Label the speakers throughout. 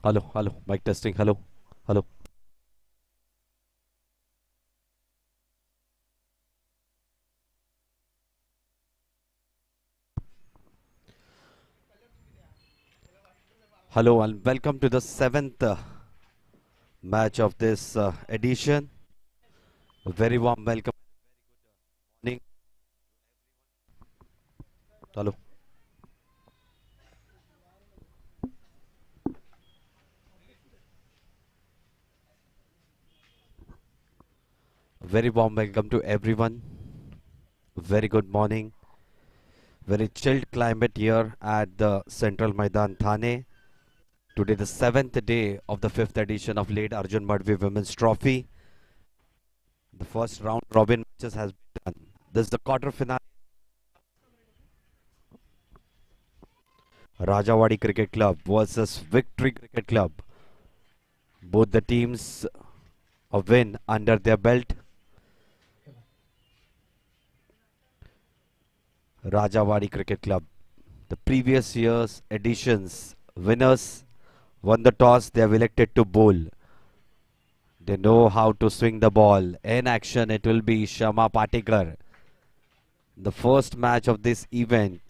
Speaker 1: Hello, hello, mic testing. Hello, hello. Hello, and welcome to the seventh match of this edition. A very warm welcome. Morning. Hello. A very warm welcome to everyone. Very good morning. Very chilled climate here at the Central Maidan Thane. Today, the seventh day of the fifth edition of late ARJUN MADHVI Women's Trophy. The first round robin matches has been done. This is the quarter finale. Rajawadi Cricket Club versus Victory Cricket Club. Both the teams a win under their belt. Rajawadi Cricket Club, the previous year's editions winners, won the toss. They have elected to bowl. They know how to swing the ball. In action, it will be Shama Patekar. The first match of this event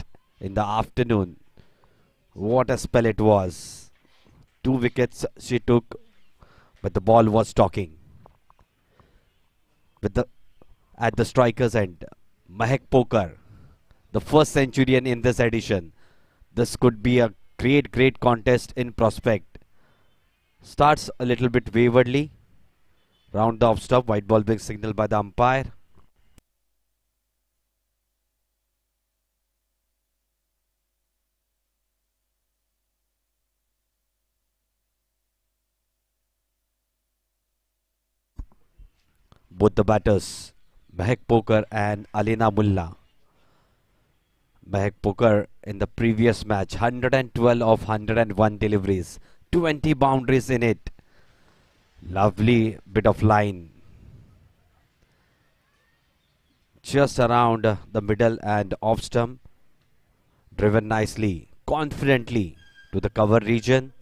Speaker 1: in the afternoon. What a spell it was. 2 wickets she took, but the ball was talking. With the at the striker's end, Mahek Poker, the first centurion in this edition. This could be a great contest in prospect. Starts a little bit waywardly. Round the off stop, white ball being signaled by the umpire. Both the batters, Mahek Poker and Alina Mulla. Mahek Poker in the previous match, 112 of 101 deliveries, 20 boundaries in it. Lovely bit of line. Just around the middle and off stump. Driven nicely, confidently to the cover region.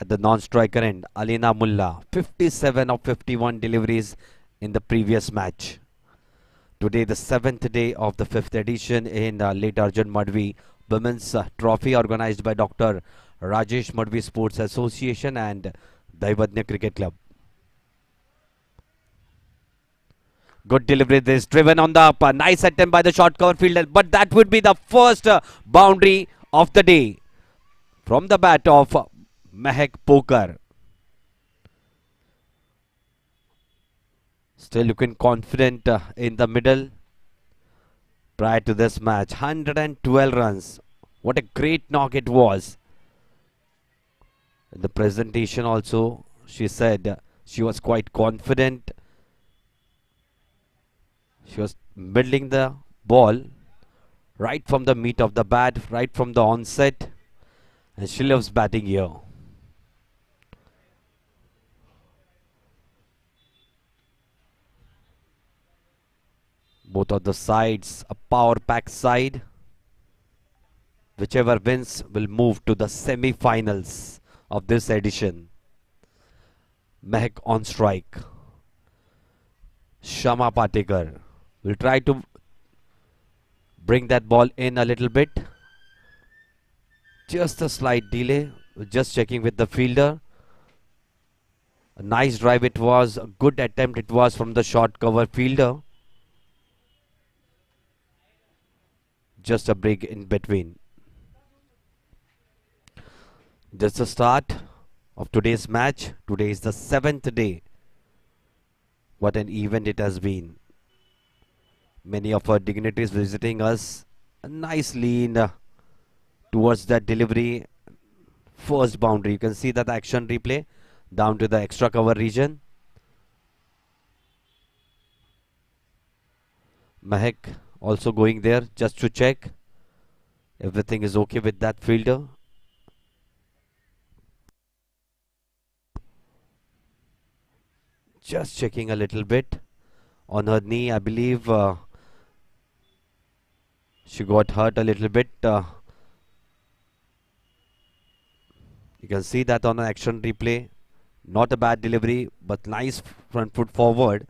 Speaker 1: At the non-striker end, Alina Mulla, 57 of 51 deliveries in the previous match. Today, the seventh day of the fifth edition in late ARJUN MADHVI Women's Trophy, organized by Dr. Rajesh Madhvi Sports Association and Daivadnya Cricket Club. Good delivery. This driven on the up. A nice attempt by the short cover fielder, but that would be the first boundary of the day from the bat of Mahek Poker. Still looking confident in the middle. Prior to this match, 112 runs. What a great knock it was. In the presentation also, she said she was quite confident. She was middling the ball right from the meat of the bat, right from the onset. And she loves batting here. Both of the sides, a power pack side. Whichever wins will move to the semi-finals of this edition. Mehak on strike. Shama Patekar will try to bring that ball in a little bit. Just a slight delay. Just checking with the fielder. A nice drive it was. A good attempt it was from the short cover fielder. Just a break in between. That's the start of today's match. Today is the seventh day. What an event it has been. Many of our dignitaries visiting us. A nice lean towards that delivery. First boundary. You can see that action replay down to the extra cover region. Mahek also going there just to check everything is okay with that fielder. Just checking a little bit on her knee. I believe she got hurt a little bit. You can see that on an action replay. Not a bad delivery, but nice front foot forward.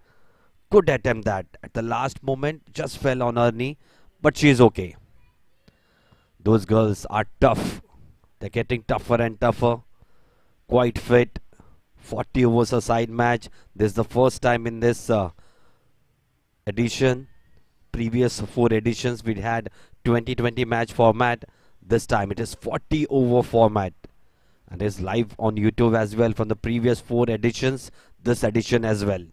Speaker 1: Good attempt that. At the last moment, just fell on her knee, but she is okay. Those girls are tough. They're getting tougher and tougher. Quite fit. 40 overs a side match. This is the first time in this edition. Previous 4 editions we had 2020 match format. This time it is 40 over format. And is live on YouTube as well from the previous 4 editions. This edition as well.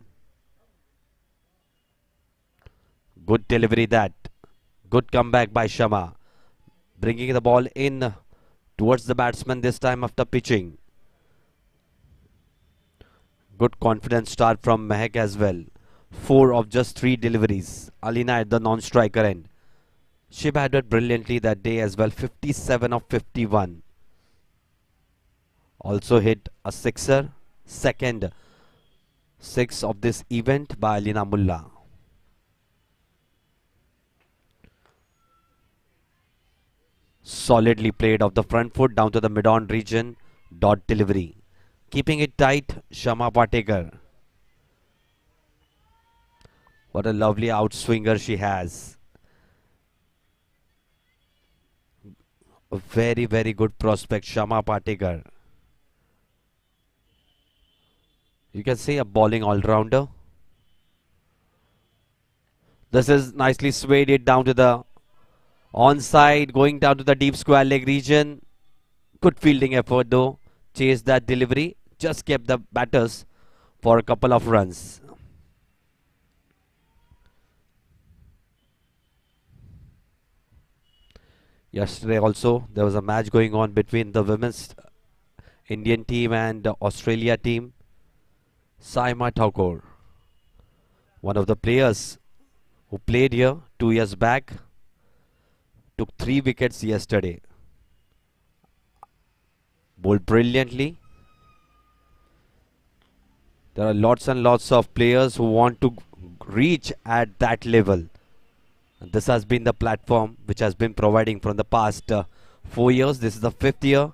Speaker 1: Good delivery that. Good comeback by Shama. Bringing the ball in towards the batsman this time after pitching. Good confident start from Mehak as well. 4 of just 3 deliveries. Alina at the non-striker end. She batted brilliantly that day as well. 57 of 51. Also hit a sixer. Second 6 of this event by Alina Mullah. Solidly played off the front foot down to the mid-on region. Dot delivery. Keeping it tight, Shama Patekar. What a lovely outswinger she has. A very, very good prospect, Shama Patekar. You can say a bowling all-rounder. This is nicely swayed it down to the onside, going down to the deep square leg region. Good fielding effort though. Chased that delivery. Just kept the batters for a couple of runs. Yesterday also there was a match going on between the women's Indian team and the Australia team. Saima Thakur, one of the players who played here 2 years back, took 3 wickets yesterday. Bowled brilliantly. There are lots and lots of players who want to reach at that level. And this has been the platform which has been providing from the past 4 years. This is the 5th year.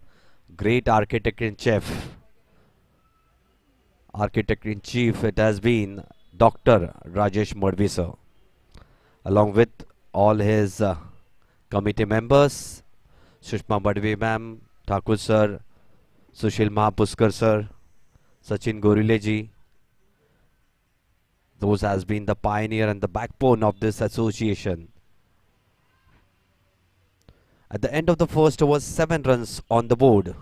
Speaker 1: Great architect-in-chief. Architect-in-chief it has been Dr. Rajesh Madhvi sir. Along with all his committee members. Sushma Madhvi ma'am, Thakur sir, Sushil Mahapuskar sir, Sachin Gorile ji. Those has been the pioneer and the backbone of this association. At the end of the first over, 7 runs on the board.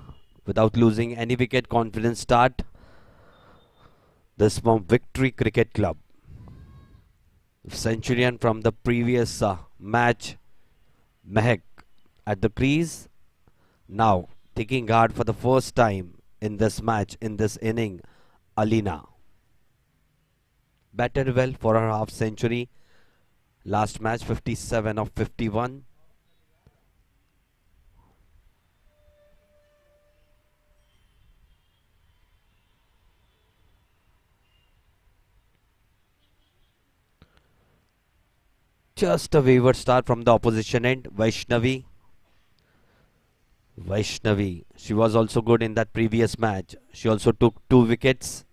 Speaker 1: Without losing any wicket, confident start. This from Victory Cricket Club. Centurion from the previous match, Mehak at the crease. Now taking guard for the first time in this match, in this inning, Alina. Batted well for her half century. Last match 57 of 51. Just a wayward start from the opposition end. Vaishnavi. She was also good in that previous match. She also took 2 wickets.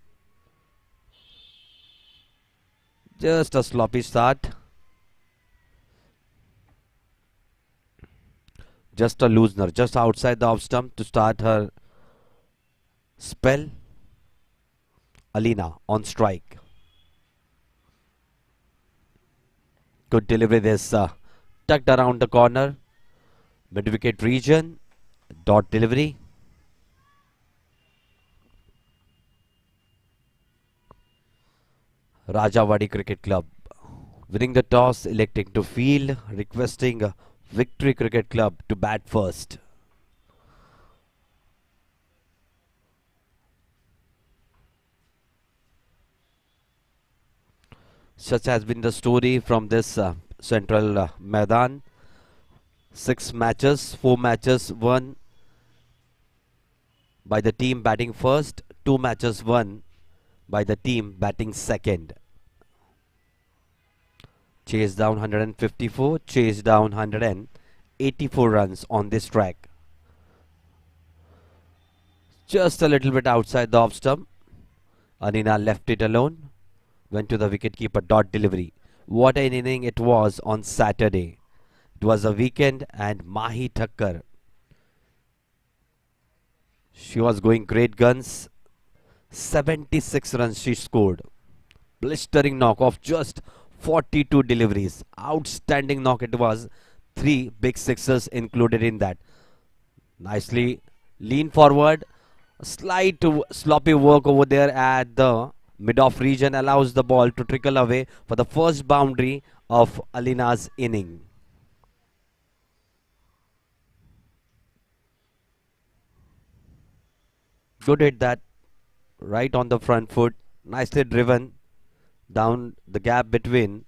Speaker 1: Just a sloppy start. Just a loosener, just outside the off stump to start her spell. Alina on strike. Good delivery this. Tucked around the corner. Mid-wicket region. Dot delivery. Rajawadi Cricket Club winning the toss, electing to field, requesting Victory Cricket Club to bat first. Such has been the story from this central Maidan. 6 matches, 4 matches won by the team batting first, 2 matches won by the team batting second. Chase down 154, chase down 184 runs on this track. Just a little bit outside the off stump. Alina left it alone. Went to the wicketkeeper. Dot delivery. What an inning it was on Saturday. It was a weekend and Mahi Thakkar. She was going great guns. 76 runs she scored. Blistering knock of just 42 deliveries. Outstanding knock it was. 3 big sixes included in that. Nicely lean forward. Slight sloppy work over there at the mid-off region allows the ball to trickle away for the first boundary of Alina's inning. Good hit that right on the front foot. Nicely driven down the gap between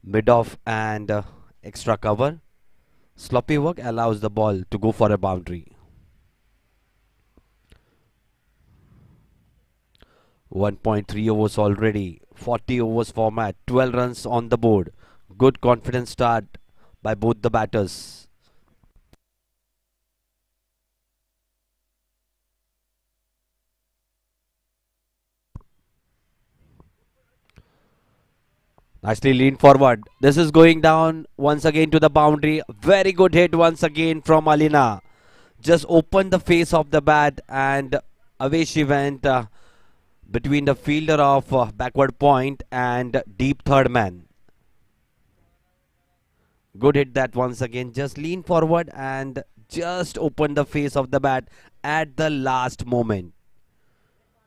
Speaker 1: mid-off and extra cover. Sloppy work allows the ball to go for a boundary. 1.3 overs already. 40 overs format. 12 runs on the board. Good confident start by both the batters. Nicely lean forward. This is going down once again to the boundary. Very good hit once again from Alina. Just opened the face of the bat and away she went between the fielder of backward point and deep third man. Good hit that once again. Just lean forward and just open the face of the bat at the last moment.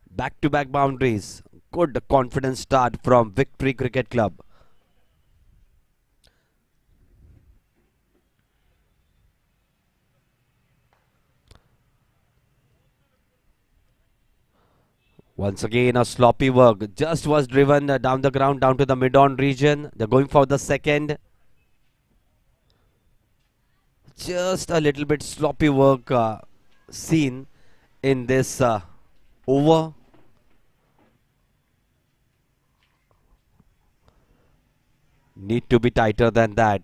Speaker 1: Back-to-back boundaries. Good confident start from Victory Cricket Club. Once again a sloppy work. Just was driven down the ground, down to the mid-on region. They're going for the second. Just a little bit sloppy work seen in this over. Need to be tighter than that.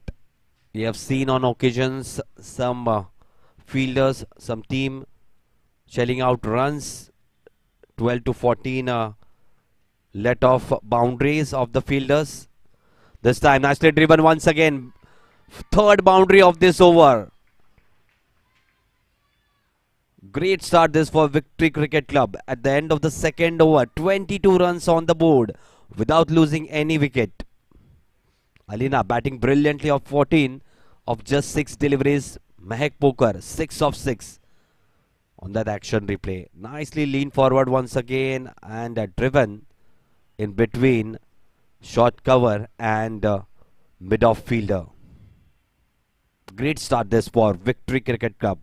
Speaker 1: We have seen on occasions some fielders, some team shelling out runs, 12 to 14 let off boundaries of the fielders. This time nicely driven once again. Third boundary of this over. Great start this for Victory Cricket Club. At the end of the second over, 22 runs on the board without losing any wicket. Alina batting brilliantly of 14 of just 6 deliveries. Mehak Poker 6 of 6 on that action replay. Nicely lean forward once again and driven in between short cover and mid-off fielder. Great start this for Victory Cricket Club.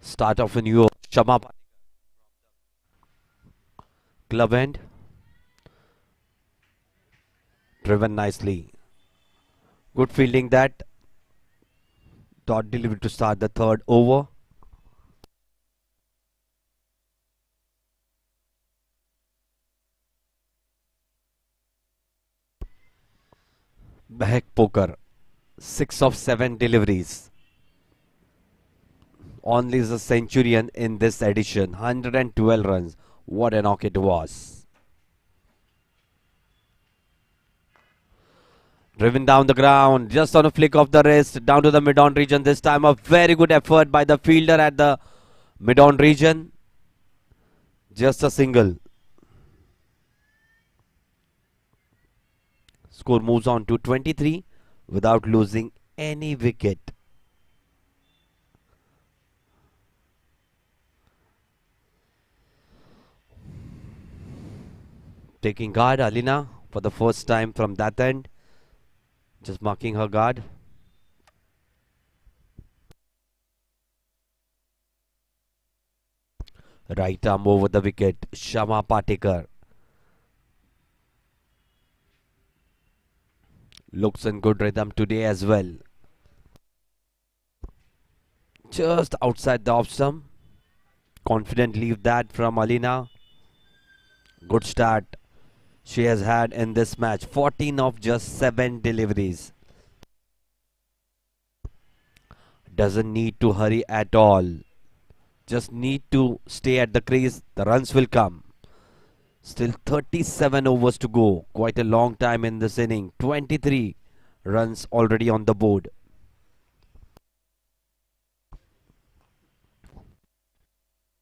Speaker 1: Start of a new Shama club end. Driven nicely. Good fielding that. Dot delivery to start the third over. Mehak Poker 6 of 7 deliveries. Only is a centurion in this edition. 112 runs. What a knock it was. Driven down the ground. Just on a flick of the wrist. Down to the mid-on region. This time a very good effort by the fielder at the mid-on region. Just a single. Score moves on to 23 without losing any wicket. Taking guard Alina for the first time from that end. Just marking her guard. Right arm over the wicket. Shama Patekar. Looks in good rhythm today as well. Just outside the off stump. Confident leave that from Alina. Good start she has had in this match. 14 of just 7 deliveries. Doesn't need to hurry at all. Just need to stay at the crease. The runs will come. Still 37 overs to go. Quite a long time in this inning. 23 runs already on the board.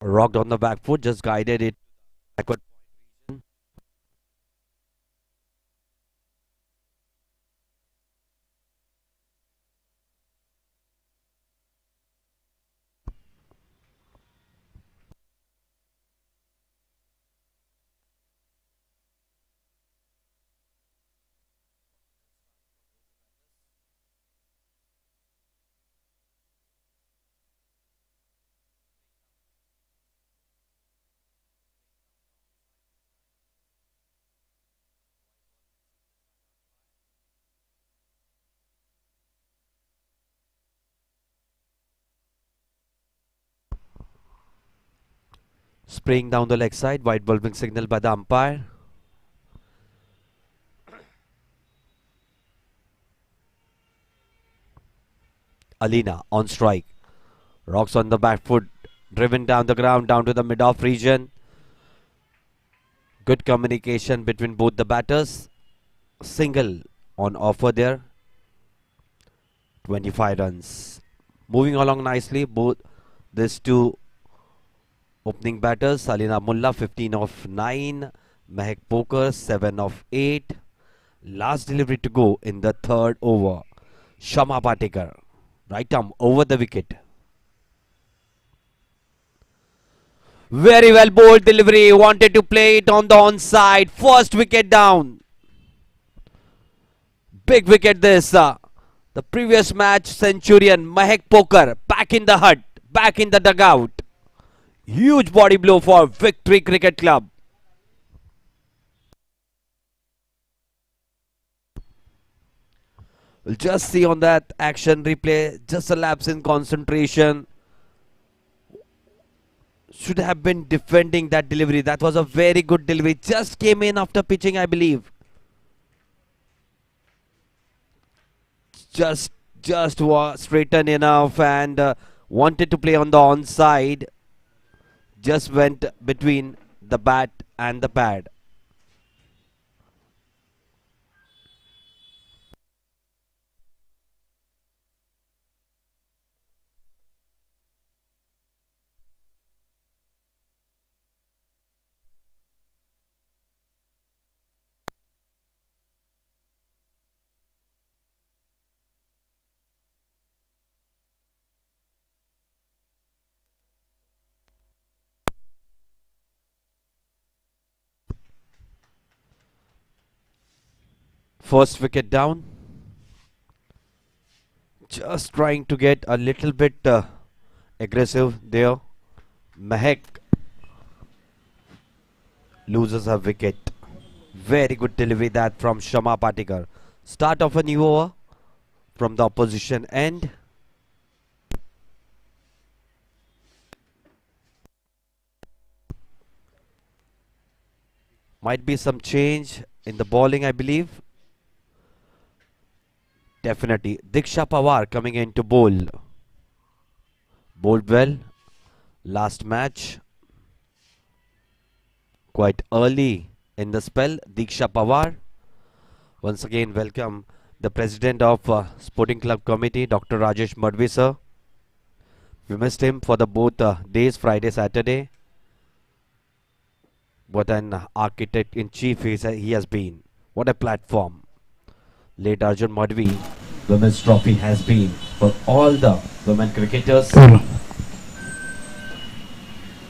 Speaker 1: Rocked on the back foot. Just guided it backward. Spraying down the leg side. White ball being signaled by the umpire. Alina on strike. Rocks on the back foot. Driven down the ground, down to the mid-off region. Good communication between both the batters. Single on offer there. 25 runs. Moving along nicely. Both these two opening batters. Alina Mullah 15 of 9. Mehak Poker 7 of 8. Last delivery to go in the third over. Shama Patekar. Right arm over the wicket. Very well bowled delivery. Wanted to play it on the onside. First wicket down. Big wicket this. The previous match centurion Mehak Poker back in the hut. Back in the dugout. Huge body blow for Victory Cricket Club. We'll just see on that action replay. Just a lapse in concentration. Should have been defending that delivery. That was a very good delivery. Just came in after pitching, I believe. Just was straightened enough and wanted to play on the onside. Just went between the bat and the pad. First wicket down. Just trying to get a little bit aggressive there. Mehak loses a wicket. Very good delivery that from Shama Patekar. Start of a new over from the opposition end. Might be some change in the bowling, I believe. Definitely. Diksha Pawar coming in to bowl. Bowled well. Last match. Quite early in the spell. Diksha Pawar. Once again, welcome the president of Sporting Club Committee, Dr. Rajesh Madhvi, sir. We missed him for the both days, Friday, Saturday. What an architect in chief he has been. What a platform. Late ARJUN MADHVI Women's Trophy has been for all the women cricketers.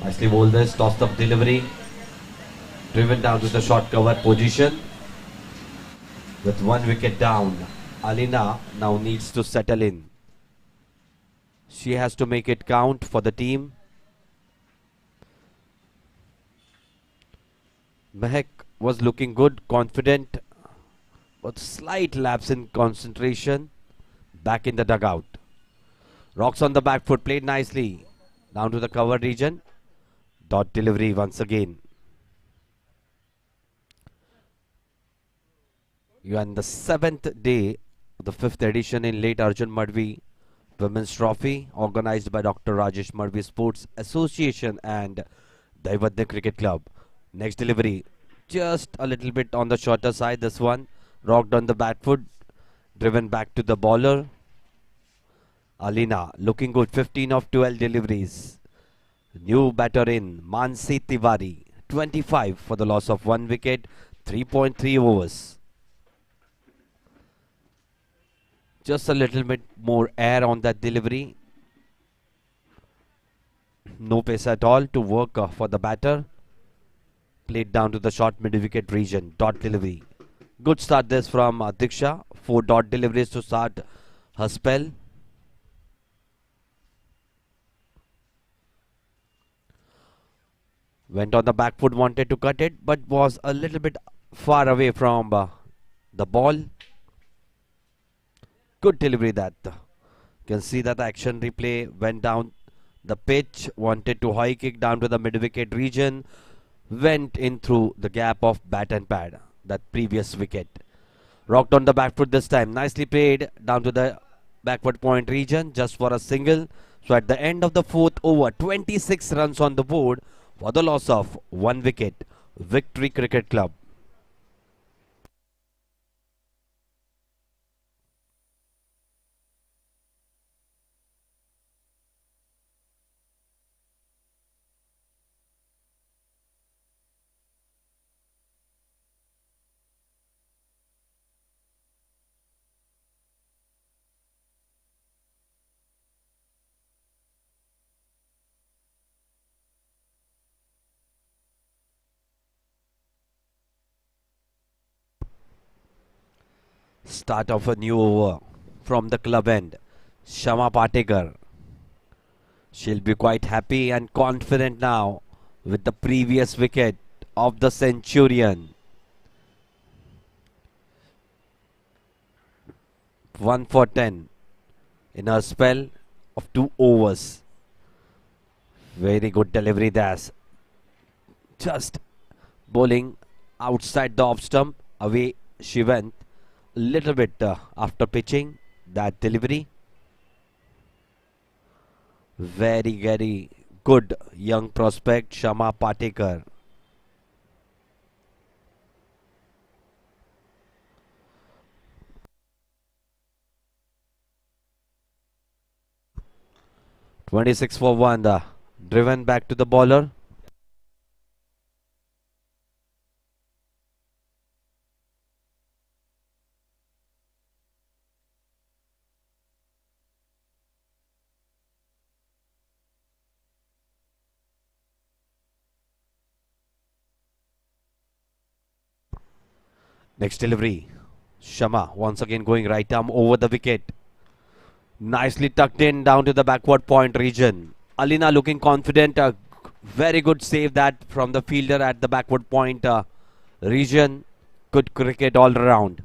Speaker 1: Nicely bowled this, tossed up delivery. Driven down to the short cover position. With one wicket down. Alina now needs to settle in. She has to make it count for the team. Mehak was looking good, confident, but slight lapse in concentration. Back in the dugout. Rocks on the back foot, played nicely. Down to the cover region. Dot delivery once again. You are in the 7th day of the 5th edition in late Arjun Madhvi Women's Trophy, organized by Dr. Rajesh Madhvi Sports Association and Dignitary Cricket Club. Next delivery, just a little bit on the shorter side. This one, rocked on the back foot, driven back to the bowler. Alina looking good, 15 of 12 deliveries. New batter in, Mansi Tiwari, 25 for the loss of 1 wicket, 3.3 overs. Just a little bit more air on that delivery. No pace at all to work for the batter. Played down to the short mid-wicket region. Dot delivery. Good start this from Diksha. 4 dot deliveries to start her spell. Went on the back foot, wanted to cut it, but was a little bit far away from the ball. Good delivery that. You can see that the action replay went down the pitch, wanted to high kick down to the mid-wicket region, went in through the gap of bat and pad, that previous wicket. Rocked on the back foot this time, nicely played down to the backward point region just for a single. So at the end of the 4th over, 26 runs on the board for the loss of 1 wicket. Victory Cricket Club. Start of a new over from the club end. Shama Patekar. She'll be quite happy and confident now with the previous wicket of the Centurion. 1 for 10 in her spell of 2 overs. Very good delivery there. Just bowling outside the off stump. Away she went. A little bit after pitching that delivery. Very good young prospect, Shama Patekar. "26 for 1, driven back to the bowler. Next delivery, Shama once again going right arm over the wicket. Nicely tucked in down to the backward point region. Alina looking confident. A very good save that from the fielder at the backward point region. Good cricket all around.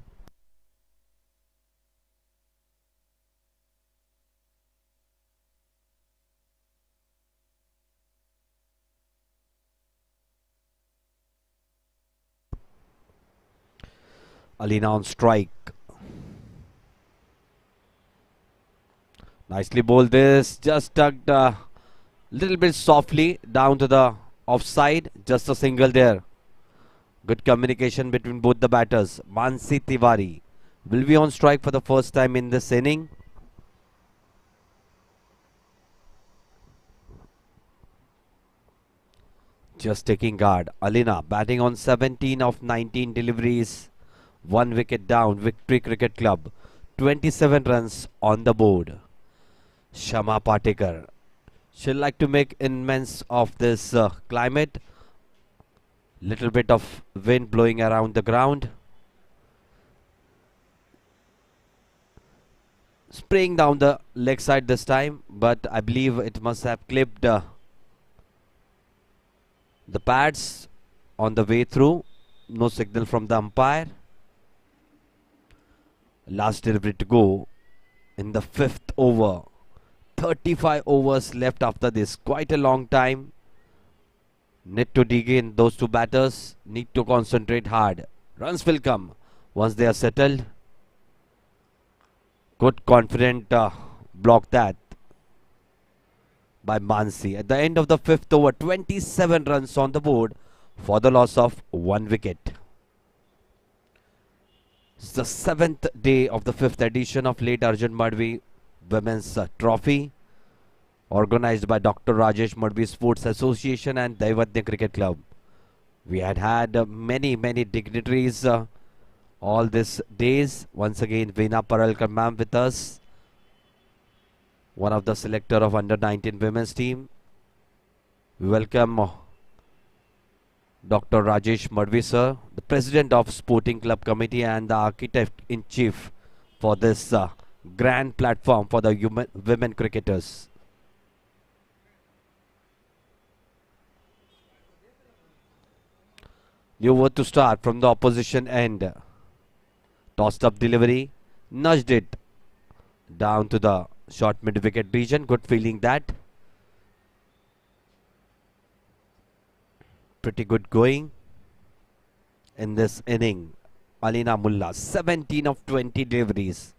Speaker 1: Alina on strike. Nicely bowled this. Just tucked a little bit softly down to the offside. Just a single there. Good communication between both the batters. Mansi Tiwari will be on strike for the first time in this inning. Just taking guard. Alina batting on 17 of 19 deliveries. 1 wicket down. Victory Cricket Club. 27 runs on the board. Shama Patekar. She'll like to make immense of this climate. Little bit of wind blowing around the ground. spraying down the leg side this time, but I believe it must have clipped the pads on the way through. No signal from the umpire. Last delivery to go in the 5th over. 35 overs left after this. Quite a long time. Need to dig in. Those two batters need to concentrate hard. Runs will come once they are settled. Good confident block that by Mansi. At the end of the 5th over, 27 runs on the board for the loss of 1 wicket. It's the 7th day of the 5th edition of late ARJUN MADHVI Women's Trophy, organized by Dr. Rajesh Madhvi Sports Association and Dignitary Cricket Club. We had many dignitaries all these days. Once again, Veena Paralkar ma'am with us, one of the selector of under-19 women's team. We welcome Dr. Rajesh Madhvi sir, the president of Sporting Club Committee and the architect-in-chief for this grand platform for the women cricketers. New over to start from the opposition end. Tossed up delivery, nudged it down to the short mid-wicket region. Good feeling that. Pretty good going in this inning. Alina Mullah, 17 of 20 deliveries.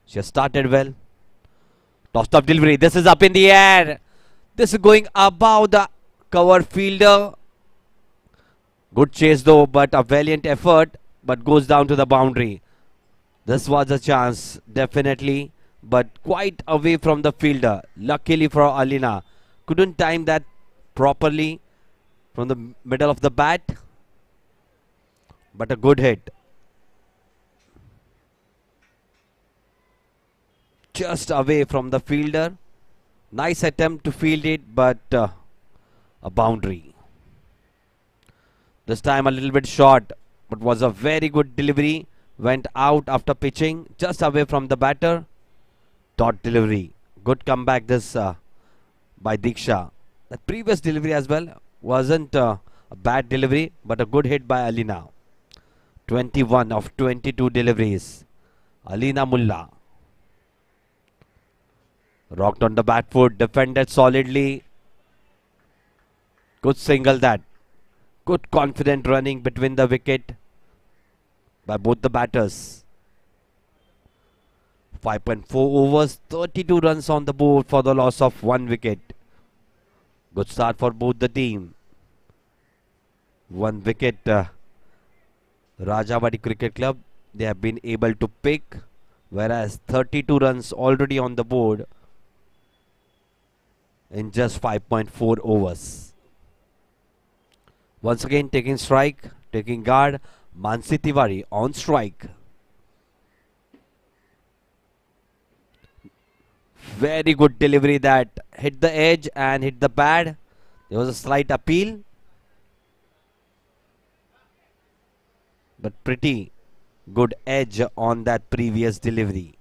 Speaker 1: She has started well. Tossed up delivery. This is up in the air. This is going above the cover fielder. Good chase though, but a valiant effort, but goes down to the boundary. This was a chance, definitely, but quite away from the fielder. Luckily for Alina, couldn't time that properly from the middle of the bat, but a good hit. Just away from the fielder. Nice attempt to field it, but a boundary. This time a little bit short, but was a very good delivery. Went out after pitching, just away from the batter. Dot delivery. Good comeback this by Diksha. The previous delivery as well wasn't a bad delivery, but a good hit by Alina. 21 of 22 deliveries. Alina Mullah. Rocked on the bat foot, defended solidly. Good single that. Good confident running between the wicket by both the batters. 5.4 overs, 32 runs on the board for the loss of 1 wicket. Good start for both the team. 1 wicket Rajawadi Cricket Club they have been able to pick, whereas 32 runs already on the board in just 5.4 overs. Once again taking strike, taking guard, Mansi Tiwari on strike. Very good delivery that hit the edge and hit the pad. There was a slight appeal, but pretty good edge on that previous delivery.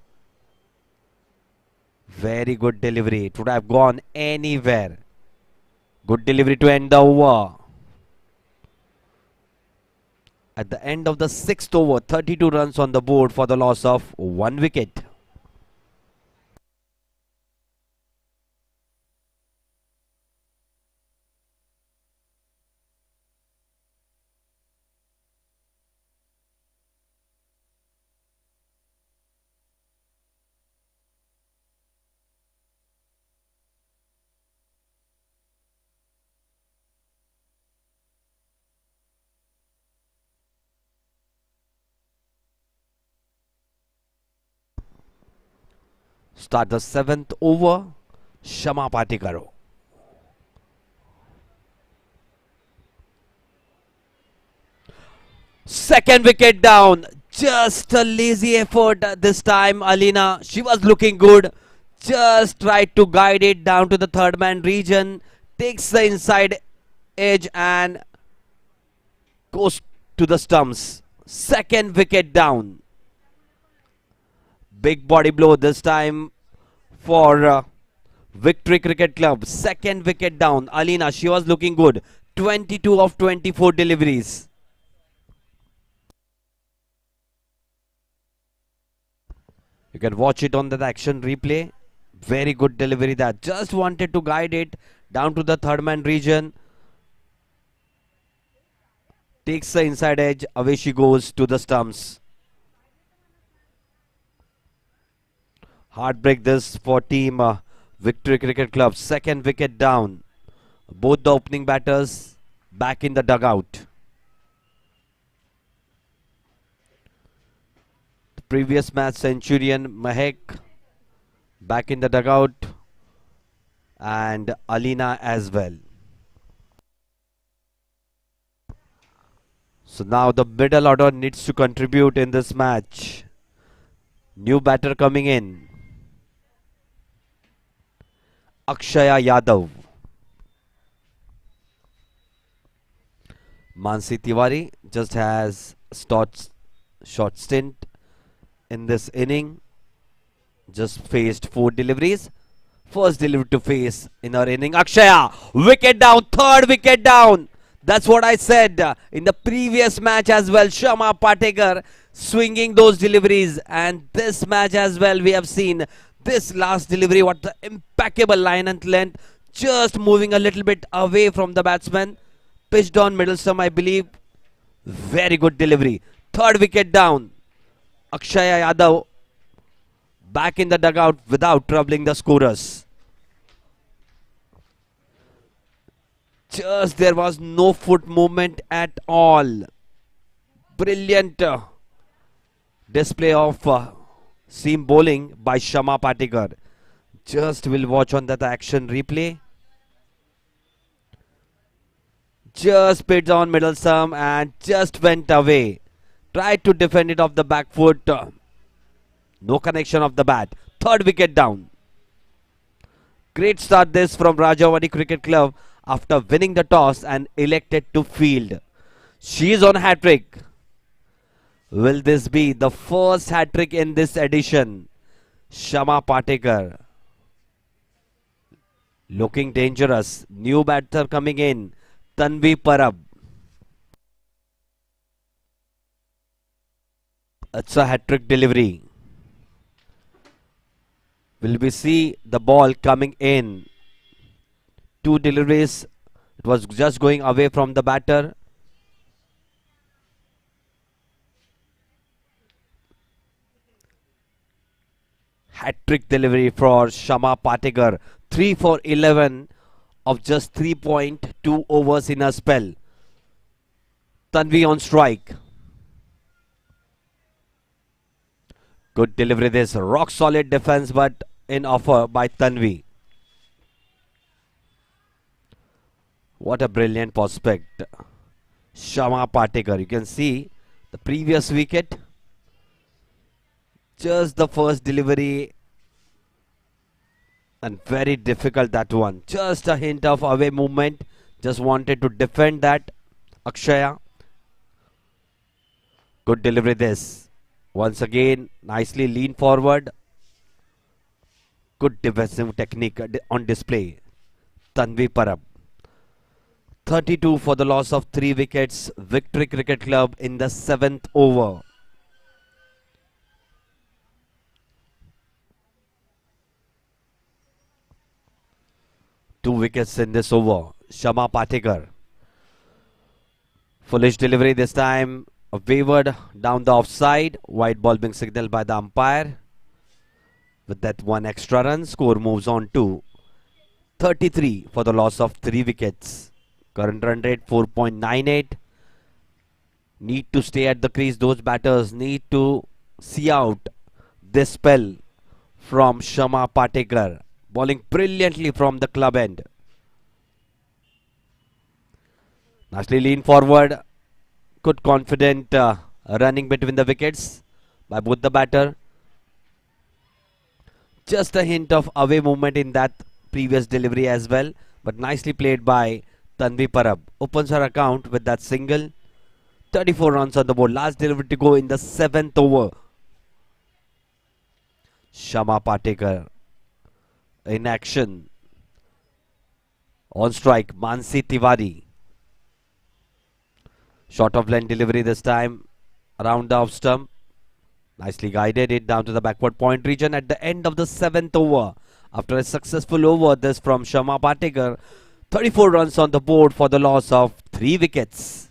Speaker 1: Very good delivery. It would have gone anywhere. Good delivery to end the over. At the end of the 6th over, 32 runs on the board for the loss of 1 wicket. Start the 7th over. Shama Pati karo. Second wicket down. Just a lazy effort this time. Alina, she was looking good. Just tried to guide it down to the third man region. Takes the inside edge and goes to the stumps. Second wicket down. Big body blow this time for Victory Cricket Club. Second wicket down. Alina, she was looking good. 22 of 24 deliveries. You can watch it on the action replay. Very good delivery there. Just wanted to guide it down to the third man region. Takes the inside edge. Away she goes to the stumps. Heartbreak this for team Victory Cricket Club. Second wicket down. Both the opening batters back in the dugout. The previous match centurion Mahek back in the dugout, and Alina as well. So now the middle order needs to contribute in this match. New batter coming in. Akshaya Yadav. Mansi Tiwari just has short stint in this inning. Just faced 4 deliveries. First delivery to face in our inning. Akshaya, wicket down, third wicket down. That's what I said in the previous match as well. Shama Patekar swinging those deliveries, and this match as well we have seen this last delivery. What the impeccable line and length, just moving a little bit away from the batsman. Pitched on middle stump, I believe. Very good delivery. Third wicket down. Akshaya Yadav back in the dugout without troubling the scorers. Just there was no foot movement at all. Brilliant display of seam bowling by Shama Patekar. Just will watch on that action replay. Just pitched on middle stump and just went away. Tried to defend it off the back foot. No connection of the bat. Third wicket down. Great start this from Rajawadi Cricket Club after winning the toss and elected to field. She is on hat-trick. Will this be the first hat-trick in this edition? Shama Patekar looking dangerous. New batter coming in. Tanvi Parab. It's a hat-trick delivery. Will we see the ball coming in? 2 deliveries. It was just going away from the batter. Hat-trick delivery for Shama Patekar. 3 for 11 of just 3.2 overs in a spell. Tanvi on strike. Good delivery this. Rock solid defense, but in offer by Tanvi. What a brilliant prospect. Shama Patekar. You can see the previous wicket. Just the first delivery. And very difficult that one. Just a hint of away movement. Just wanted to defend that. Akshaya. Good delivery this. Once again, nicely lean forward. Good defensive technique on display. Tanvi Parab. 32 for the loss of 3 wickets. Victory Cricket Club in the 7th over. Two wickets in this over. Shama Patekar. Foolish delivery this time. Wavered down the offside. White ball being signaled by the umpire. With that 1 extra run, score moves on to 33 for the loss of 3 wickets. Current run rate 4.98. Need to stay at the crease. Those batters need to see out this spell from Shama Patekar. Bowling brilliantly from the club end. Nicely lean forward. Good confident running between the wickets by both the batter. Just a hint of away movement in that previous delivery as well. But nicely played by Tanvi Parab. Opens her account with that single. 34 runs on the board. Last delivery to go in the 7th over. Shama Patekar in action. On strike, Mansi Tiwari. Short of length delivery this time. Around the off stump. Nicely guided it down to the backward point region at the end of the 7th over. After a successful over, this from Shama Patekar. 34 runs on the board for the loss of 3 wickets.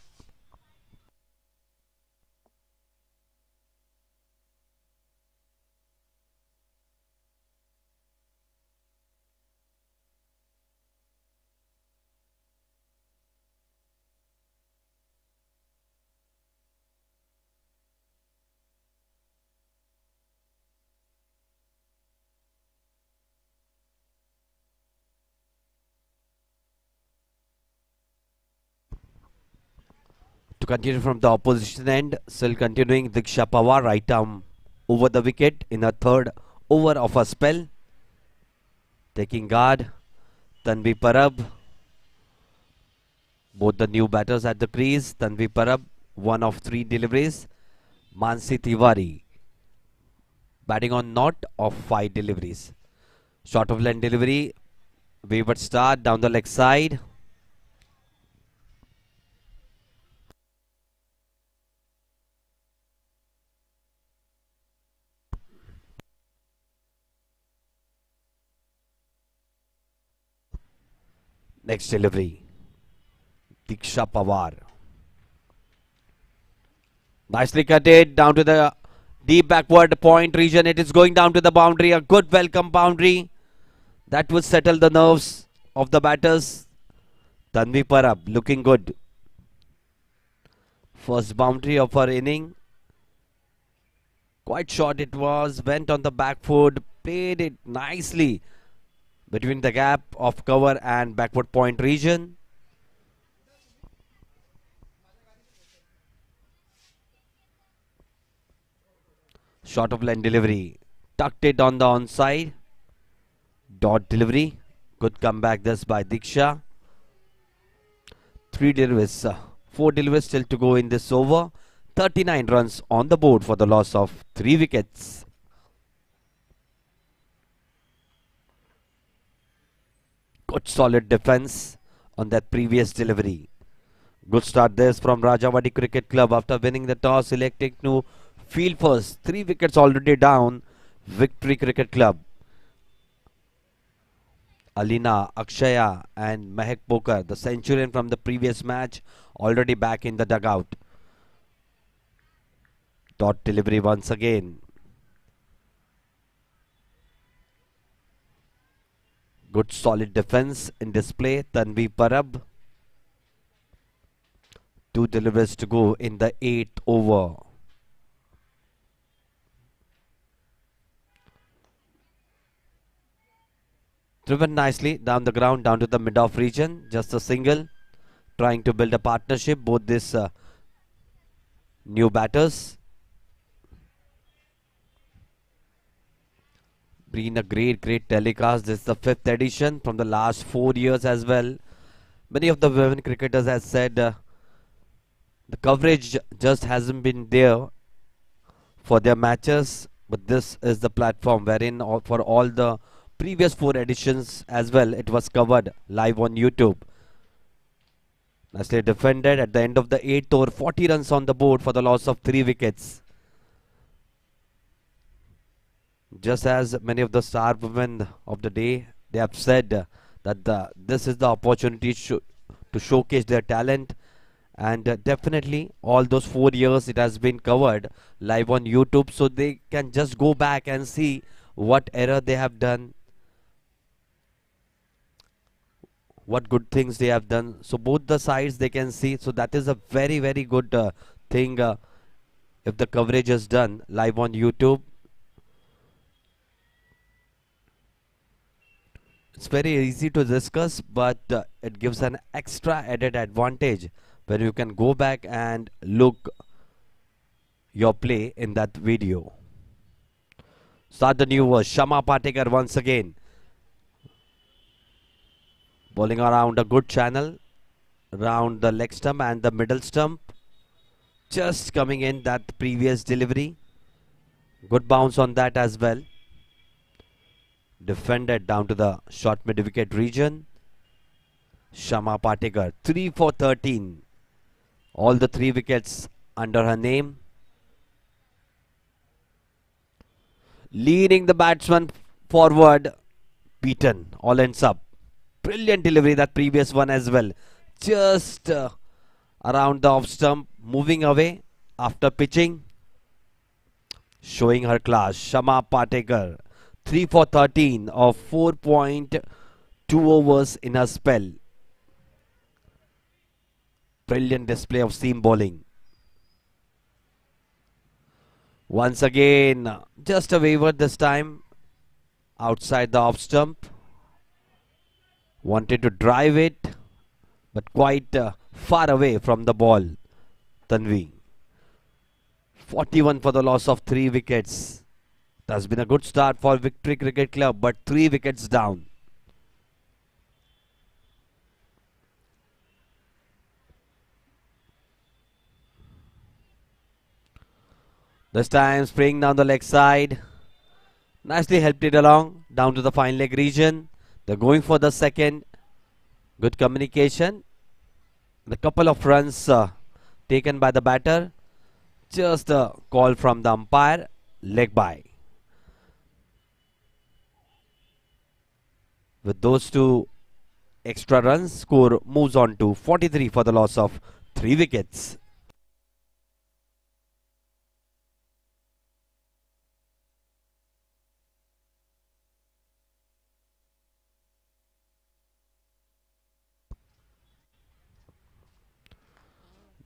Speaker 1: To continue from the opposition end, still continuing Diksha Pawar, right arm over the wicket in a third over of a spell. Taking guard, Tanvi Parab. Both the new batters at the crease. Tanvi Parab, 1 of 3 deliveries. Mansi Tiwari, batting on 0 of 5 deliveries. Short of length delivery. Wayward start down the leg side. Next delivery, Diksha Pawar. Nicely cut it down to the deep backward point region. It is going down to the boundary. A good welcome boundary. That would settle the nerves of the batters. Tanvi Parab looking good. First boundary of her inning. Quite short it was. Went on the back foot. Played it nicely between the gap of cover and backward point region. Short of length delivery. Tucked it on the onside. Dot delivery. Good comeback this by Diksha. 3 deliveries. 4 deliveries still to go in this over. 39 runs on the board for the loss of 3 wickets. Good solid defense on that previous delivery. Good start this from Rajawadi Cricket Club after winning the toss, electing to field first. 3 wickets already down. Victory Cricket Club. Alina, Akshaya and Mehak Pokar, the centurion from the previous match, already back in the dugout. Dot delivery once again. Good solid defense in display. Tanvi Parab. 2 deliveries to go in the 8th over. Driven nicely down the ground, down to the mid-off region. Just a single. Trying to build a partnership. Both these new batters. Been a great telecast. This is the 5th edition from the last 4 years as well. Many of the women cricketers have said the coverage just hasn't been there for their matches. But this is the platform wherein for all the previous 4 editions as well, it was covered live on YouTube. Nicely defended at the end of the 8th over. 40 runs on the board for the loss of 3 wickets. Just as many of the star women of the day, they have said that this is the opportunity to showcase their talent. And definitely all those 4 years it has been covered live on YouTube. So they can just go back and see what error they have done, what good things they have done. So both the sides they can see. So that is a very good thing if the coverage is done live on YouTube. It's very easy to discuss, but it gives an extra added advantage where you can go back and look your play in that video. Start the new over. Shama Patekar once again. Bowling around a good channel, around the leg stump and the middle stump. Just coming in that previous delivery. Good bounce on that as well. defended down to the short mid-wicket region. Shama Patekar, 3 for 13. All the 3 wickets under her name. Leading the batsman forward, beaten. All ends up. Brilliant delivery, that previous one as well. Just around the off stump, moving away after pitching. Showing her class. Shama Patekar, 3 for 13 of 4.2 overs in her spell. Brilliant display of seam bowling. Once again, just a waiver this time. Outside the off stump. Wanted to drive it, but quite far away from the ball. Tanvi. 41 for the loss of 3 wickets. It has been a good start for Victory Cricket Club, but 3 wickets down. This time spraying down the leg side. Nicely helped it along down to the fine leg region. They're going for the second. Good communication. The couple of runs taken by the batter. Just a call from the umpire. Leg by. With those 2 extra runs, score moves on to 43 for the loss of 3 wickets.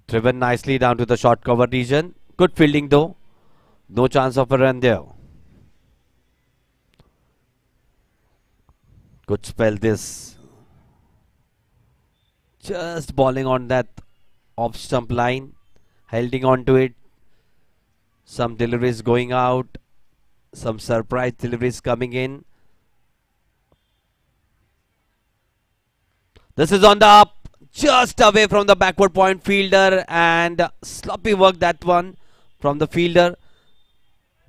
Speaker 1: Driven nicely down to the short cover region. Good fielding though. No chance of a run there. Good spell this. Just bowling on that off stump line. Holding on to it. Some deliveries going out. Some surprise deliveries coming in. This is on the up. Just away from the backward point fielder, and sloppy work that one from the fielder.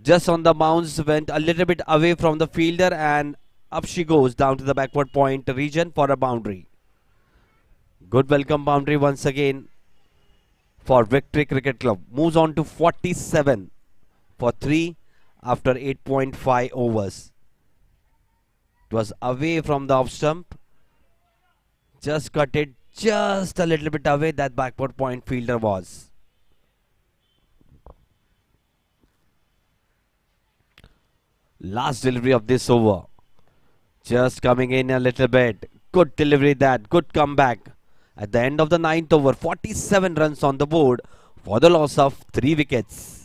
Speaker 1: Just on the bounce, went a little bit away from the fielder, and up she goes down to the backward point region for a boundary. Good welcome boundary once again for Victory Cricket Club. Moves on to 47 for 3 after 8.5 overs. It was away from the off stump. Just cut it just a little bit away, that backward point fielder was. Last delivery of this over. Just coming in a little bit. Good delivery that. Good comeback. At the end of the 9th over, 47 runs on the board for the loss of 3 wickets.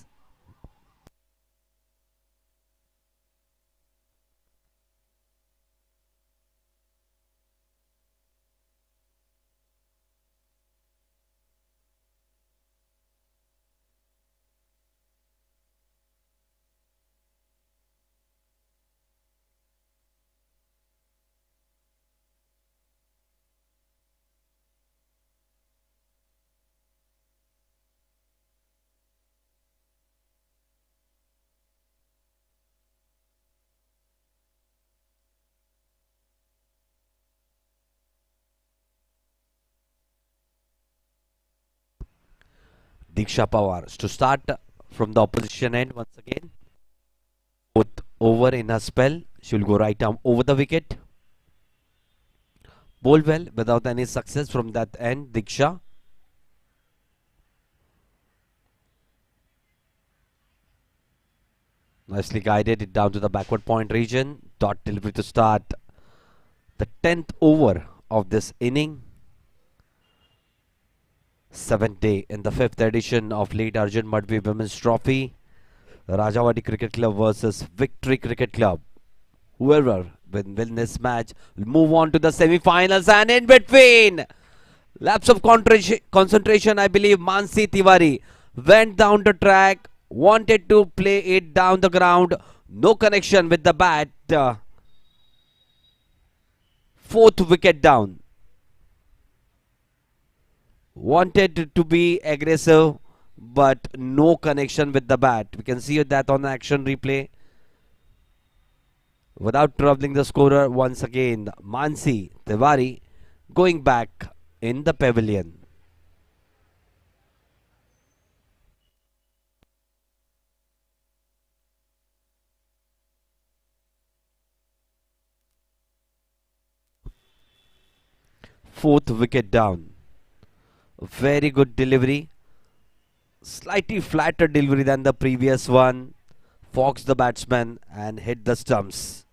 Speaker 1: Diksha Pawar to start from the opposition end once again. Fourth over in her spell. She will go right arm over the wicket. Bowl well without any success from that end, Diksha. Nicely guided it down to the backward point region. Dot delivery to start the 10th over of this inning. 7th day in the 5th edition of late Arjun Madhvi Women's Trophy. Rajawadi Cricket Club versus Victory Cricket Club. Whoever will win this match will move on to the semi-finals, and in between, lapse of concentration, I believe Mansi Tiwari went down the track, wanted to play it down the ground, no connection with the bat. 4th wicket down. Wanted to be aggressive, but no connection with the bat. We can see that on the action replay. Without troubling the scorer once again, Mansi Tiwari going back in the pavilion. Fourth wicket down. Very good delivery. Slightly flatter delivery than the previous one. Fox the batsman and hit the stumps.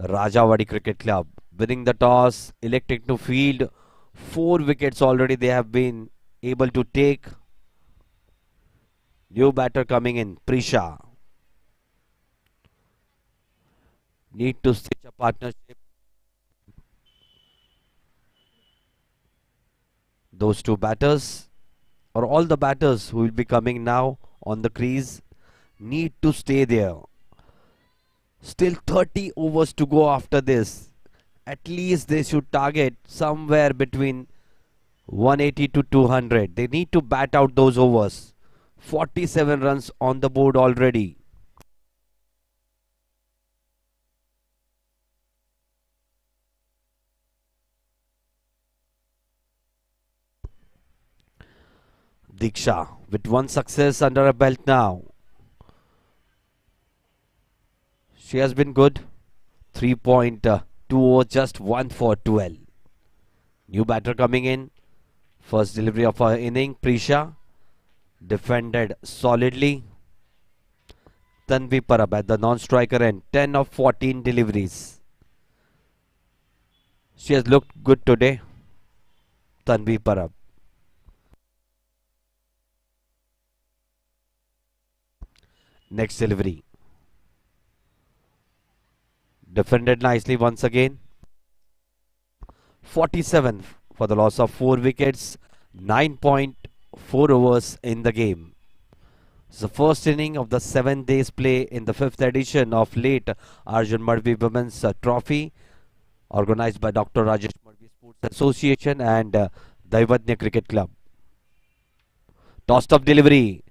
Speaker 1: Rajawadi Cricket Club winning the toss, electing to field. 4 wickets already they have been able to take. New batter coming in, Prisha. Need to stitch a partnership. Those two batters, or all the batters who will be coming now on the crease, need to stay there. Still 30 overs to go after this. At least they should target somewhere between 180 to 200. They need to bat out those overs. 47 runs on the board already. Diksha with one success under her belt now. She has been good. 3.2 overs, just 1 for 12. New batter coming in. First delivery of her inning, Prisha. Defended solidly. Tanvi Parab at the non-striker end. 10 of 14 deliveries. She has looked good today. Tanvi Parab. Next delivery. Defended nicely once again. 47 for the loss of 4 wickets. 9.4 overs in the game. It's the first inning of the 7 days play in the 5th edition of late ARJUN MADHVI Women's Trophy, organized by Dr. Rajesh Madhvi Sports Association and Dignitary Cricket Club. Tossed up delivery.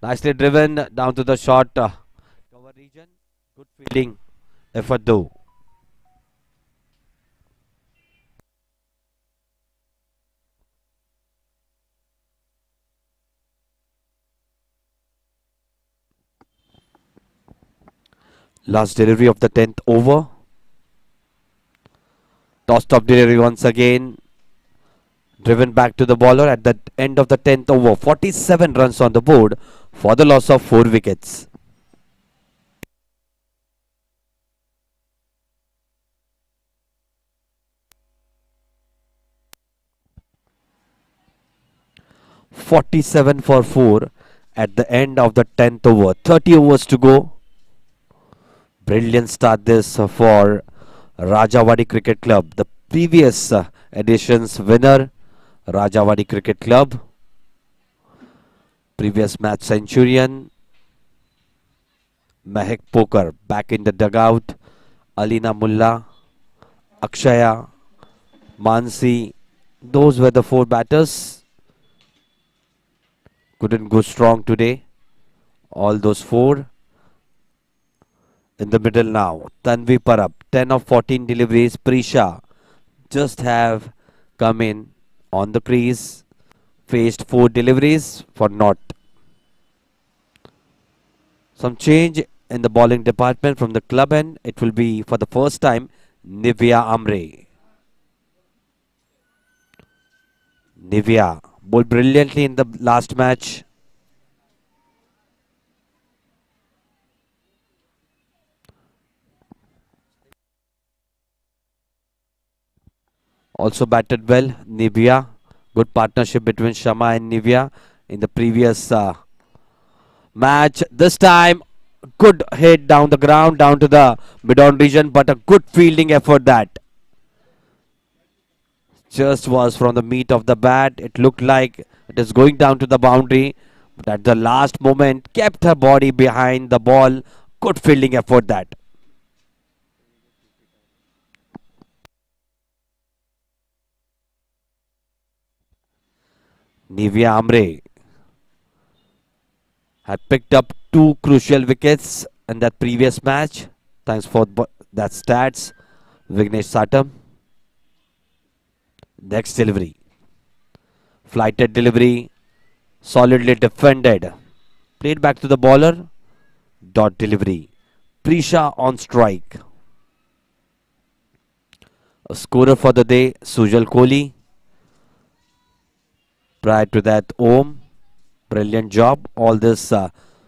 Speaker 1: Nicely driven down to the short cover region. Good fielding effort though. Last delivery of the 10th over. Tossed up delivery once again. Driven back to the bowler at the end of the 10th over. 47 runs on the board for the loss of 4 wickets. "47 for 4 at the end of the 10th over. 30 overs to go. Brilliant start this for Rajawadi Cricket Club. The previous edition's winner, Rajawadi Cricket Club. Previous match centurion, Mehak Poker back in the dugout. Alina Mullah, Akshaya, Mansi. Those were the 4 batters. Couldn't go strong today. All those 4. In the middle now, Tanvi Parab, 10 of 14 deliveries. Prisha just have come in on the crease. Faced 4 deliveries for naught. Some change in the bowling department from the club end. It will be for the first time Nivea Amre. Nivea bowled brilliantly in the last match. Also batted well, Nivea. Good partnership between Shama and Nivea in the previous match. This time, good hit down the ground, down to the mid-on region, but a good fielding effort that just was from the meat of the bat. It looked like it is going down to the boundary, but at the last moment, kept her body behind the ball. Good fielding effort that. Nivea Amre had picked up 2 crucial wickets in that previous match. Thanks for that stats, Vignesh Satam. Next delivery. Flighted delivery. Solidly defended. Played back to the bowler. Dot delivery. Prisha on strike. A scorer for the day, Sujal Kohli. Prior to that, Om. Brilliant job. All this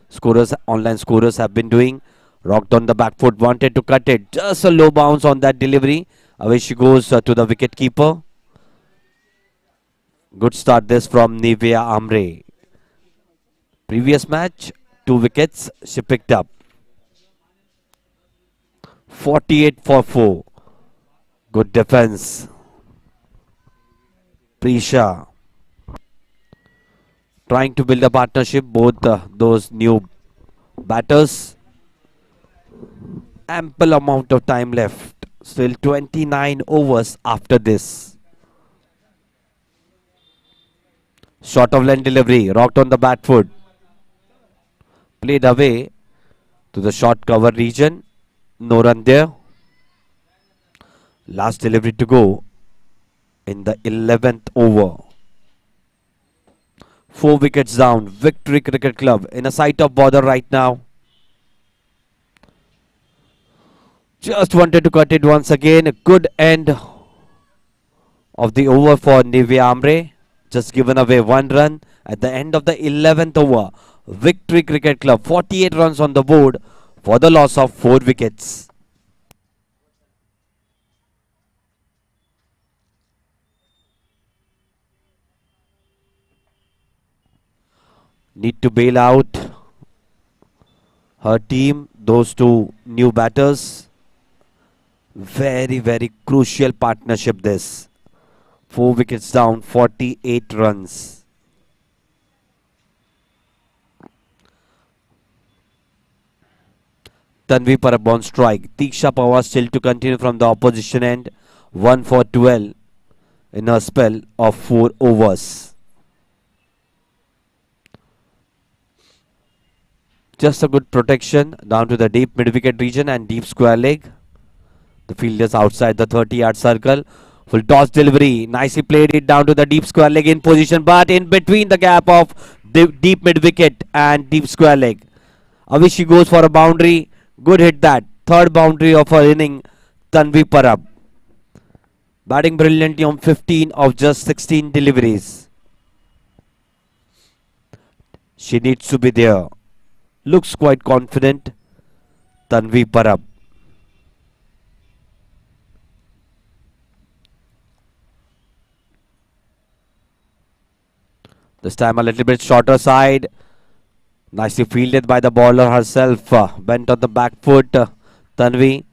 Speaker 1: scorers, online scorers have been doing. Rocked on the back foot, wanted to cut it. Just a low bounce on that delivery. Away she goes to the wicket keeper. Good start this from Nivea Amre. Previous match, 2 wickets she picked up. 48 for 4. Good defense. Prisha trying to build a partnership, both those new batters. Ample amount of time left. Still 29 overs after this. Short of length delivery, rocked on the bat foot. Played away to the short cover region. No run there. Last delivery to go in the 11th over. 4 wickets down. Victory Cricket Club in a sight of bother right now. Just wanted to cut it once again. A good end of the over for Nivea Amre. Just given away 1 run at the end of the 11th over. Victory Cricket Club 48 runs on the board for the loss of 4 wickets. Need to bail out her team, those 2 new batters. Very crucial partnership this. 4 wickets down, 48 runs. Tanvi Parab on strike. Tiksha Pawar still to continue from the opposition end. 1 for 12 in a spell of 4 overs. Just a good protection down to the deep mid-wicket region and deep square leg. The fielders outside the 30-yard circle. Full toss delivery. Nicely played it down to the deep square leg in position, but in between the gap of the deep mid-wicket and deep square leg. Avishi goes for a boundary. Good hit that. 3rd boundary of her inning, Tanvi Parab. Batting brilliantly on 15 of just 16 deliveries. She needs to be there. Looks quite confident, Tanvi Parab. This time a little bit shorter side. Nicely fielded by the bowler herself. Bent on the back foot. Tanvi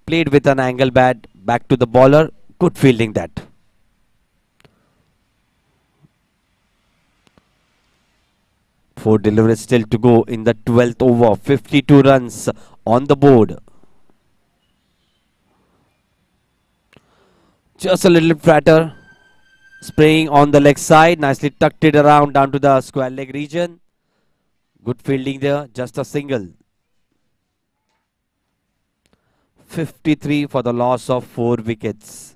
Speaker 1: played with an angle bat. Back to the bowler. Good fielding that. Four deliveries still to go in the 12th over. 52 runs on the board. Just a little flatter. Spraying on the leg side. Nicely tucked it around down to the square leg region. Good fielding there. Just a single. 53 for the loss of 4 wickets.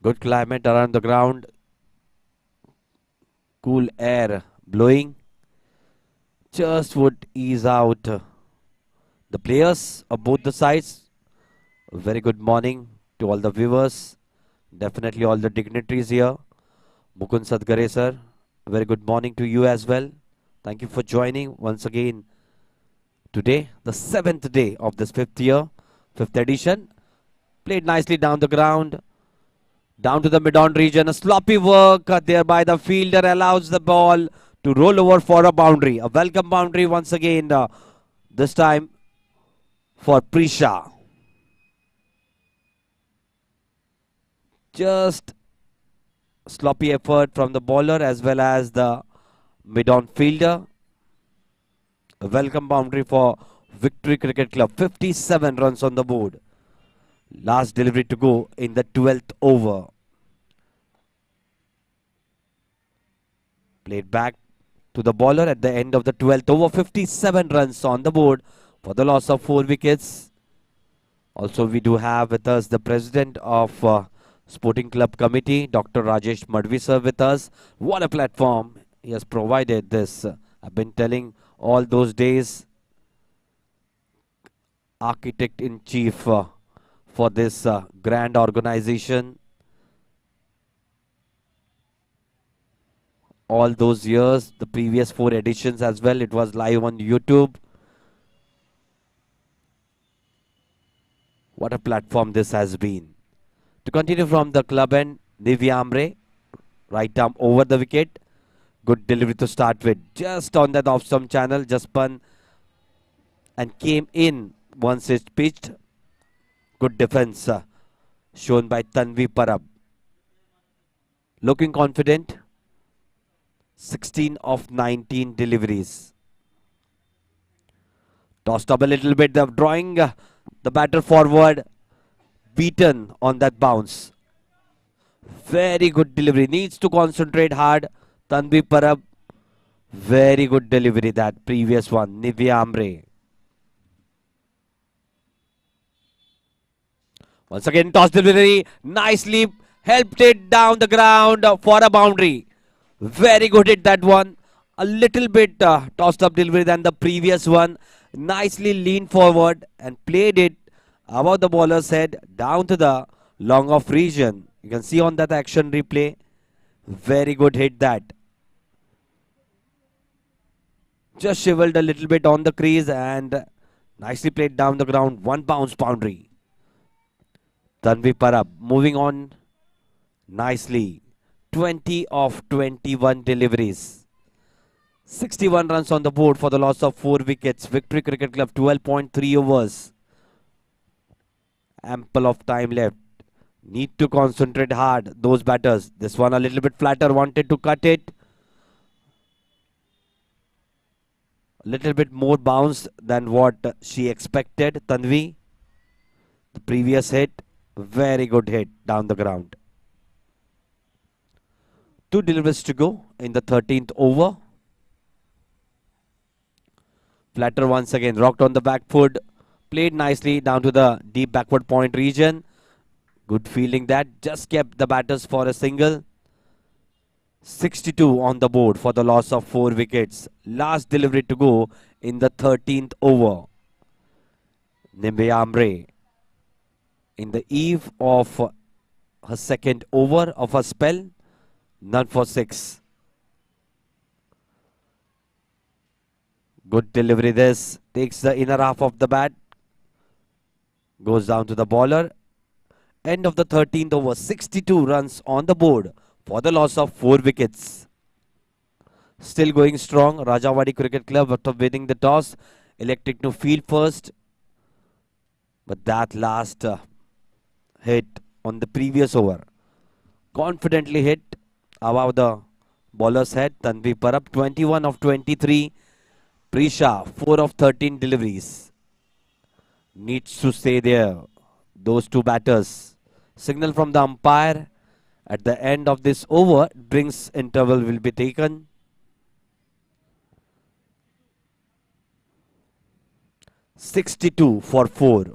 Speaker 1: Good climate around the ground. Cool air blowing. Just would ease out the players of both the sides. A very good morning to all the viewers. Definitely all the dignitaries here. Mukund Sadgare sir, a very good morning to you as well. Thank you for joining once again today, the 7th day of this 5th edition. Played nicely down the ground. Down to the mid-on region, a sloppy work there by the fielder allows the ball to roll over for a boundary. A welcome boundary once again, this time for Prisha. Just sloppy effort from the bowler as well as the mid-on fielder. A welcome boundary for Victory Cricket Club. 57 runs on the board. Last delivery to go in the 12th over. Played back to the bowler at the end of the 12th over. 57 runs on the board for the loss of 4 wickets. Also, we do have with us the president of Sporting Club Committee, Dr. Rajesh Madhvi sir with us. What a platform he has provided this. I've been telling all those days, architect in chief for this grand organization. All those years, the previous 4 editions as well, it was live on YouTube. What a platform this has been. To continue from the club end, Nivyamre, right arm over the wicket. Good delivery to start with. Just on that off-stump channel, just spun and came in once it's pitched. Good defense shown by Tanvi Parab. Looking confident. 16 of 19 deliveries. Tossed up a little bit, the drawing the batter forward. Beaten on that bounce. Very good delivery. Needs to concentrate hard. Tanvi Parab. Very good delivery, that previous one. Nivyamre. Once again, toss delivery. Nicely helped it down the ground for a boundary. Very good hit, that one. A little bit tossed up delivery than the previous one. Nicely leaned forward and played it above the bowler's head down to the long off region. You can see on that action replay. Very good hit, that. Just shiveled a little bit on the crease and nicely played down the ground. 1 bounce boundary. Tanvi Parab moving on nicely. 20 of 21 deliveries. 61 runs on the board for the loss of 4 wickets. Victory Cricket Club 12.3 overs. Ample of time left. Need to concentrate hard, those batters. This one a little bit flatter, wanted to cut it. A little bit more bounce than what she expected, Tanvi. The previous hit, very good hit down the ground. 2 deliveries to go in the 13th over. Flatter once again, rocked on the back foot. Played nicely down to the deep backward point region. Good fielding, that just kept the batters for a single. 62 on the board for the loss of 4 wickets. Last delivery to go in the 13th over. Nivyamre in the eve of her second over of her spell. None for 6. Good delivery this. Takes the inner half of the bat. Goes down to the bowler. End of the 13th over. 62 runs on the board for the loss of 4 wickets. Still going strong. Rajawadi Cricket Club, after winning the toss, elected to field first. But that last hit on the previous over, confidently hit above the bowler's head. Tanvi Parab, 21 of 23. Prisha, 4 of 13 deliveries. Needs to stay there. Those 2 batters. Signal from the umpire at the end of this over. Brings interval will be taken. (62 for 4).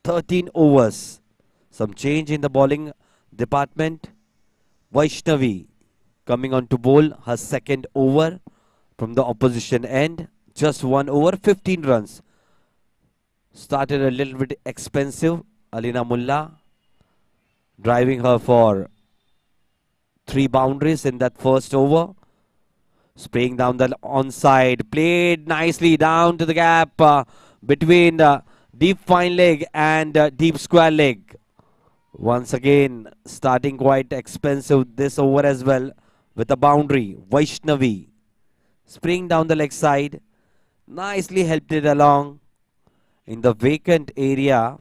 Speaker 1: 13 overs. Some change in the bowling department. Vaishnavi coming on to bowl her second over from the opposition end. Just 1 over, 15 runs. Started a little bit expensive. Alina Mullah driving her for 3 boundaries in that first over. Spraying down the onside. Played nicely down to the gap between deep fine leg and deep square leg. Once again, starting quite expensive this over as well with a boundary. Vaishnavi spraying down the leg side. Nicely helped it along in the vacant area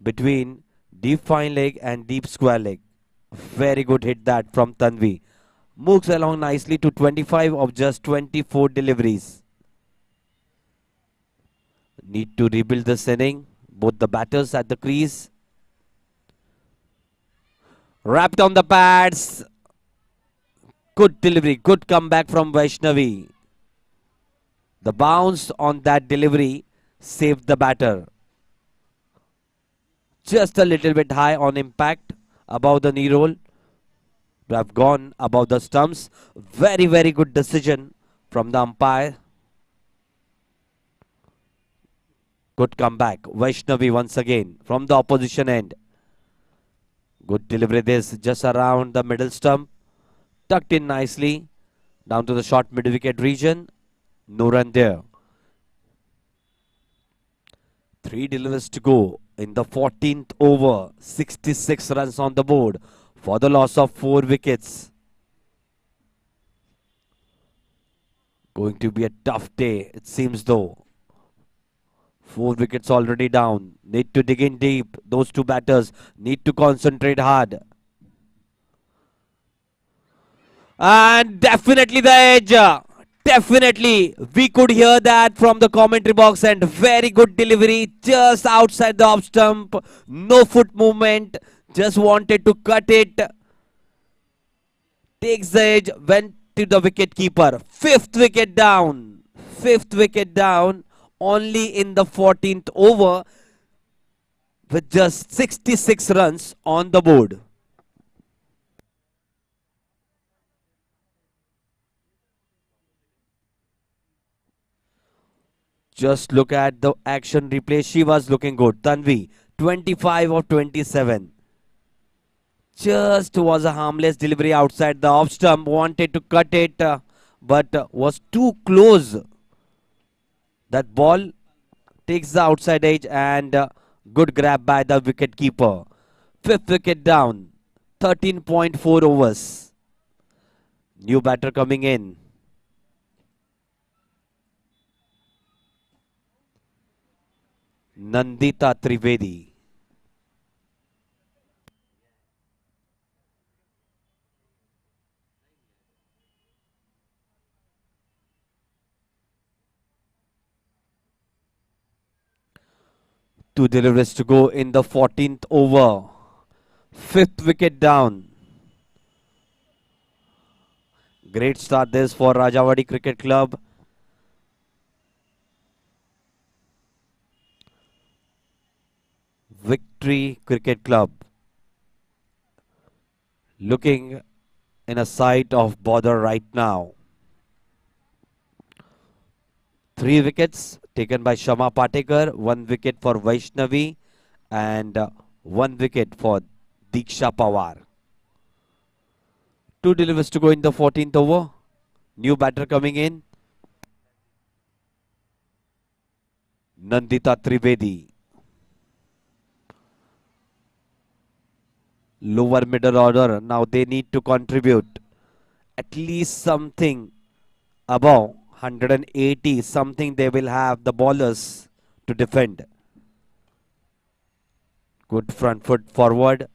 Speaker 1: between deep fine leg and deep square leg. Very good hit that from Tanvi. Moves along nicely to 25 of just 24 deliveries. Need to rebuild this inning. Both the batters at the crease. Wrapped on the pads. Good delivery, good comeback from Vaishnavi. The bounce on that delivery saved the batter. Just a little bit high on impact above the knee roll. To have gone above the stumps. Very, very good decision from the umpire. Good comeback. Vaishnavi once again from the opposition end. Good delivery this just around the middle stump. Tucked in nicely. Down to the short mid-wicket region. No run there. 3 deliveries to go in the 14th over. 66 runs on the board for the loss of 4 wickets. Going to be a tough day, it seems though. 4 wickets already down. Need to dig in deep. Those two batters need to concentrate hard. And definitely the edge. Definitely. We could hear that from the commentary box, and very good delivery just outside the off stump. No foot movement. Just wanted to cut it. Takes the edge. Went to the wicket keeper. 5th wicket down. 5th wicket down. Only in the 14th over. With just 66 runs on the board. Just look at the action replay. She was looking good. Tanvi, 25 of 27. Just was a harmless delivery outside the off stump. Wanted to cut it, but was too close. That ball takes the outside edge, and good grab by the wicket keeper. 5th wicket down. 13.4 overs. New batter coming in. Nandita Trivedi. Two deliveries to go in the 14th over. 5th wicket down. Great start this for Rajawadi Cricket Club. Victory Cricket Club looking in a sight of bother right now. 3 wickets taken by Shama Patekar, 1 wicket for Vaishnavi, and 1 wicket for Diksha Pawar. 2 deliveries to go in the 14th over. New batter coming in. Nandita Trivedi. Lower middle order. Now they need to contribute at least something above 180. Something they will have the bowlers to defend. Good front foot forward.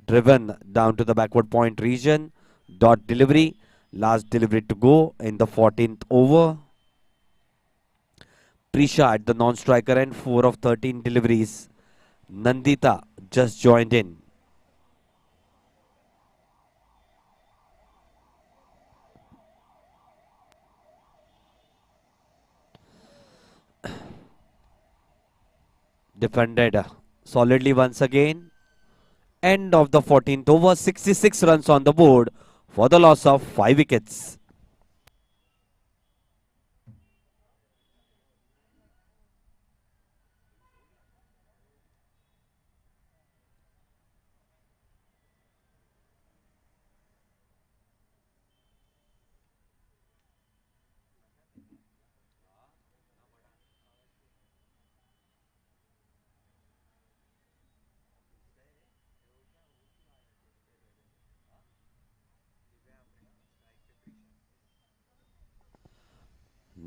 Speaker 1: Driven down to the backward point region. Dot delivery. Last delivery to go in the 14th over. Prisha at the non-striker end. 4 of 13 deliveries. Nandita just joined in. Defended solidly once again. End of the 14th over. 66 runs on the board for the loss of 5 wickets.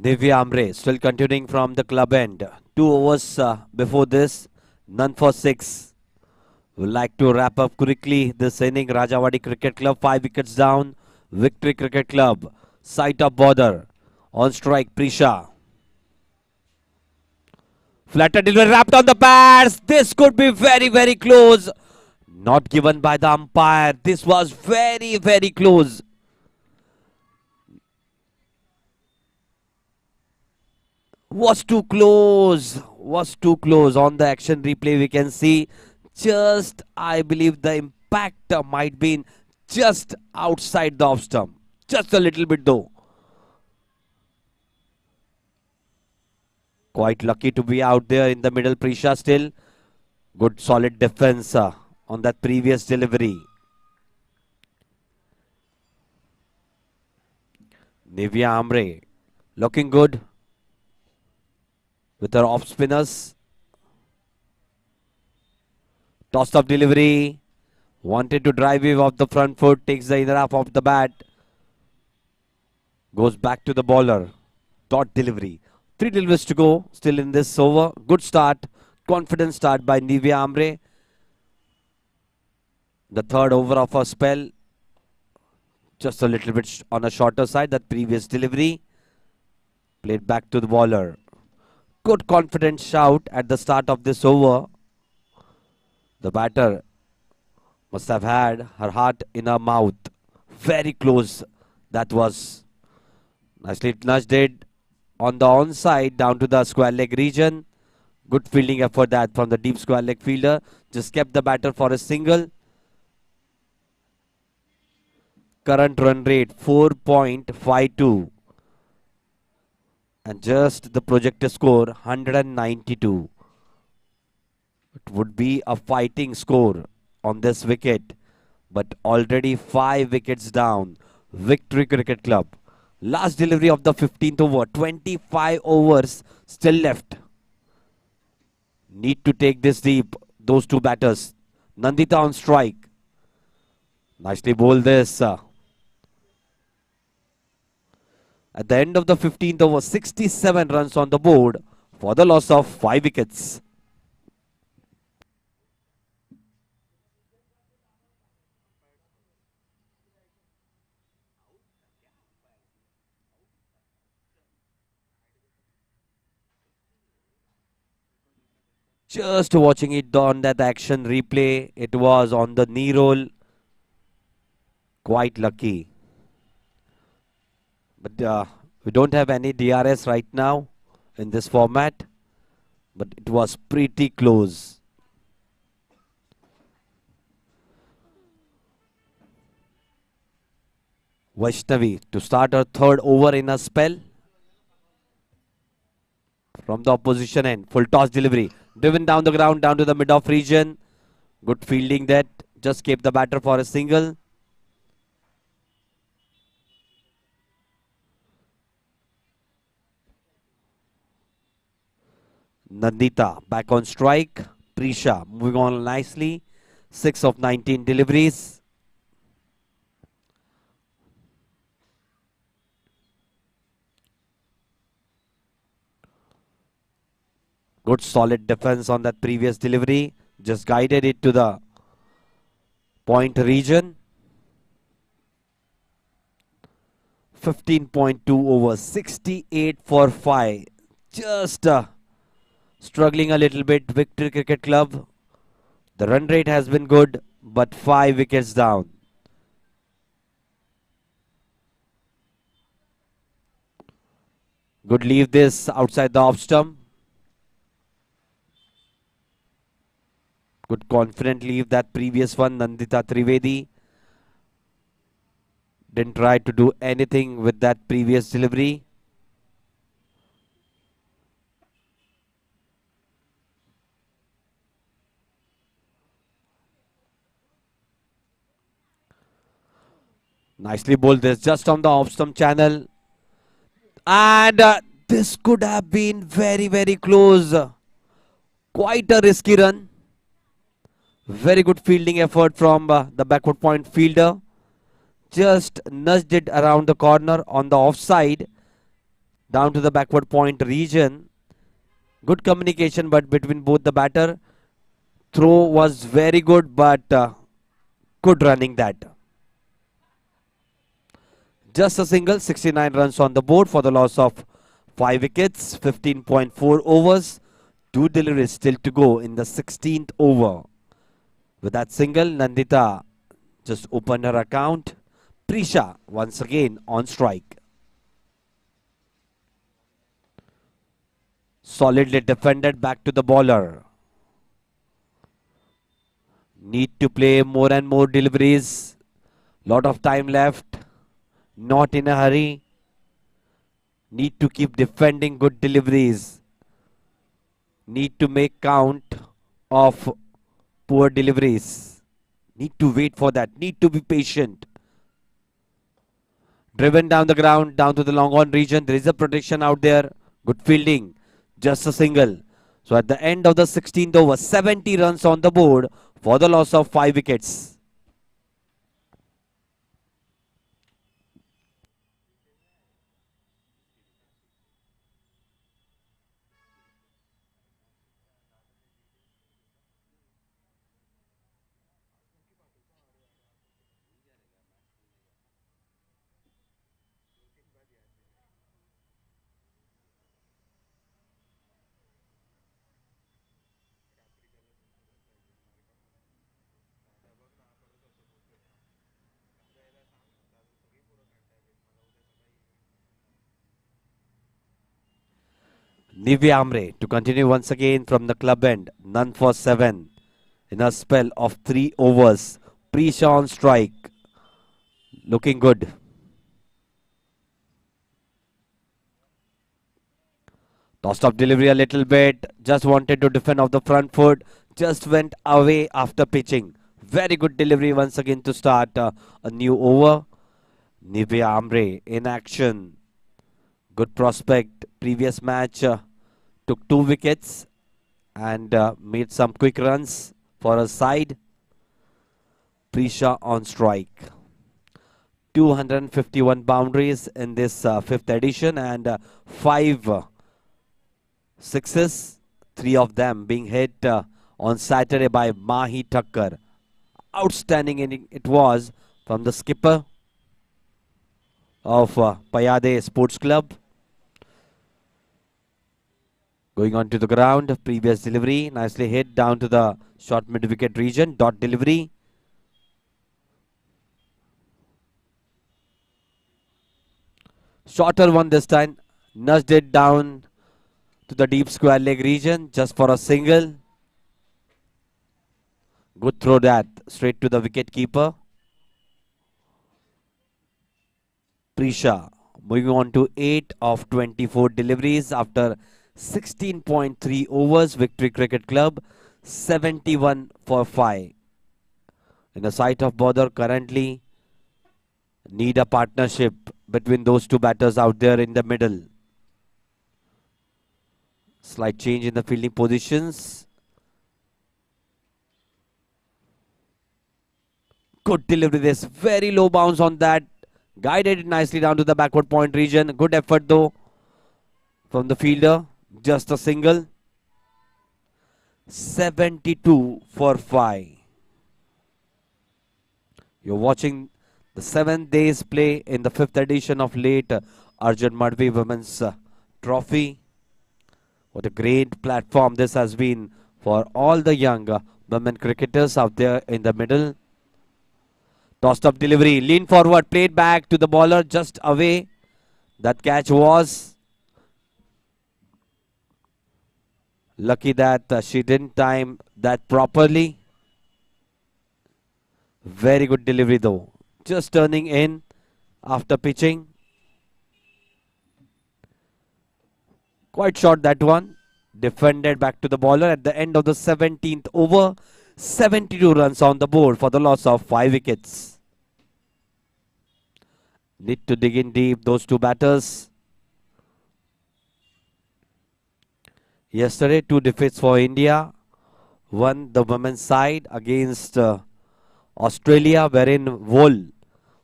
Speaker 1: Divya Amre still continuing from the club end. 2 overs before this, none for 6. Would like to wrap up quickly this inning. Rajawadi Cricket Club 5 wickets down. Victory Cricket Club sight of bother. On strike Prisha. Flatter delivery wrapped on the pads. This could be very, very close. Not given by the umpire. This was very, very close. Was too close. Was too close. On the action replay, we can see just, I believe, the impact might be just outside the off stump. Just a little bit though. Quite lucky to be out there in the middle, Prisha still. Good solid defense on that previous delivery. Nivea Amre looking good with her off spinners. Tossed up delivery. Wanted to drive wave off the front foot. Takes the inner half of the bat. Goes back to the bowler. Dot delivery. 3 deliveries to go. Still in this over. Good start. Confident start by Nivea Amre. The third over of her spell. Just a little bit on a shorter side. That previous delivery. Played back to the bowler. Good confident shout at the start of this over. The batter must have had her heart in her mouth. Very close. That was nicely nudged it on the onside down to the square leg region. Good fielding effort that from the deep square leg fielder. Just kept the batter for a single. Current run rate 4.52. And just the projected score 192. It would be a fighting score on this wicket. But already 5 wickets down. Victory Cricket Club. Last delivery of the 15th over. 25 overs still left. Need to take this deep. Those two batters. Nandita on strike. Nicely bowled this. At the end of the 15th over, 67 runs on the board for the loss of 5 wickets. Just watching it on that action replay, it was on the knee roll. Quite lucky. But we don't have any DRS right now in this format. But it was pretty close. Vaishnavi to start her third over in a spell. From the opposition end, full toss delivery. Driven down the ground, down to the mid-off region. Good fielding that. Just kept the batter for a single. Nandita back on strike. Prisha moving on nicely. 6 of 19 deliveries. Good solid defense on that previous delivery. Just guided it to the point region. 15.2 over. 68 for 5. Just struggling a little bit. Victory Cricket Club. The run rate has been good, but 5 wickets down. Good leave this outside the off stump. Good confident leave that previous one. Nandita Trivedi didn't try to do anything with that previous delivery. Nicely bowled this just on the off stump channel. And this could have been very, very close. Quite a risky run. Very good fielding effort from the backward point fielder. Just nudged it around the corner on the offside. Down to the backward point region. Good communication but between both the batter. Throw was very good but good running that. Just a single, 69 runs on the board for the loss of 5 wickets, 15.4 overs. 2 deliveries still to go in the 16th over. With that single, Nandita just opened her account. Prisha once again on strike. Solidly defended back to the bowler. Need to play more and more deliveries. Lot of time left. Not in a hurry. Need to keep defending good deliveries. Need to make count of poor deliveries. Need to wait for that. Need to be patient. Driven down the ground, down to the long on region. There is a protection out there. Good fielding. Just a single. So at the end of the 16th over, 70 runs on the board for the loss of 5 wickets. Nivya Amre to continue once again from the club end. None for 7 in a spell of 3 overs. Prisha on strike. Looking good. Tossed up delivery a little bit. Just wanted to defend off the front foot. Just went away after pitching. Very good delivery once again to start a new over. Nivya Amre in action. Good prospect. Previous match took 2 wickets and made some quick runs for her side. Prisha on strike. 251 boundaries in this 5th edition and 5 sixes. 3 of them being hit on Saturday by Mahi Thakkar. Outstanding inning it was from the skipper of Payade Sports Club. Going on to the ground, previous delivery, nicely hit down to the short mid-wicket region, dot delivery. Shorter one this time, nudged it down to the deep square leg region, just for a single. Good throw that, straight to the wicket keeper. Prisha moving on to 8 of 24 deliveries after 16.3 overs. Victory Cricket Club 71 for 5. In the sight of bother currently need a partnership between those two batters out there in the middle. Slight change in the fielding positions. Good delivery, this very low bounce on that. Guided it nicely down to the backward point region. Good effort though from the fielder. Just a single. 72 for 5. You're watching the 7 days play in the 5th edition of late ARJUN MADHVI Women's Trophy. What a great platform this has been for all the young women cricketers out there in the middle. Tossed up delivery, lean forward, played back to the bowler, just away. That catch was. Lucky that she didn't time that properly. Very good delivery though. Just turning in after pitching. Quite short that one. Defended back to the bowler at the end of the 17th over. 72 runs on the board for the loss of 5 wickets. Need to dig in deep, those two batters. Yesterday, 2 defeats for India. One, the women's side against Australia, wherein Wool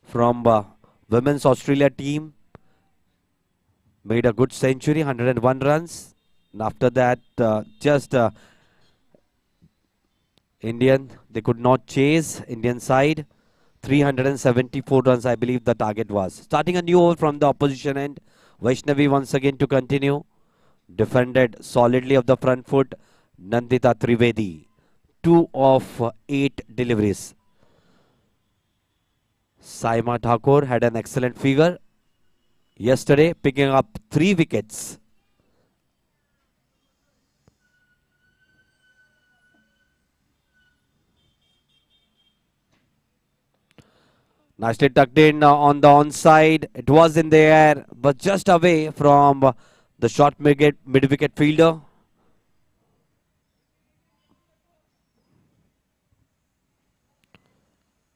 Speaker 1: from women's Australia team made a good century, 101 runs. And after that, Indian, they could not chase Indian side. 374 runs, I believe the target was. Starting a new over from the opposition end. Vaishnavi once again to continue. Defended solidly of the front foot. Nandita Trivedi. 2 of 8 deliveries. Saima Thakur had an excellent figure yesterday, picking up 3 wickets. Nicely tucked in on the onside. It was in the air, but just away from the short mid-wicket fielder.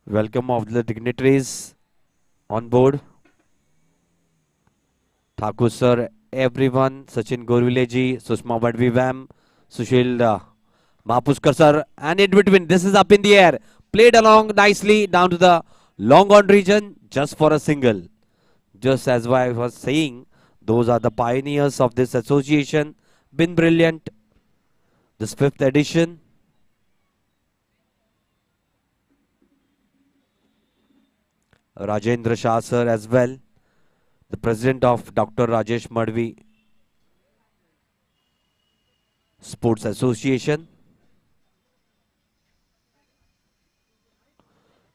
Speaker 1: Welcome of the dignitaries on board. Thakur sir, everyone, Sachin Gorvileji, Sushma Madhvi ma'am, Sushil Mahapuskar sir, and in between, this is up in the air. Played along nicely down to the long on region just for a single. Just as I was saying, those are the pioneers of this association. Been brilliant. This fifth edition. Rajendra Shah sir as well, the president of Dr. Rajesh Madhvi Sports Association.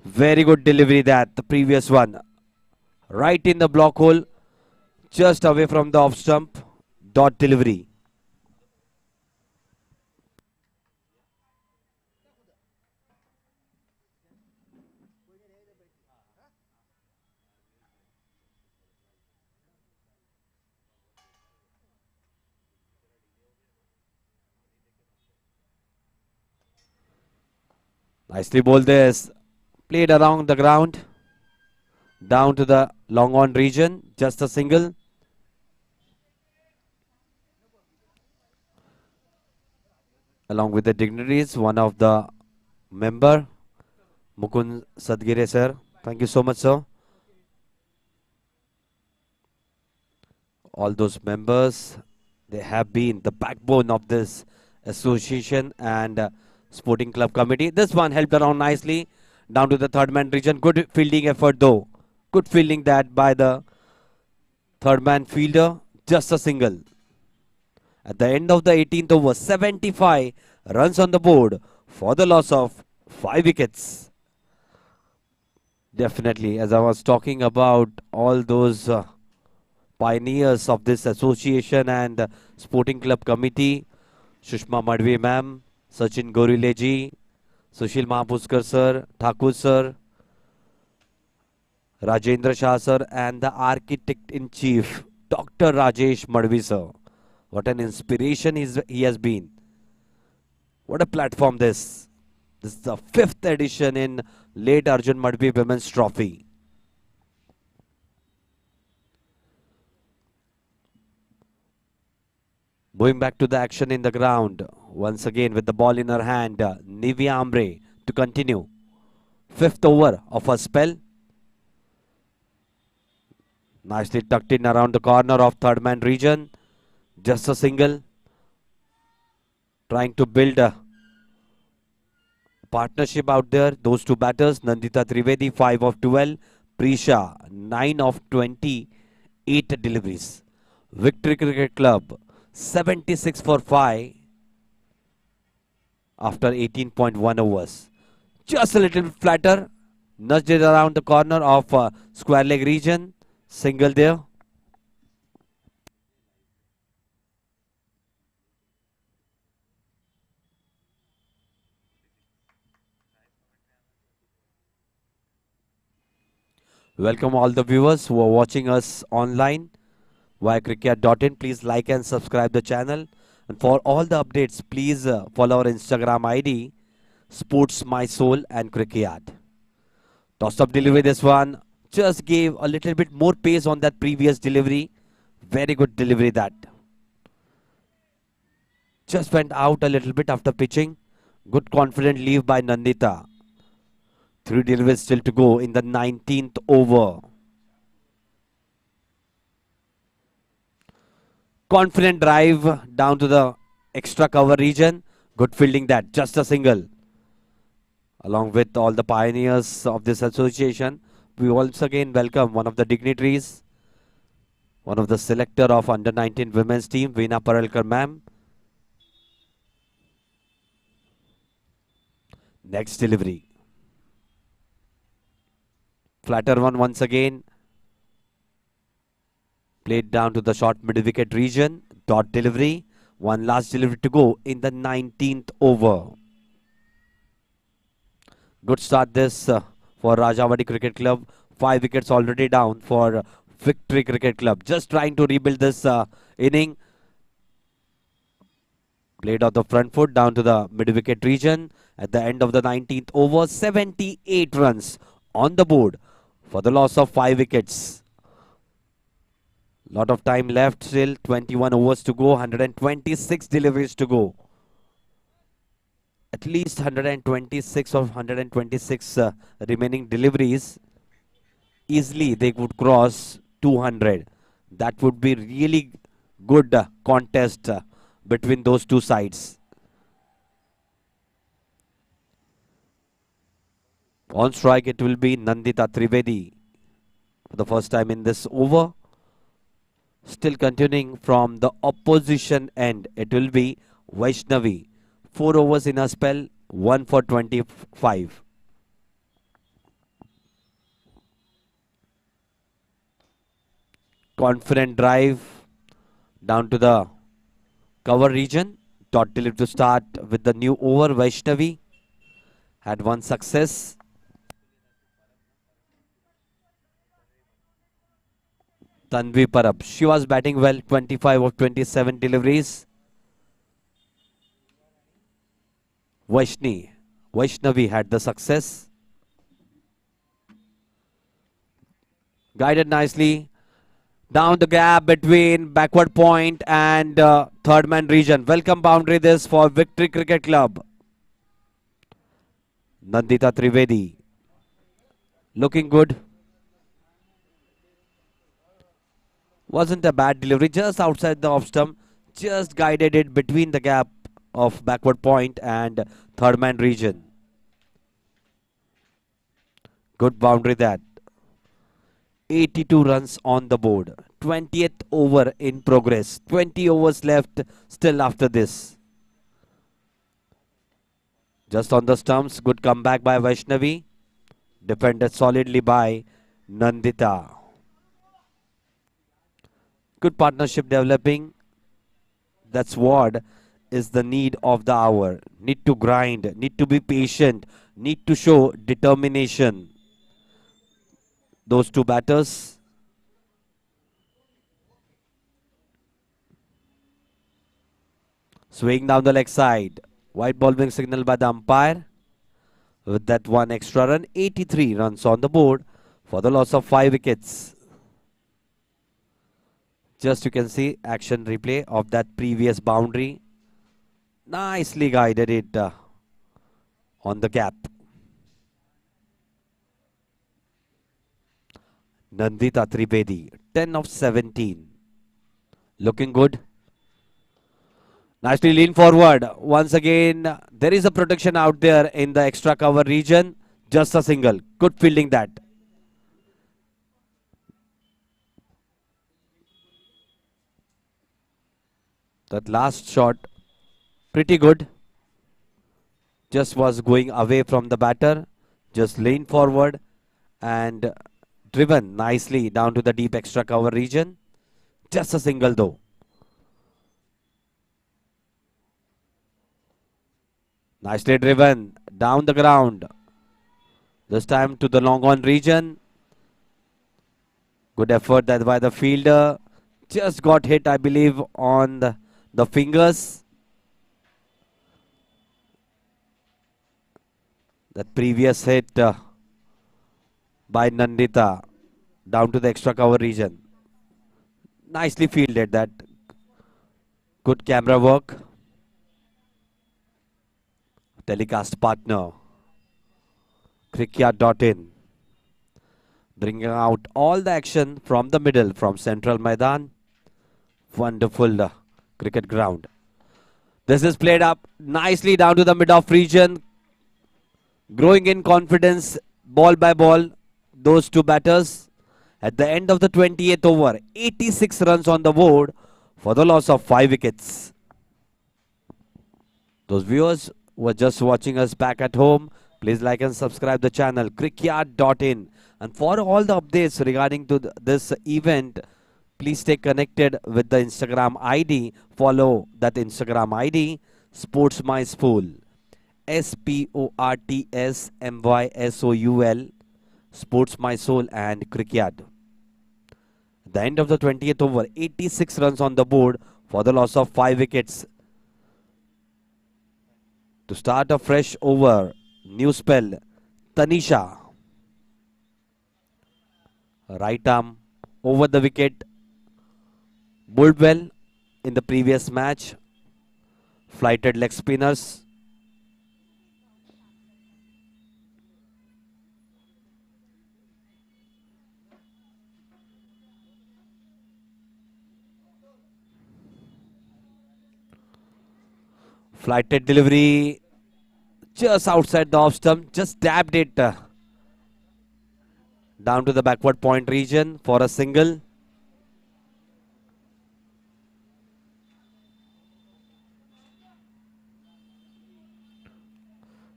Speaker 1: Very good delivery that, the previous one. Right in the block hole, just away from the off stump. Dot delivery. Nicely bowled this. Played around the ground. Down to the long on region. Just a single. Along with the dignitaries, one of the member, Mukund Sadgire sir. Thank you so much, sir. All those members, they have been the backbone of this association and sporting club committee. This one helped around nicely down to the third man region. Good fielding effort though. Good fielding that by the third man fielder. Just a single. At the end of the 18th over, 75 runs on the board for the loss of 5 wickets. Definitely, as I was talking about all those pioneers of this association and sporting club committee, Sushma Madhvi ma'am, Sachin Gorileji, Sushil Mahapuskar sir, Thakur sir, Rajendra Shah sir, and the architect in chief, Dr. Rajesh Madhvi sir. What an inspiration he has been. What a platform this. This is the 5th edition in late ARJUN MADHVI Women's Trophy. Going back to the action in the ground. Once again with the ball in her hand. Nivia Ambre to continue. 5th over of her spell. Nicely tucked in around the corner of third man region. Just a single. Trying to build a partnership out there. Those two batters, Nandita Trivedi, 5 of 12. Prisha, 9 of 28 deliveries. Victory Cricket Club, 76 for 5 after 18.1 overs. Just a little bit flatter. Nudged it around the corner of square leg region. Single there. Welcome all the viewers who are watching us online via CricYard.in. Please like and subscribe the channel. And for all the updates, please follow our Instagram ID, Sports My Soul and CricYard. Toss up delivery this one. Just gave a little bit more pace on that previous delivery. Very good delivery that. Just went out a little bit after pitching. Good confident leave by Nandita. 3 deliveries still to go in the 19th over. Confident drive down to the extra cover region. Good fielding that. Just a single. Along with all the pioneers of this association, we once again welcome one of the dignitaries, one of the selector of under 19 women's team, Veena Paralkar ma'am. Next delivery. Flatter one once again. Played down to the short mid-wicket region. Dot delivery. One last delivery to go in the 19th over. Good start this for Rajawadi Cricket Club. 5 wickets already down for Victory Cricket Club. Just trying to rebuild this inning. Played off the front foot down to the mid-wicket region. At the end of the 19th over, 78 runs on the board for the loss of 5 wickets. Lot of time left still. 21 overs to go. 126 deliveries to go. At least 126 or 126 remaining deliveries. Easily they could cross 200. That would be really good contest between those two sides. On strike it will be Nandita Trivedi for the first time in this over. Still continuing from the opposition end, it will be Vaishnavi. 4 overs in a spell, 1 for 25. Confident drive down to the cover region. Dot delivery to start with the new over. Vaishnavi had one success. Tanvi Parab, she was batting well. 25 of 27 deliveries. Vaishnavi had the success. Guided nicely. Down the gap between backward point and third man region. Welcome boundary this for Victory Cricket Club. Nandita Trivedi looking good. Wasn't a bad delivery, just outside the off stump. Just guided it between the gap of backward point and third man region. Good boundary that. 82 runs on the board. 20th over in progress. 20 overs left still after this. Just on the stumps. Good comeback by Vaishnavi. Defended solidly by Nandita. Good partnership developing. That's what is the need of the hour. Need to grind. Need to be patient. Need to show determination. Those two batters. Swing down the leg side. White ball being signaled by the umpire. With that one extra run, 83 runs on the board for the loss of 5 wickets. Just you can see action replay of that previous boundary. Nicely guided it on the gap. Nandita Trivedi, 10 of 17. Looking good. Nicely lean forward. Once again, there is a protection out there in the extra cover region. Just a single. Good fielding that. That last shot, pretty good. Just was going away from the batter. Just lean forward and driven nicely down to the deep extra cover region. Just a single though. Nicely driven down the ground. This time to the long on region. Good effort that by the fielder. Just got hit, I believe, on the fingers. That previous hit by Nandita down to the extra cover region. Nicely fielded that. Good camera work. Telecast partner CricYard.in, bringing out all the action from the middle, from Central Maidan. Wonderful cricket ground. This is played up nicely down to the mid-off region. Growing in confidence, ball by ball, those two batters. At the end of the 28th over, 86 runs on the board for the loss of 5 wickets. Those viewers who are just watching us back at home, please like and subscribe the channel CricYard.in. And for all the updates regarding to this event, please stay connected with the Instagram ID. Follow that Instagram ID, Sports My Spool. SportsMySoul. Sports My Soul and CricYard. At the end of the 20th over, 86 runs on the board for the loss of 5 wickets. To start a fresh over, new spell, Tanisha. Right arm over the wicket. Bowled well in the previous match. Flighted leg spinners. Flighted delivery just outside the off stump. Just dabbed it down to the backward point region for a single.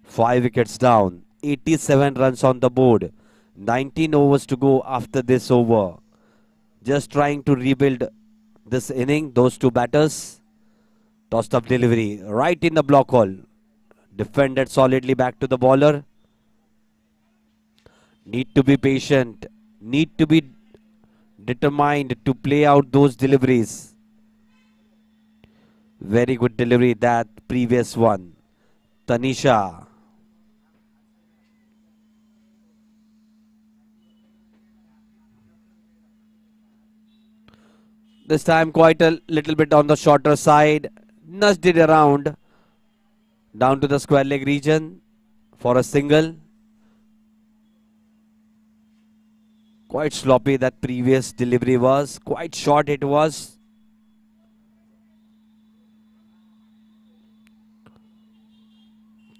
Speaker 1: Five wickets down. 87 runs on the board. 19 overs to go after this over. Just trying to rebuild this inning. Those two batters. Tossed up delivery right in the block hole. Defended solidly back to the bowler. Need to be patient. Need to be determined to play out those deliveries. Very good delivery, that previous one. Tanisha. This time quite a little bit on the shorter side. Nudged it around. Down to the square leg region for a single. Quite sloppy that previous delivery was. Quite short it was.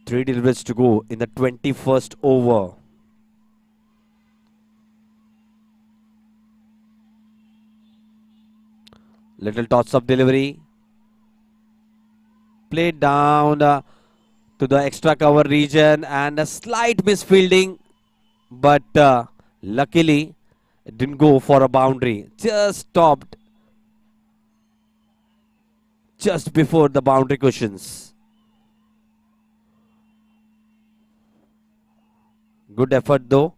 Speaker 1: Three deliveries to go in the 21st over. Little toss up delivery. Played down to the extra cover region and a slight misfielding. But luckily it didn't go for a boundary. Just stopped just before the boundary cushions. Good effort though.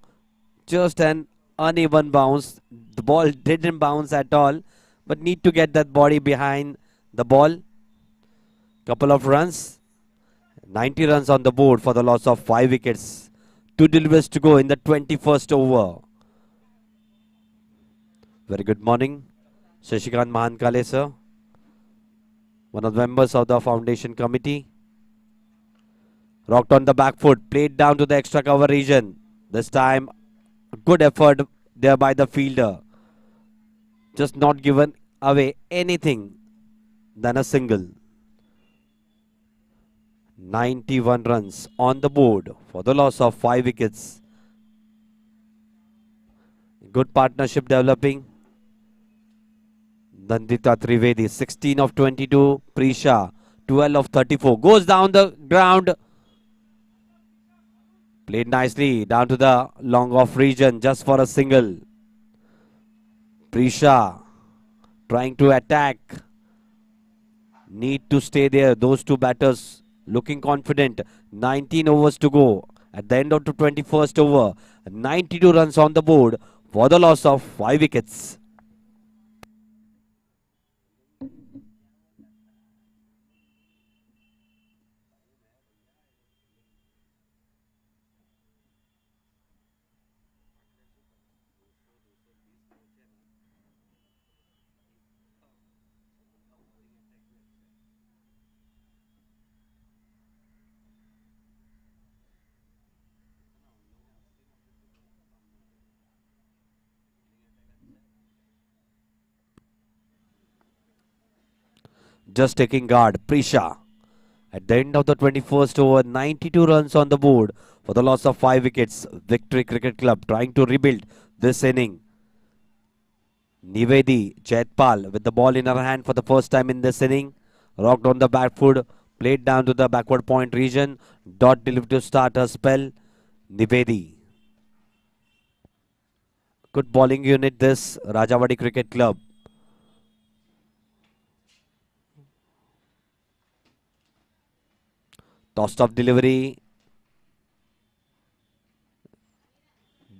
Speaker 1: Just an uneven bounce. The ball didn't bounce at all, but need to get that body behind the ball. Couple of runs. 90 runs on the board for the loss of 5 wickets. 2 deliveries to go in the 21st over. Very good morning, Shashikant Mahankale sir, one of the members of the foundation committee. Rocked on the back foot, played down to the extra cover region. This time, good effort there by the fielder. Just not given away anything than a single. 91 runs on the board for the loss of 5 wickets. Good partnership developing. Nandita Trivedi, 16 of 22. Prisha, 12 of 34. Goes down the ground. Played nicely down to the long off region just for a single. Prisha trying to attack. Need to stay there. Those two batters looking confident. 19 overs to go. At the end of the 21st over, 92 runs on the board for the loss of 5 wickets. Just taking guard, Prisha. At the end of the 21st over, 92 runs on the board for the loss of 5 wickets. Victory Cricket Club trying to rebuild this inning. Nivedi Jaitpal with the ball in her hand for the first time in this inning. Rocked on the back foot, played down to the backward point region. Dot delivered to start her spell. Nivedi. Good bowling unit this Rajawadi Cricket Club. Tossed off delivery.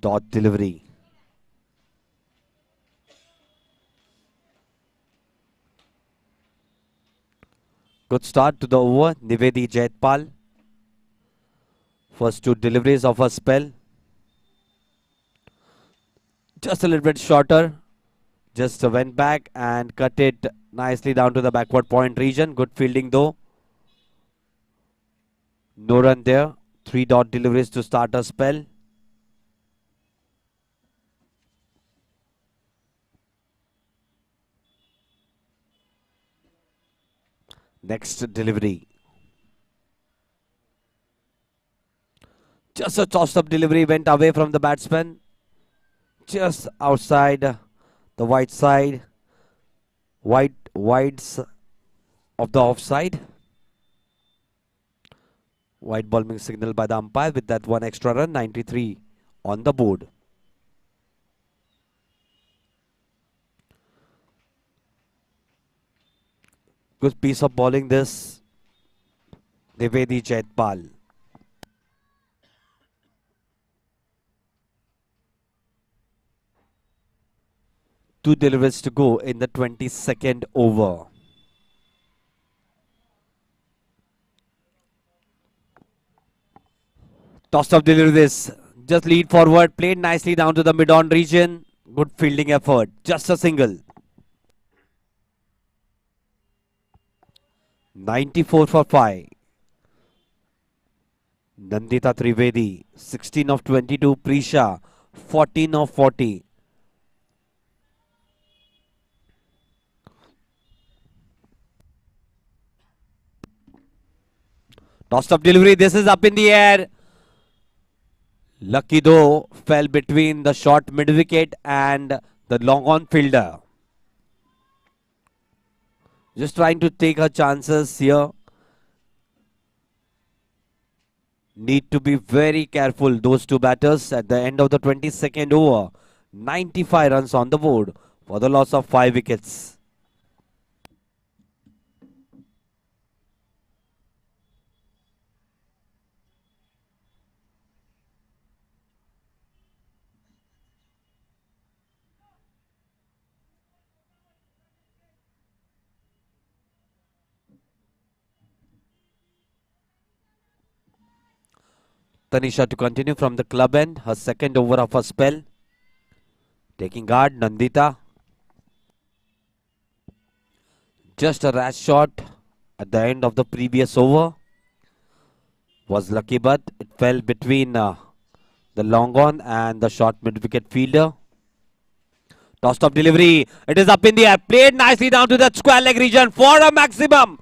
Speaker 1: Dot delivery. Good start to the over. Nivedi Jaitpal. First two deliveries of her spell. Just a little bit shorter. Just went back and cut it nicely down to the backward point region. Good fielding though. No run there. 3 dot deliveries to start a spell. Next delivery. Just a tossed up delivery, went away from the batsman. Just outside the white side. Wides of the offside. White ball being signaled by the umpire with that one extra run. 93 on the board. Good piece of bowling this. Nivedi Jaitpal. Two deliveries to go in the 22nd over. Tossed up delivery this. Just lead forward. Played nicely down to the mid-on region. Good fielding effort. Just a single. 94 for 5. Nandita Trivedi. 16 of 22. Prisha. 14 of 40. Tossed up delivery. This is up in the air. Lucky though fell between the short mid wicket and the long on fielder. Just trying to take her chances here. Need to be very careful, those two batters at the end of the 22nd over. 95 runs on the board for the loss of 5 wickets. Tanisha to continue from the club end. Her second over of her spell. Taking guard, Nandita. Just a rash shot at the end of the previous over. Was lucky, but it fell between the long on and the short mid-wicket fielder. Tossed up delivery. It is up in the air. Played nicely down to that square leg region for a maximum.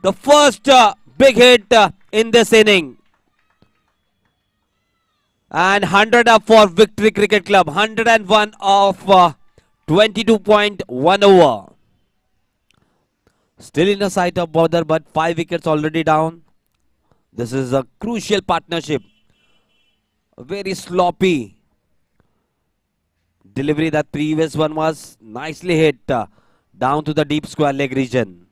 Speaker 1: The first big hit in this inning. And 100 up for Victory Cricket Club. 101 of 22.1 over. Still in a sight of bother, but 5 wickets already down. This is a crucial partnership. A very sloppy delivery. That previous one was nicely hit down to the deep square leg region.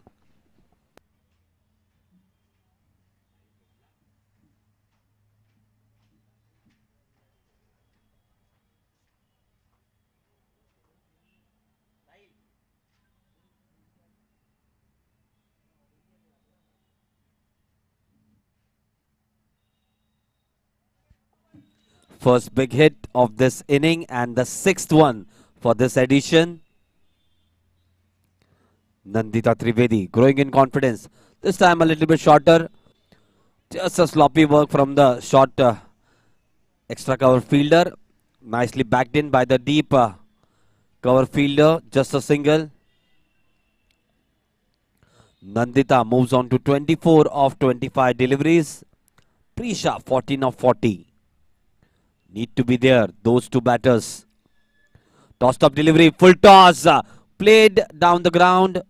Speaker 1: First big hit of this inning and the 6th one for this edition. Nandita Trivedi growing in confidence. This time a little bit shorter. Just a sloppy work from the short extra cover fielder. Nicely backed in by the deep cover fielder. Just a single. Nandita moves on to 24 of 25 deliveries. Prisha 14 of 40. Need to be there, those two batters. Tossed up delivery, full toss. Played down the ground.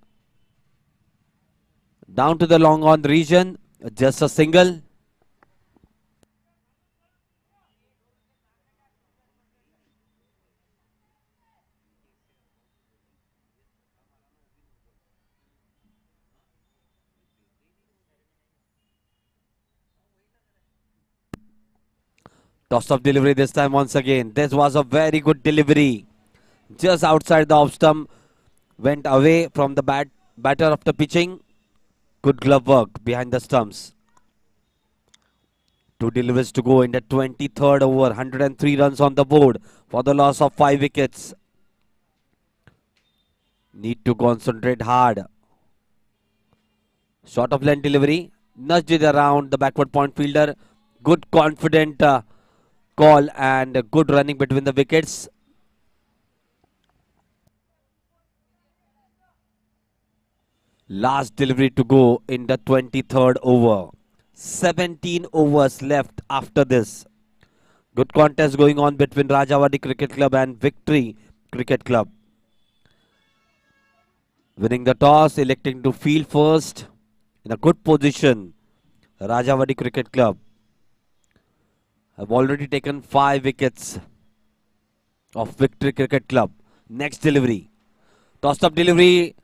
Speaker 1: Down to the long on region. Just a single. Toss of delivery this time once again. This was a very good delivery. Just outside the off stump. Went away from the batter after pitching. Good glove work behind the stumps. Two deliveries to go in the 23rd over. 103 runs on the board for the loss of 5 wickets. Need to concentrate hard. Short of length delivery. Nudged it around the backward point fielder. Good confident call and good running between the wickets. Last delivery to go in the 23rd over. 17 overs left after this. Good contest going on between Rajawadi Cricket Club and Victory Cricket Club. Winning the toss, electing to field first. In a good position, Rajawadi Cricket Club have already taken 5 wickets of Victory Cricket Club. Next delivery. Tossed up delivery.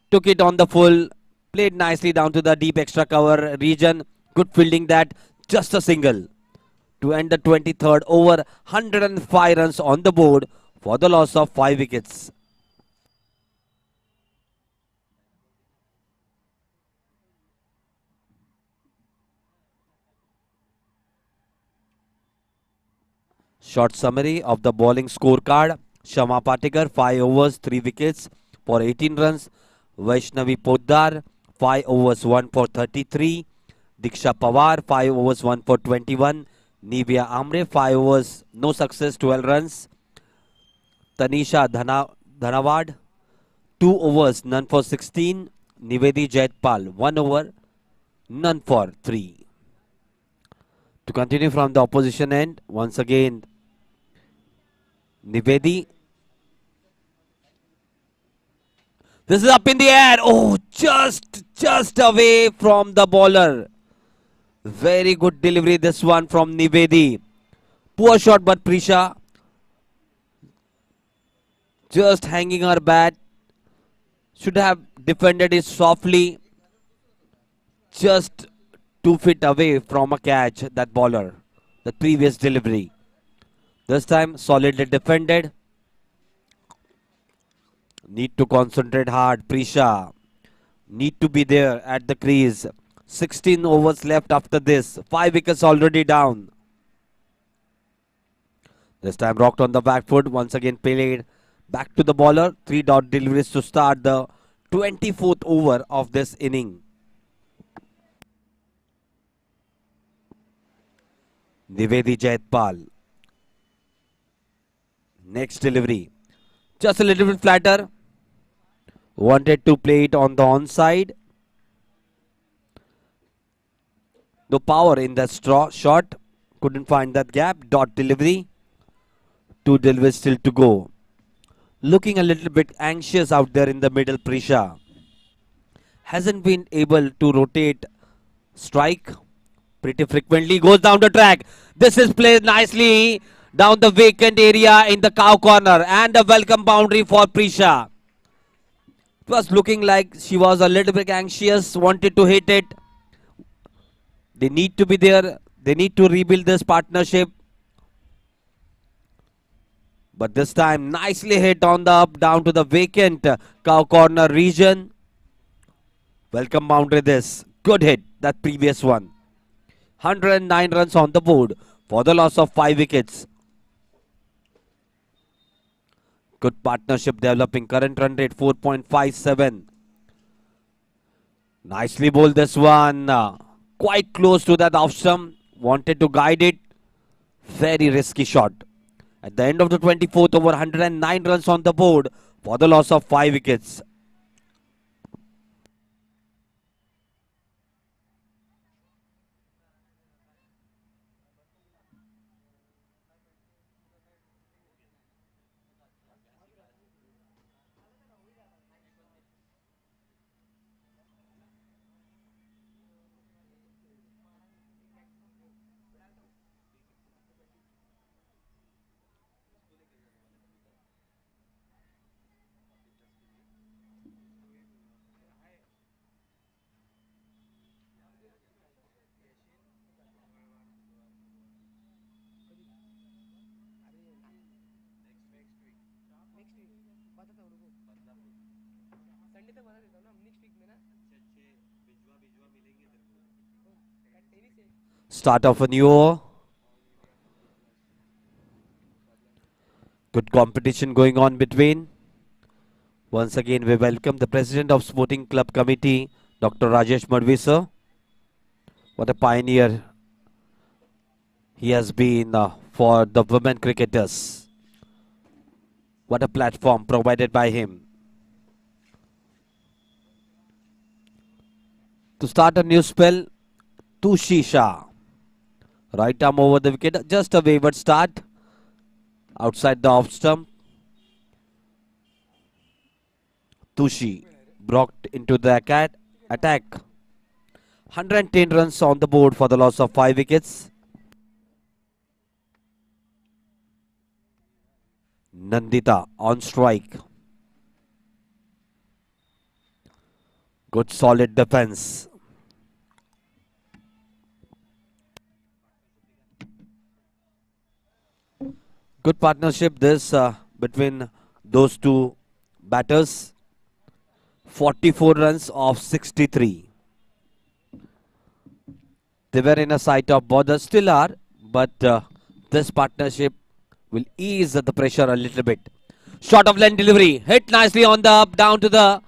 Speaker 1: Took it on the full. Played nicely down to the deep extra cover region. Good fielding that. Just a single. To end the 23rd over. 105 runs on the board for the loss of 5 wickets. Short summary of the bowling scorecard. Shama Patikar 5 overs 3 wickets for 18 runs. Vaishnavi Poddar 5 overs 1 for 33. Diksha Pawar 5 overs 1 for 21. Nivya Amre 5 overs no success 12 runs. Tanisha Dhanawad 2 overs none for 16. Nivedi Jaitpal 1 over none for 3. To continue from the opposition end, once again Nivedi. This is up in the air. Oh, just away from the bowler. Very good delivery this one from Nivedi. Poor shot, but Prisha just hanging her bat. Should have defended it softly. Just 2 feet away from a catch, that bowler. The previous delivery. This time solidly defended. Need to concentrate hard. Prisha need to be there at the crease. 16 overs left after this. 5 wickets already down. This time rocked on the back foot. Once again played back to the bowler. 3 dot deliveries to start the 24th over of this inning. Nivedi Jaitpal. Next delivery. Just a little bit flatter. Wanted to play it on the onside. No power in that shot. Couldn't find that gap. Dot delivery. 2 deliveries still to go. Looking a little bit anxious out there in the middle, Prisha. Hasn't been able to rotate strike pretty frequently. Goes down the track. This is played nicely down the vacant area in the cow corner. And a welcome boundary for Prisha. It was looking like she was a little bit anxious. Wanted to hit it. They need to be there. They need to rebuild this partnership. But this time nicely hit on the up down to the vacant cow corner region. Welcome boundary this. Good hit, that previous one. 109 runs on the board for the loss of 5 wickets. Good partnership developing. Current run rate 4.57. Nicely bowled this one. Quite close to that off stump. Wanted to guide it. Very risky shot. At the end of the 24th over, 109 runs on the board for the loss of 5 wickets. Start of a new over. Good competition going on between. Once again, we welcome the President of Sporting Club Committee, Dr. Rajesh Madhvi, sir. What a pioneer he has been for the women cricketers. What a platform provided by him. To start a new spell, Tushi Shah. Right arm over the wicket, just a wayward start. Outside the off stump. Tushi brought into the attack. 110 runs on the board for the loss of 5 wickets. Nandita on strike. Good solid defense. Good partnership this between those two batters. 44 runs of 63. They were in a sight of bother, still are, but this partnership will ease the pressure a little bit. Shot of length delivery, hit nicely on the up, down to the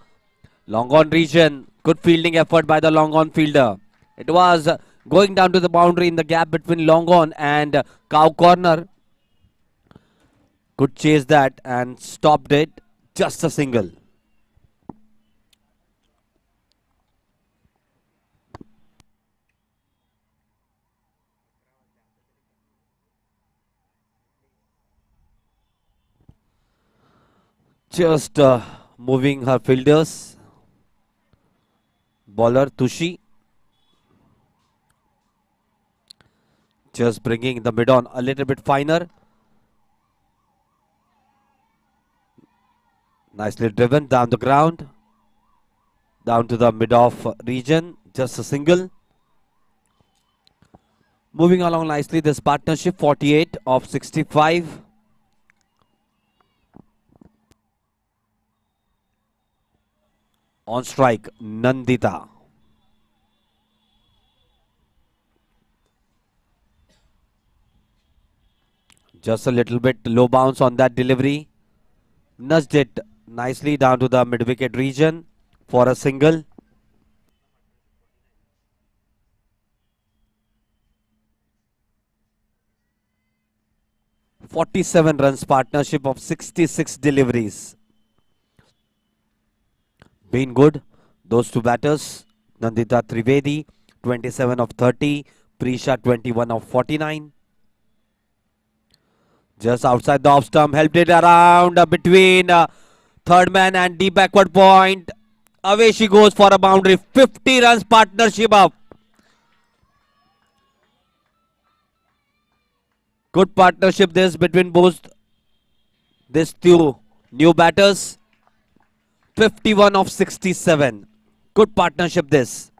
Speaker 1: long on region. Good fielding effort by the long on fielder. It was going down to the boundary in the gap between long on and cow corner. Could chase that and stopped it. Just a single. Just moving her fielders. Bowler Tushi. Just bringing the mid on a little bit finer. Nicely driven down the ground. Down to the mid-off region. Just a single. Moving along nicely, this partnership, 48 of 65. On strike, Nandita. Just a little bit low bounce on that delivery. Nudged it nicely down to the mid-wicket region for a single. "47 runs partnership of 66 deliveries. Been good. Those two batters, Nandita Trivedi, 27 of 30, Prisha 21 of 49. Just outside the off stump, helped it around between third man and deep backward point. Away she goes for a boundary. 50 runs partnership up. Good partnership this between both these two new batters. 51 of 67. Good partnership this.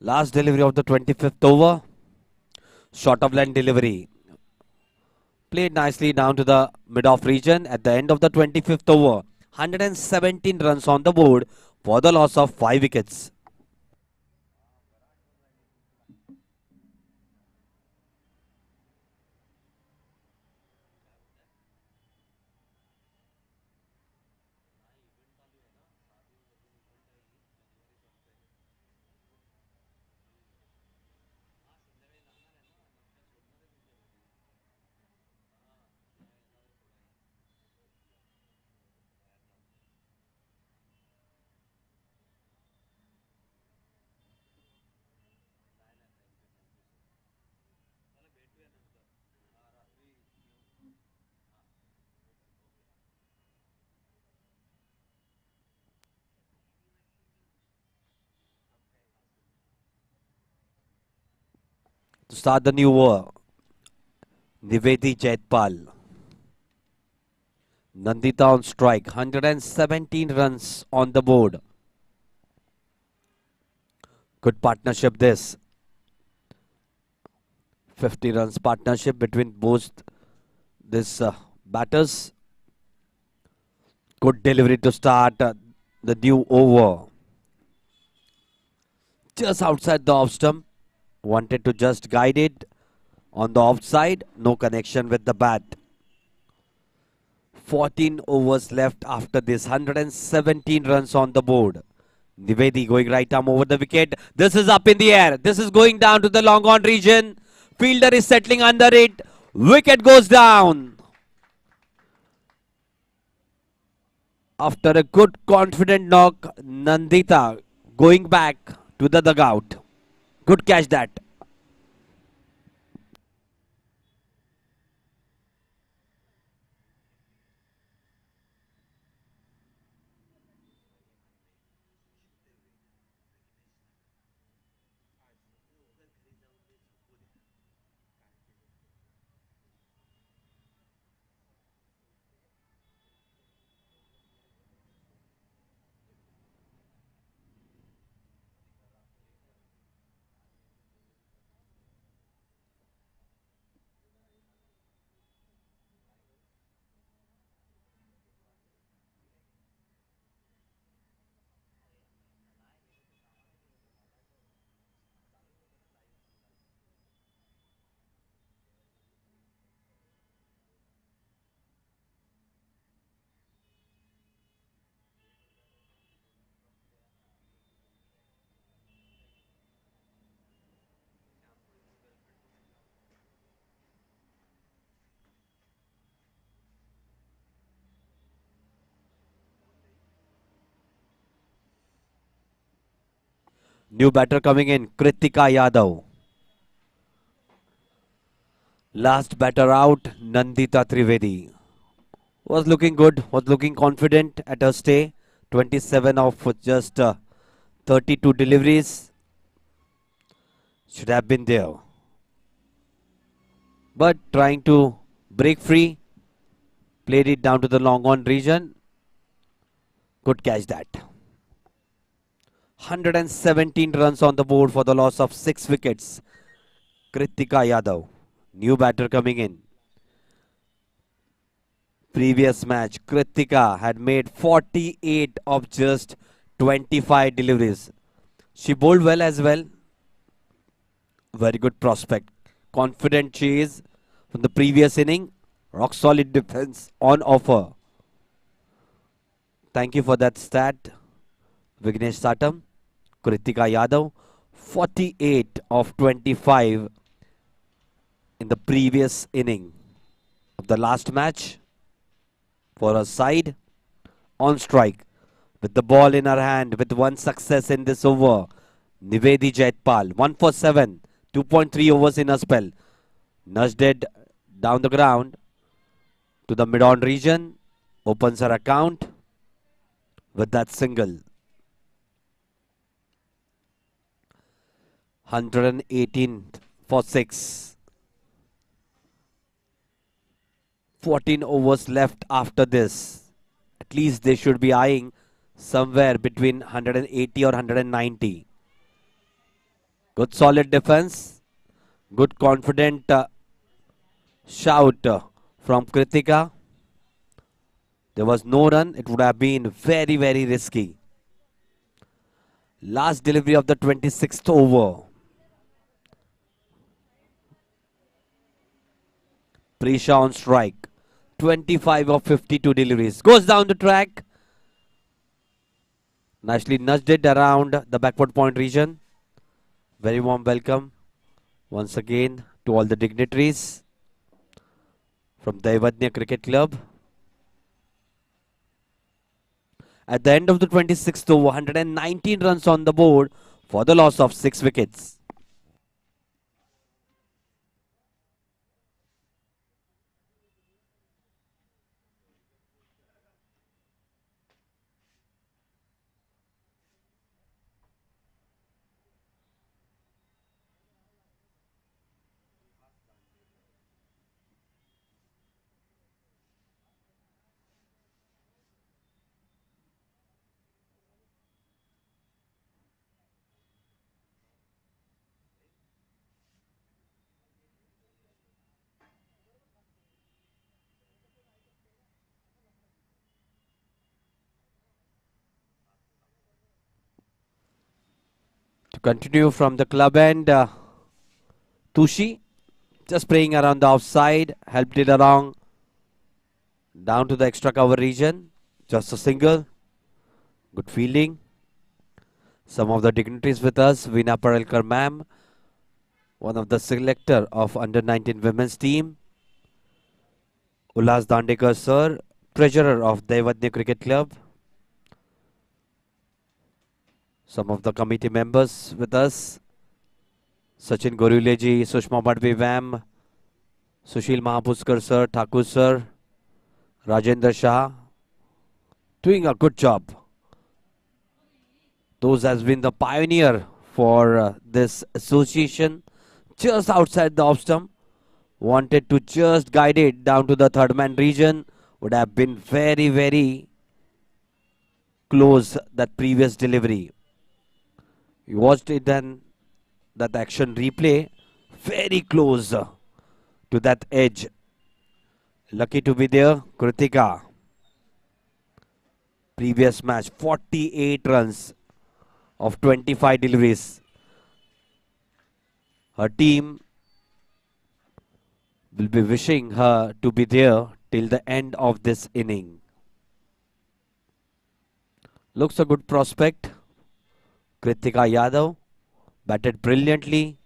Speaker 1: Last delivery of the 25th over. Short of line delivery. Played nicely down to the mid-off region at the end of the 25th over. 117 runs on the board for the loss of 5 wickets. To start the new over, Nivedi Jaitpal. Nandita on strike. 117 runs on the board. Good partnership this. 50 runs partnership between both these batters. Good delivery to start the new over. Just outside the off stump. Wanted to just guide it on the offside. No connection with the bat. 14 overs left after this. 117 runs on the board. Nivedi going right arm over the wicket. This is up in the air. This is going down to the long on region. Fielder is settling under it. Wicket goes down. After a good confident knock, Nandita going back to the dugout. Good catch that. New batter coming in, Kritika Yadav. Last batter out, Nandita Trivedi. Was looking good, was looking confident at her stay. 27 of just 32 deliveries. Should have been there. But trying to break free. Played it down to the long on region. Good catch that. 117 runs on the board for the loss of 6 wickets. Kritika Yadav. New batter coming in. Previous match, Kritika had made 48 of just 25 deliveries. She bowled well as well. Very good prospect. Confident chase from the previous inning. Rock solid defense on offer. Thank you for that stat, Vignesh Satam. Kritika Yadav, 48 of 25 in the previous inning of the last match for her side. On strike with the ball in her hand with one success in this over. Nivedi Jaitpal, 1 for 7, 2.3 overs in a spell. Nudged it down the ground to the mid-on region. Opens her account with that single. 118 for 6. 14 overs left after this. At least they should be eyeing somewhere between 180 or 190. Good solid defense. Good confident shout from Kritika. There was no run. It would have been very, very risky. Last delivery of the 26th over. Prisha on strike. 25 of 52 deliveries. Goes down the track. Nicely nudged it around the backward point region. Very warm welcome once again to all the dignitaries from Daivadnya Cricket Club. At the end of the 26th over, 119 runs on the board for the loss of 6 wickets. To continue from the club end, Tushi just playing around the offside, helped it along down to the extra cover region. Just a single. Good fielding. Some of the dignitaries with us. Veena Parelkar ma'am, one of the selector of under-19 women's team. Ullas Dandekar sir, treasurer of Devadne Cricket Club. Some of the committee members with us. Sachin Goruleji, Sushma Madhvi ma'am, Sushil Mahapuskar sir, Thakur sir, Rajendra Shah, doing a good job. Those has been the pioneer for this association. Just outside the off stump, wanted to just guide it down to the third man region. Would have been very, very close that previous delivery. We watched it then, that action replay, very close to that edge. Lucky to be there, Kritika. Previous match, 48 runs of 25 deliveries. Her team will be wishing her to be there till the end of this inning. Looks a good prospect. Kritika Yadav batted brilliantly,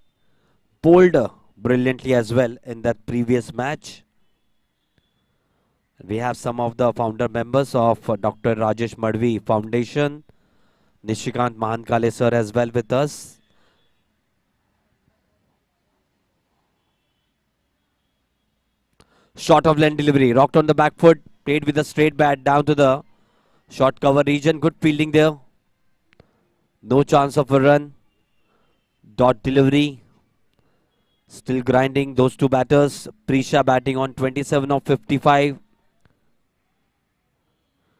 Speaker 1: bowled brilliantly as well in that previous match. We have some of the founder members of Dr. Rajesh Madhvi Foundation, Nishikant Mahankale sir as well with us. Short of length delivery, rocked on the back foot, played with a straight bat down to the short cover region. Good fielding there. No chance of a run. Dot delivery. Still grinding those two batters. Prisha batting on 27 of 55.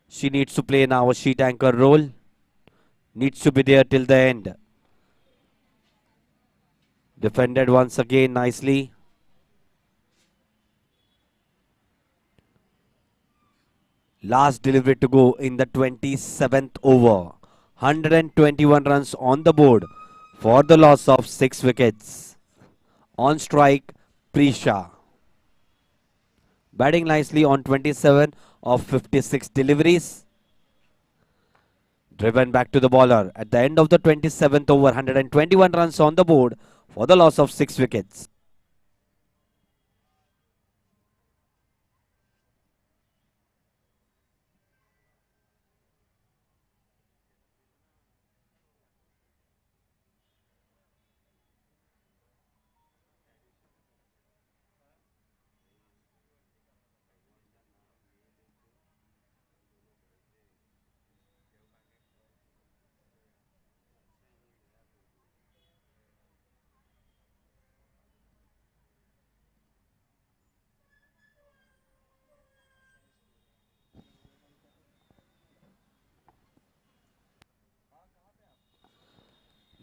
Speaker 1: She needs to play now a sheet anchor role. Needs to be there till the end. Defended once again nicely. Last delivery to go in the 27th over. 121 runs on the board for the loss of 6 wickets. On strike, Prisha. Batting nicely on 27 of 56 deliveries. Driven back to the bowler. At the end of the 27th over, 121 runs on the board for the loss of 6 wickets.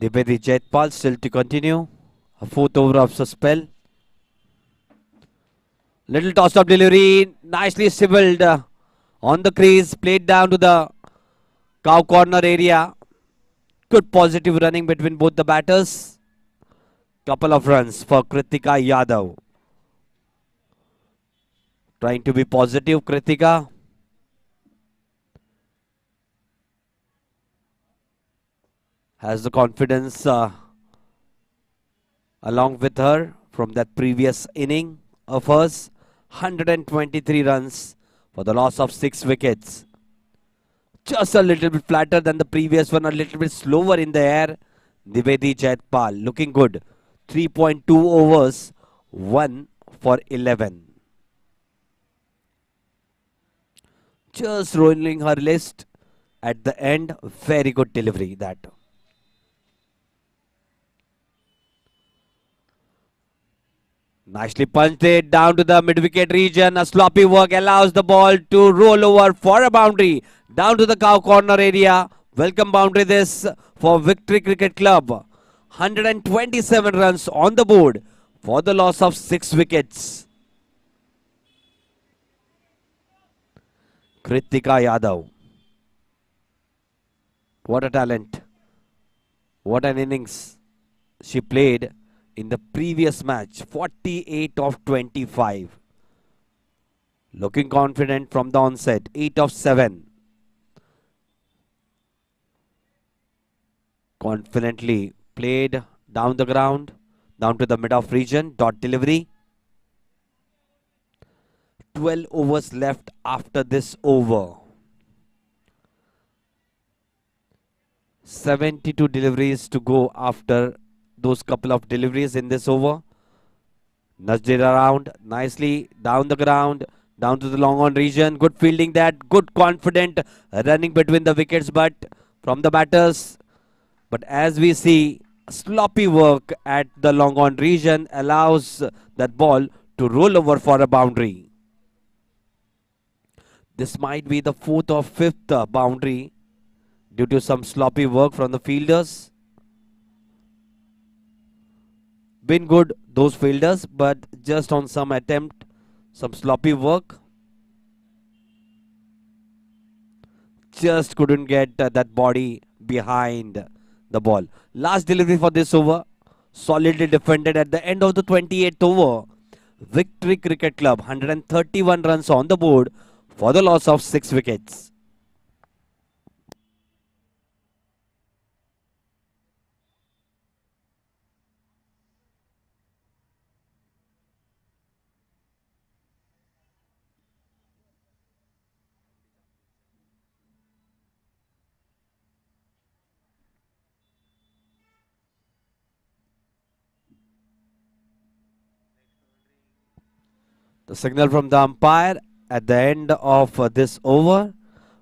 Speaker 1: Dibedi Jaitpal still to continue. A fourth over of spell. Little toss up delivery. Nicely civilled on the crease. Played down to the cow corner area. Good positive running between both the batters. Couple of runs for Kritika Yadav. Trying to be positive, Kritika. Has the confidence along with her from that previous inning of hers. 123 runs for the loss of 6 wickets. Just a little bit flatter than the previous one, a little bit slower in the air. Dibedi Jaitpal looking good. 3.2 overs, 1 for 11. Just rolling her list at the end. Very good delivery that. Nicely punched it down to the mid-wicket region. A sloppy work allows the ball to roll over for a boundary. Down to the cow corner area. Welcome boundary this for Victory Cricket Club. 127 runs on the board for the loss of 6 wickets. Kritika Yadav. What a talent. What an innings she played in the previous match. 48 of 25. Looking confident from the onset. 8 of 7. Confidently played down the ground, down to the mid-off region. Dot delivery. 12 overs left after this over. 72 deliveries to go after those couple of deliveries in this over. Nudged it around nicely down the ground, down to the long on region. Good fielding that, good confident running between the wickets, but from the batters. But as we see, sloppy work at the long on region allows that ball to roll over for a boundary. This might be the fourth or fifth boundary due to some sloppy work from the fielders. Been good, those fielders, but just on some attempt, some sloppy work. Just couldn't get that body behind the ball. Last delivery for this over. Solidly defended at the end of the 28th over. Victory Cricket Club, 131 runs on the board for the loss of 6 wickets. The signal from the umpire at the end of this over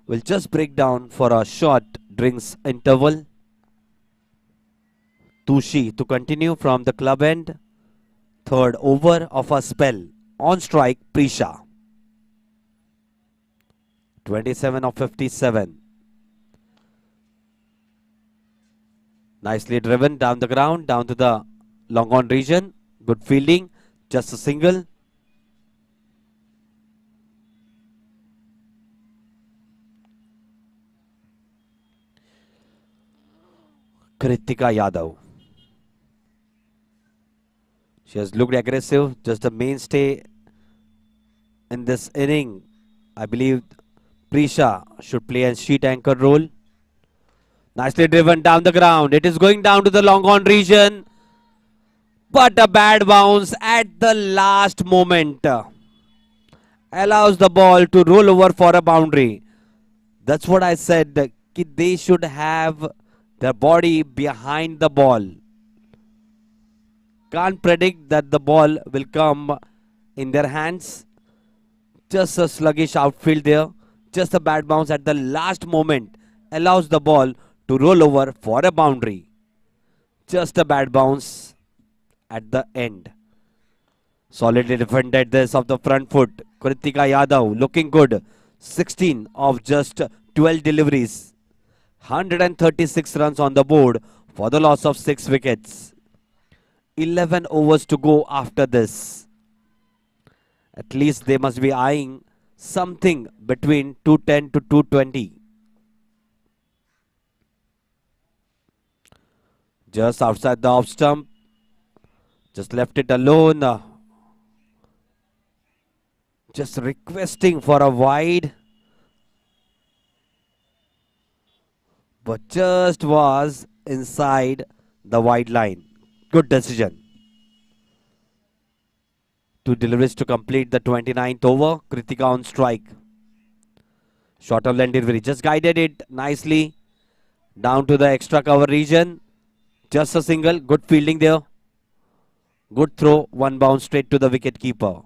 Speaker 1: will just break down for a short drinks interval. Tushi to continue from the club end. Third over of a spell. On strike, Prisha. 27 of 57. Nicely driven down the ground, down to the long on region. Good fielding. Just a single. Kritika Yadav. She has looked aggressive, just a mainstay in this inning. I believe Prisha should play a sheet anchor role. Nicely driven down the ground. It is going down to the long on region. But a bad bounce at the last moment allows the ball to roll over for a boundary. That's what I said. They should have their body behind the ball. Can't predict that the ball will come in their hands. Just a sluggish outfield there. Just a bad bounce at the last moment allows the ball to roll over for a boundary. Just a bad bounce at the end. Solidly defended this of the front foot. Kritika Yadav looking good. 16 of just 12 deliveries. 136 runs on the board for the loss of 6 wickets. 11 overs to go after this. At least they must be eyeing something between 210 to 220. Just outside the off stump. Just left it alone. Just requesting for a wide. But just was inside the wide line. Good decision. 2 deliveries to complete the 29th over. Kritika on strike. Short of lane delivery. Just guided it nicely down to the extra cover region. Just a single. Good fielding there. Good throw. One bounce straight to the wicket keeper.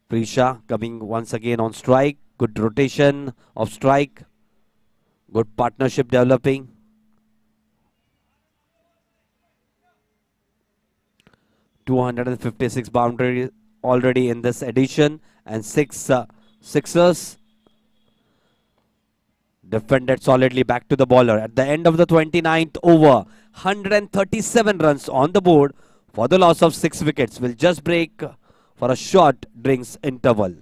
Speaker 1: Prisha coming once again on strike. Good rotation of strike. Good partnership developing. .256 boundaries already in this edition and 6 sixers. Defended solidly back to the bowler. At the end of the 29th over, 137 runs on the board for the loss of 6 wickets. Will just break for a short drinks interval.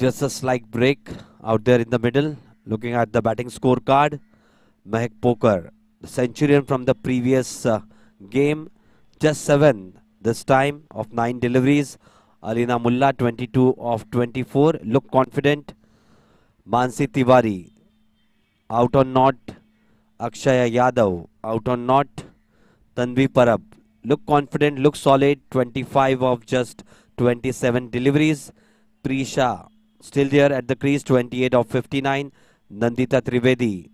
Speaker 1: Just a slight break out there in the middle. Looking at the batting scorecard, Mahek Poker, the centurion from the previous game, just 7 this time of 9 deliveries. Alina Mulla, 22 of 24, look confident. Mansi Tiwari, out on not. Akshaya Yadav, out on not. Tanvi Parab, look confident, look solid. 25 of just 27 deliveries. Prisha, still there at the crease, 28 of 59. Nandita Trivedi,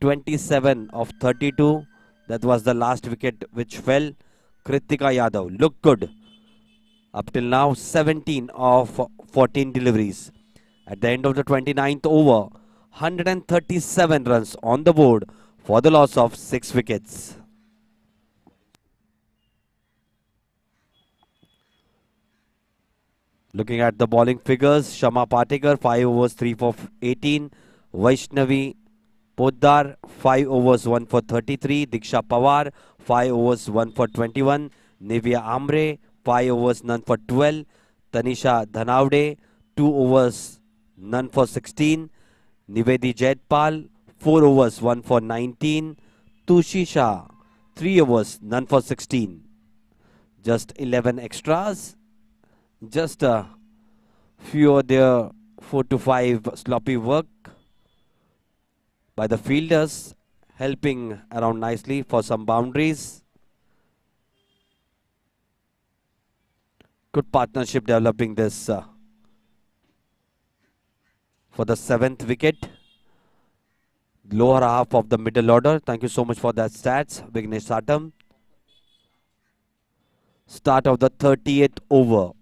Speaker 1: 27 of 32. That was the last wicket which fell. Kritika Yadav, look good. Up till now, 17 of 14 deliveries. At the end of the 29th over, 137 runs on the board for the loss of 6 wickets. Looking at the bowling figures, Shama Patekar, 5 overs, 3 for 18. Vaishnavi Poddar, 5 overs, 1 for 33. Diksha Pawar, 5 overs, 1 for 21. Nivya Amre, 5 overs, none for 12. Tanisha Dhanavde, 2 overs, none for 16. Nivedi Jaitpal, 4 overs, 1 for 19. Tushi Shah, 3 overs, none for 16. Just 11 extras. Just a few of their 4 to 5 sloppy work by the fielders, helping around nicely for some boundaries. Good partnership developing this for the 7th wicket. Lower half of the middle order. Thank you so much for that stats, Vignesh Satam. Start of the 38th over.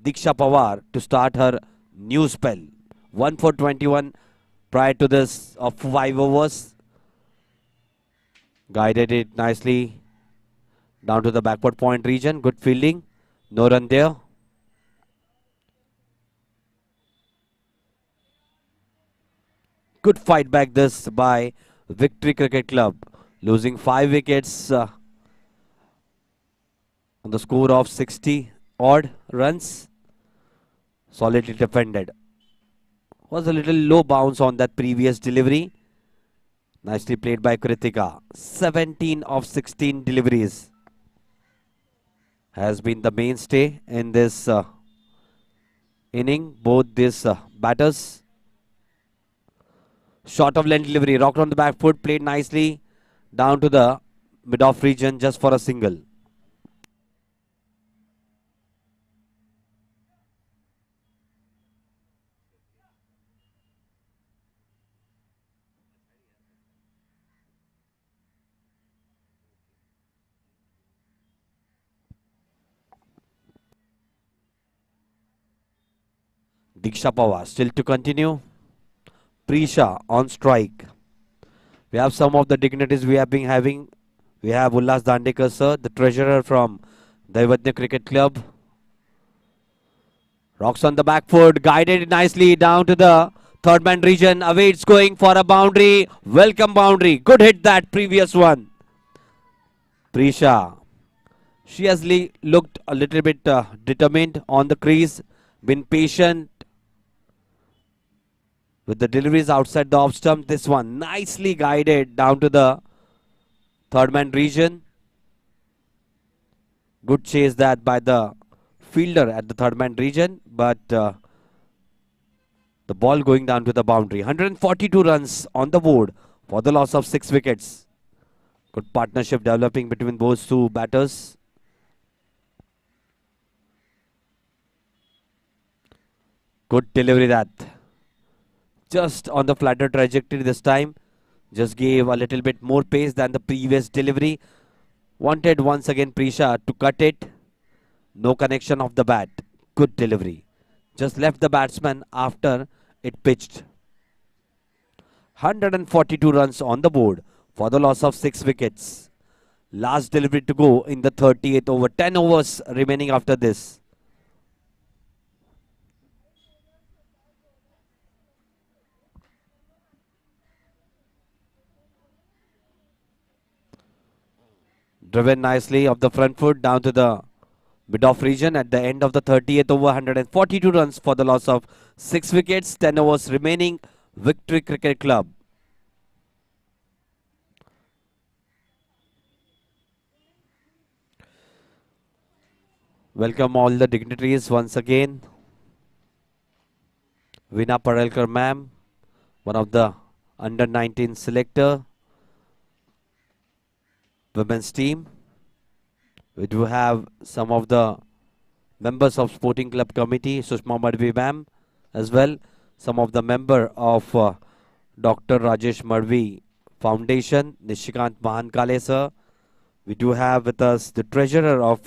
Speaker 1: Diksha Pawar to start her new spell. 1 for 21 prior to this of 5 overs. Guided it nicely down to the backward point region. Good fielding. No run there. Good fight back this by Victory Cricket Club. Losing 5 wickets on the score of 60 odd runs. Solidly defended. Was a little low bounce on that previous delivery. Nicely played by Kritika. 17 of 16 deliveries. Has been the mainstay in this inning. Both these batters. Short of length delivery. Rocked on the back foot. Played nicely down to the mid-off region just for a single. Diksha Pawar still to continue. Prisha on strike. We have some of the dignitaries we have been having. We have Ullas Dandekar sir, the treasurer from Dignitary Cricket Club. Rocks on the back foot, guided nicely down to the third man region. Away it's going for a boundary. Welcome boundary. Good hit that previous one. Prisha. She has looked a little bit determined on the crease. Been patient with the deliveries outside the off stump. This one nicely guided down to the third man region. Good chase that by the fielder at the third man region, but the ball going down to the boundary. 142 runs on the board for the loss of 6 wickets. Good partnership developing between those two batters. Good delivery that. Just on the flatter trajectory this time. Just gave a little bit more pace than the previous delivery. Wanted once again Prisha to cut it. No connection of the bat. Good delivery. Just left the batsman after it pitched. 142 runs on the board for the loss of 6 wickets. Last delivery to go in the 38th over. 10 overs remaining after this. Driven nicely off the front foot down to the Mid-off region at the end of the 30th over, 142 runs for the loss of 6 wickets, 10 overs remaining. Victory Cricket Club. Welcome all the dignitaries once again. Veena Parelkar ma'am, one of the under 19 selector, women's team. We do have some of the members of Sporting Club Committee, Sushma Madhvi ma'am, as well. Some of the member of Dr. Rajesh Madhvi Foundation, Nishikant Mahankale sir. We do have with us the treasurer of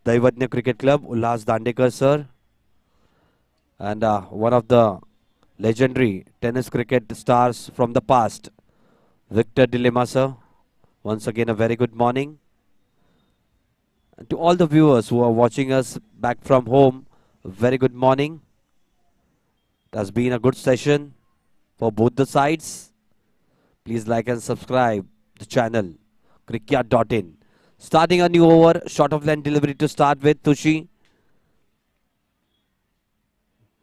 Speaker 1: Daivadnya Cricket Club, Ulhas Dandekar sir. And one of the legendary tennis cricket stars from the past, Victor Dilemma sir. Once again, a very good morning. And to all the viewers who are watching us back from home, a very good morning. It has been a good session for both the sides. Please like and subscribe the channel, CricYard.in. Starting a new over, short of length delivery to start with, Tushi.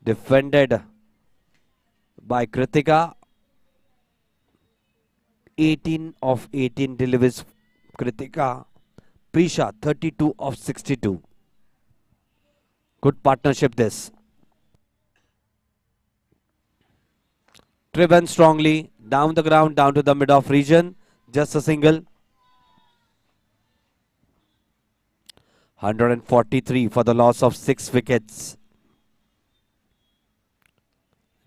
Speaker 1: Defended by Kritika. 18 of 18 deliveries, Kritika. Prisha, 32 of 62. Good partnership this. Driven strongly, down the ground, down to the mid-off region. Just a single. 143 for the loss of 6 wickets.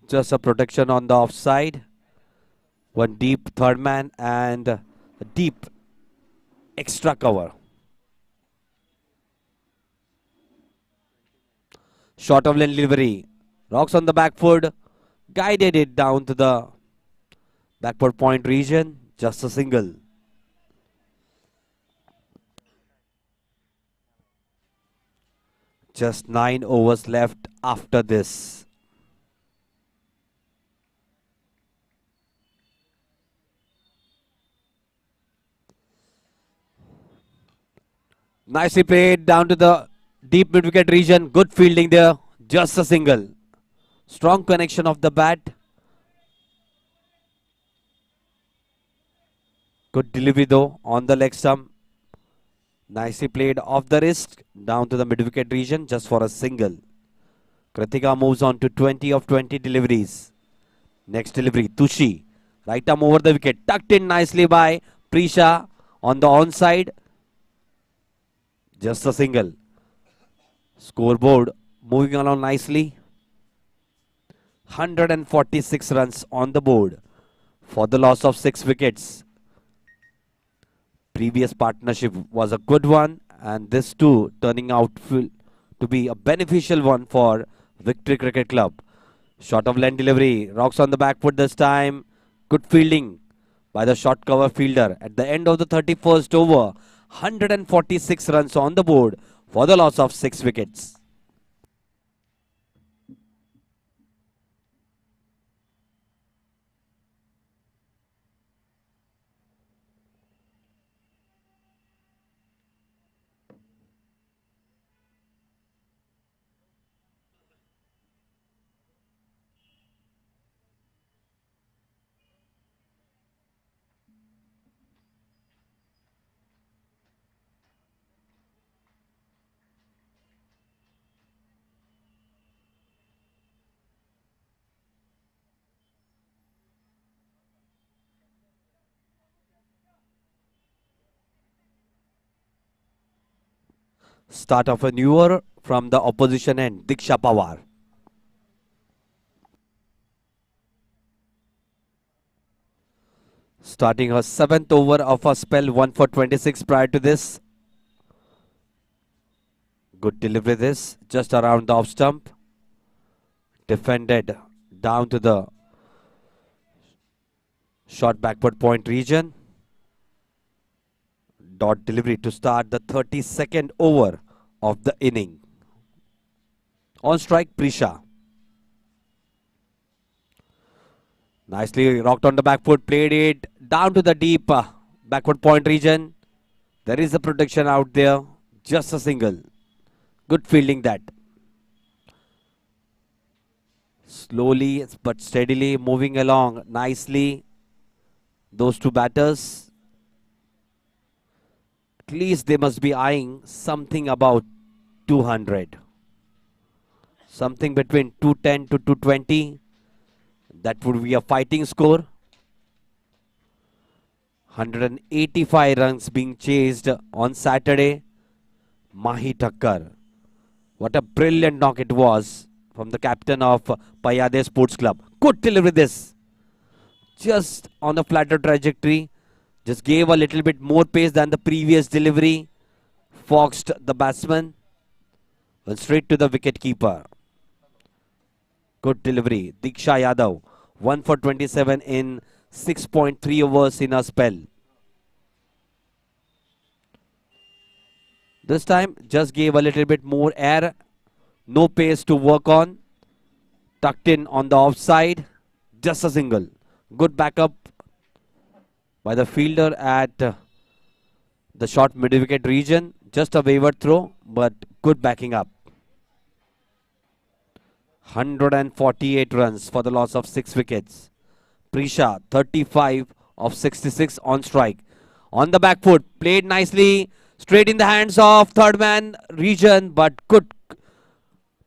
Speaker 1: Just a protection on the offside. One deep third man and a deep extra cover. Short of lane delivery. Rocks on the back foot. Guided it down to the backward point region. Just a single. Just 9 overs left after this. Nicely played down to the deep mid-wicket region. Good fielding there. Just a single. Strong connection of the bat. Good delivery though on the leg stump. Nicely played off the wrist. Down to the mid-wicket region just for a single. Kritika moves on to 20 of 20 deliveries. Next delivery, Tushi. Right arm over the wicket. Tucked in nicely by Prisha on the onside. Just a single. Scoreboard moving along nicely. 146 runs on the board for the loss of 6 wickets. Previous partnership was a good one, and this too turning out to be a beneficial one for Victory Cricket Club. Short of length delivery. Rocks on the back foot this time. Good fielding by the short cover fielder. At the end of the 31st over, 146 runs on the board for the loss of 6 wickets. Start of a new over from the opposition end, Diksha Pawar. Starting her 7th over of her spell, 1 for 26 prior to this. Good delivery this, just around the off stump. Defended down to the short backward point region. Dot delivery to start the 32nd over of the inning. On strike, Prisha. Nicely rocked on the back foot, played it down to the deep backward point region. There is a protection out there. Just a single. Good fielding that. Slowly but steadily moving along nicely. Those two batters. At least they must be eyeing something about 200. Something between 210 to 220. That would be a fighting score. 185 runs being chased on Saturday. Mahi Thakkar. What a brilliant knock it was from the captain of Payade Sports Club. Good delivery this. Just on a flatter trajectory. Just gave a little bit more pace than the previous delivery. Foxed the batsman. Went straight to the wicket keeper. Good delivery. Diksha Yadav. 1 for 27 in 6.3 overs in a spell. This time just gave a little bit more air. No pace to work on. Tucked in on the offside. Just a single. Good backup by the fielder at the short mid-wicket region. Just a wayward throw, but good backing up. 148 runs for the loss of 6 wickets. Prisha, 35 of 66 on strike. On the back foot, played nicely. Straight in the hands of third man region, but good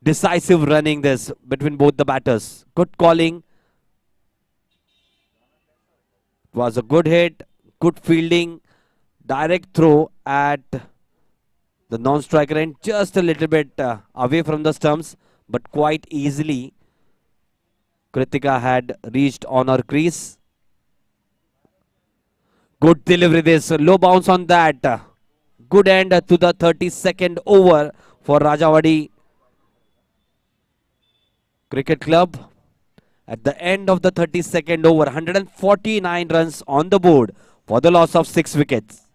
Speaker 1: decisive running this between both the batters. Good calling. It was a good hit, good fielding, direct throw at the non-striker end, just a little bit away from the stumps, but quite easily Kritika had reached on her crease. Good delivery this, low bounce on that. Good end to the 32nd over for Rajawadi Cricket Club. At the end of the 32nd over, 149 runs on the board for the loss of 6 wickets.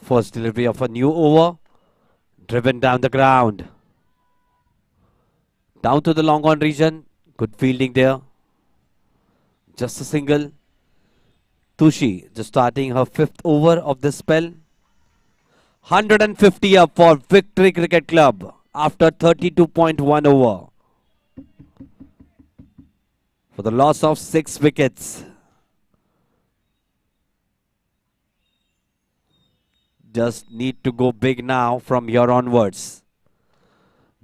Speaker 1: First delivery of a new over, driven down the ground. Down to the long on region, good fielding there. Just a single. Tushi just starting her 5th over of this spell. 150 up for Victory Cricket Club after 32.1 over. For the loss of 6 wickets. Just need to go big now from here onwards.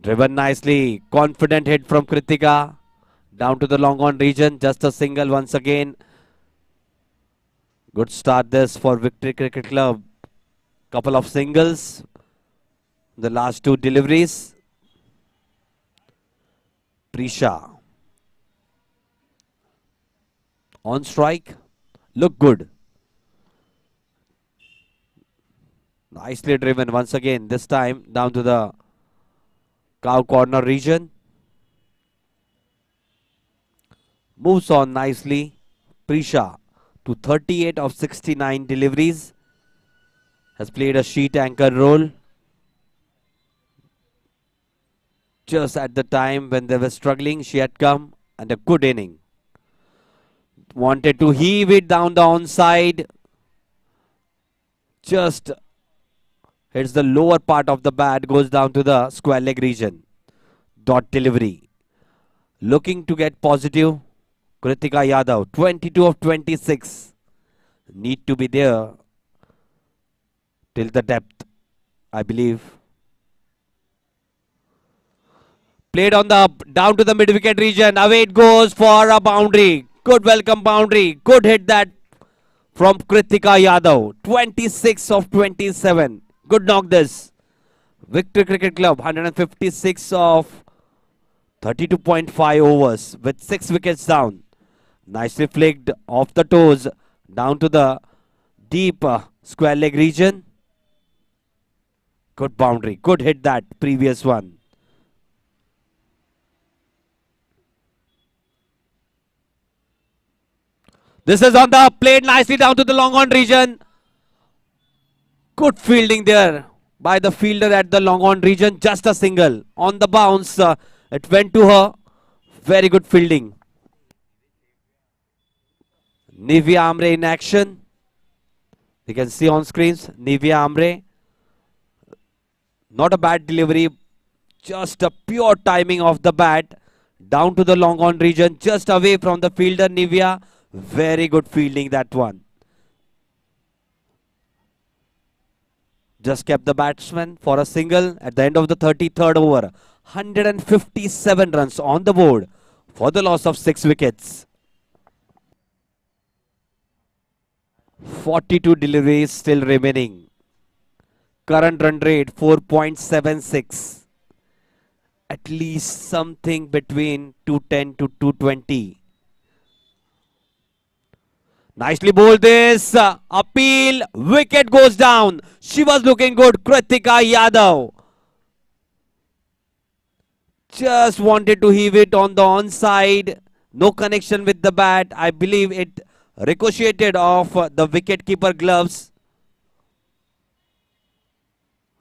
Speaker 1: Driven nicely. Confident hit from Kritika. Down to the long on region. Just a single once again. Good start this for Victory Cricket Club. Couple of singles. The last 2 deliveries. Prisha. On strike. Look good. Nicely driven once again. This time down to the cow corner region. Moves on nicely. Prisha to 38 of 69 deliveries. Has played a sheet anchor role. Just at the time when they were struggling, she had come and a good inning. Wanted to heave it down the onside. Just hits the lower part of the bat, goes down to the square leg region. Dot delivery. Looking to get positive. Kritika Yadav, 22 of 26. Need to be there till the depth, I believe. Played on the up, down to the mid wicket region. Away it goes for a boundary. Good welcome boundary. Good hit that from Kritika Yadav. 26 of 27. Good knock this. Victory Cricket Club, 156 of 32.5 overs with 6 wickets down. Nicely flicked off the toes down to the deep square leg region. Good boundary. Good hit that previous one. This is on the plate, nicely down to the long on region. Good fielding there by the fielder at the long on region. Just a single on the bounce. It went to her. Very good fielding. Nivea Amre in action. You can see on screens Nivea Amre. Not a bad delivery. Just a pure timing of the bat. Down to the long on region. Just away from the fielder Nivea. Very good fielding that one. Just kept the batsman for a single at the end of the 33rd over. 157 runs on the board for the loss of 6 wickets. 42 deliveries still remaining. Current run rate 4.76. At least something between 210 to 220. Nicely bowled this. Appeal. Wicket goes down. She was looking good. Kritika Yadav. Just wanted to heave it on the onside. No connection with the bat. I believe it ricocheted off the wicketkeeper gloves.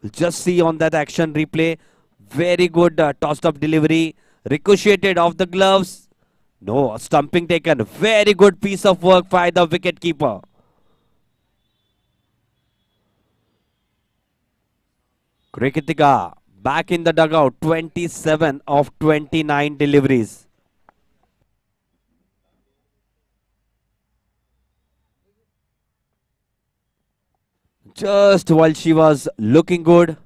Speaker 1: We'll just see on that action replay. Very good tossed up delivery. Ricocheted off the gloves. No, stumping taken. Very good piece of work by the wicketkeeper. Kritika back in the dugout. 27 of 29 deliveries. Just while she was looking good,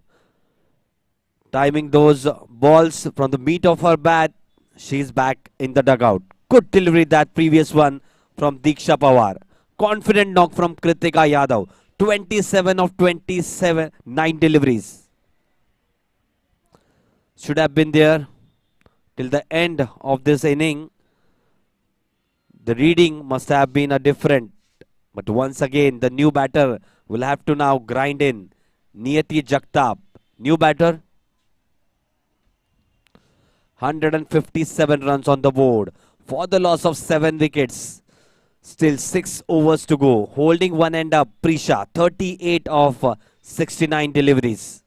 Speaker 1: timing those balls from the meat of her bat, she's back in the dugout. Good delivery that previous one from Diksha Pawar. Confident knock from Kritika Yadav. 27 of 27, 9 deliveries. Should have been there till the end of this inning. The reading must have been a different. But once again, the new batter will have to now grind in. Niyati Jagtap, new batter. 157 runs on the board for the loss of 7 wickets. Still 6 overs to go. Holding one end up, Prisha. 38 of 69 deliveries.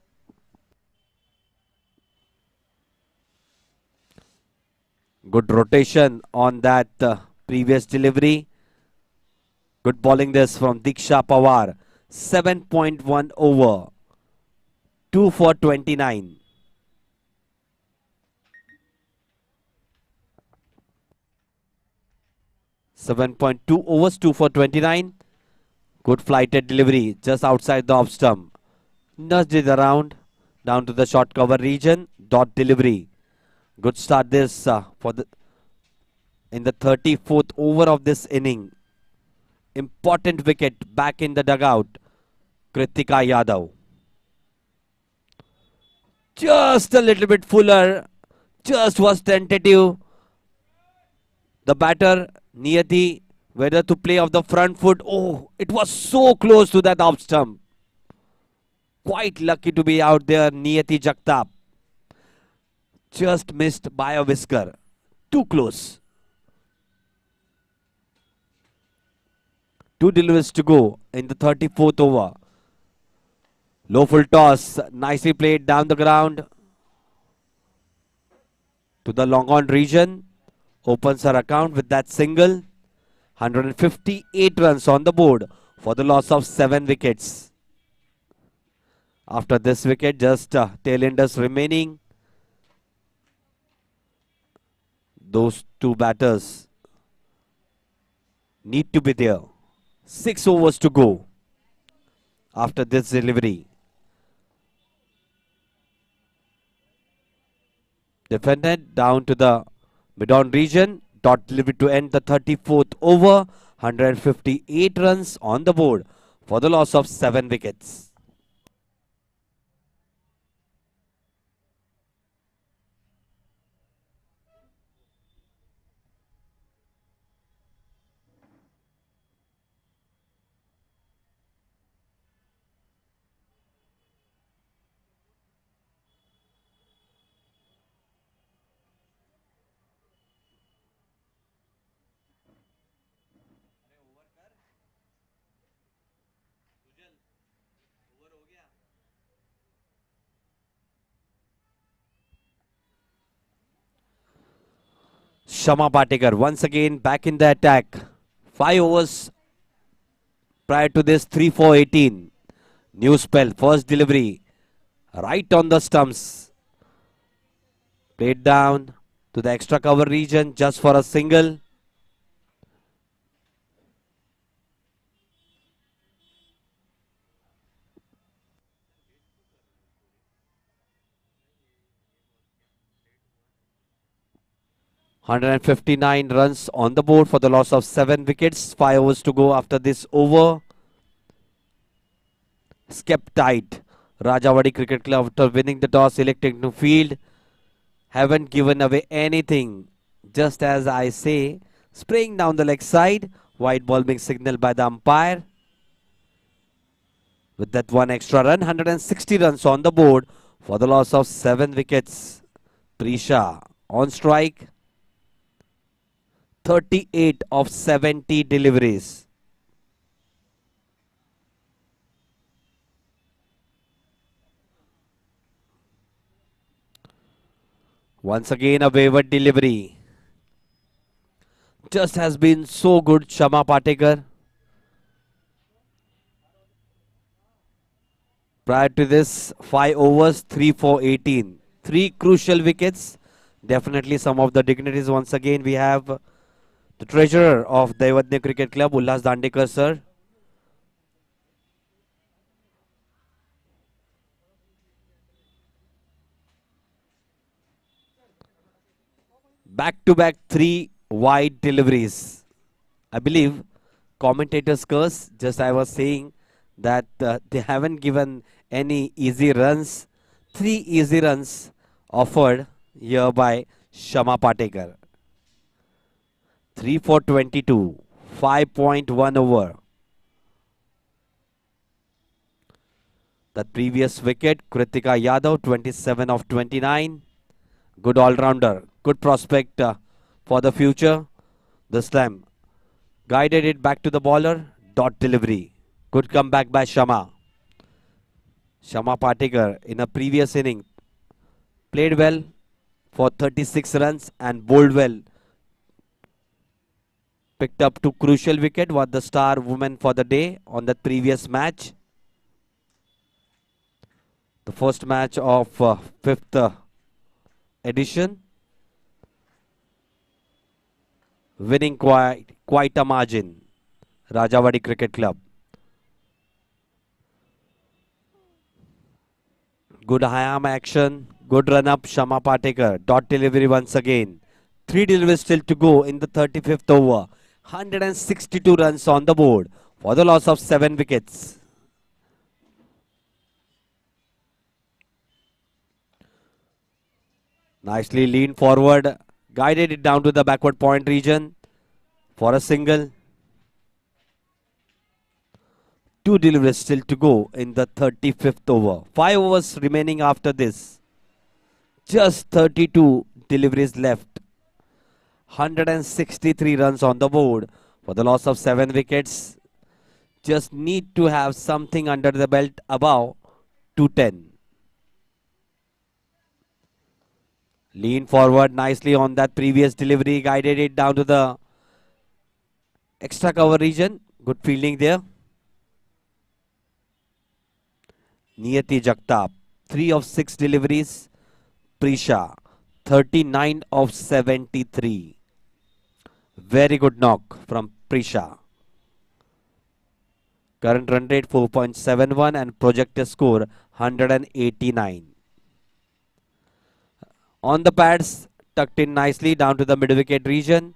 Speaker 1: Good rotation on that previous delivery. Good bowling this from Diksha Pawar. 7.1 over. 2 for 29. .2 overs, 2 for 29. Good flighted delivery just outside the off stump. Nudged it around down to the short cover region. Dot delivery. Good start this in the 34th over of this inning. Important wicket back in the dugout. Kritika Yadav. Just a little bit fuller. Just was tentative. The batter, Niyati, whether to play off the front foot. Oh, it was so close to that off stump. Quite lucky to be out there, Niyati Jagtap. Just missed by a whisker. Too close. 2 deliveries to go in the 34th over. Low full toss. Nicely played down the ground. To the long on region. Opens her account with that single. 158 runs on the board for the loss of 7 wickets. After this wicket, just tail-enders remaining. Those two batters need to be there. 6 overs to go after this delivery. Defended down to the mid-on region. Dot delivery to end the 34th over. 158 runs on the board for the loss of 7 wickets. Shama Patekar once again back in the attack. 5 overs prior to this, 3-4-18. New spell, first delivery, right on the stumps. Played down to the extra cover region just for a single. (159 runs on the board for the loss of 7 wickets. 5 overs to go after this over. Kept tight. Rajawadi Cricket Club, after winning the toss, electing to field. Haven't given away anything. Just as I say, spraying down the leg side. White ball being signaled by the umpire. With that one extra run, 160 runs on the board for the loss of 7 wickets. Prisha on strike. 38 of 70 deliveries. Once again a wayward delivery. Just has been so good, Shama Patekar. Prior to this, 5 overs, 3-4-18. 3 crucial wickets. Definitely some of the dignitaries. Once again, we have the treasurer of Dignitary Cricket Club, Ullas Dandekar sir. Back-to-back 3 wide deliveries. I believe commentators curse. Just I was saying that they haven't given any easy runs. 3 easy runs offered here by Shama Patekar. 3 for 22. 5.1 over. The previous wicket, Kritika Yadav, 27 of 29. Good all-rounder. Good prospect for the future. This time, guided it back to the bowler. Dot delivery. Good comeback by Shama. Shama Patekar in a previous inning played well for 36 runs and bowled well. Picked up 2 crucial wicket, was the star woman for the day on that previous match. The first match of 5th edition. Winning quite a margin. Rajawadi Cricket Club. Good high arm action. Good run up, Shama Patekar. Dot delivery once again. 3 deliveries still to go in the 35th over. 162 runs on the board for the loss of 7 wickets. Nicely leaned forward. Guided it down to the backward point region for a single. 2 deliveries still to go in the 35th over. 5 overs remaining after this. Just 32 deliveries left. 163 runs on the board for the loss of 7 wickets. Just need to have something under the belt above 210. Lean forward nicely on that previous delivery. Guided it down to the extra cover region. Good fielding there. Niyati Jagtap, 3 of 6 deliveries. Prisha, 39 of 73. Very good knock from Prisha. Current run rate 4.71 and projected score 189. On the pads, tucked in nicely down to the mid-wicket region.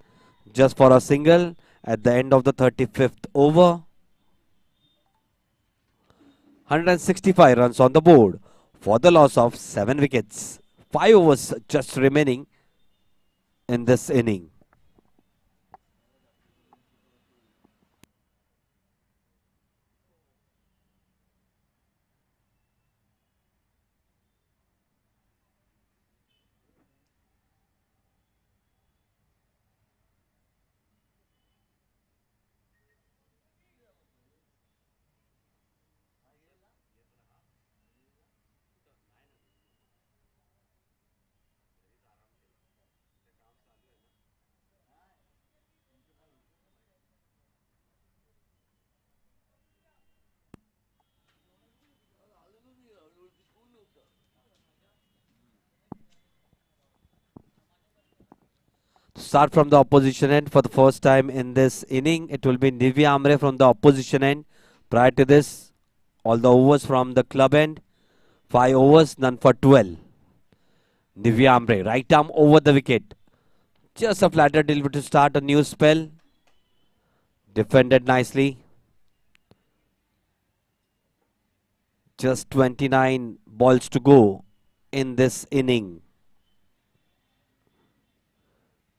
Speaker 1: Just for a single at the end of the 35th over. 165 runs on the board for the loss of 7 wickets. 5 overs just remaining in this inning. Start from the opposition end for the first time in this inning. It will be Nivya Amre from the opposition end. Prior to this, all the overs from the club end. 5 overs, none for 12. Nivya Amre, right arm over the wicket. Just a flatter delivery to start a new spell. Defended nicely. Just 29 balls to go in this inning.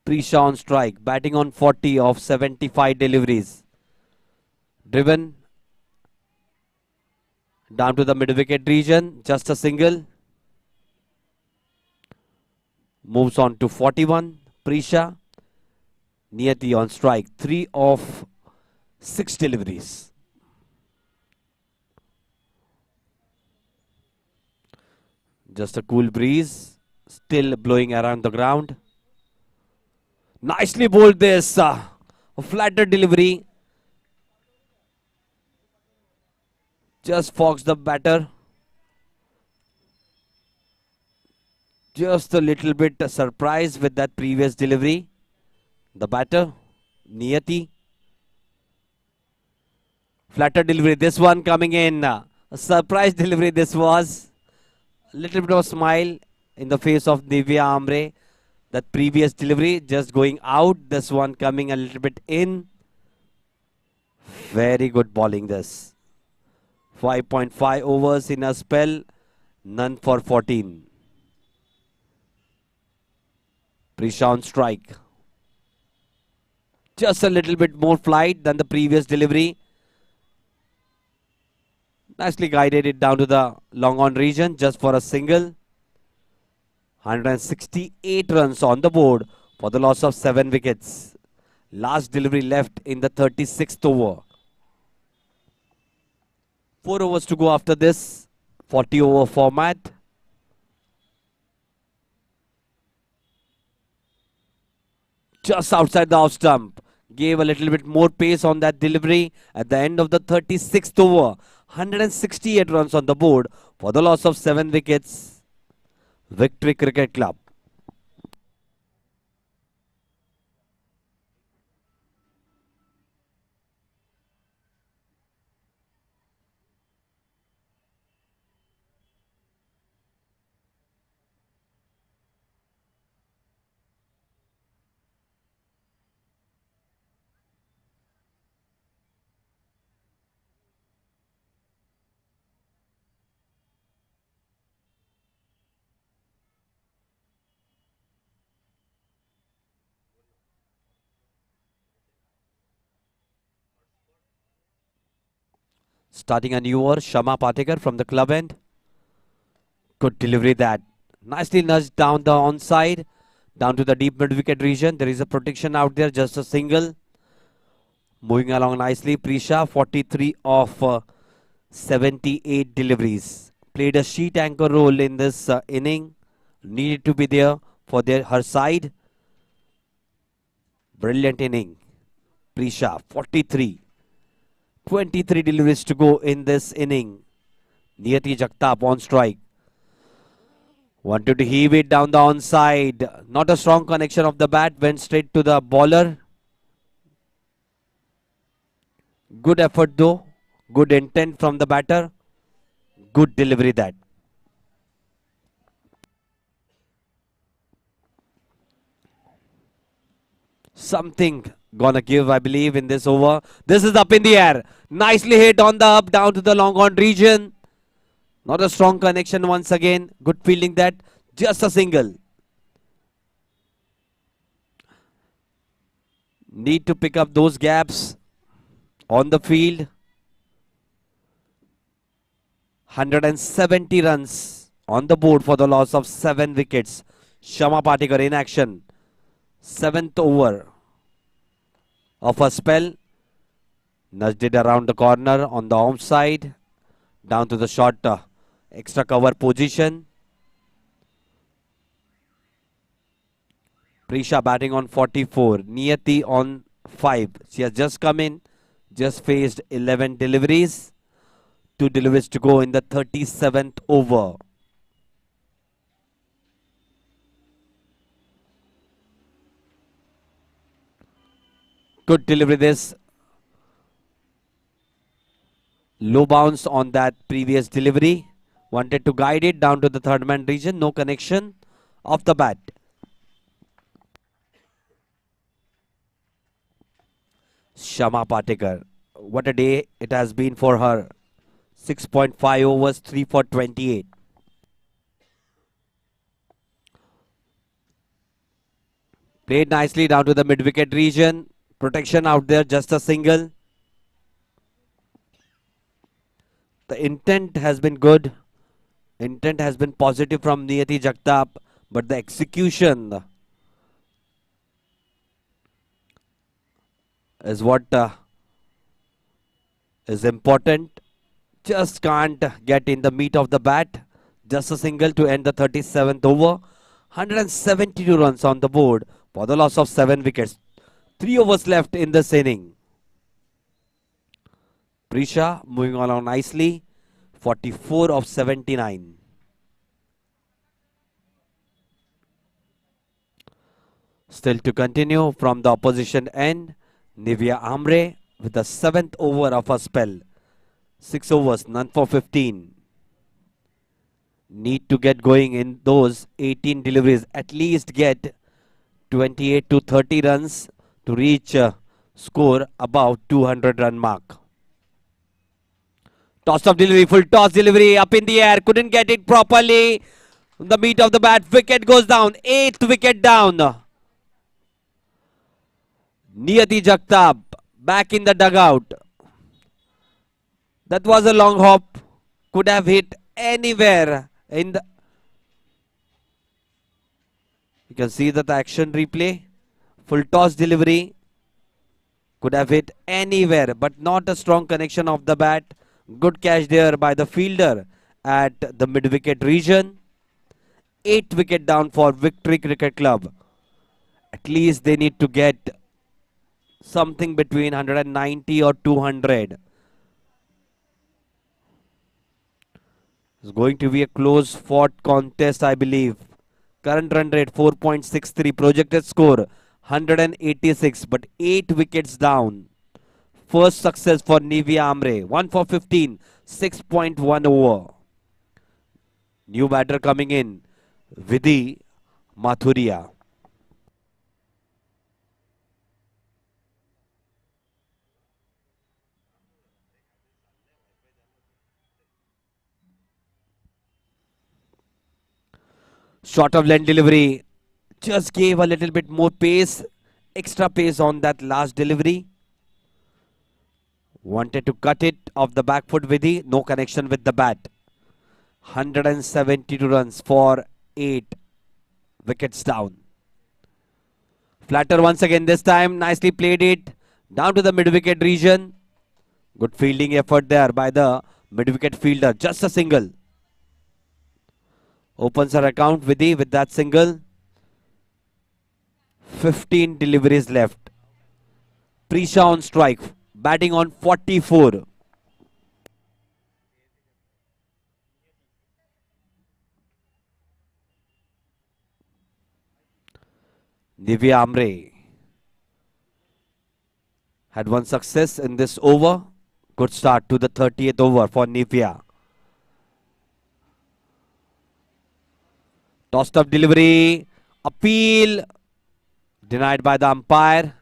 Speaker 1: Prisha on strike, batting on 40 of 75 deliveries. Driven down to the mid-wicket region, just a single. Moves on to 41. Prisha, Niyati on strike, 3 of 6 deliveries. Just a cool breeze, still blowing around the ground. Nicely bowled this, a flatter delivery. Just fogs the batter. Just a little bit surprised with that previous delivery. The batter, Niyati. Flatter delivery, this one coming in. A surprise delivery this was. A little bit of smile in the face of Nivya Amre. That previous delivery just going out. This one coming a little bit in. Very good bowling this. 5.5 overs in a spell. None for 14. Prisha on strike. Just a little bit more flight than the previous delivery. Nicely guided it down to the long on region just for a single. 168 runs on the board for the loss of 7 wickets. Last delivery left in the 36th over. 4 overs to go after this 40 over format. Just outside the off stump. Gave a little bit more pace on that delivery at the end of the 36th over. 168 runs on the board for the loss of 7 wickets. Victory Cricket Club. Starting a new over, Shama Patekar from the club end. Good delivery that. Nicely nudged down the onside. Down to the deep mid-wicket region. There is a protection out there, just a single. Moving along nicely, Prisha, 43 of 78 deliveries. Played a sheet anchor role in this inning. Needed to be there for her side. Brilliant inning. Prisha, 43. 23 deliveries to go in this inning. Niyati Jagtap on strike. Wanted to heave it down the onside. Not a strong connection of the bat. Went straight to the bowler. Good effort though. Good intent from the batter. Good delivery that. Something gonna give, I believe, in this over. This is up in the air. Nicely hit on the up down to the long on region. Not a strong connection once again. Good fielding that. Just a single. Need to pick up those gaps on the field. 170 runs on the board for the loss of 7 wickets. Shama Patekar in action. 7th over of a spell. Nudged it around the corner on the onside. Down to the short extra cover position. Prisha batting on 44. Niyati on 5. She has just come in. Just faced 11 deliveries. 2 deliveries to go in the 37th over. Good delivery this. Low bounce on that previous delivery. Wanted to guide it down to the third man region. No connection off the bat. Shama Patekar. What a day it has been for her. 6.5 overs, 3 for 28. Played nicely down to the mid-wicket region. Protection out there, just a single. The intent has been good. Intent has been positive from Niyati Jagtap, but the execution is what is important. Just can't get in the meat of the bat. Just a single to end the 37th over. 172 runs on the board for the loss of 7 wickets. 3 overs left in this inning. Prisha moving along nicely. 44 of 79. Still to continue from the opposition end. Nivea Amre with the 7th over of her spell. 6 overs, none for 15. Need to get going in those 18 deliveries. At least get 28 to 30 runs to reach score above 200 run mark. Toss of delivery, full toss delivery up in the air. Couldn't get it properly. The meat of the bat. Wicket goes down. 8th wicket down. Niyati Jagtap back in the dugout. That was a long hop. Could have hit anywhere in the... You can see that the action replay. Full toss delivery. Could have hit anywhere, but not a strong connection of the bat. Good catch there by the fielder at the mid-wicket region. 8th wicket down for Victory Cricket Club. At least they need to get something between 190 or 200. It's going to be a close fought contest, I believe. Current run rate 4.63. Projected score 186, but 8 wickets down. First success for Nivea Amre. 1 for 15. 6.1 over. New batter coming in. Vidhi Mathuria. Short of length delivery. Just gave a little bit more pace. Extra pace on that last delivery. Wanted to cut it off the back foot Vidhi. No connection with the bat. 172 runs for 8 wickets down. Flatter once again this time. Nicely played it. Down to the mid-wicket region. Good fielding effort there by the mid-wicket fielder. Just a single. Opens her account Vidhi with that single. 15 deliveries left. Prisha on strike. Batting on 44. Nivea Amre had one success in this over. Good start to the 30th over for Nivea. Tossed up delivery. Appeal. Denied by the umpire.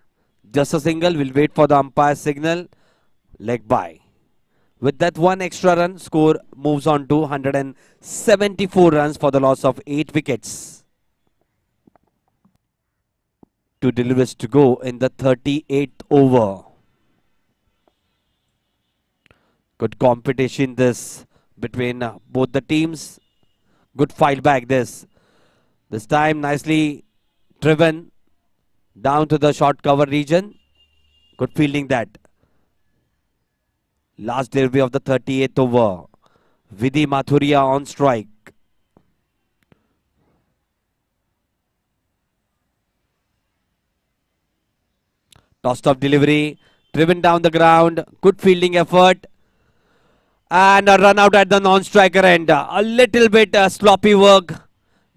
Speaker 1: Just a single. We'll wait for the umpire's signal. Leg by. With that one extra run, score moves on to 174 runs for the loss of 8 wickets. 2 deliveries to go in the 38th over. Good competition this between both the teams. Good fight back this. This time nicely driven down to the short cover region. Good fielding that. Last delivery of the 38th over. Vidhi Mathuria on strike. Tossed off delivery. Driven down the ground. Good fielding effort. And a run out at the non-striker end. A little bit sloppy work.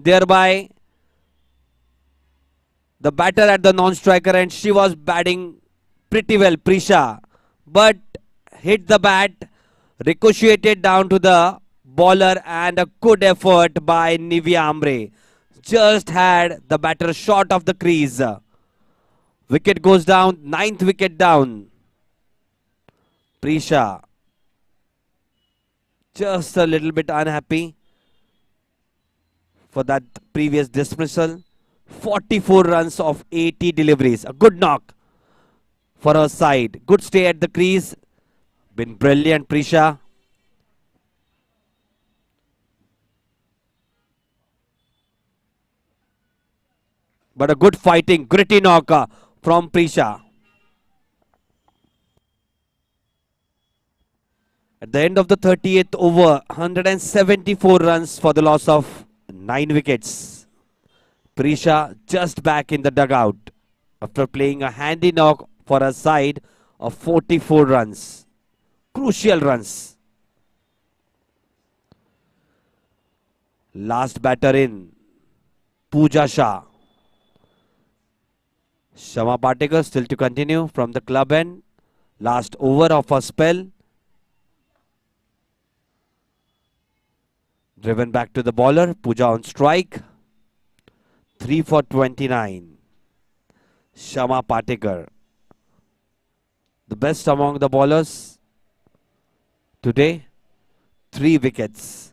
Speaker 1: Thereby, the batter at the non-striker end, she was batting pretty well, Prisha, but hit the bat, ricocheted down to the bowler, and a good effort by Nivia Amre. Just had the batter short of the crease. Wicket goes down, ninth wicket down. Prisha just a little bit unhappy for that previous dismissal. 44 runs of 80 deliveries. A good knock for her side. Good stay at the crease. Been brilliant, Prisha. But a good fighting, gritty knock from Prisha. At the end of the 30th over, 174 runs for the loss of 9 wickets. Prisha just back in the dugout after playing a handy knock for a side of 44 runs. Crucial runs. Last batter in, Pooja Shah. Shama Patekar still to continue from the club end. Last over of a spell. Driven back to the bowler. Pooja on strike. 3 for 29. Shama Patekar, the best among the bowlers today. 3 wickets.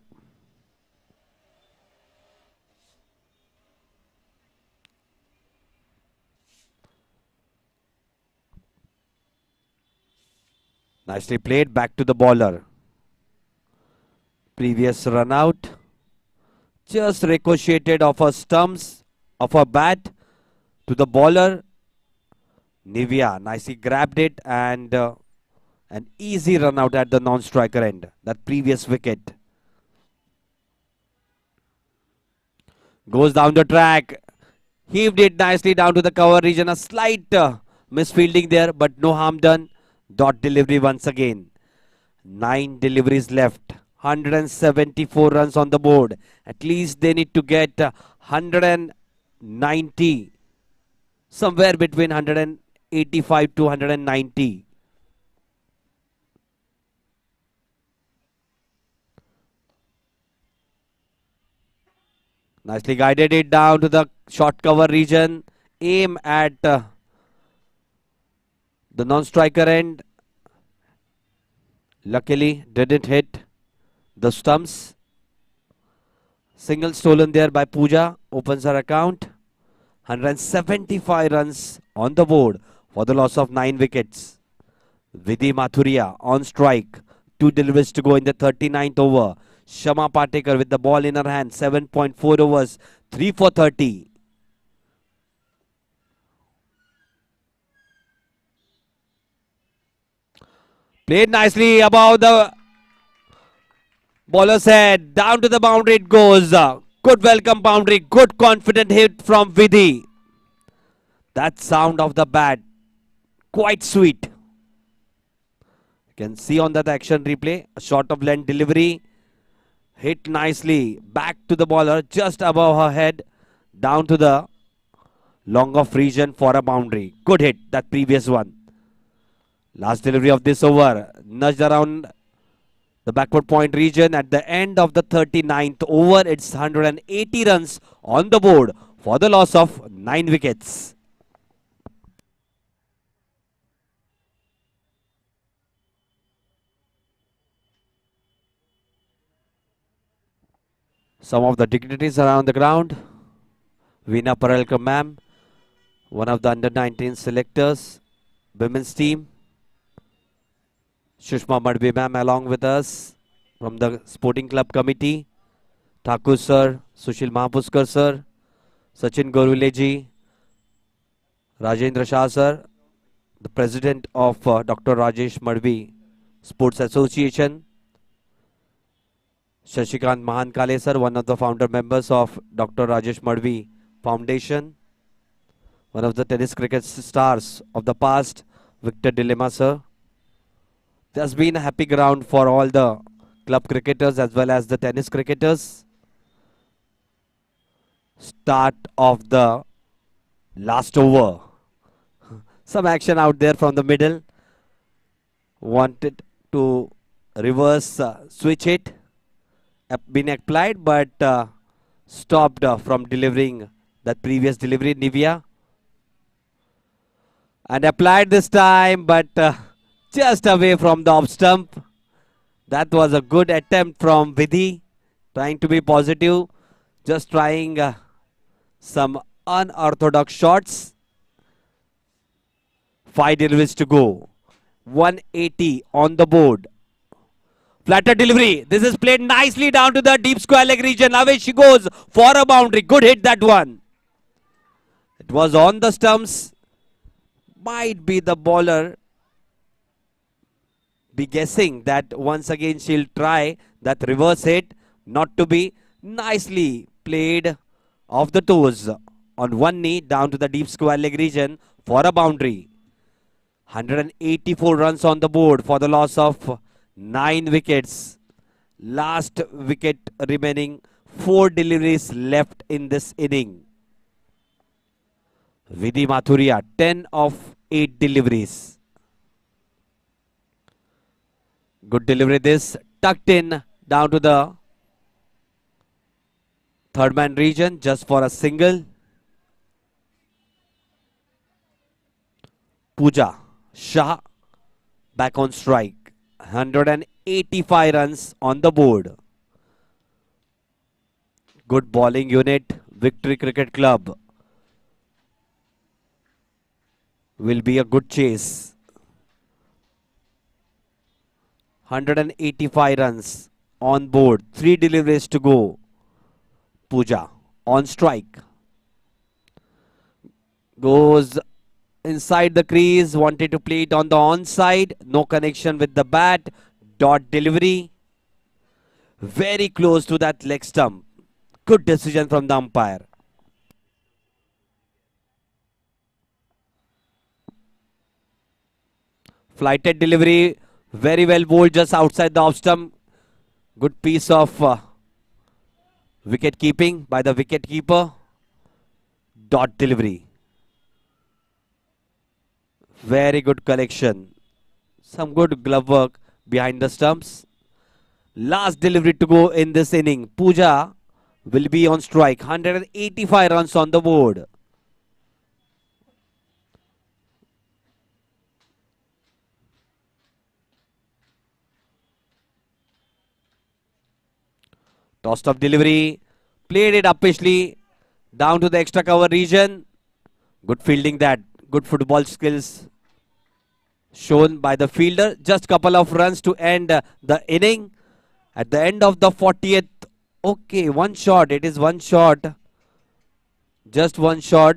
Speaker 1: Nicely played, back to the bowler. Previous run out. Just ricocheted off her stumps of her bat to the bowler. Nivia nicely grabbed it and an easy run out at the non-striker end. That previous wicket. Goes down the track. Heaved it nicely down to the cover region. A slight misfielding there, but no harm done. Dot delivery once again. 9 deliveries left. 174 runs on the board. At least they need to get 190. Somewhere between 185 to 190. Nicely guided it down to the short cover region. Aim at the non-striker end. Luckily didn't hit the stumps. Single stolen there by Pooja. Opens her account. 175 runs on the board for the loss of 9 wickets. Vidhi Mathuria on strike. 2 deliveries to go in the 39th over. Shama Patekar with the ball in her hand. 7.4 overs. 3 for 30. Played nicely above the bowler's head. Down to the boundary it goes. Good welcome boundary. Good confident hit from Vidhi. That sound of the bat. Quite sweet. You can see on that action replay. A short of length delivery. Hit nicely. Back to the bowler. Just above her head. Down to the long off region for a boundary. Good hit. That previous one. Last delivery of this over. Nudged around the backward point region. At the end of the 39th over, it's 180 runs on the board for the loss of 9 wickets. Some of the dignitaries around the ground. Veena Parelkar ma'am, one of the under-19 selectors, women's team. Sushma Madhvi ma'am along with us from the sporting club committee. Thakur sir, Sushil Mahapuskar sir, Sachin Gorule ji, Rajendra Shah sir, the president of Dr. Rajesh Madhvi Sports Association. Shashikant Mahankale sir, one of the founder members of Dr. Rajesh Madhvi Foundation. One of the tennis cricket stars of the past, Victor Dilemma sir. There's been a happy ground for all the club cricketers as well as the tennis cricketers. Start of the last over. Some action out there from the middle. Wanted to reverse switch it. Been applied, but stopped from delivering that previous delivery, Nivea. And applied this time, but just away from the off stump. That was a good attempt from Vidhi, trying to be positive, just trying some unorthodox shots. 5 deliveries to go. 180 on the board. Flatter delivery. This is played nicely down to the deep square leg region. Away she goes for a boundary. Good hit, that one. It was on the stumps. Might be the bowler be guessing that once again she'll try that reverse hit. Not to be. Nicely played off the toes on one knee down to the deep square leg region for a boundary. 184 runs on the board for the loss of 9 wickets. Last wicket remaining. 4 deliveries left in this inning. Vidhi Mathuria, 10 of 8 deliveries. Good delivery this. Tucked in down to the third man region just for a single. Pooja Shah back on strike. 185 runs on the board. Good bowling unit. Victory Cricket Club. Will be a good chase. 185 runs on board. 3 deliveries to go. Pooja on strike. Goes inside the crease. Wanted to play it on the onside. No connection with the bat. Dot delivery. Very close to that leg stump. Good decision from the umpire. Flighted delivery. Very well bowled just outside the off stump. Good piece of wicket keeping by the wicket keeper. Dot delivery. Very good collection. Some good glove work behind the stumps. Last delivery to go in this inning. Pooja will be on strike. 185 runs on the board. Tossed up delivery. Played it uppishly down to the extra cover region. Good fielding that. Good football skills shown by the fielder. Just couple of runs to end the inning. At the end of the 40th. Okay, one shot. It is one shot. Just one shot.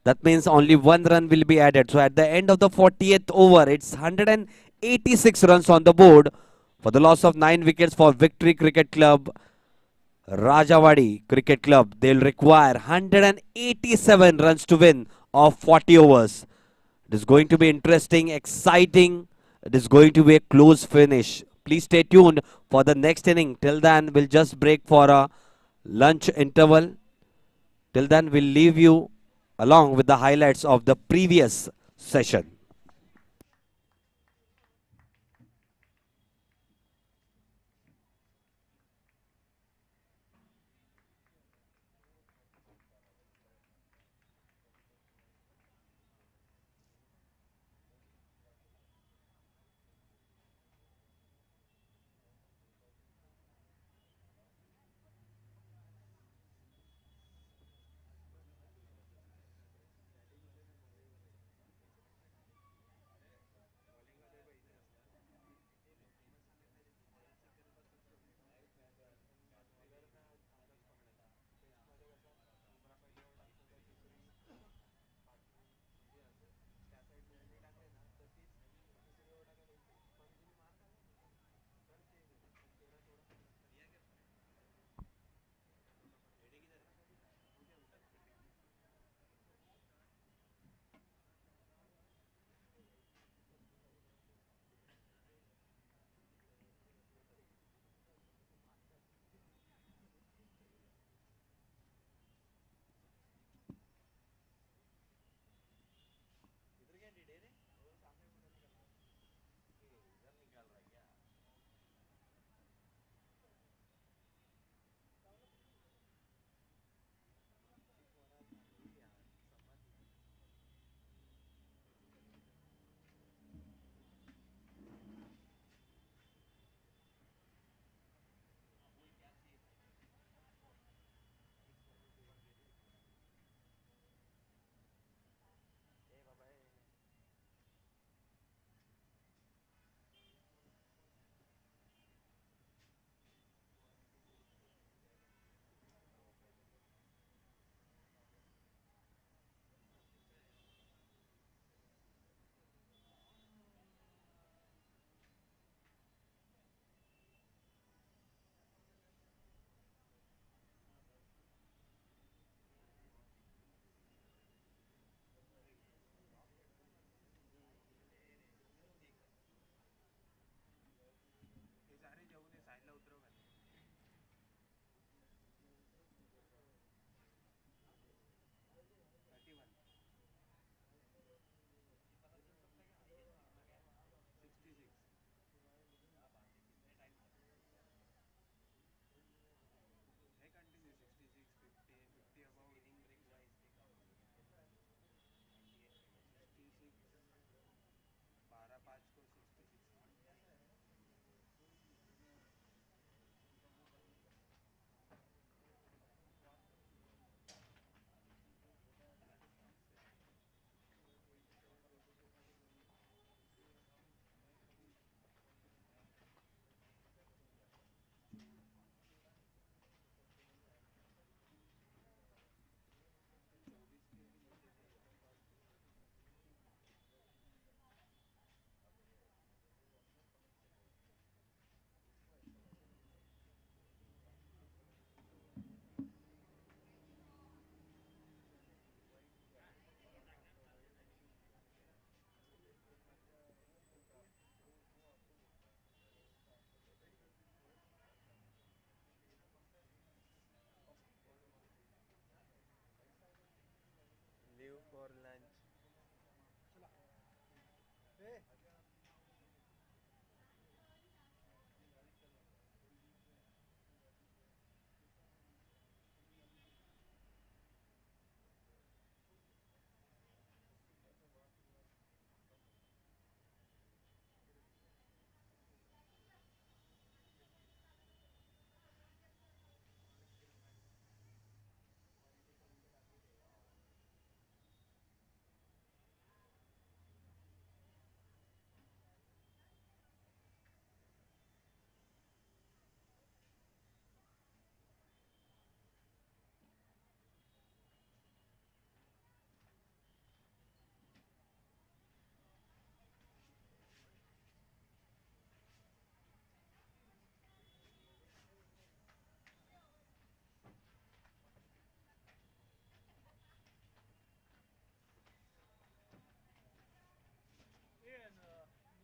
Speaker 1: That means only one run will be added. So at the end of the 40th over, it's 186 runs on the board for the loss of 9 wickets for Victory Cricket Club. Rajawadi Cricket Club. They'll require 187 runs to win of 40 overs. It is going to be interesting, exciting. It is going to be a close finish. Please stay tuned for the next inning. Till then, we'll just break for a lunch interval. Till then, we'll leave you along with the highlights of the previous session.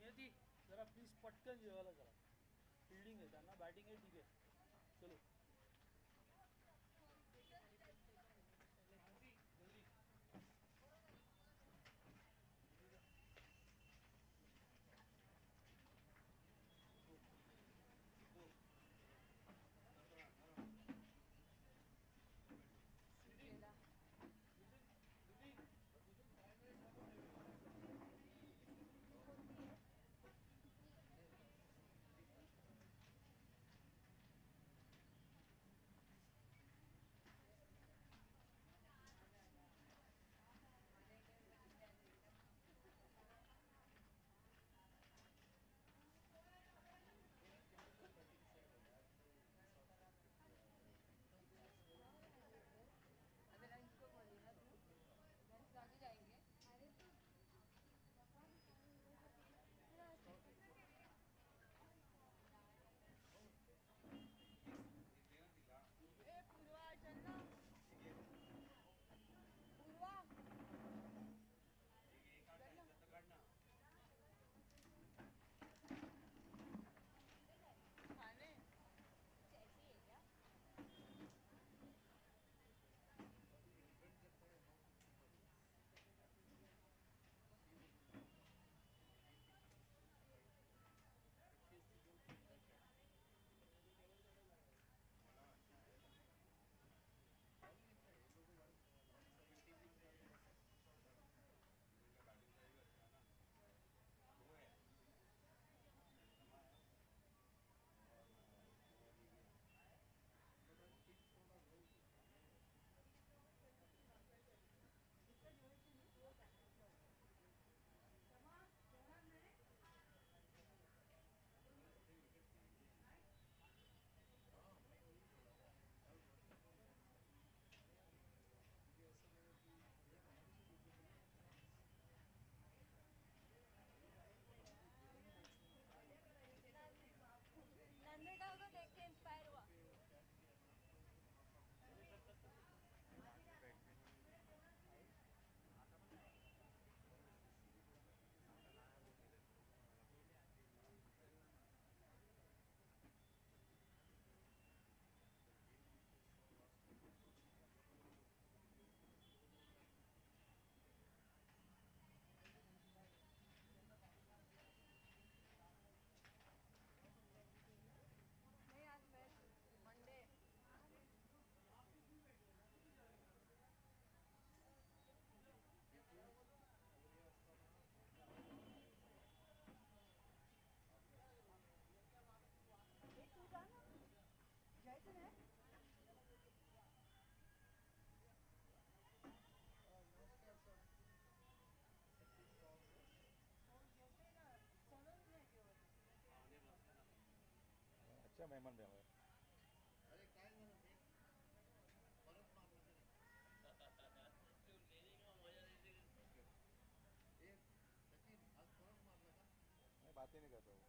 Speaker 2: नियती जरा please पटकन जेवायला करा. Fielding आहे त्यांना, batting आहे ठीक आहे. चलो
Speaker 3: नंदगांव को देख के इंस्पायर हुआ. नहीं आज मैच मंडे. तू जा ना, जायचं नाही.
Speaker 4: अच्छा मेहमान द्या.
Speaker 5: अरे काय म्हणून मी परत मारलं तरी ए सचिन आज परत मारलं का?
Speaker 4: मैं बातें नहीं करता हूँ.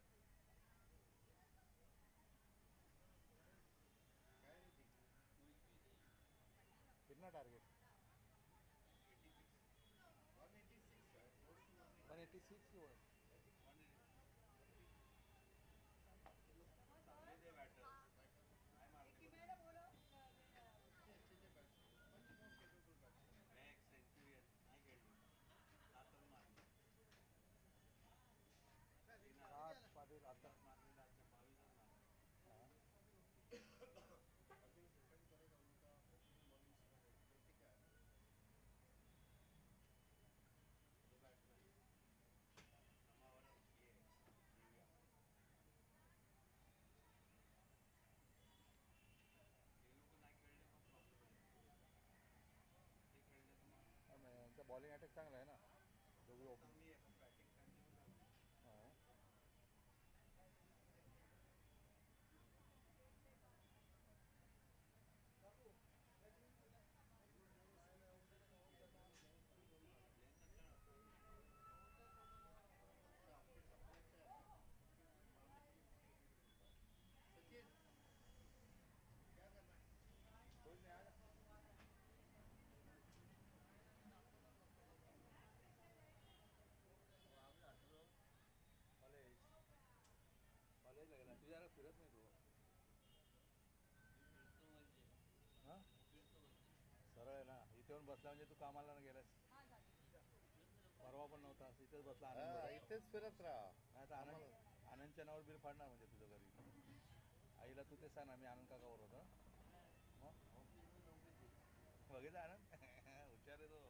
Speaker 5: काय रे ते?
Speaker 4: कितना टारगेट?
Speaker 5: 186 आहे.
Speaker 4: 186 की वर. पण बसला म्हणजे तू कामाला ना गेलास
Speaker 3: हा झाली.
Speaker 4: परवा पण नव्हता इथेच बसला
Speaker 5: हा,
Speaker 4: आनंद
Speaker 5: इथेच फिरत राहा.
Speaker 4: नाही तर आनंदच्या नावावर बिल फाडणार म्हणजे तुझं घरी आईला तू ते सांग ना मी आनंद काकावर होतो मग बघितलं आनंद हुशार आहे तो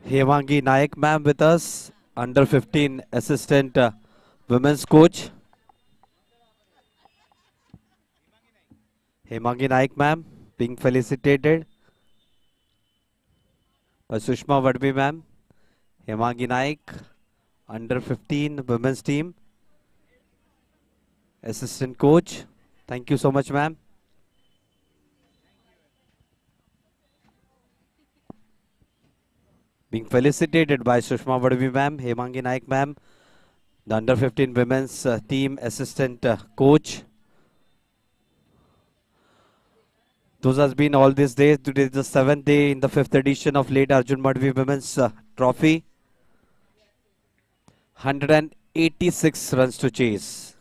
Speaker 1: Hemangi Naik ma'am with us, under 15 assistant women's coach. Hemangi Naik ma'am being felicitated by Sushma Vadvi ma'am. Hemangi Naik, under 15 women's team, assistant coach. Thank you so much ma'am. Being felicitated by Sushma Vadvi ma'am, Hemangi Naik ma'am, the under 15 women's team assistant coach. Those has been all these days. Today is the 7th day in the 5th edition of late Arjun Madhvi Women's Trophy. 186 runs to chase.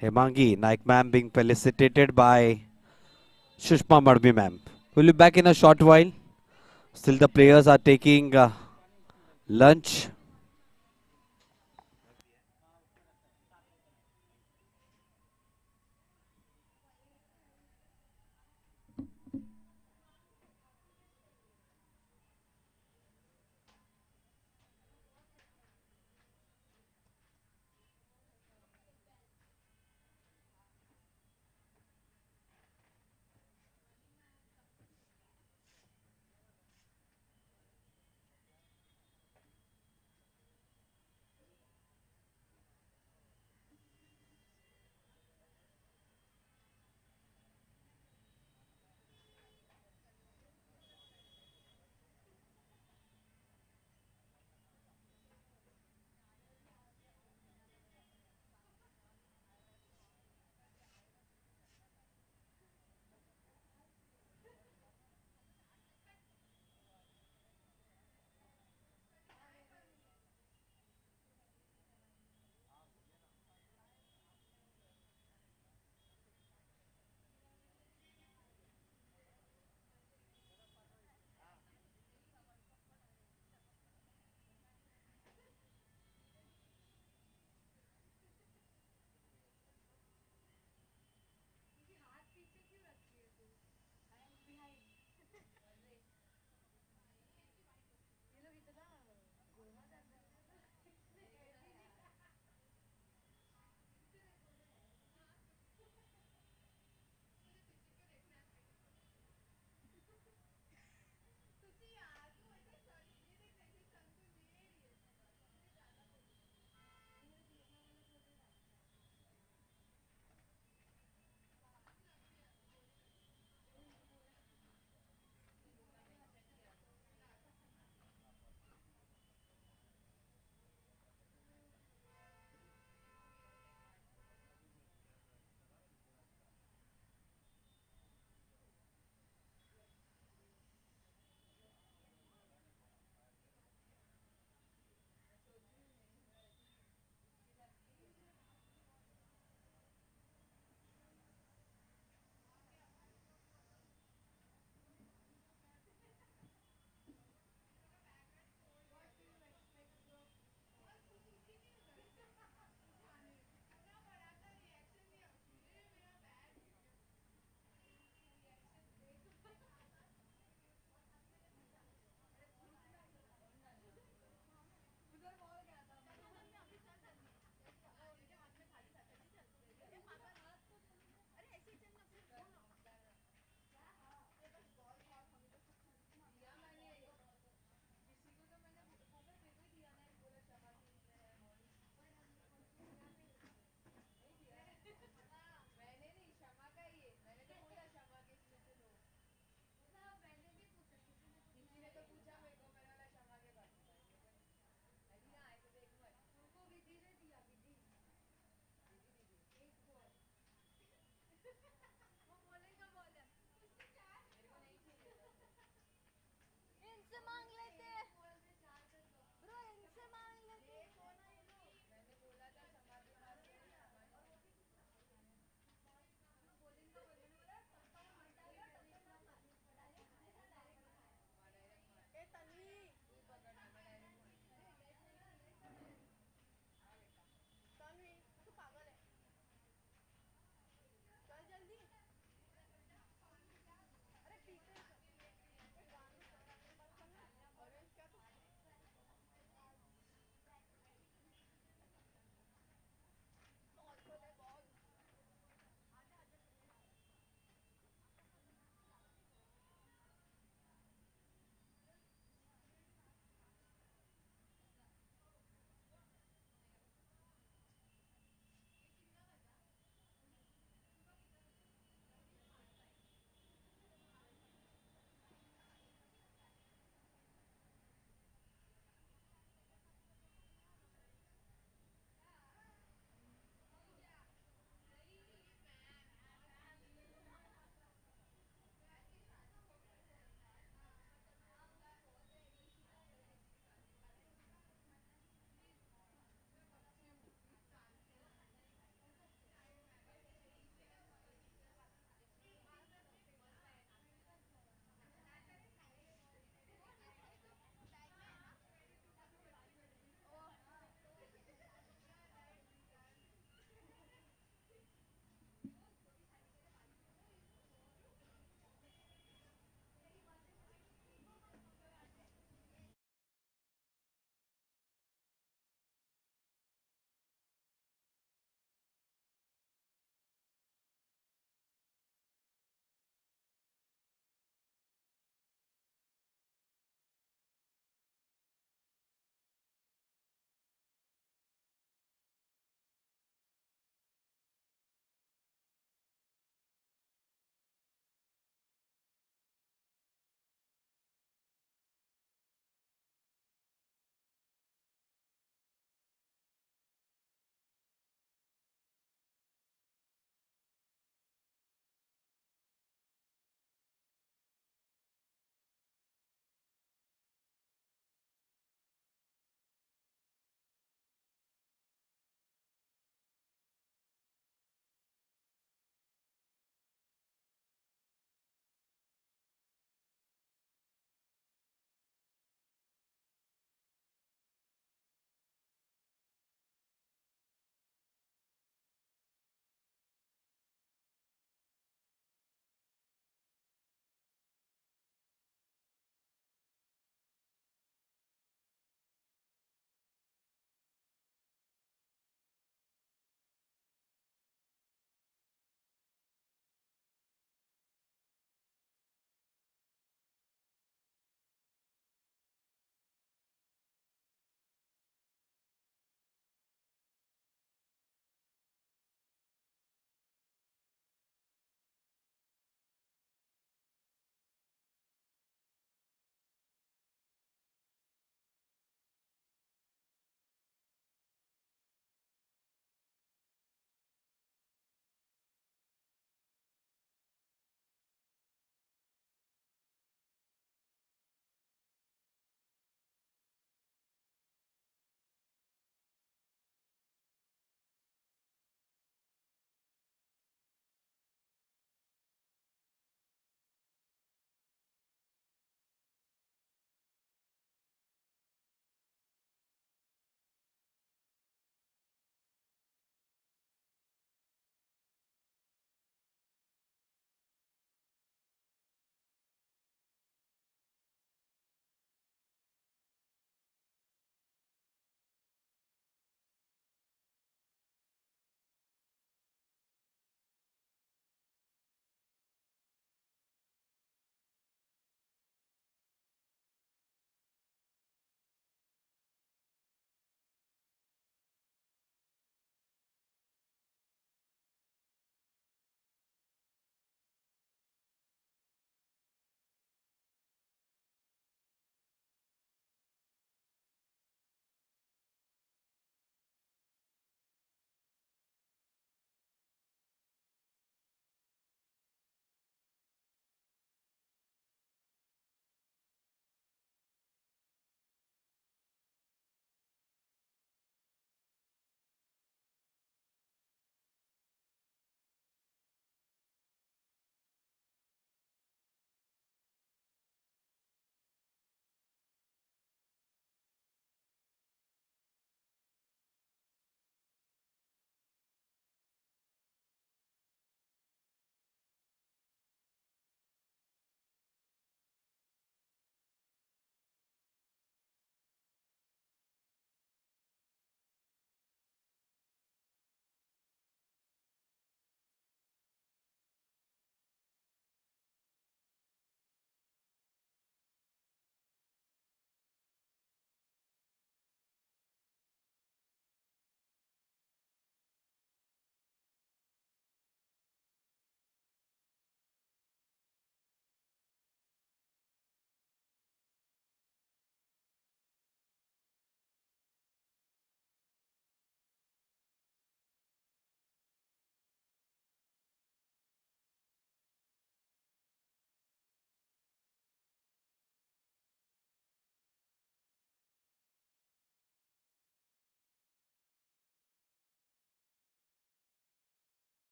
Speaker 1: Hemangi Naik ma'am being felicitated by Shushma Madhvi ma'am. We'll be back in a short while. Still the players are taking lunch.
Speaker 3: इनसे मांग लेते bro, इनसे मांग लेते। मैंने बोला था शमा के पास ए तन्वी तन्वी तू पागल है, चल जल्दी।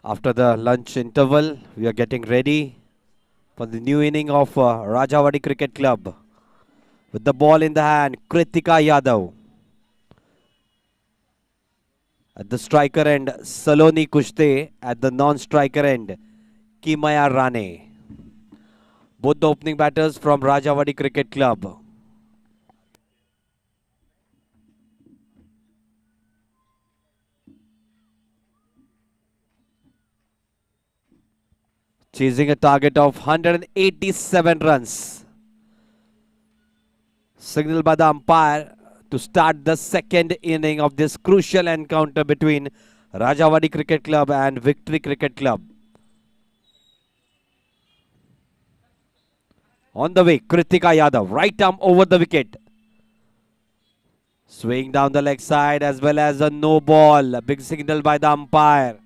Speaker 1: After the lunch interval, we are getting ready for the new inning of Rajawadi Cricket Club. With the ball in the hand, Kritika Yadav. At the striker end, Saloni Kushte. At the non-striker end, Kimaya Rane. Both the opening batters from Rajawadi Cricket Club. Chasing a target of 187 runs. Signal by the umpire to start the second inning of this crucial encounter between Rajawadi Cricket Club and Victory Cricket Club. On the way, Kritika Yadav, right arm over the wicket. Swing down the leg side as well as a no ball. A big signal by the umpire.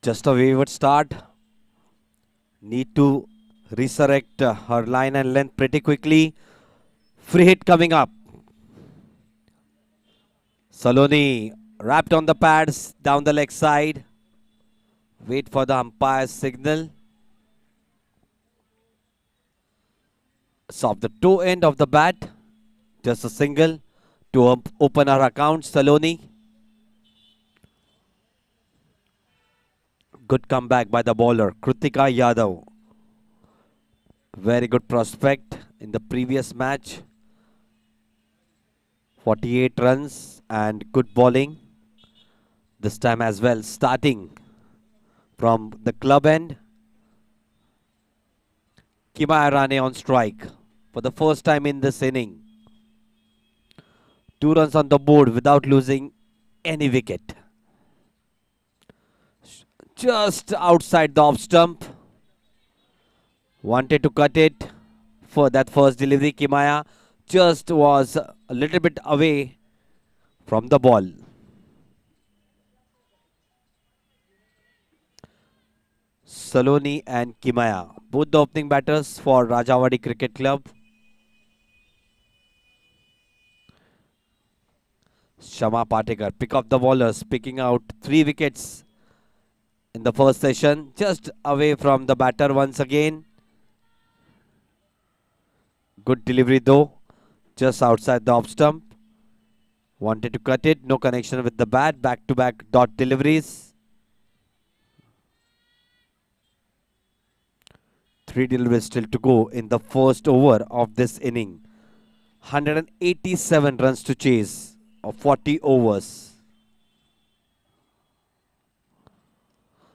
Speaker 1: Just a wayward start. Need to resurrect her line and length pretty quickly. Free hit coming up. Saloni wrapped on the pads down the leg side. Wait for the umpire's signal. Soft the toe end of the bat. Just a single to open her account, Saloni. Good comeback by the bowler, Kritika Yadav. Very good prospect in the previous match. 48 runs and good bowling. This time as well, starting from the club end. Kimaya Rane on strike for the first time in this inning. 2 runs on the board without losing any wicket. Just outside the off stump. Wanted to cut it for that first delivery. Kimaya just was a little bit away from the ball. Saloni and Kimaya, both the opening batters for Rajawadi Cricket Club. Shama Patekar, pick up the bowlers, picking out 3 wickets in the first session, just away from the batter once again. Good delivery though, just outside the off stump. Wanted to cut it, no connection with the bat, back-to-back dot deliveries. 3 deliveries still to go in the first over of this inning. 187 runs to chase of 40 overs.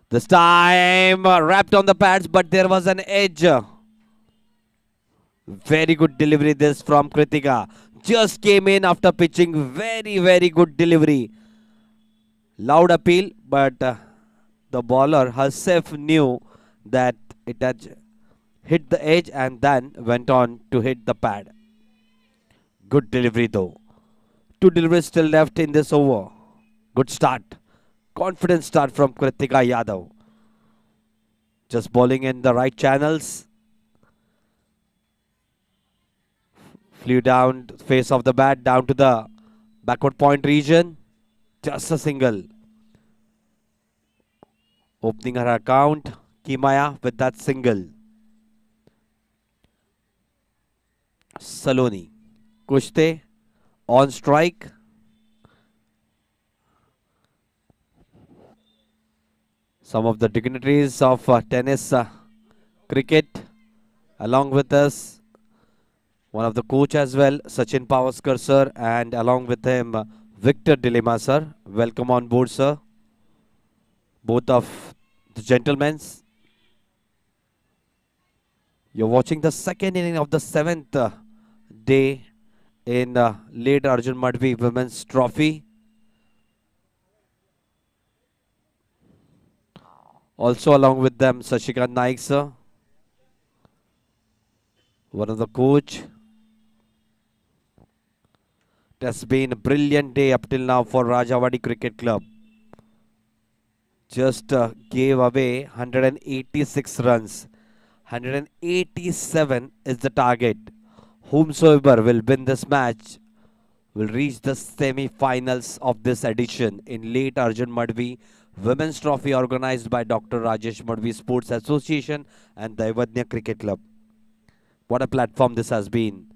Speaker 1: This time wrapped on the pads, but there was an edge. Very good delivery this from Kritika. Just came in after pitching. Very good delivery. Loud appeal, but the bowler herself knew that it had hit the edge and then went on to hit the pad. Good delivery though. 2 deliveries still left in this over. Good start. Confident start from Kritika Yadav. Just bowling in the right channels. Flew down face of the bat, down to the backward point region. Just a single. Opening her account, Kimaya with that single. Saloni. Kushte on strike. Some of the dignitaries of tennis cricket along with us. One of the coach as well, Sachin Pavaskar sir, and along with him Victor Dilema sir. Welcome on board sir. Both of the gentlemen. You're watching the second inning of the 7th day in late ARJUN MADHVI Women's Trophy. Also along with them, Sashikant Naik sir, one of the coach. It has been a brilliant day up till now for Rajawadi Cricket Club. Just gave away 186 runs. 187 is the target. Whomsoever will win this match will reach the semi-finals of this edition in late Arjun Madhvi Women's Trophy organized by Dr. Rajesh Madhvi Sports Association and the Evadnya Cricket Club. What a platform this has been.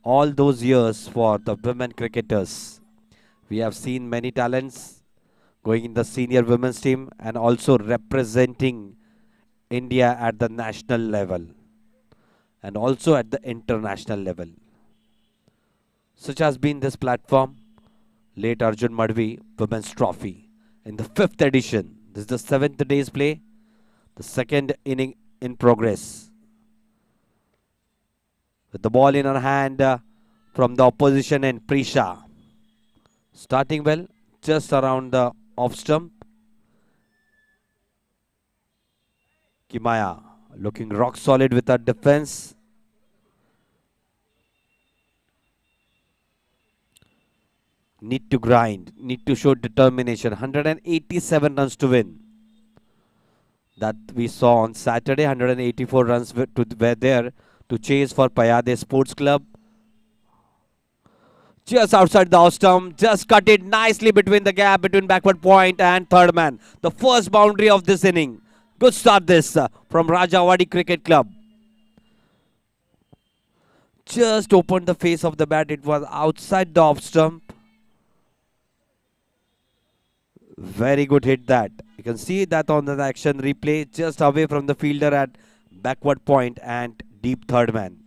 Speaker 1: All those years for the women cricketers. We have seen many talents going in the senior women's team and also representing India at the national level and also at the international level. Such has been this platform, late Arjun Madhvi Women's Trophy in the 5th edition. This is the 7th day's play, the second inning in progress. With the ball in her hand from the opposition end, Prisha. Starting well, just around the off stump. Kimaya looking rock solid with her defense. Need to grind, need to show determination. 187 runs to win. That we saw on Saturday. 184 runs were there to chase for Payade Sports Club. Just outside the off stump, just cut it nicely between the gap between backward point and third man. The first boundary of this inning. Good start this from Rajawadi Cricket Club. Just opened the face of the bat. It was outside the off stump. Very good hit that. You can see that on the action replay, just away from the fielder at backward point and deep third man.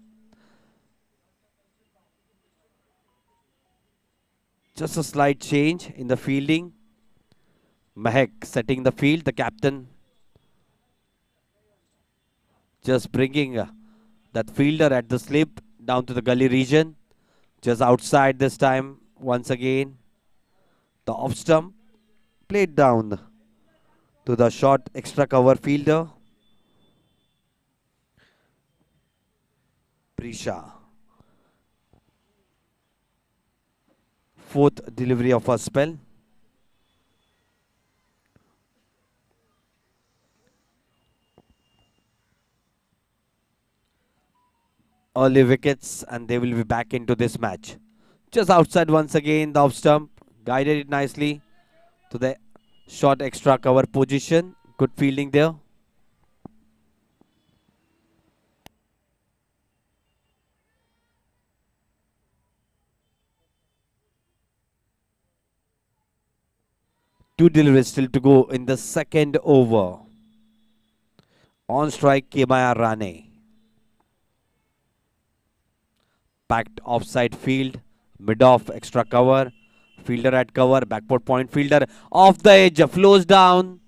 Speaker 1: Just a slight change in the fielding. Mahek setting the field, the captain. Just bringing that fielder at the slip down to the gully region. Just outside this time once again. The off stump. Played down to the short extra cover fielder. Prisha. Fourth delivery of her spell. Early wickets and they will be back into this match. Just outside once again the off stump. Guided it nicely to the short extra cover position. Good fielding there. Two deliveries still to go in the second over. On strike, Kimaya Rane. Packed offside field. Mid-off extra cover. Fielder at cover. Backward point fielder. Off the edge. Flows down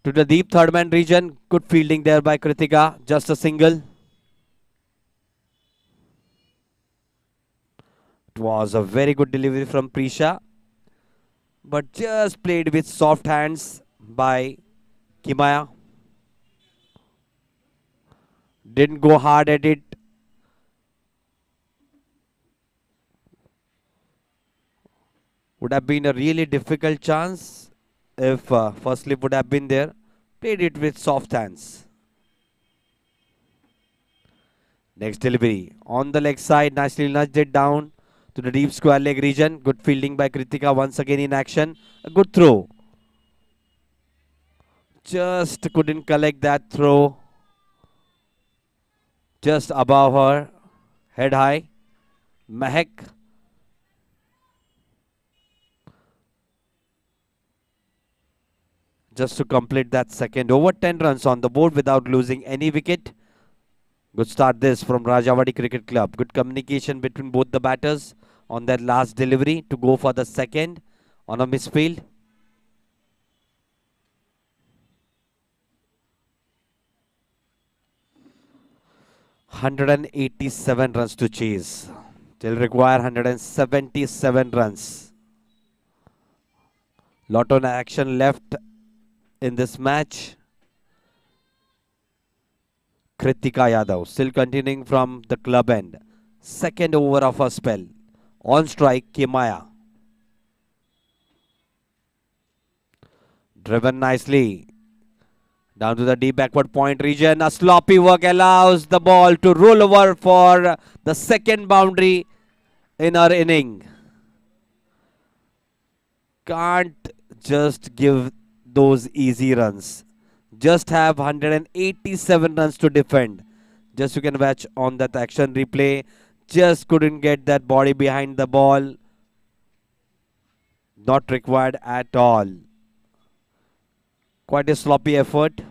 Speaker 1: to the deep third man region. Good fielding there by Kritika. Just a single. It was a very good delivery from Prisha, but just played with soft hands by Kimaya. Didn't go hard at it. Would have been a really difficult chance if first slip would have been there. Played it with soft hands. Next delivery on the leg side, nicely nudged it down to the deep square leg region. Good fielding by Kritika once again in action. A good throw. Just couldn't collect that throw. Just above her, head high. Mahek. Just to complete that second over. 10 runs on the board without losing any wicket. Good start this from Rajawadi Cricket Club. Good communication between both the batters on that last delivery to go for the second on a misfield. $187 runs to chase. They'll require 177 runs. Lot of action left in this match. Kritika Yadav still continuing from the club end. Second over of her spell. On strike, Kimaya. Driven nicely. Down to the deep backward point region. A sloppy work allows the ball to roll over for the second boundary in our inning. Can't just give those easy runs. Just have 187 runs to defend. Just you can watch on that action replay. Just couldn't get that body behind the ball. Not required at all. Quite a sloppy effort.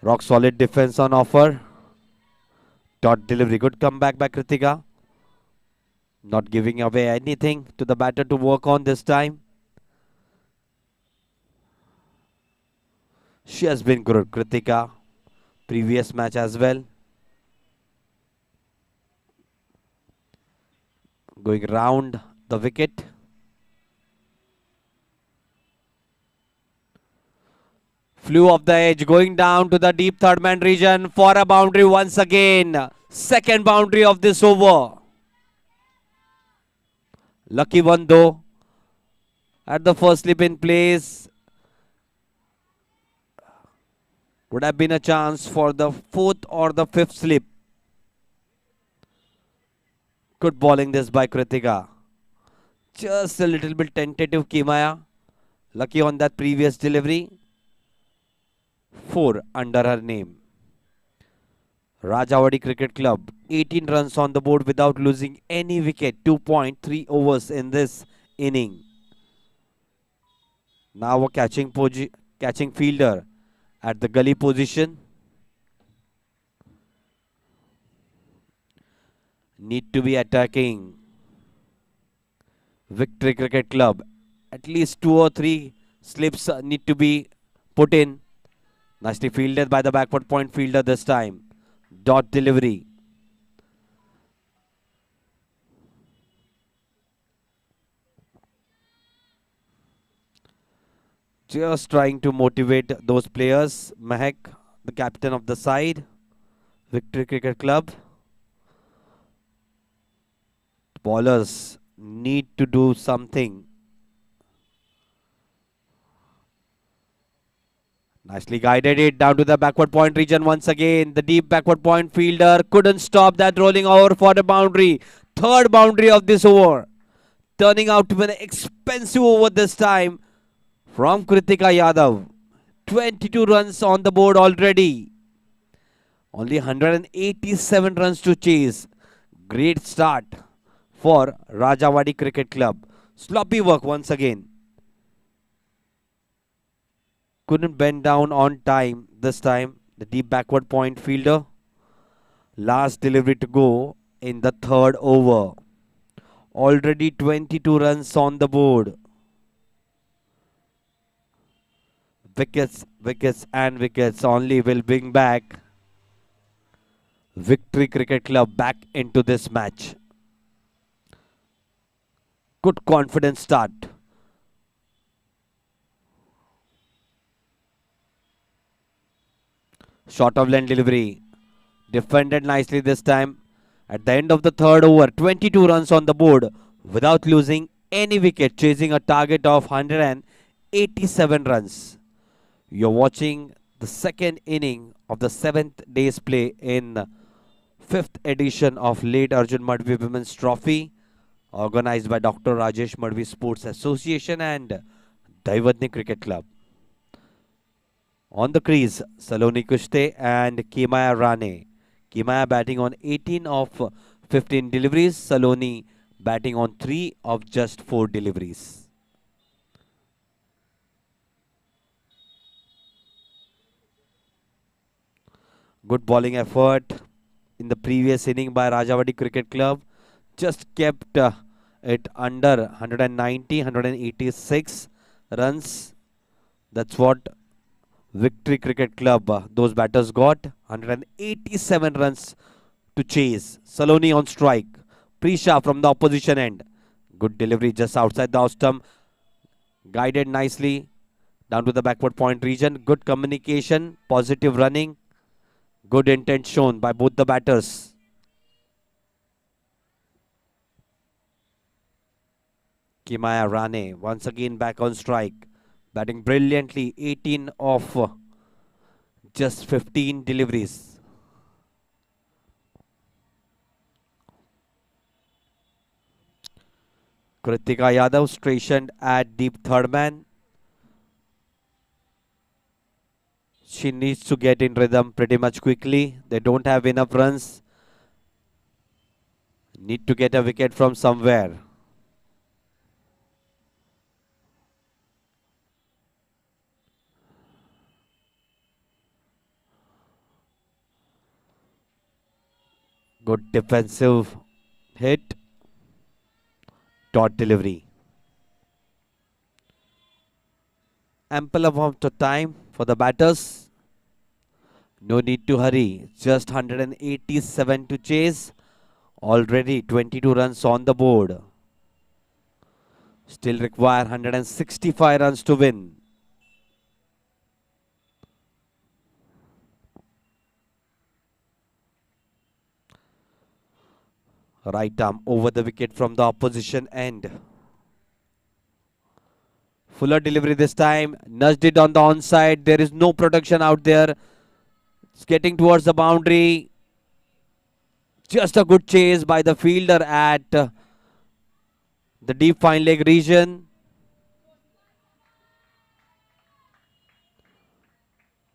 Speaker 1: Rock solid defense on offer. Dot delivery. Good comeback by Kritika. Not giving away anything to the batter to work on this time. She has been good, Kritika. Previous match as well. Going round the wicket. Flew off the edge, going down to the deep third man region for a boundary once again. Second boundary of this over. Lucky one though. At the first slip in place. Would have been a chance for the fourth or the fifth slip. Good bowling this by Kritika. Just a little bit tentative, Kimaya. Lucky on that previous delivery. 4 under her name. Rajawadi Cricket Club, 18 runs on the board without losing any wicket. 2.3 overs in this inning. Now a catching fielder at the gully position. Need to be attacking. Victory Cricket Club. At least 2 or 3 slips need to be put in. Nicely fielded by the backward point fielder this time. Dot delivery. Just trying to motivate those players. Mahek, the captain of the side. Victory Cricket Club. Bowlers need to do something. Nicely guided it down to the backward point region once again. The deep backward point fielder couldn't stop that rolling over for the boundary. Third boundary of this over. Turning out to be an expensive over this time from Kritika Yadav. 22 runs on the board already. Only 187 runs to chase. Great start for Rajawadi Cricket Club. Sloppy work once again. Couldn't bend down on time this time. The deep backward point fielder. Last delivery to go in the third over. Already 22 runs on the board. Wickets, wickets and wickets only will bring back Victory Cricket Club back into this match. Good confident start. Short of length delivery. Defended nicely this time. At the end of the third over, 22 runs on the board without losing any wicket, chasing a target of 187 runs. You're watching the second inning of the 7th day's play in 5th edition of late ARJUN Madhvi Women's Trophy, organized by Dr. Rajesh Madhvi Sports Association and Daivadni Cricket Club. On the crease, Saloni Kushte and Kimaya Rane. Kimaya batting on 18 of 15 deliveries. Saloni batting on 3 of just 4 deliveries. Good bowling effort in the previous inning by Rajawadi Cricket Club. Just kept it under 190, 186 runs. That's what Victory Cricket Club, those batters got. 187 runs to chase. Saloni on strike. Prisha from the opposition end. Good delivery just outside the off stump. Guided nicely down to the backward point region. Good communication, positive running, good intent shown by both the batters. Kimaya Rane once again back on strike. Batting brilliantly, 18 of just 15 deliveries. Kritika Yadav stationed at deep third man. She needs to get in rhythm pretty much quickly. They don't have enough runs. Need to get a wicket from somewhere. Good defensive hit. Dot delivery. Ample amount of time for the batters. No need to hurry. Just 187 to chase. Already 22 runs on the board. Still require 165 runs to win. Right arm over the wicket from the opposition end. Fuller delivery this time. Nudged it on the onside. There is no protection out there. It's getting towards the boundary. Just a good chase by the fielder at the deep fine leg region.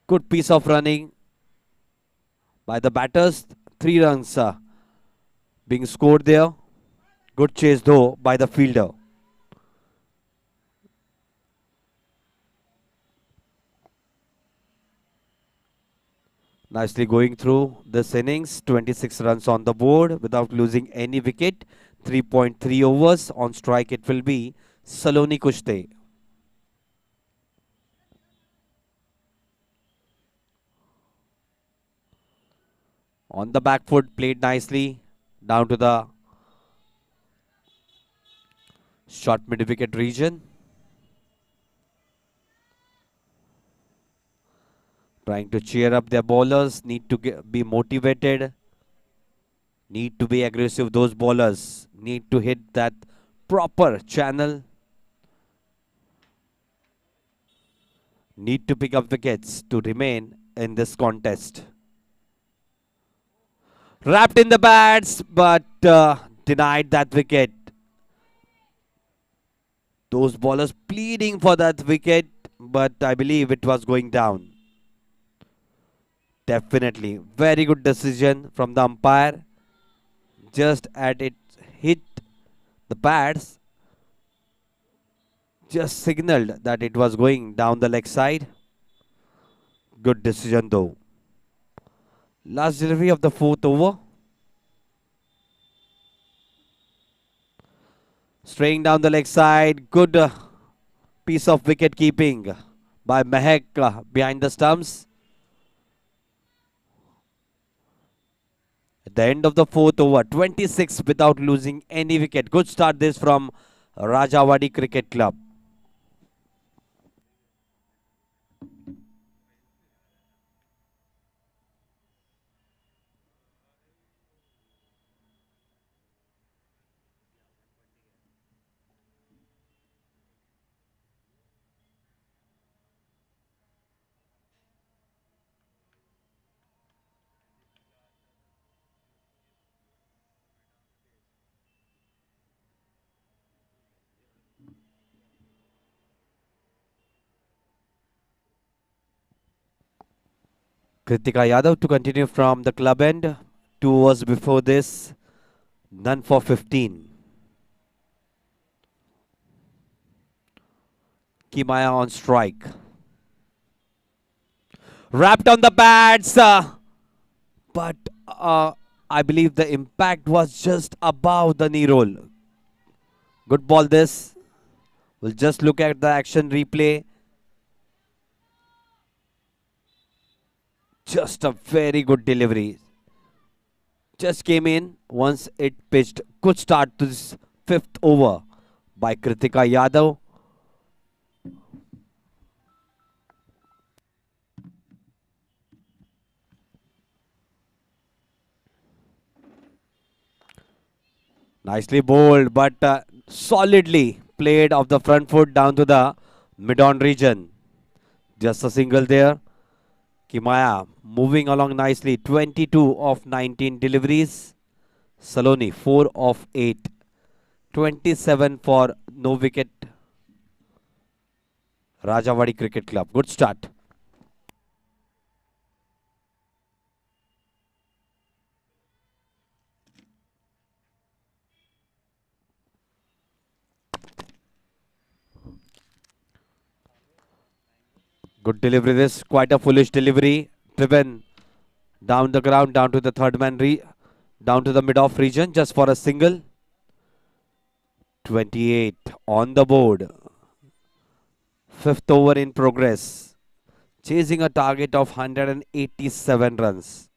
Speaker 1: Good piece of running by the batters. 3 runs being scored there. Good chase though by the fielder. Nicely going through this innings. 26 runs on the board without losing any wicket. 3.3 overs. On strike it will be Saloni Kushte. On the back foot, played nicely down to the short mid wicket region. Trying to cheer up their bowlers. Need to be motivated. Need to be aggressive. Those bowlers need to hit that proper channel. Need to pick up wickets to remain in this contest. Wrapped in the bats, but denied that wicket. Those bowlers pleading for that wicket, but I believe it was going down. Definitely. Very good decision from the umpire. Just at it hit the pads, just signaled that it was going down the leg side. Good decision though. Last delivery of the 4th over. Straying down the leg side. Good piece of wicket keeping by Mehak behind the stumps. At the end of the 4th over, 26 without losing any wicket. Good start this from Rajawadi Cricket Club. Kritika Yadav to continue from the club end. 2 overs before this, none for 15. Kimaya on strike. Wrapped on the bats, but I believe the impact was just above the knee roll. Good ball this. We'll just look at the action replay. Just a very good delivery. Just came in once it pitched. Good start to this 5th over by Kritika Yadav. Nicely bowled, but solidly played off the front foot down to the mid-on region. Just a single there. Kimaya moving along nicely. 22 of 19 deliveries. Saloni 4 of 8. 27 for no wicket. Rajawadi Cricket Club. Good start. Good delivery. This quite a foolish delivery. Driven down the ground, down to the third man, down to the mid-off region, just for a single. 28 on the board. Fifth over in progress. Chasing a target of 187 runs.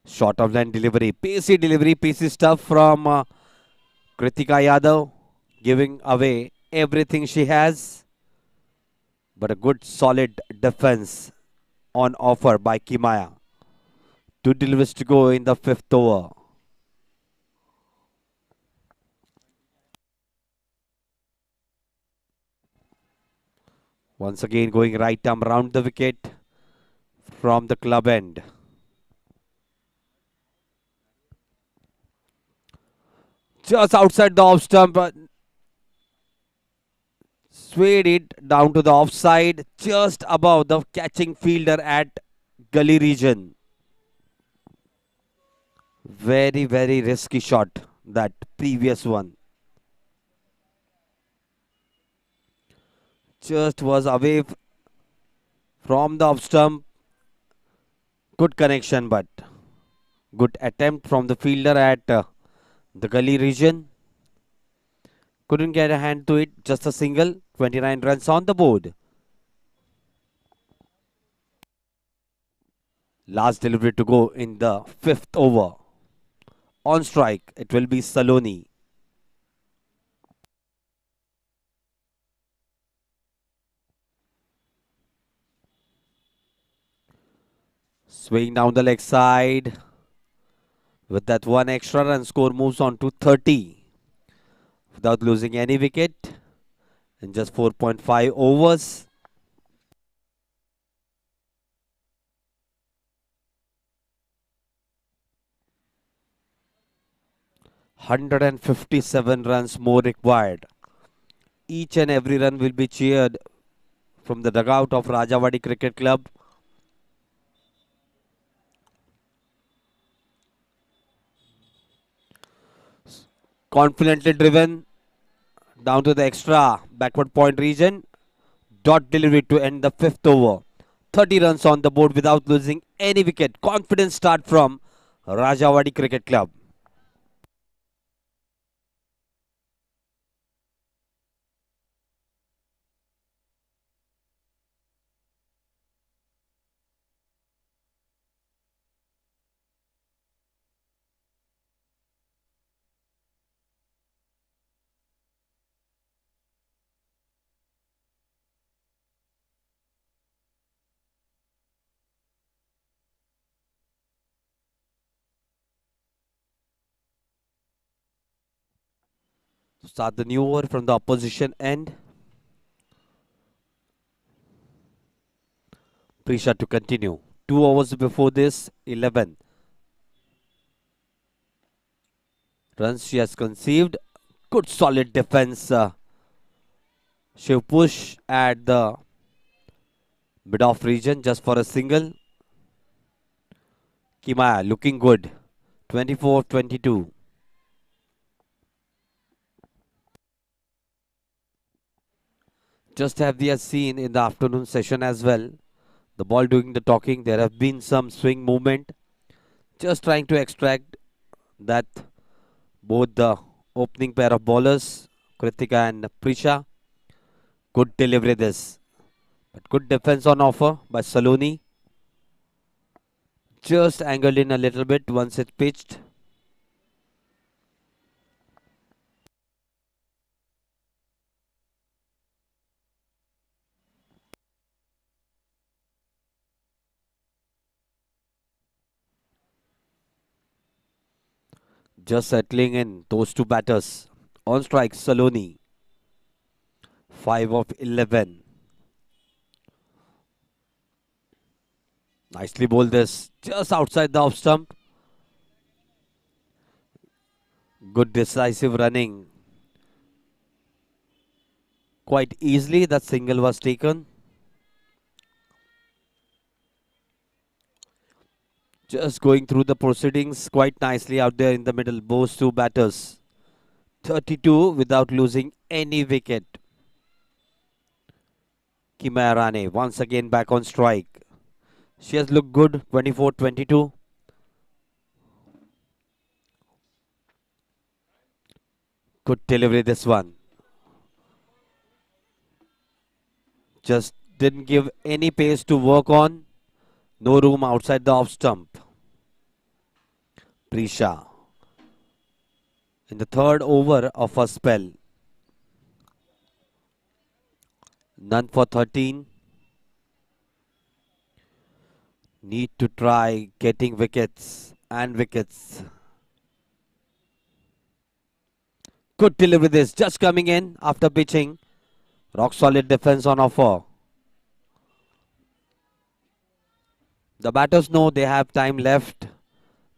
Speaker 1: Short of line delivery. Pacey stuff from Kritika Yadav. Giving away everything she has. But a good solid defense on offer by Kimaya. 2 deliveries to go in the fifth over. Once again going right arm round the wicket from the club end. Just outside the off stump. Swayed it down to the offside. Just above the catching fielder at gully region. Very, very risky shot, that previous one. Just was away from the off stump. Good connection, but good attempt from the fielder at the gully region. Couldn't get a hand to it. Just a single. 29 runs on the board. Last delivery to go in the fifth over. On strike, it will be Saloni. Swing down the leg side. With that one extra run, score moves on to 30. Without losing any wicket. In just 4.5 overs. $157 runs more required. Each and every run will be cheered from the dugout of Rajawadi Cricket Club. Confidently driven down to the extra backward point region. Dot delivery to end the fifth over. 30 runs on the board without losing any wicket. Confident start from Rajawadi Cricket Club. Start the new over from the opposition end. Prisha to continue. 2 overs before this, 11 runs she has conceived. Good solid defense. She'll push at the mid-off region just for a single. Kimaya looking good. 24-22. Just have we have seen in the afternoon session as well. The ball doing the talking. There have been some swing movement. Just trying to extract that both the opening pair of bowlers, Kritika and Prisha. Good delivery this. But good defense on offer by Saloni. Just angled in a little bit once it pitched. Just settling in those two batters. On strike, Saloni. 5 of 11. Nicely bowled this. Just outside the off stump. Good decisive running. Quite easily that single was taken. Just going through the proceedings quite nicely out there in the middle. Both two batters. 32 without losing any wicket. Kimayarane once again back on strike. She has looked good. 24-22. Good delivery this one. Just didn't give any pace to work on. No room outside the off stump. Prisha in the third over of her spell. None for 13. Need to try getting wickets and wickets. Good delivery this. Just coming in after pitching. Rock solid defense on offer. The batters know they have time left.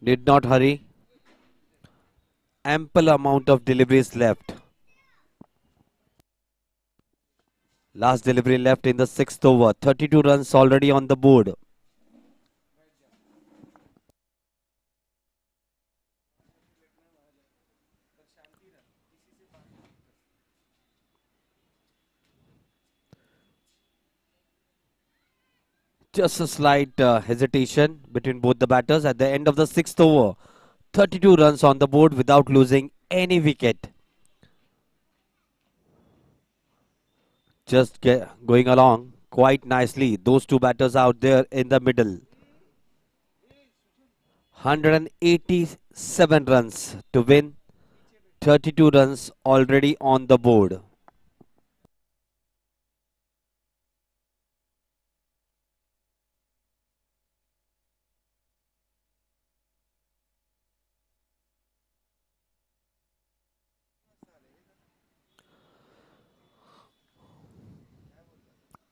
Speaker 1: Did not hurry. Ample amount of deliveries left. Last delivery left in the sixth over. 32 runs already on the board. Just a slight hesitation between both the batters at the end of the sixth over. 32 runs on the board without losing any wicket. Just going along quite nicely. Those two batters out there in the middle. 187 runs to win. 32 runs already on the board.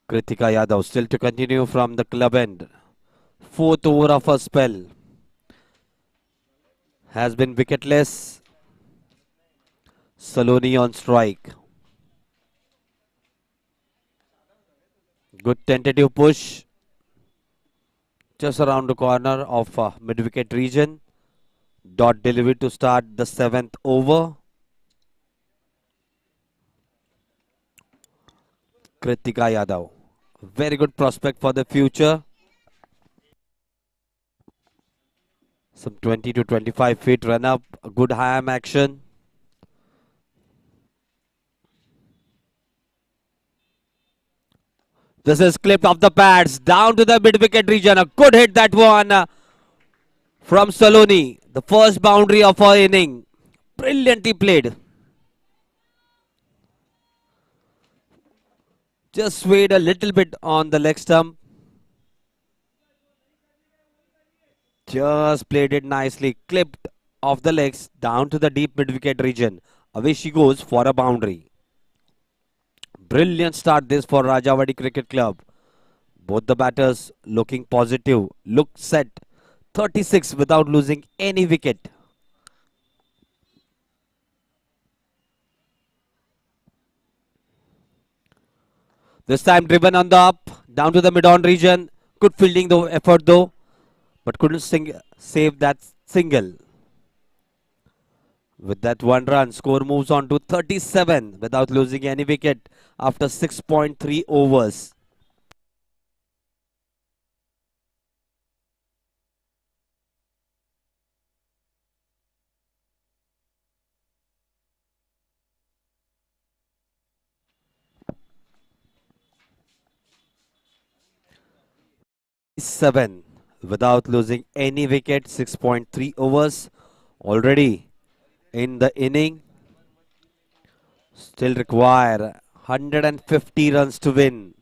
Speaker 1: Kritika Yadav still to continue from the club end. Fourth over of her spell. Has been wicketless. Saloni on strike. Good tentative push. Just around the corner of mid-wicket region. Dot delivery to start the seventh over. Kritika Yadav. Very good prospect for the future. Some 20 to 25 feet run up. A good high arm action. This is clipped off the pads. Down to the mid-wicket region. A good hit that one from Saloni. The first boundary of her inning. Brilliantly played. Just swayed a little bit on the leg stump. Just played it nicely. Clipped off the legs down to the deep mid-wicket region. Away she goes for a boundary. Brilliant start this for Rajawadi Cricket Club. Both the batters looking positive. Look set. 36 without losing any wicket. This time driven on the up. Down to the mid-on region. Good fielding though, effort though. But couldn't save that single. With that one run, score moves on to 37 without losing any wicket after 6.3 overs. Seven without losing any wicket. 6.3 overs already in the inning. Still require 150 runs to win.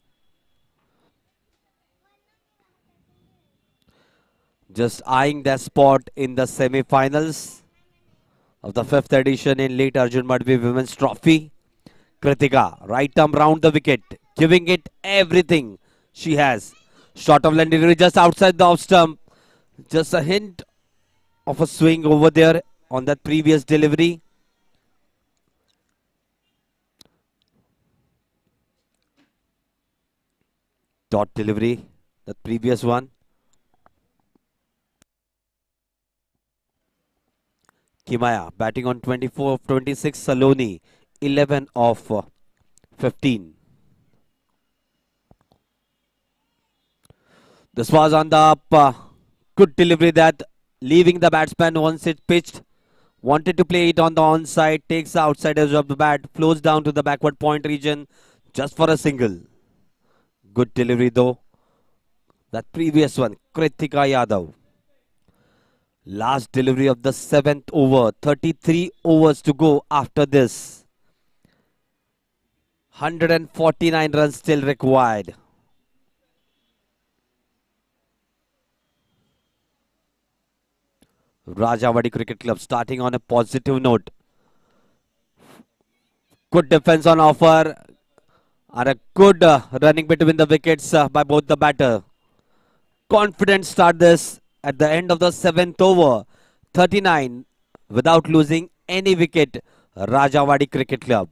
Speaker 1: Just eyeing their spot in the semi-finals of the 5th edition in late Arjun Madhvi Women's Trophy. Kritika, right arm round the wicket, giving it everything she has. Shot of land delivery just outside the off stump. Just a hint of a swing over there on that previous delivery. Dot delivery, that previous one. Kimaya batting on 24 of 26. Saloni 11 of 15. This was on the up. Good delivery that leaving the batsman once it pitched. Wanted to play it on the onside. Takes the outside edge of the bat. Flows down to the backward point region just for a single. Good delivery though. That previous one. Kritika Yadav. Last delivery of the 7th over. 33 overs to go after this. 149 runs still required. Rajawadi Cricket Club starting on a positive note. Good defense on offer and a good running between the wickets by both the batter. Confident start this at the end of the 7th over. 39 without losing any wicket. Rajawadi Cricket Club.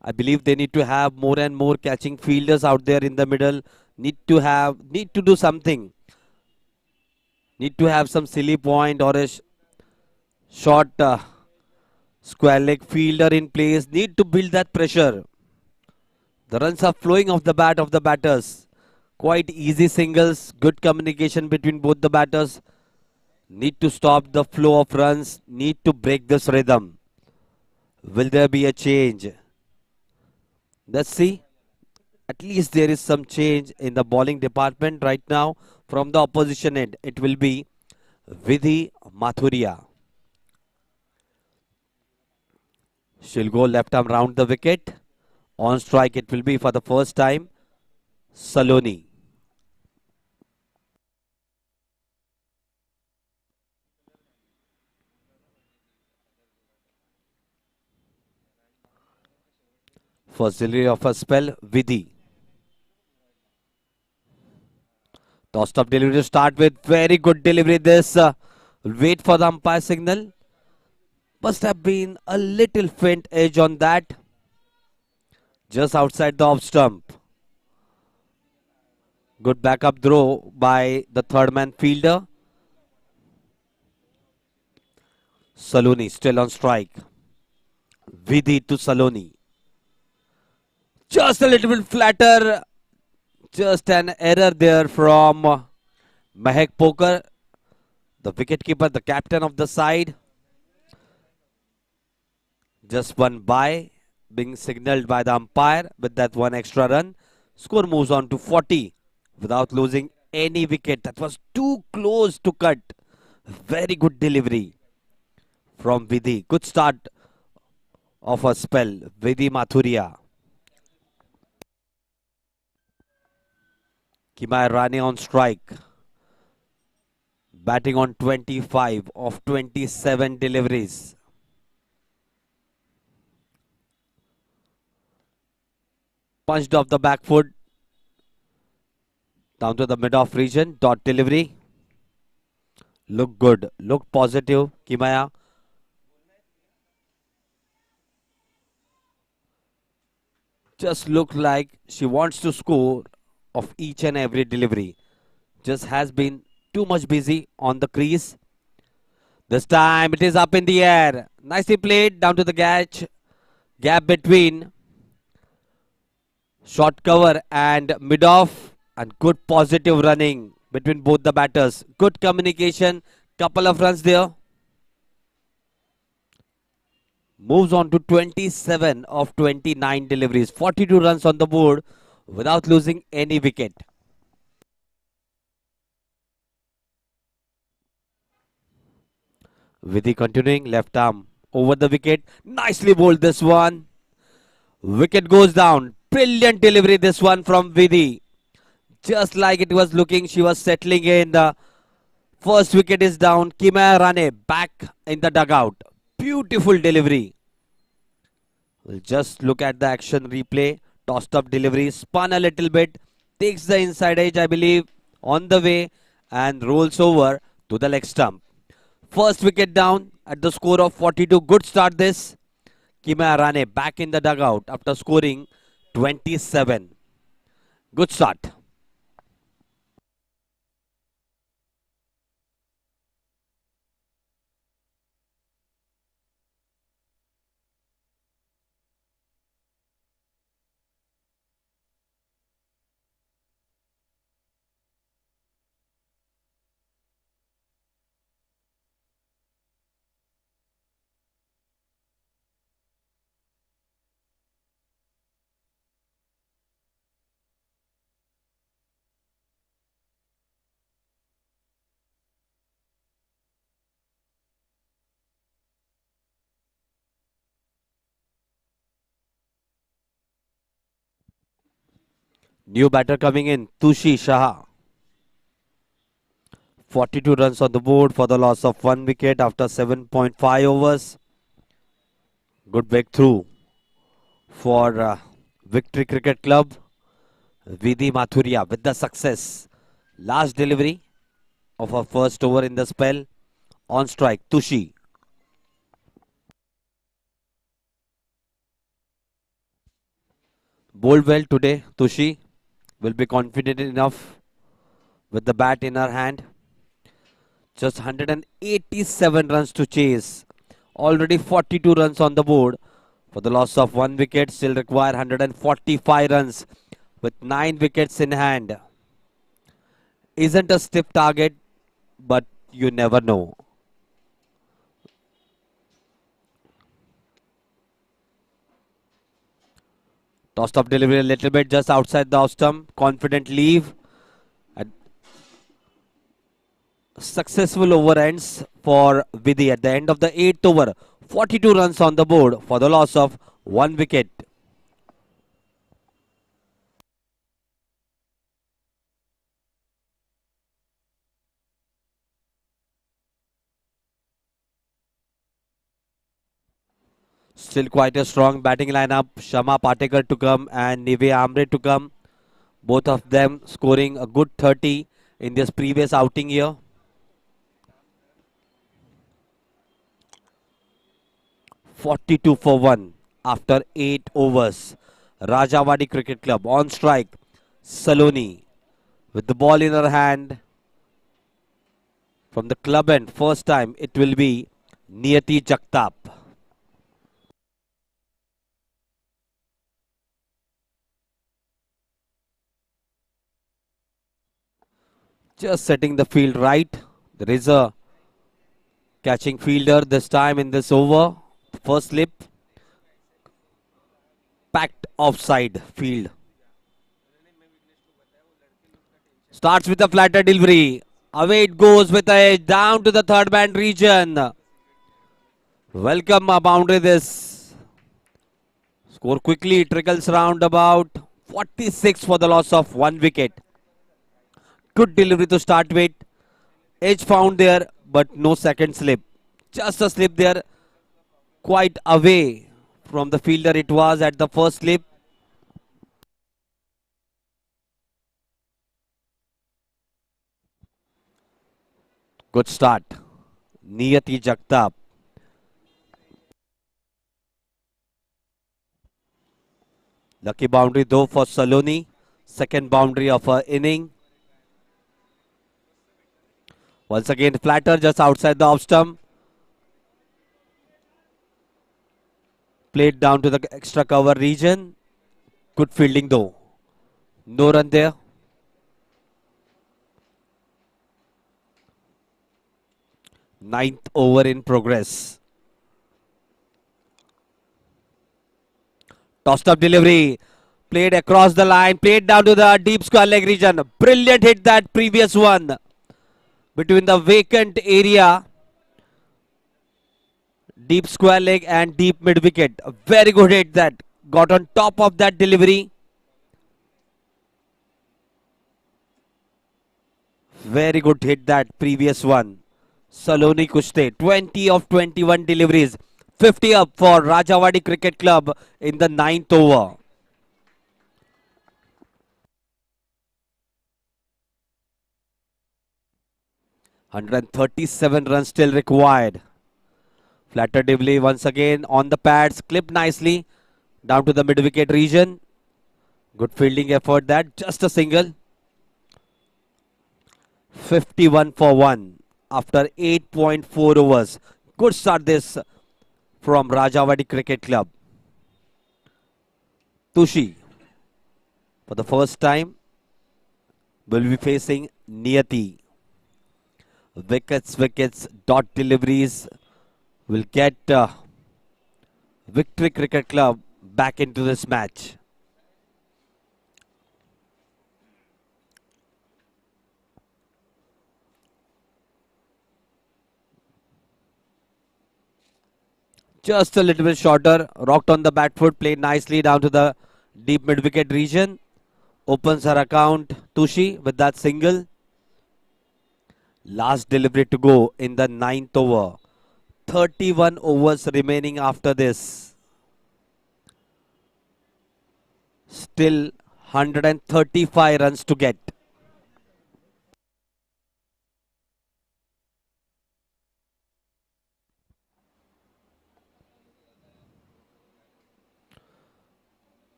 Speaker 1: I believe they need to have more and more catching fielders out there in the middle. Need to do something. Need to have some silly point or a short square leg fielder in place. Need to build that pressure. The runs are flowing off the bat of the batters. Quite easy singles. Good communication between both the batters. Need to stop the flow of runs. Need to break this rhythm. Will there be a change? Let's see. At least there is some change in the bowling department right now from the opposition end. It will be Vidhi Mathuria. She'll go left arm round the wicket. On strike it will be for the first time Saloni. First delivery of a spell, Vidhi. Tossed up delivery to start with. Very good delivery this. Wait for the umpire signal. Must have been a little faint edge on that. Just outside the off stump. Good backup throw by the third man fielder. Saloni still on strike. Vidhi to Saloni. Just a little bit flatter. Just an error there from Mahek Poker, the wicketkeeper, the captain of the side. Just one by being signaled by the umpire with that one extra run. Score moves on to 40 without losing any wicket. That was too close to cut. Very good delivery from Vidhi. Good start of a spell. Vidhi Mathuria. Kimai Rane on strike. Batting on 25 of 27 deliveries. Punched off the back foot. Down to the mid-off region. Dot delivery. Look good. Look positive. Kimaya. Just look like she wants to score of each and every delivery. Just has been too much busy on the crease. This time it is up in the air. Nicely played down to the gap between short cover and mid off, and good positive running between both the batters. Good communication. Couple of runs there. Moves on to 27 of 29 deliveries. 42 runs on the board without losing any wicket. Vidhi continuing, left arm over the wicket. Nicely bowled this one. Wicket goes down. Brilliant delivery this one from Vidhi. Just like it was looking, she was settling in. The first wicket is down. Kimaya Rane back in the dugout. Beautiful delivery. We'll just look at the action replay. Tossed up delivery, spun a little bit, takes the inside edge, I believe, on the way and rolls over to the leg stump. First wicket down at the score of 42. Good start this. Kimaya Rane back in the dugout after scoring 27. Good start. New batter coming in, Tushi Shah. 42 runs on the board for the loss of 1 wicket after 7.5 overs. Good breakthrough for Victory Cricket Club. Vidhi Mathuria with the success. Last delivery of her first over in the spell. On strike, Tushi. Bowled well today, Tushi. Will be confident enough with the bat in her hand. Just 187 runs to chase. Already 42 runs on the board. For the loss of 1 wicket, still require 145 runs with 9 wickets in hand. Isn't a stiff target, but you never know. Tossed up delivery a little bit just outside the off stump. Confident leave. And successful over ends for Vidhi at the end of the 8th over. 42 runs on the board for the loss of 1 wicket. Still quite a strong batting lineup. Shama Patekar to come and Nive Amre to come. Both of them scoring a good 30 in this previous outing here. "42 for 1 after 8 overs. Rajawadi Cricket Club on strike. Saloni with the ball in her hand. From the club end, first time it will be Niyati Jagtap. Just setting the field right. There is a catching fielder this time in this over. First slip. Packed offside field. Starts with a flatter delivery. Away it goes with a edge down to the third man region. Welcome a boundary this. Score quickly, trickles round about 46 for the loss of 1 wicket. Good delivery to start with. Edge found there, but no second slip. Just a slip there, quite away from the fielder it was at the first slip. Good start. Niyati Jagtap. Lucky boundary though for Saloni. Second boundary of her inning. Once again flatter just outside the off stump. Played down to the extra cover region. Good fielding though. No run there. Ninth over in progress. Tossed up delivery. Played across the line, played down to the deep square leg region. Brilliant hit that previous one. Between the vacant area. Deep square leg and deep mid wicket. A very good hit that. Got on top of that delivery. Very good hit that previous one. Saloni Kushte, 20 of 21 deliveries. 50 up for Rajawadi Cricket Club in the 9th over. $137 runs still required. Flatter Divli once again on the pads, clipped nicely down to the mid wicket region. Good fielding effort that, just a single. 51 for 1 after 8.4 overs. Good start this from Rajawadi Cricket Club. Tushi, for the first time, will be facing Niyati. Wickets, dot deliveries will get Victory Cricket Club back into this match. Just a little bit shorter, rocked on the bat foot, played nicely down to the deep mid wicket region. Opens her account, Tushi, with that single. Last delivery to go in the 9th over. 31 overs remaining after this. Still 135 runs to get.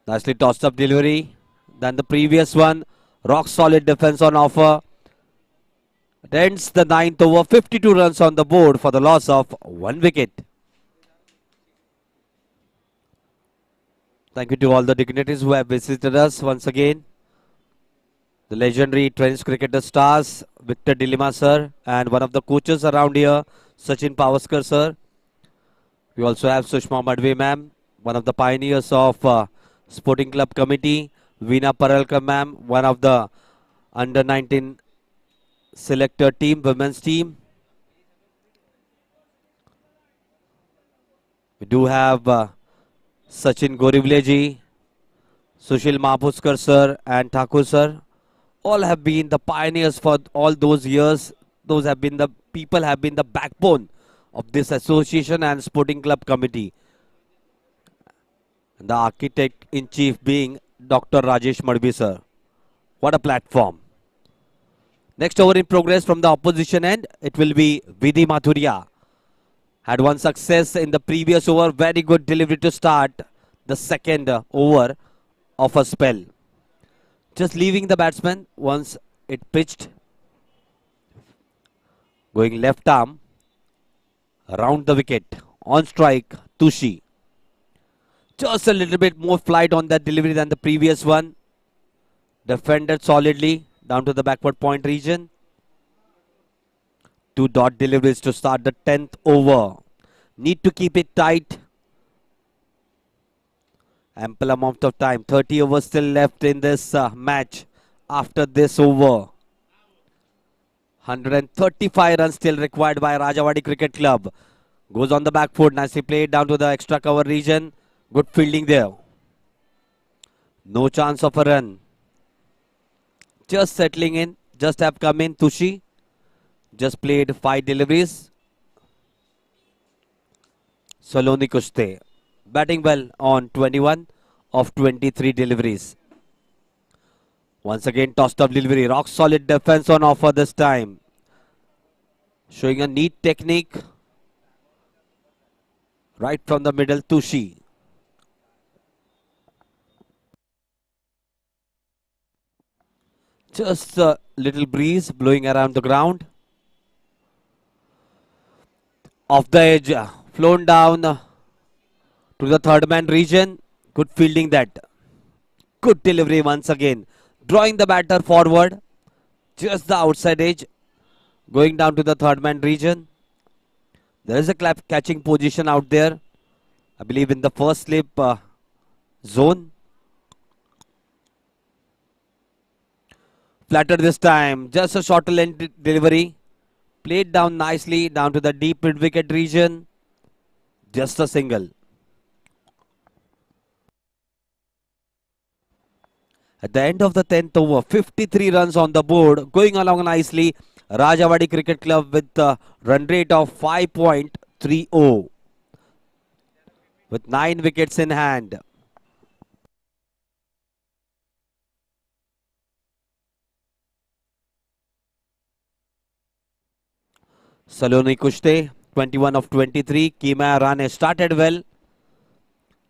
Speaker 1: Nicely tossed up delivery than the previous one. Rock solid defense on offer. It ends the 9th over. 52 runs on the board for the loss of 1 wicket. Thank you to all the dignitaries who have visited us once again. The legendary 20s cricketer stars, Victor Dilima sir, and one of the coaches around here, Sachin Pavaskar sir. We also have Sushma Madhvi ma'am, one of the pioneers of Sporting Club Committee. Veena Paralkar ma'am, one of the under 19 selector team, women's team. We do have Sachin Gorivleji, Sushil Mahapuskar sir and Thakur sir. All have been the pioneers for all those years. Those have been the people have been the backbone of this association and Sporting Club Committee. And the architect in chief being Dr. Rajesh Madhvi sir. What a platform. Next over in progress from the opposition end, it will be Vidhi Mathuria. Had one success in the previous over. Very good delivery to start the second over of a spell. Just leaving the batsman once it pitched. Going left arm. Around the wicket. On strike, Tushi. Just a little bit more flight on that delivery than the previous one. Defended solidly down to the backward point region. 2 dot deliveries to start the 10th over. Need to keep it tight. Ample amount of time. 30 overs still left in this match after this over. 135 runs still required by Rajawadi Cricket Club. Goes on the back foot. Nicely played down to the extra cover region. Good fielding there. No chance of a run. Just settling in. Just have come in. Tushi. Just played 5 deliveries. Saloni Kushte. Batting well on 21 of 23 deliveries. Once again tossed up delivery. Rock solid defense on offer this time. Showing a neat technique. Right from the middle, Tushi. Just a little breeze blowing around the ground. Off the edge, flown down to the third man region. Good fielding that. Good delivery once again. Drawing the batter forward. Just the outside edge. Going down to the third man region. There is a catching position out there. I believe in the first slip zone. Flatter this time. Just a shorter length delivery. Played down nicely down to the deep mid wicket region. Just a single. At the end of the 10th over, 53 runs on the board. Going along nicely. Rajawadi Cricket Club with a run rate of 5.30 with 9 wickets in hand. Saloni Kushte, 21 of 23. Kima Rane started well.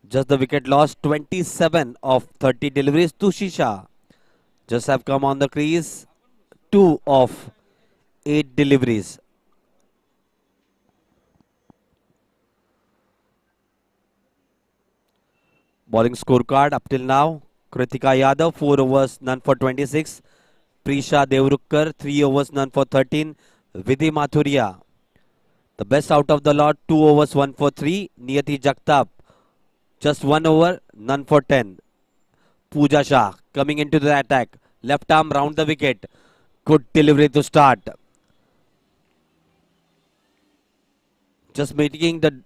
Speaker 1: Just the wicket loss, 27 of 30 deliveries. Tushisha just have come on the crease. 2 of 8 deliveries. Bowling scorecard up till now. Kritika Yadav, 4 overs, none for 26. Prisha Devrukkar, 3 overs, none for 13. Vidhi Mathuria, the best out of the lot, 2 overs, 1 for 3. Niyati Jagtap, just 1 over, none for 10. Pooja Shah coming into the attack. Left arm round the wicket. Good delivery to start. Just making the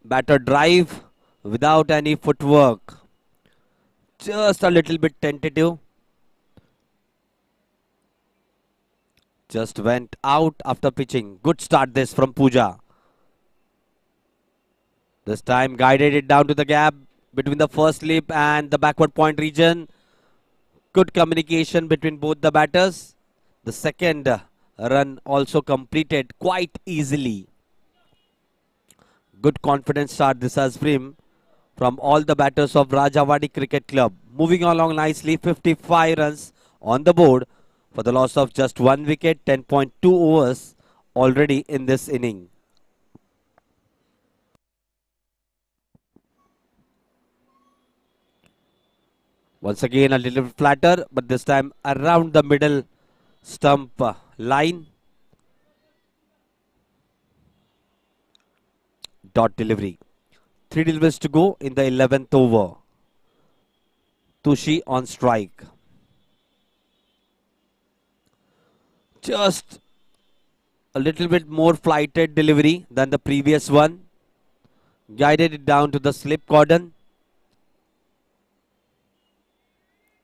Speaker 1: batter drive without any footwork. Just a little bit tentative. Just went out after pitching. Good start this from Pooja. This time guided it down to the gap between the first slip and the backward point region. Good communication between both the batters. The second run also completed quite easily. Good confidence start this has been from all the batters of Rajawadi Cricket Club. Moving along nicely, 55 runs on the board for the loss of just 1 wicket, 10.2 overs already in this inning. Once again a little flatter, but this time around the middle stump line. Dot delivery. 3 deliveries to go in the 11th over. Tushi on strike. Just a little bit more flighted delivery than the previous one. Guided it down to the slip cordon.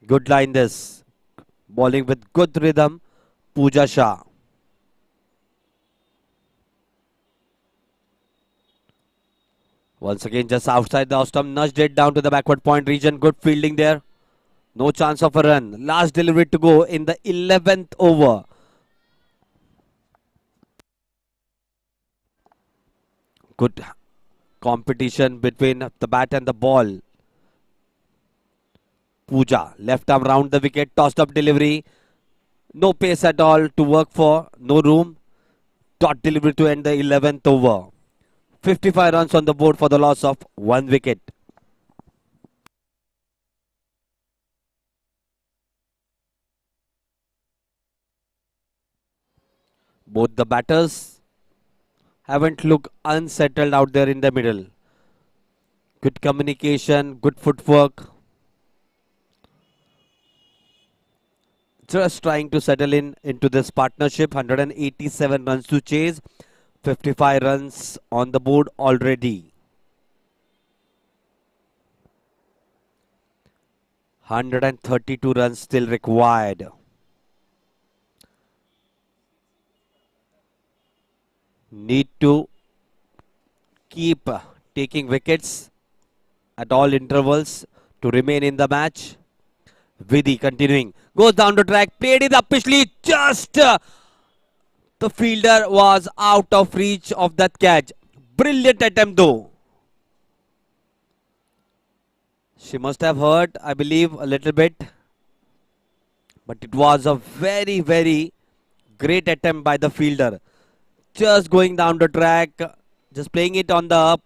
Speaker 1: Good line this. Bowling with good rhythm, Pooja Shah. Once again just outside the off stump, nudged it down to the backward point region. Good fielding there. No chance of a run. Last delivery to go in the 11th over. Good competition between the bat and the ball. Pooja, left arm round the wicket, tossed up delivery. No pace at all to work for, no room. Dot delivery to end the 11th over. 55 runs on the board for the loss of 1 wicket. Both the batters haven't looked unsettled out there in the middle. Good communication, good footwork. Just trying to settle into this partnership. 187 runs to chase. 55 runs on the board already. 132 runs still required. Need to keep taking wickets at all intervals to remain in the match. Vidhi continuing. Goes down the track. Played it up pitchly. Just the fielder was out of reach of that catch. Brilliant attempt though. She must have hurt, I believe, a little bit. But it was a very, very great attempt by the fielder. Just going down the track. Just playing it on the up.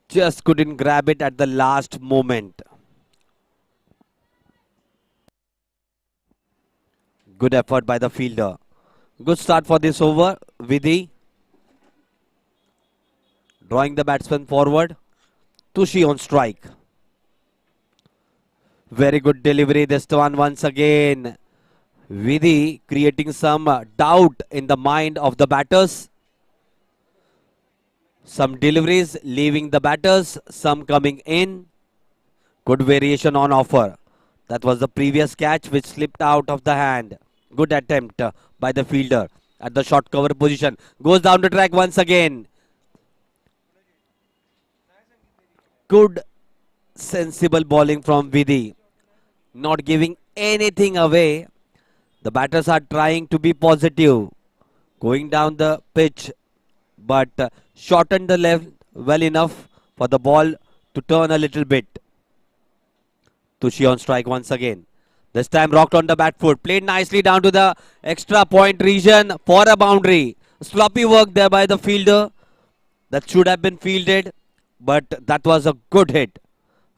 Speaker 1: Just couldn't grab it at the last moment. Good effort by the fielder. Good start for this over. Vidhi drawing the batsman forward. Tushi on strike. Very good delivery this one once again. Vidhi creating some doubt in the mind of the batters. Some deliveries leaving the batters, some coming in. Good variation on offer. That was the previous catch which slipped out of the hand. Good attempt by the fielder at the short cover position. Goes down the track once again. Good sensible bowling from Vidhi. Not giving anything away. The batters are trying to be positive. Going down the pitch, but shortened the left well enough for the ball to turn a little bit. Tushi on strike once again. This time rocked on the bat foot. Played nicely down to the extra point region for a boundary. Sloppy work there by the fielder. That should have been fielded, but that was a good hit.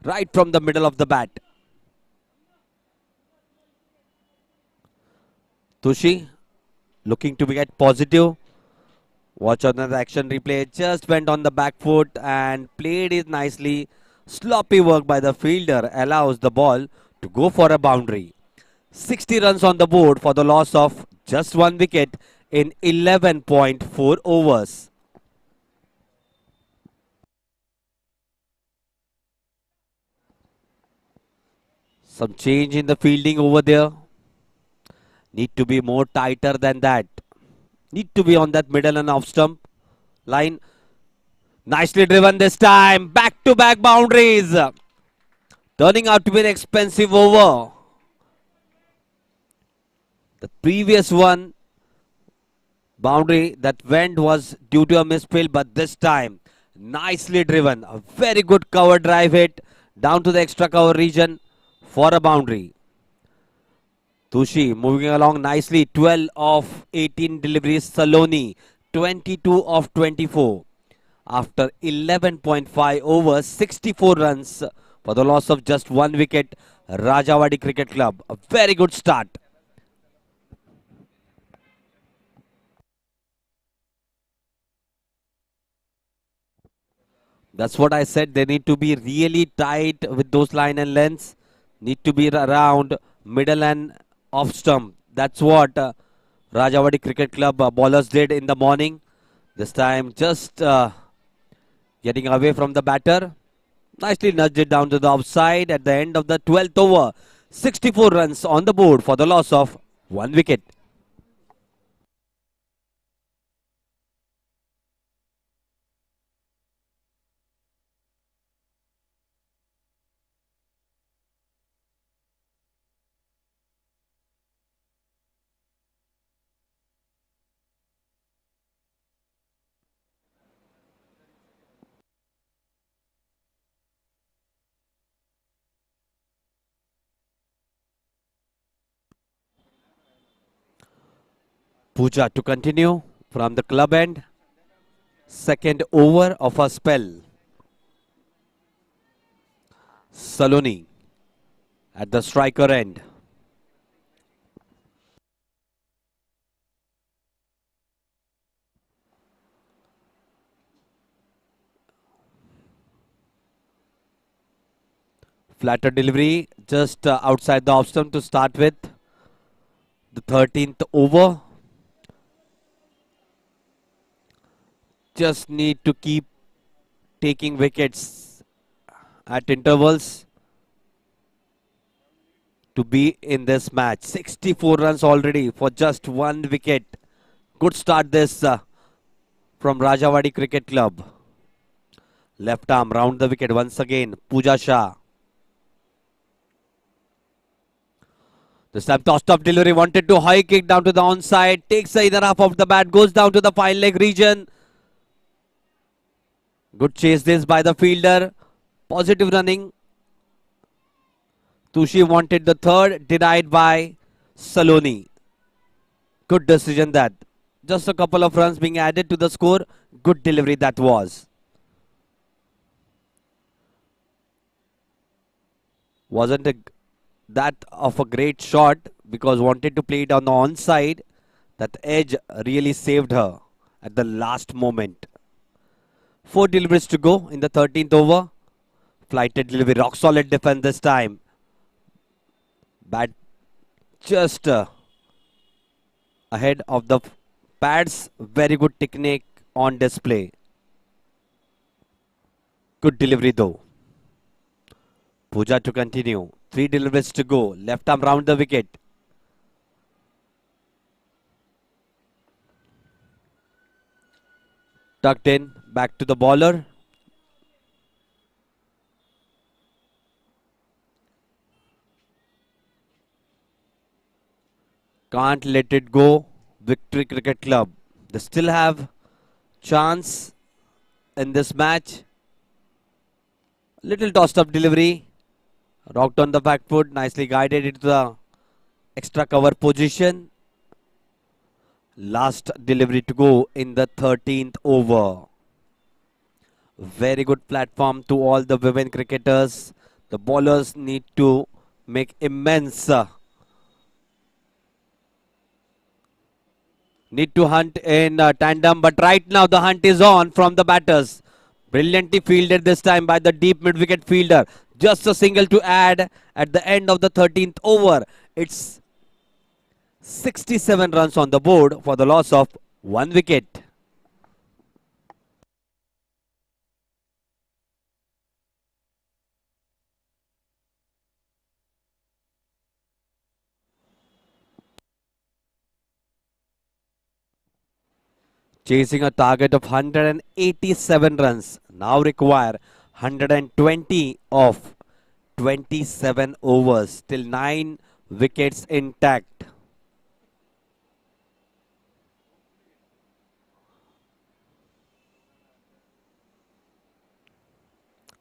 Speaker 1: Right from the middle of the bat. Tushi looking to get positive. Watch on the action replay. Just went on the back foot and played it nicely. Sloppy work by the fielder allows the ball to go for a boundary. 60 runs on the board for the loss of just 1 wicket in 11.4 overs. Some change in the fielding over there. Need to be more tighter than that. Need to be on that middle and off stump line. Nicely driven this time. Back-to-back boundaries. Turning out to be an expensive over. The previous one boundary that went was due to a misfield, but this time nicely driven. A very good cover drive hit down to the extra cover region for a boundary. Tushi moving along nicely. 12 of 18 deliveries. Saloni 22 of 24. After 11.5 overs, 64 runs for the loss of just 1 wicket. Rajawadi Cricket Club. A very good start. That's what I said. They need to be really tight with those line and lengths. Need to be around middle and off stump. That's what Rajawadi Cricket Club bowlers did in the morning. This time just getting away from the batter. Nicely nudged it down to the offside at the end of the 12th over. 64 runs on the board for the loss of 1 wicket. Puja to continue from the club end. Second over of a spell. Saloni at the striker end. Flatter delivery just outside the off stump to start with. The 13th over. Just need to keep taking wickets at intervals to be in this match. 64 runs already for just 1 wicket. Good start this from Rajawadi Cricket Club. Left arm round the wicket once again. Puja Shah. This time tossed up delivery. Wanted to high kick down to the onside. Takes the inner half of the bat. Goes down to the fine leg region. Good chase this by the fielder. Positive running. Tushi wanted the third. Denied by Saloni. Good decision that. Just a couple of runs being added to the score. Good delivery that was. Wasn't that of a great shot because wanted to play it on the onside. That edge really saved her at the last moment. 4 deliveries to go in the 13th over. Flighted delivery, rock solid defense this time. Bat just ahead of the pads. Very good technique on display. Good delivery though. Puja to continue. 3 deliveries to go. Left arm round the wicket. Tucked in. Back to the bowler. Can't let it go. Victory Cricket Club. They still have chance in this match. Little tossed up delivery. Rocked on the back foot. Nicely guided into the extra cover position. Last delivery to go in the 13th over. Very good platform to all the women cricketers. The bowlers need to make immense need to hunt in tandem, but right now the hunt is on from the batters. Brilliantly fielded this time by the deep mid-wicket fielder. Just a single to add at the end of the 13th over. It's 67 runs on the board for the loss of 1 wicket. Chasing a target of 187 runs. Now require 120 of 27 overs. Still 9 wickets intact.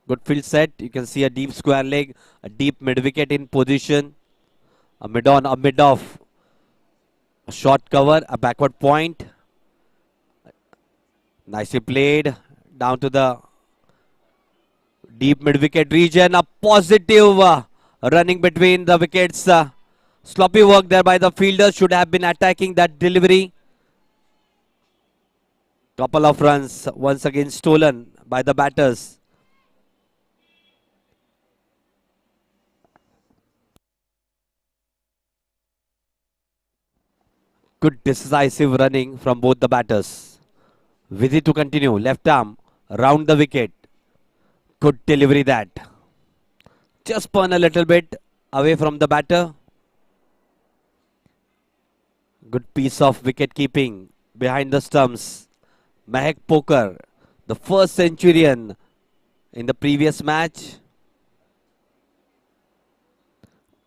Speaker 1: Good field set. You can see a deep square leg, a deep mid wicket in position, a mid on, a mid off, a short cover, a backward point. Nicely played down to the deep mid wicket region. A positive running between the wickets. Sloppy work there by the fielder. Should have been attacking that delivery. Couple of runs once again stolen by the batters. Good decisive running from both the batters. Vidhi to continue. Left arm round the wicket. Good delivery that. Just spun a little bit away from the batter. Good piece of wicket keeping behind the stumps. Mahek Poker, the first centurion in the previous match.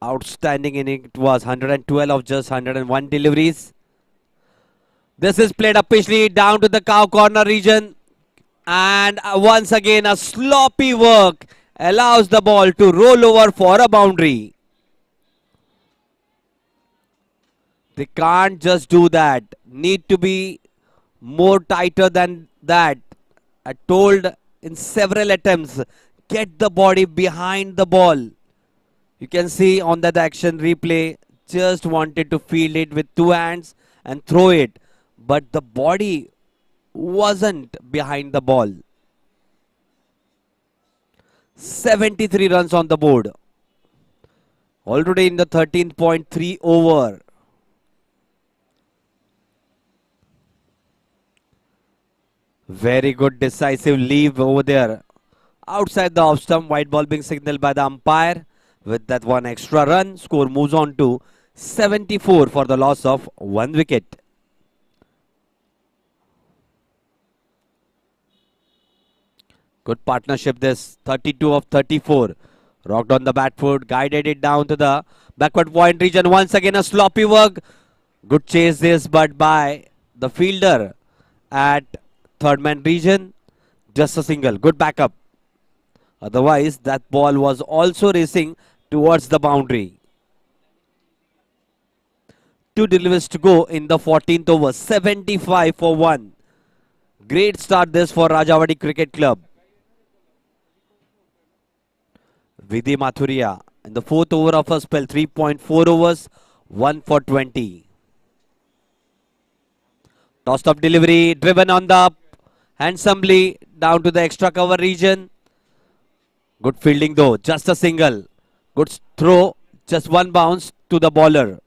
Speaker 1: Outstanding inning it was. 112 of just 101 deliveries. This is played officially down to the cow corner region. And once again a sloppy work allows the ball to roll over for a boundary. They can't just do that. Need to be more tighter than that. I told in several attempts, get the body behind the ball. You can see on that action replay, just wanted to field it with 2 hands and throw it. But the body wasn't behind the ball. 73 runs on the board. Already in the 13.3 over. Very good decisive leave over there. Outside the off stump, white ball being signaled by the umpire. With that 1 extra run, score moves on to 74 for the loss of 1 wicket. Good partnership this, 32 of 34. Rocked on the bat foot, guided it down to the backward point region. Once again a sloppy work. Good chase this, but by the fielder at third man region. Just a single, good backup. Otherwise that ball was also racing towards the boundary. 2 deliveries to go in the 14th over, 75 for 1. Great start this for Rajawadi Cricket Club. Vidhi Mathuria in the 4th over of her spell, 3.4 overs, 1 for 20. Tossed up delivery, driven on the up, handsomely down to the extra cover region. Good fielding though, just a single. Good throw, just one bounce to the bowler.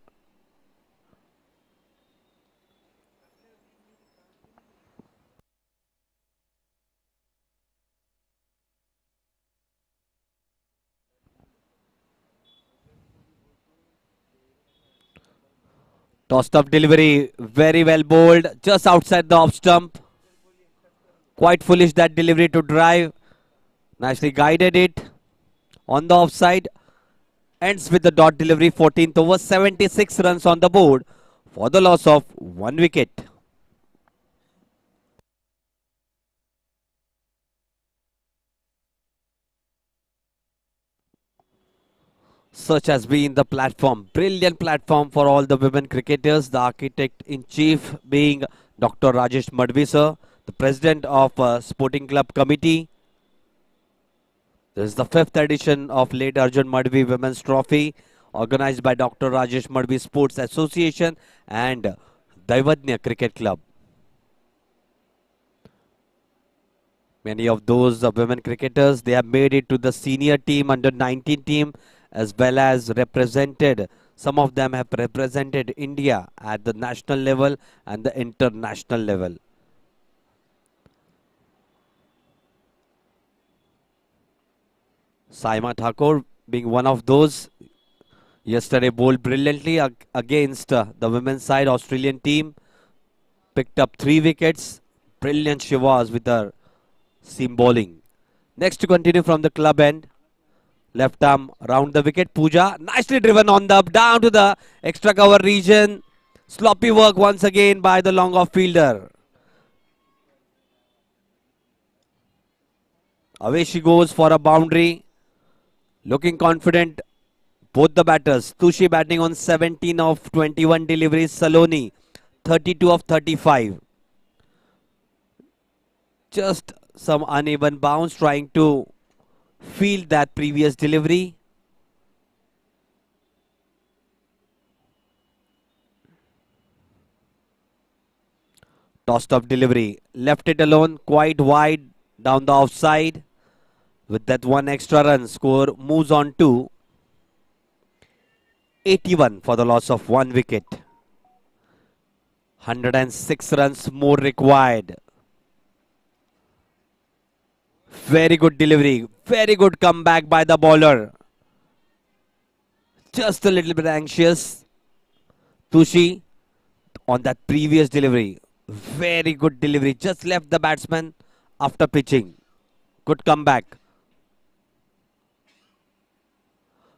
Speaker 1: Tossed up delivery, very well bowled, just outside the off stump. Quite foolish that delivery to drive. Nicely guided it on the offside. Ends with the dot delivery, 14th over, 76 runs on the board for the loss of 1 wicket. Such has been the platform, brilliant platform for all the women cricketers. The architect in chief being Dr. Rajesh Madhvi sir, the president of Sporting Club Committee. This is the fifth edition of late Arjun Madhvi Women's Trophy, organized by Dr. Rajesh Madhvi Sports Association and Daivadnya Cricket Club. Many of those women cricketers, they have made it to the senior team, under 19 team, as well as represented. Some of them have represented India at the national level and the international level. Saima Thakur being one of those, yesterday bowled brilliantly against the women's side Australian team. Picked up 3 wickets. Brilliant she was with her seam bowling. Next to continue from the club end. Left arm round the wicket. Pooja nicely driven on the up, down to the extra cover region. Sloppy work once again by the long off fielder. Away she goes for a boundary. Looking confident, both the batters. Tushi batting on 17 of 21 deliveries. Saloni 32 of 35. Just some uneven bounce, trying to field that previous delivery. Tossed up delivery. Left it alone, quite wide down the offside. With that one extra run, score moves on to 81 for the loss of 1 wicket. 106 runs more required. Very good delivery. Very good comeback by the bowler. Just a little bit anxious. Tushi on that previous delivery. Very good delivery. Just left the batsman after pitching. Good comeback.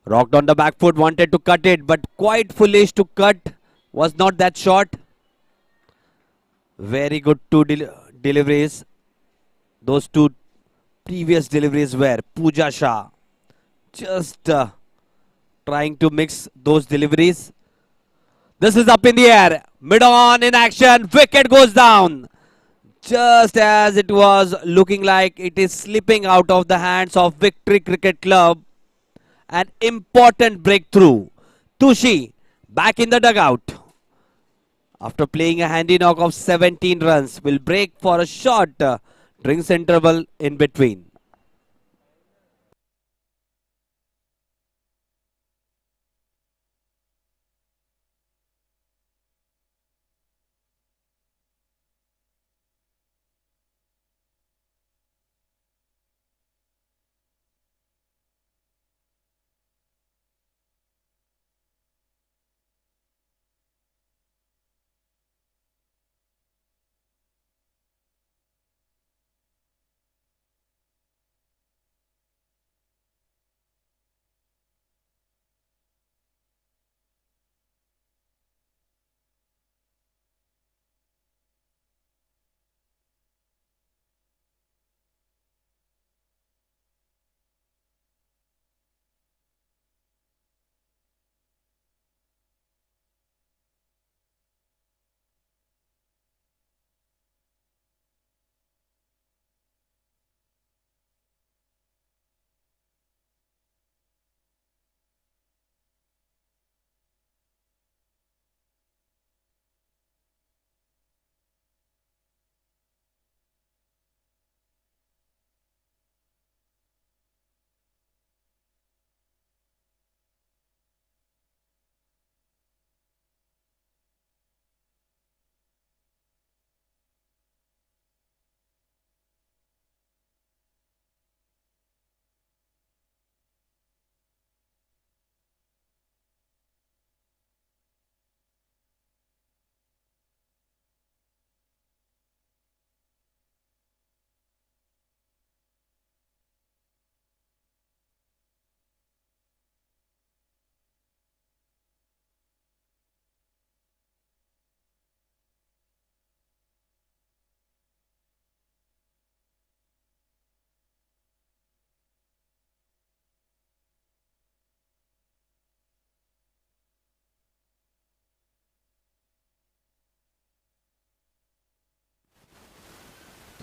Speaker 1: Rocked on the back foot, wanted to cut it, but quite foolish to cut. Was not that short. Very good two deliveries. Those two previous deliveries were Pooja Shah. Just trying to mix those deliveries. This is up in the air. Mid on in action. Wicket goes down. Just as it was looking like it is slipping out of the hands of Victory Cricket Club. An important breakthrough. Tushi back in the dugout. After playing a handy knock of 17 runs, will break for a short drinks interval in between.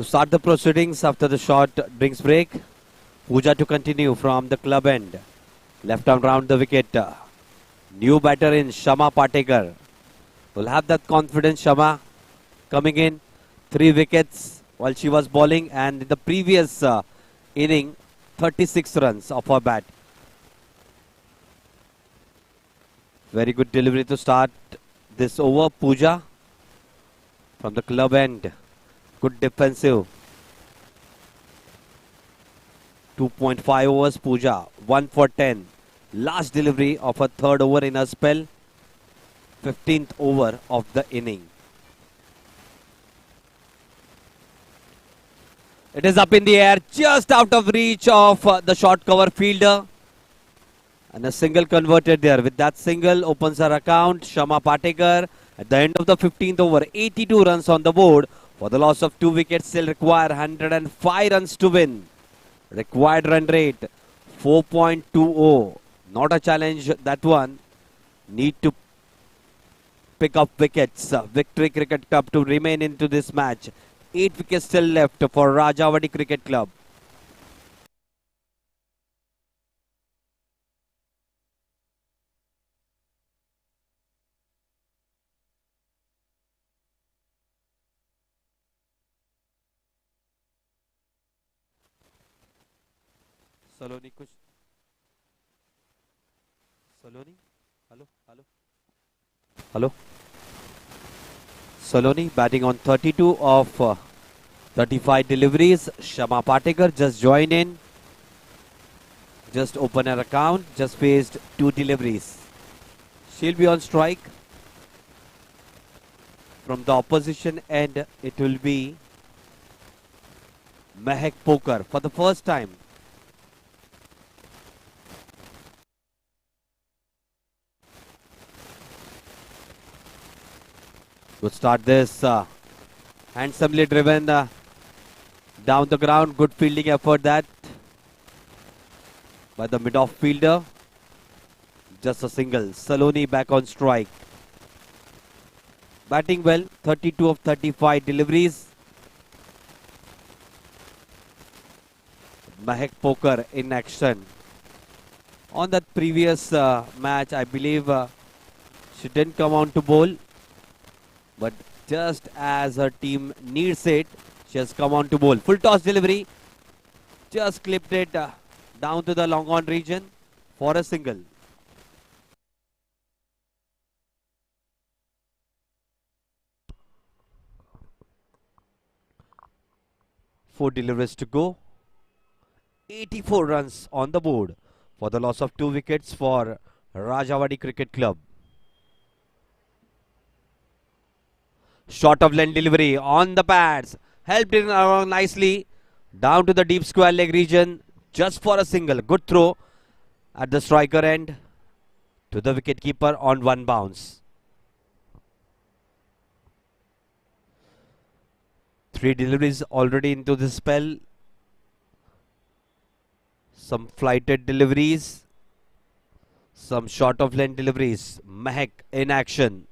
Speaker 1: To start the proceedings after the short drinks break, Pooja to continue from the club end. Left arm round the wicket. New batter in Shama Patekar. Will have that confidence, Shama, coming in. 3 wickets while she was bowling, and in the previous inning, 36 runs off her bat. Very good delivery to start this over, Pooja. From the club end. Good defensive. 2.5 overs, Pooja. 1 for 10. Last delivery of her third over in her spell. 15th over of the inning. It is up in the air, just out of reach of the short cover fielder. And a single converted there. With that single opens her account. Shama Patekar at the end of the 15th over. 82 runs on the board. For the loss of 2 wickets, still require 105 runs to win. Required run rate 4.20. Not a challenge, that one. Need to pick up wickets. Victory Cricket Club to remain into this match. 8 wickets still left for Rajawadi Cricket Club. Saloni kuch. Saloni? Hello? Hello? Hello? Saloni batting on 32 of 35 deliveries. Shama Patekar just joined in. Just open her account. Just faced 2 deliveries. She'll be on strike. From the opposition end, it will be Mehak Poker for the first time. Good start this. Handsomely driven down the ground. Good fielding effort that by the mid-off fielder. Just a single. Saloni back on strike. Batting well. 32 of 35 deliveries. Mehak Poker in action. On that previous match, I believe she didn't come on to bowl. But just as her team needs it, she has come on to bowl. Full toss delivery. Just clipped it down to the long on region for a single. Four deliveries to go. 84 runs on the board for the loss of 2 wickets for Rajawadi Cricket Club. Short of length delivery on the pads. Helped it around nicely. Down to the deep square leg region. Just for a single. Good throw at the striker end. To the wicket keeper on 1 bounce. 3 deliveries already into the spell. Some flighted deliveries. Some short of length deliveries. Mehak in action.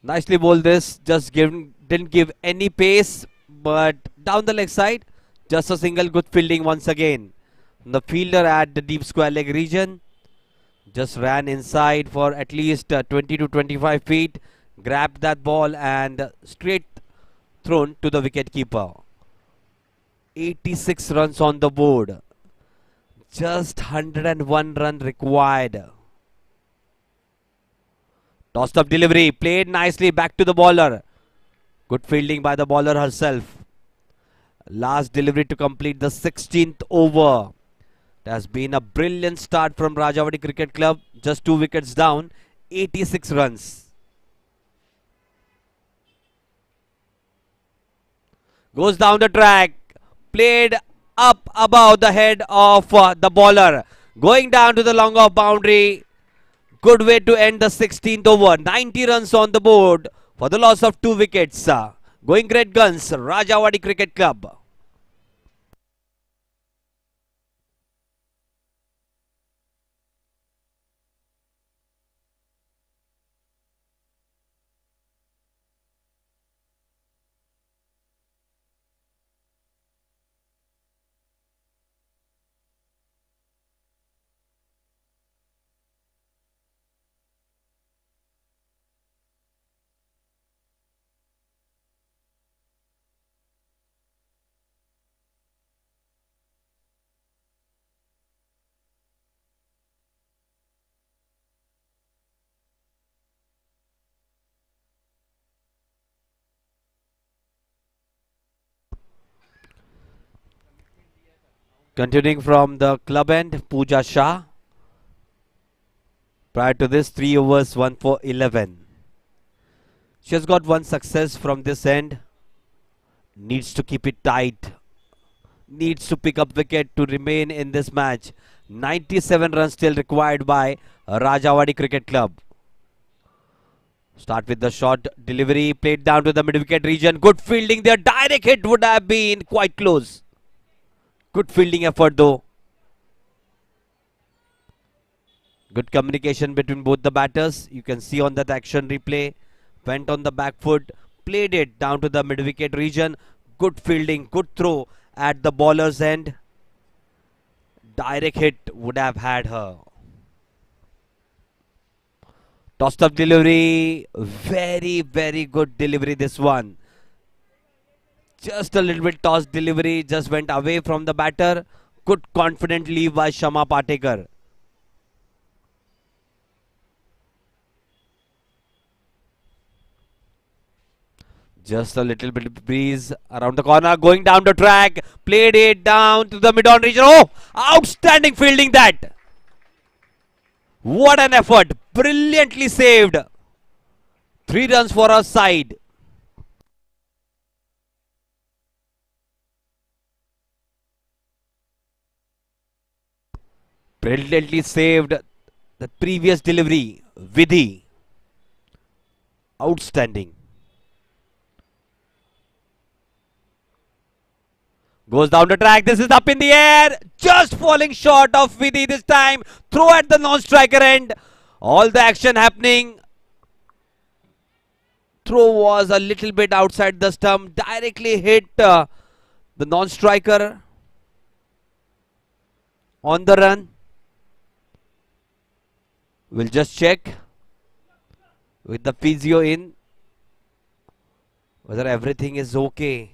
Speaker 1: Nicely bowled this. Just didn't give any pace. But down the leg side. Just a single. Good fielding once again. The fielder at the deep square leg region. Just ran inside for at least 20 to 25 feet. Grabbed that ball and straight thrown to the wicket keeper. 86 runs on the board. Just 101 run required. Tossed up delivery. Played nicely back to the bowler. Good fielding by the bowler herself. Last delivery to complete the 16th over. It has been a brilliant start from Rajawadi Cricket Club. Just 2 wickets down. 86 runs. Goes down the track. Played up above the head of the bowler. Going down to the long off boundary. Good way to end the 16th over. 90 runs on the board for the loss of 2 wickets. Going great guns, Rajawadi Cricket Club. Continuing from the club end, Pooja Shah. Prior to this, 3 overs, 1 for 11. She has got one success from this end. Needs to keep it tight. Needs to pick up wicket to remain in this match. 97 runs still required by Rajawadi Cricket Club. Start with the short delivery. Played down to the mid-wicket region. Good fielding there. Direct hit would have been quite close. Good fielding effort though. Good communication between both the batters. You can see on that action replay. Went on the back foot. Played it down to the mid-wicket region. Good fielding. Good throw at the bowler's end. Direct hit would have had her. Tossed up delivery. Very, very good delivery this one. Just a little bit tossed delivery. Just went away from the batter. Good confident leave by Shama Patekar. Just a little bit of breeze around the corner. Going down the track. Played it down to the mid-on region. Oh! Outstanding fielding that. What an effort. Brilliantly saved. 3 runs for our side. Brilliantly saved the previous delivery. Vidhi. Outstanding. Goes down the track. This is up in the air. Just falling short of Vidhi this time. Throw at the non-striker end. All the action happening. Throw was a little bit outside the stump. Directly hit the non-striker on the run. We'll just check with the physio in whether everything is okay.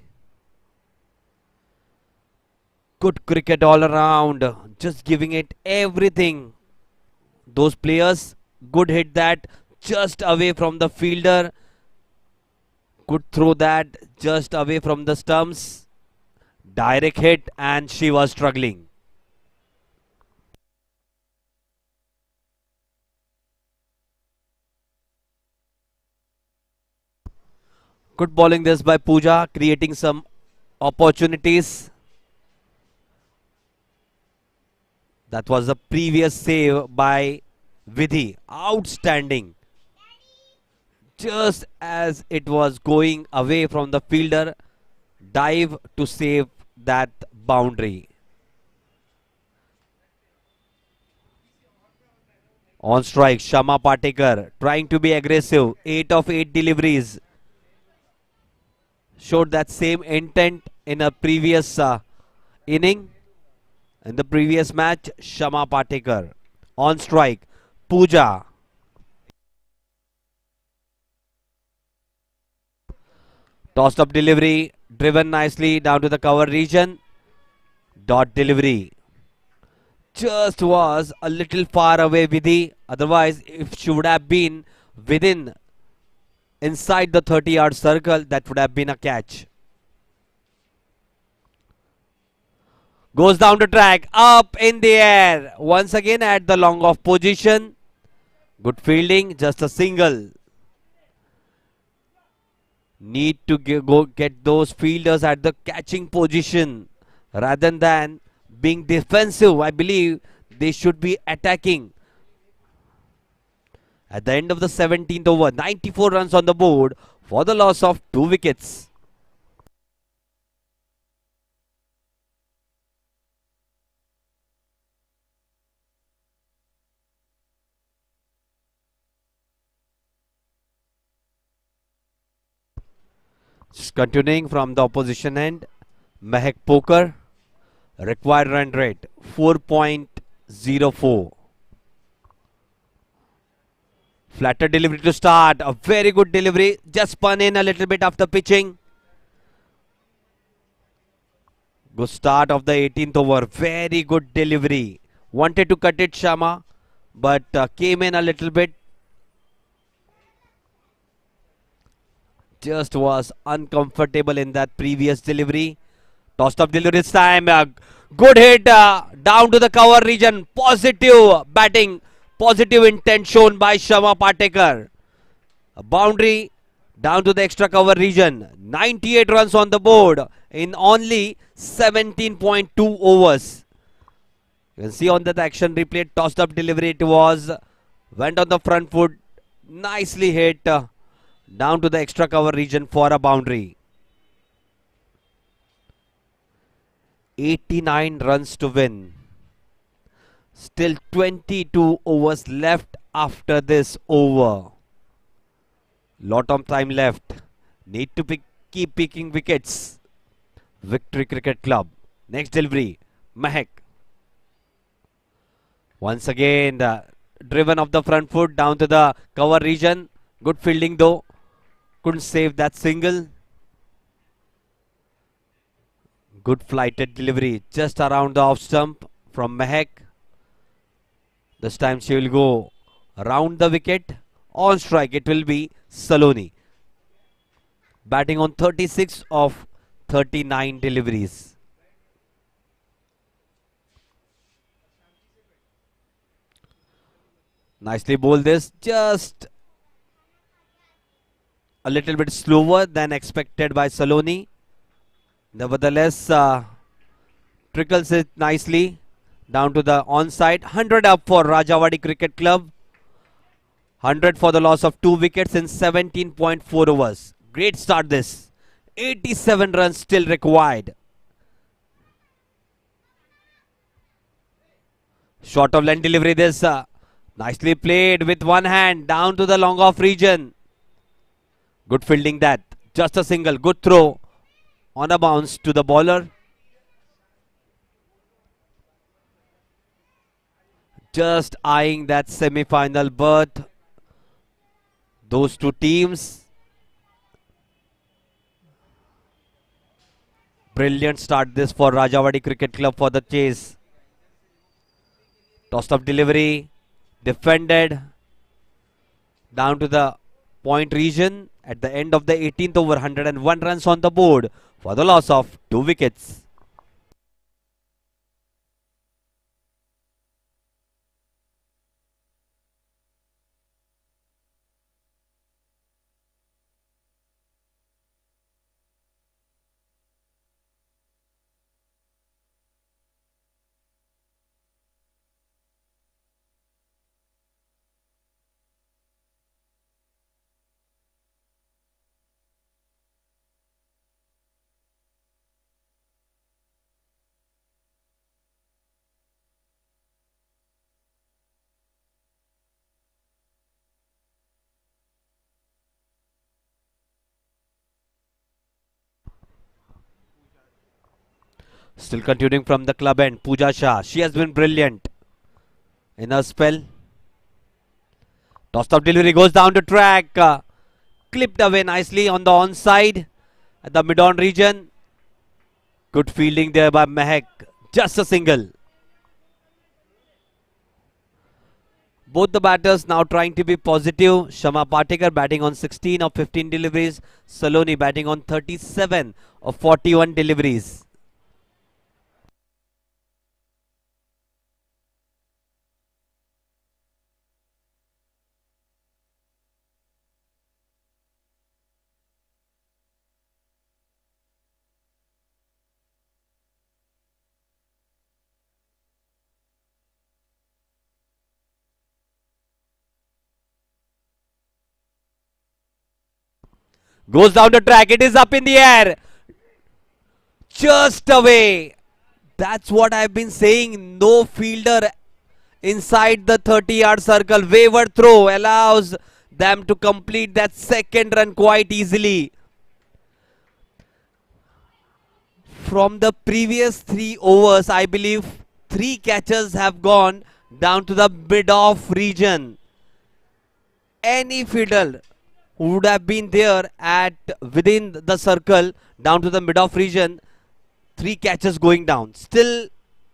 Speaker 1: Good cricket all around. Just giving it everything. Those players, good hit that just away from the fielder. Good throw that just away from the stumps. Direct hit and she was struggling. Good bowling this by Pooja, creating some opportunities. That was the previous save by Vidhi. Outstanding. Just as it was going away from the fielder, dive to save that boundary. On strike, Shama Patekar trying to be aggressive. 8 of 8 deliveries. Showed that same intent in a previous inning. In the previous match, Shama Patekar. On strike, Pooja. Tossed up delivery, driven nicely down to the cover region. Dot delivery. Just was a little far away Vidhi. Otherwise, if she would have been within inside the 30-yard circle, that would have been a catch. Goes down the track, up in the air. Once again at the long off position. Good fielding, just a single. Need to go get those fielders at the catching position rather than being defensive. I believe they should be attacking. At the end of the 17th over, 94 runs on the board for the loss of 2 wickets. Just continuing from the opposition end, Mehak Poker, required run rate 4.04. Flatter delivery to start, a very good delivery, just spun in a little bit after pitching. Good start of the 18th over, very good delivery. Wanted to cut it Shama, but came in a little bit. Just was uncomfortable in that previous delivery. Tossed up delivery this time. Good hit down to the cover region. Positive batting, positive intent shown by Shama Patekar. A boundary down to the extra cover region. 98 runs on the board in only 17.2 overs. You can see on that action replay, tossed up delivery it was. Went on the front foot. Nicely hit down to the extra cover region for a boundary. 89 runs to win. Still 22 overs left after this over. Lot of time left. Need to keep picking wickets. Victory Cricket Club. Next delivery. Mahek. Once again, driven off the front foot down to the cover region. Good fielding though. Couldn't save that single. Good flighted delivery just around the off stump from Mahek. This time she will go around the wicket. On strike it will be Saloni. Batting on 36 of 39 deliveries. Nicely bowled this. Just a little bit slower than expected by Saloni. Nevertheless, trickles it nicely down to the onside. 100 up for Rajawadi Cricket Club. 100 for the loss of 2 wickets in 17.4 overs. Great start this. 87 runs still required. Short of length delivery this. Nicely played with one hand down to the long off region. Good fielding that. Just a single. Good throw on a bounce to the bowler. Just eyeing that semi-final berth. Those two teams. Brilliant start this for Rajawadi Cricket Club for the chase. Tossed up delivery. Defended. Down to the point region. At the end of the 18th over, 101 runs on the board for the loss of 2 wickets. Still continuing from the club end, Pooja Shah. She has been brilliant in her spell. Tossed up delivery goes down to track. Clipped away nicely on the onside at the mid-on region. Good fielding there by Mahek. Just a single. Both the batters now trying to be positive. Shama Patekar batting on 16 of 15 deliveries. Saloni batting on 37 of 41 deliveries. Goes down the track. It is up in the air. Just away. That's what I've been saying. No fielder inside the 30-yard circle. Wayward throw allows them to complete that second run quite easily. From the previous 3 overs, I believe 3 catches have gone down to the mid-off region. Any fielder who would have been there at within the circle down to the mid-off region, 3 catches going down. Still,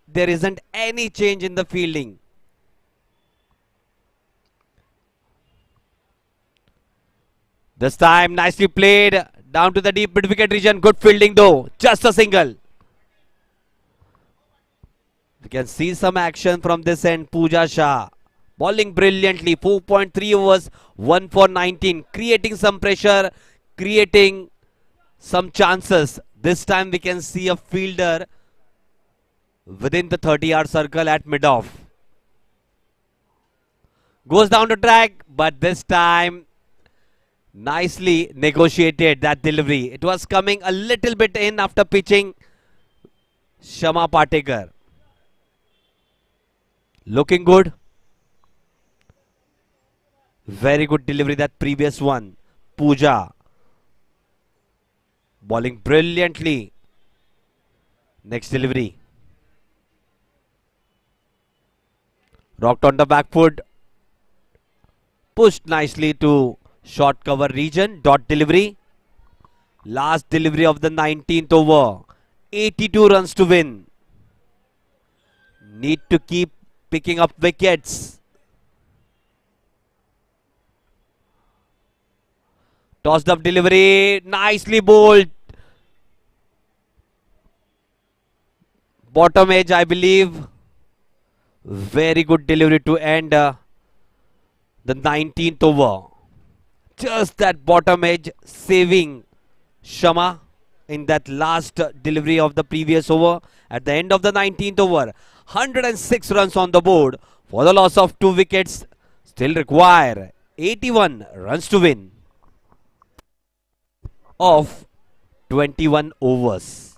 Speaker 1: there isn't any change in the fielding. This time, nicely played down to the deep mid-wicket region. Good fielding though. Just a single. can see some action from this end. Pooja Shah bowling brilliantly. 4.3 overs, 1 for 19. Creating some pressure, creating some chances. This time we can see a fielder within the 30-yard circle at mid-off. Goes down the track, but this time nicely negotiated that delivery. It was coming a little bit in after pitching. Shama Patekar looking good. Very good delivery, that previous one. Pooja bowling brilliantly. Next delivery. Rocked on the back foot. Pushed nicely to short cover region. Dot delivery. Last delivery of the 19th over. 82 runs to win. Need to keep picking up wickets. Tossed up delivery. Nicely bowled. Bottom edge, I believe. Very good delivery to end the 19th over. Just that bottom edge saving Shama in that last delivery of the previous over. At the end of the 19th over, 106 runs on the board for the loss of 2 wickets. Still require 81 runs to win of 21 overs.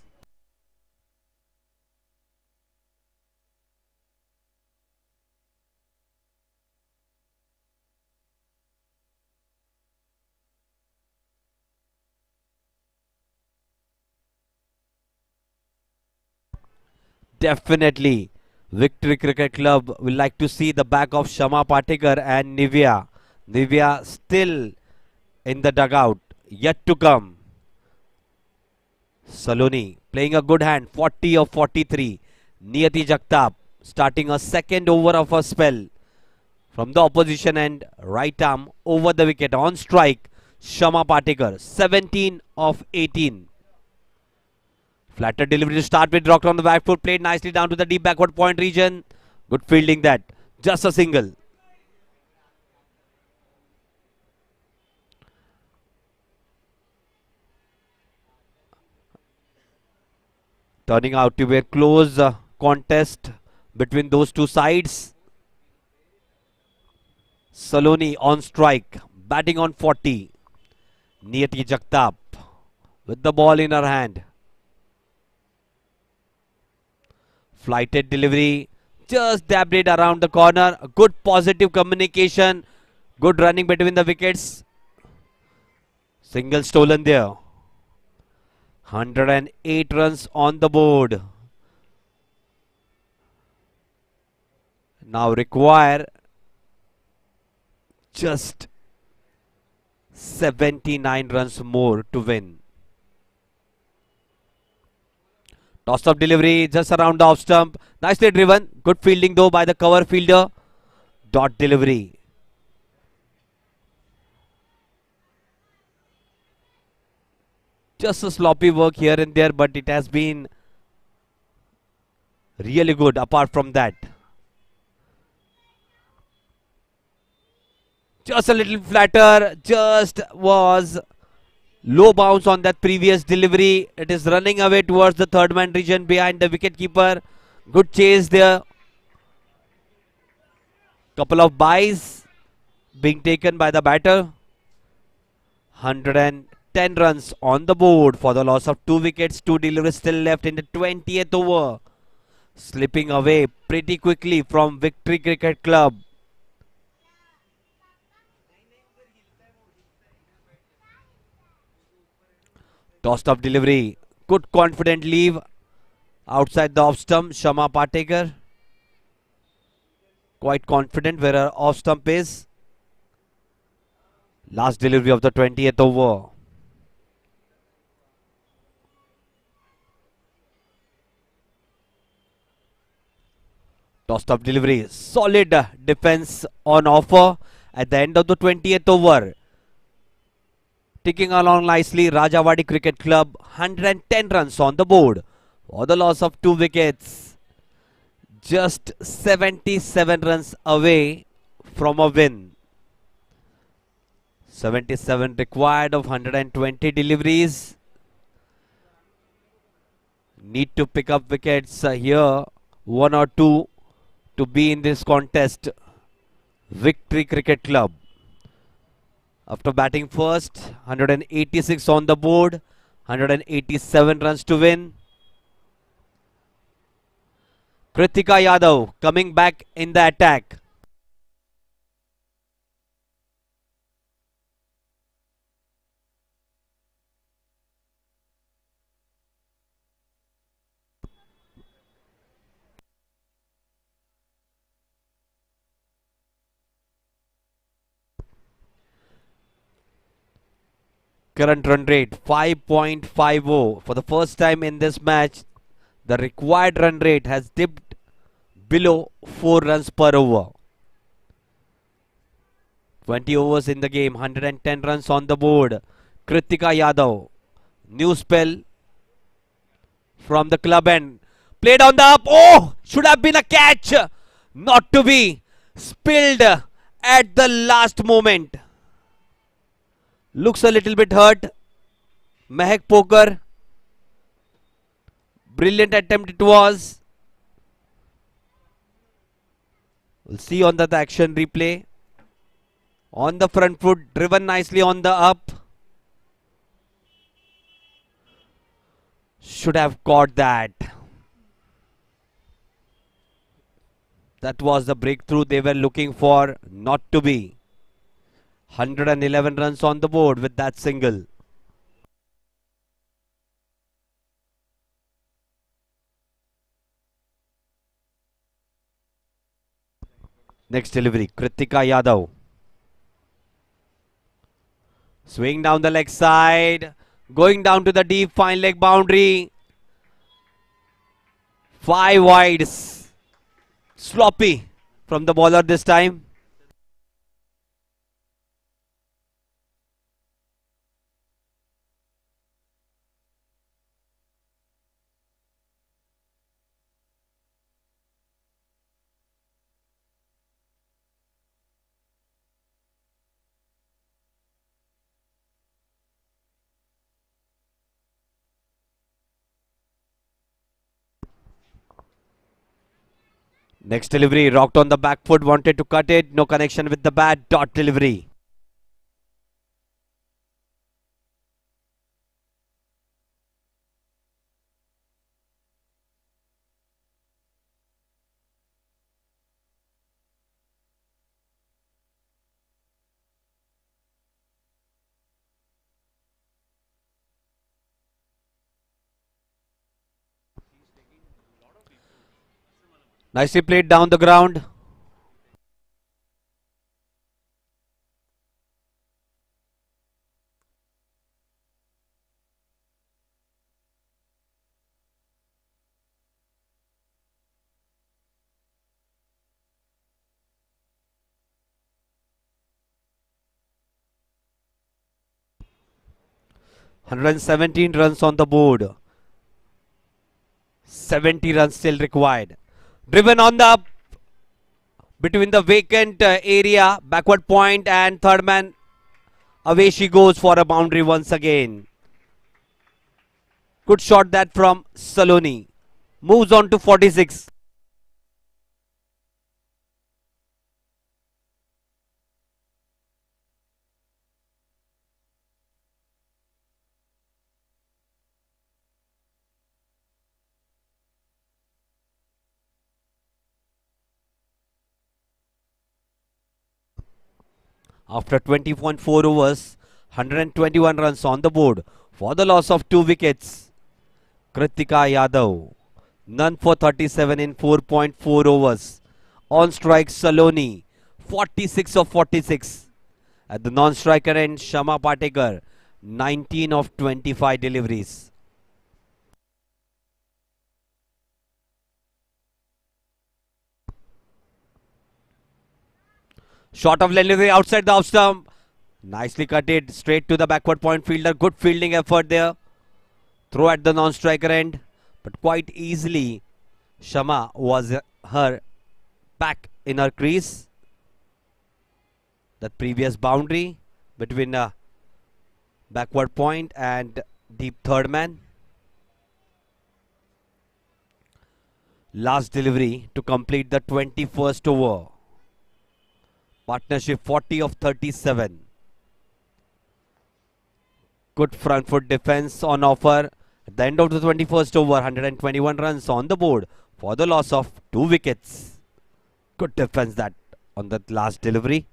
Speaker 1: Definitely, Victory Cricket Club will like to see the back of Shama Patekar and Nivea. Nivea still in the dugout, yet to come. Saloni playing a good hand, 40 of 43. Niyati Jagtap starting a second over of a spell from the opposition end. Right arm over the wicket on strike. Shama Patekar, 17 of 18. Flatter delivery to start with, rocked on the back foot, played nicely down to the deep backward point region. Good fielding that. Just a single. Turning out to be a close contest between those two sides. Saloni on strike, batting on 40. Niyati Jagtap with the ball in her hand. Flighted delivery, just dabbed it around the corner. Good positive communication, good running between the wickets. Single stolen there. 108 runs on the board. Now require just 79 runs more to win. Toss up delivery just around the off stump. Nicely driven. Good fielding though by the cover fielder. Dot delivery. Just a sloppy work here and there, but it has been really good apart from that. Just a little flatter. Just was low bounce on that previous delivery. It is running away towards the third man region behind the wicket keeper. Good chase there. Couple of byes being taken by the batter. 110 runs on the board for the loss of 2 wickets. 2 deliveries still left in the 20th over. Slipping away pretty quickly from Victory Cricket Club. Tossed up delivery. Good confident leave outside the off stump. Shama Patekar quite confident where her off stump is. Last delivery of the 20th over. Tossed up delivery. Solid defense on offer at the end of the 20th over. Ticking along nicely, Rajawadi Cricket Club, 110 runs on the board for the loss of 2 wickets. Just 77 runs away from a win. 77 required of 120 deliveries. Need to pick up wickets here, one or two, to be in this contest. Victory Cricket Club. After batting first, 186 on the board, 187 runs to win. Kritika Yadav coming back in the attack. Current run rate 5.50. For the first time in this match, the required run rate has dipped below 4 runs per over. 20 overs in the game, 110 runs on the board. Kritika Yadav, new spell from the club end. Played on the up. Oh, should have been a catch. Not to be. Spilled at the last moment. Looks a little bit hurt. Mehak Poker. Brilliant attempt it was. We'll see on the action replay. On the front foot, driven nicely on the up. Should have caught that. That was the breakthrough they were looking for. Not to be. 111 runs on the board with that single. Next delivery, Kritika Yadav. Swing down the leg side. Going down to the deep fine leg boundary. 5 wides. Sloppy from the bowler this time. Next delivery, rocked on the back foot, wanted to cut it, no connection with the bat, dot delivery. Nicely played down the ground. (117 runs on the board. 70 runs still required. Driven on the up between the vacant area, backward point and third man. Away she goes for a boundary once again. Good shot that from Saloni. Moves on to 46. After 20.4 overs, 121 runs on the board for the loss of 2 wickets. Kritika Yadav, none for 37 in 4.4 overs. On strike Saloni, 46 of 46. At the non-striker end, Shama Patekar, 19 of 25 deliveries. Shot of delivery outside the off stump. Nicely cut it straight to the backward point fielder. Good fielding effort there. Throw at the non-striker end. But quite easily, Shama was her back in her crease. That previous boundary between a backward point and deep third man. Last delivery to complete the 21st over. Partnership 40 of 37. Good front foot defense on offer. At the end of the 21st over, 121 runs on the board for the loss of 2 wickets. Good defense that on that last delivery.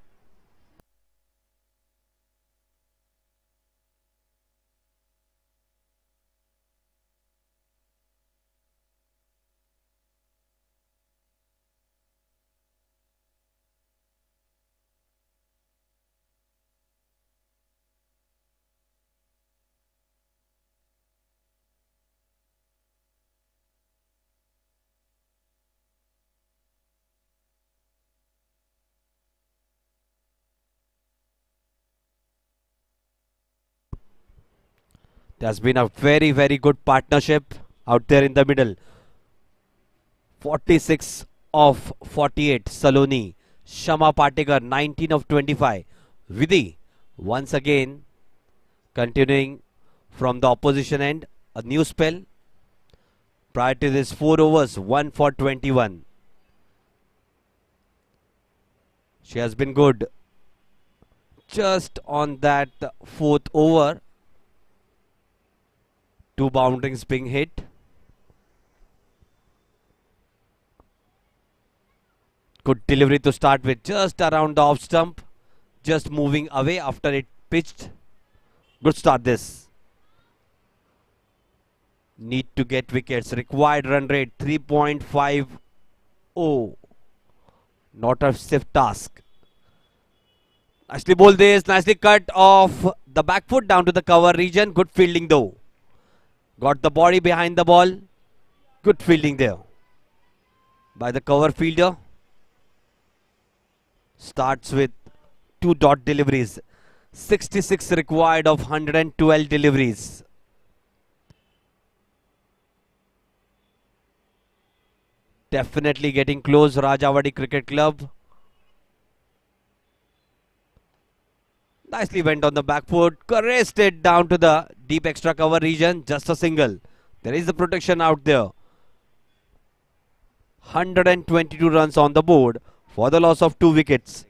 Speaker 1: There's been a very, very good partnership out there in the middle. 46 of 48, Saloni. Shama Patekar, 19 of 25. Vidhi, once again, continuing from the opposition end. A new spell. Prior to this, 4 overs, 1 for 21. She has been good. Just on that 4th over, 2 boundaries being hit. Good delivery to start with, just around the off stump. Just moving away after it pitched. Good start this. Need to get wickets. Required run rate 3.50. Not a stiff task. Nicely bowled this. Nicely cut off the back foot down to the cover region. Good fielding though. Got the body behind the ball. Good fielding there by the cover fielder. Starts with 2 dot deliveries. 66 required of 112 deliveries. Definitely getting close, Rajawadi Cricket Club. Nicely went on the back foot. Caressed it down to the deep extra cover region. Just a single. There is the protection out there. 122 runs on the board for the loss of 2 wickets.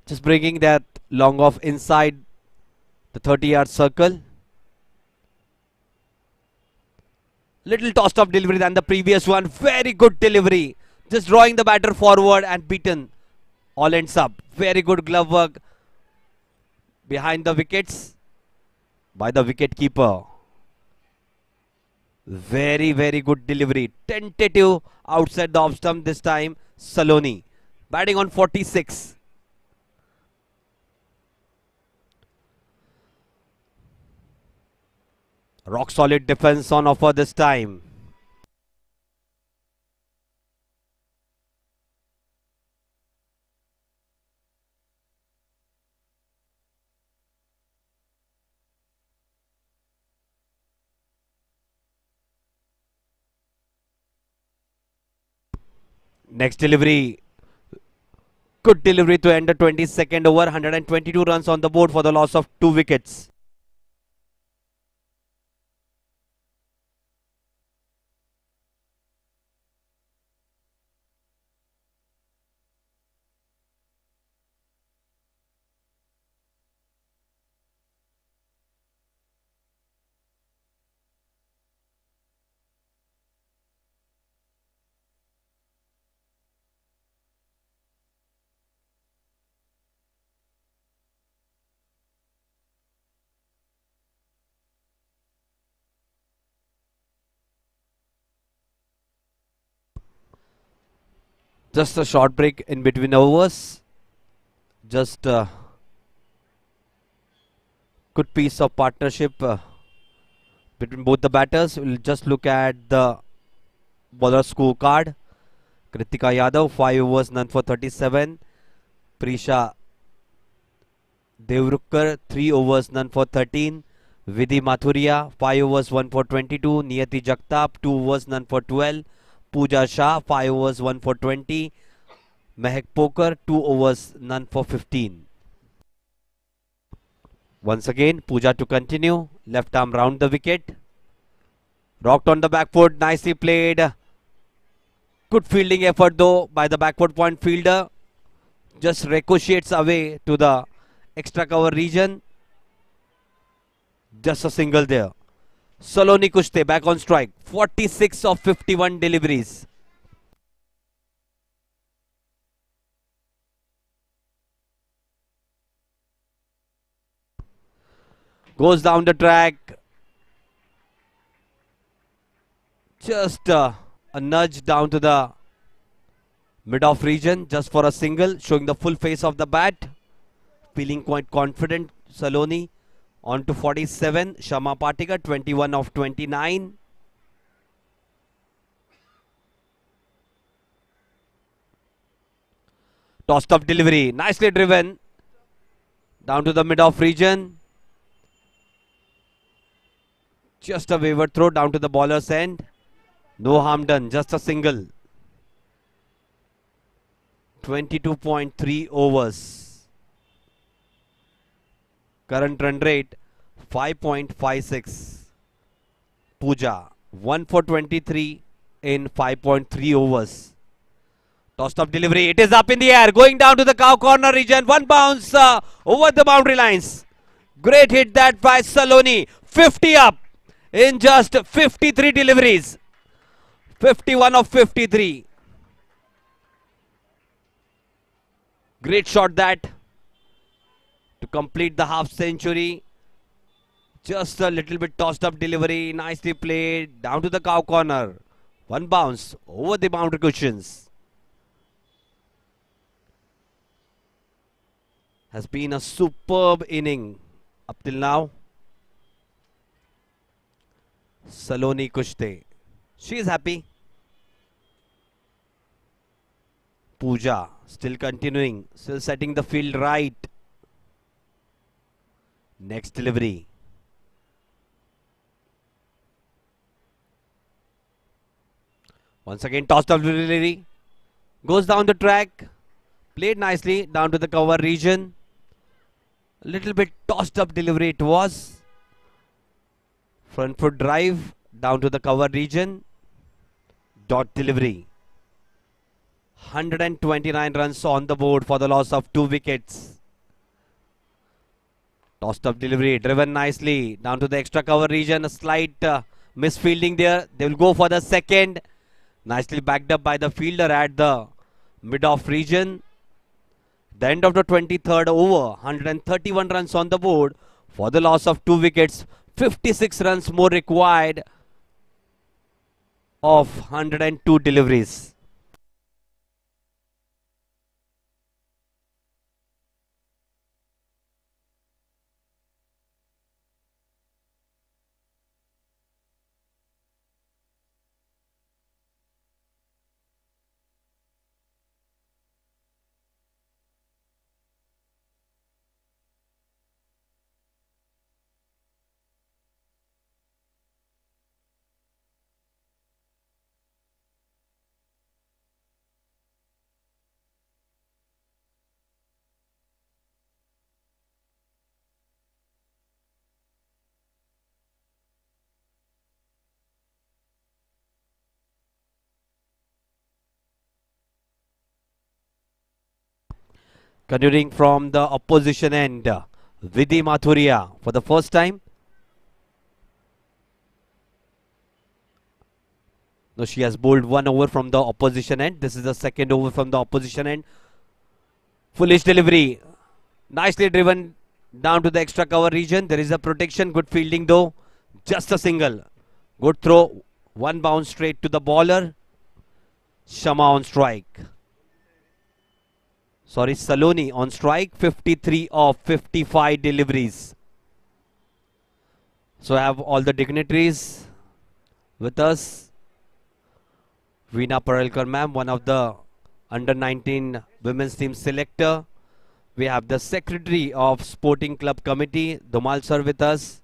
Speaker 1: Just bringing that long off inside the 30-yard circle. Little tossed off delivery than the previous one. Very good delivery. Just drawing the batter forward and beaten. All ends up. Very good glove work behind the wickets by the wicket keeper. Very, very good delivery. Tentative outside the off stump this time. Saloni batting on 46. Rock solid defense on offer this time. Next delivery. Good delivery to end the 22nd over. 122 runs on the board for the loss of 2 wickets. Just a short break in between overs. Just a good piece of partnership between both the batters. We'll just look at the bowler scorecard. Kritika Yadav, 5 overs, none for 37. Prisha Devrukkar 3 overs none for 13. Vidhi Mathuria 5 overs 1 for 22. Niyati Jagtap 2 overs none for 12. Pooja Shah 5 overs 1 for 20. Mehak Poker 2 overs none for 15. Once again Pooja to continue. Left arm round the wicket. Rocked on the back foot. Nicely played. Good fielding effort though by the backward point fielder. Just ricochets away to the extra cover region. Just a single there. Saloni Kushte back on strike. 46 of 51 deliveries. Goes down the track. Just a nudge down to the mid-off region just for a single, showing the full face of the bat. Feeling quite confident, Saloni. On to 47, Shama Patika 21 of 29. Tossed up delivery, nicely driven. Down to the mid-off region. Just a wayward throw down to the bowler's end. No harm done, just a single. 22.3 overs. Current run rate 5.56. Pooja 1 for 23 in 5.3 overs. Tossed up delivery. It is up in the air. Going down to the cow corner region. One bounce over the boundary lines. Great hit that by Saloni. 50 up in just 53 deliveries. 51 of 53. Great shot that to complete the half century. Just a little bit tossed up delivery. Nicely played. Down to the cow corner. One bounce over the boundary cushions. Has been a superb inning up till now. Saloni Kushte. She is happy. Pooja still continuing. Still setting the field right. Next delivery. Once again tossed up delivery. Goes down the track. Played nicely down to the cover region. A little bit tossed up delivery it was. Front foot drive down to the cover region. Dot delivery. 129 runs on the board for the loss of 2 wickets. Tossed up delivery, driven nicely down to the extra cover region. A slight misfielding there. They will go for the second. Nicely backed up by the fielder at the mid-off region. The end of the 23rd over. 131 runs on the board for the loss of 2 wickets. 56 runs more required of 102 deliveries. Continuing from the opposition end, Vidhi Mathuria for the first time. No, she has bowled 1 over from the opposition end. This is the second over from the opposition end. Foolish delivery. Nicely driven down to the extra cover region. There is a protection. Good fielding though. Just a single. Good throw. One bounce straight to the bowler. Shama on strike. Sorry, Saloni on strike. 53 of 55 deliveries. So I have all the dignitaries with us. Veena Parelkar ma'am, one of the under 19 women's team selector. We have the Secretary of Sporting Club Committee, Domal sir, with us.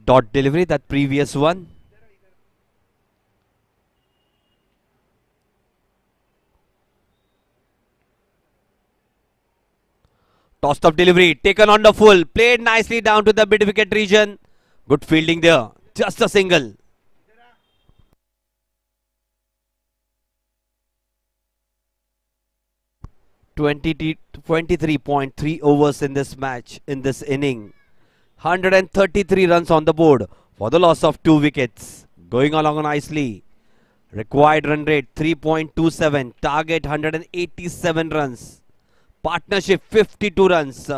Speaker 1: Dot delivery, that previous one. Tossed up delivery, taken on the full, played nicely down to the mid wicket region. Good fielding there, just a single. T 23.3 overs in this match, in this inning. 133 runs on the board for the loss of 2 wickets. Going along nicely. Required run rate 3.27. Target 187 runs. Partnership 52 runs.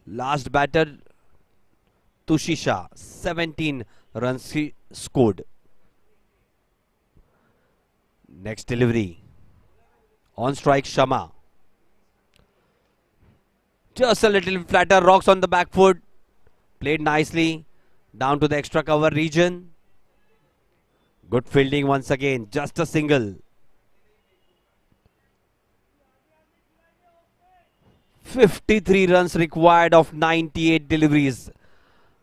Speaker 1: Last batter Tushisha, 17 runs he scored. Next delivery. On strike Shama. Just a little flatter, rocks on the back foot. Played nicely down to the extra cover region. Good fielding once again, just a single. 53 runs required of 98 deliveries.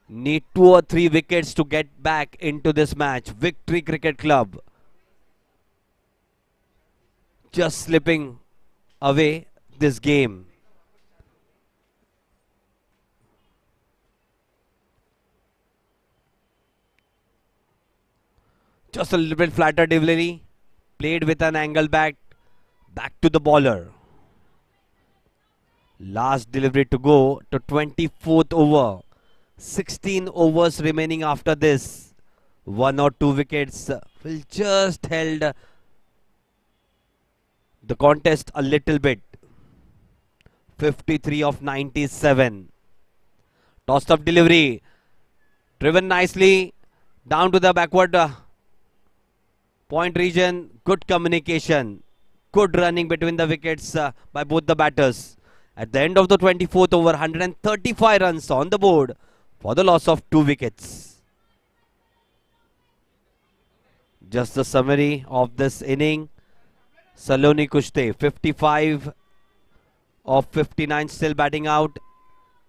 Speaker 1: Need 2 or 3 wickets to get back into this match. Victory Cricket Club just slipping away this game. Just a little bit flatter delivery. Played with an angle back to the bowler. Last delivery to go to 24th over. 16 overs remaining after this. 1 or 2 wickets will just held the contest a little bit. 53 of 97. Tossed up delivery. Driven nicely down to the backward point region. Good communication. Good running between the wickets by both the batters. At the end of the 24th over, 135 runs on the board for the loss of 2 wickets. Just the summary of this inning. Saloni Kushte, 55 of 59 still batting out.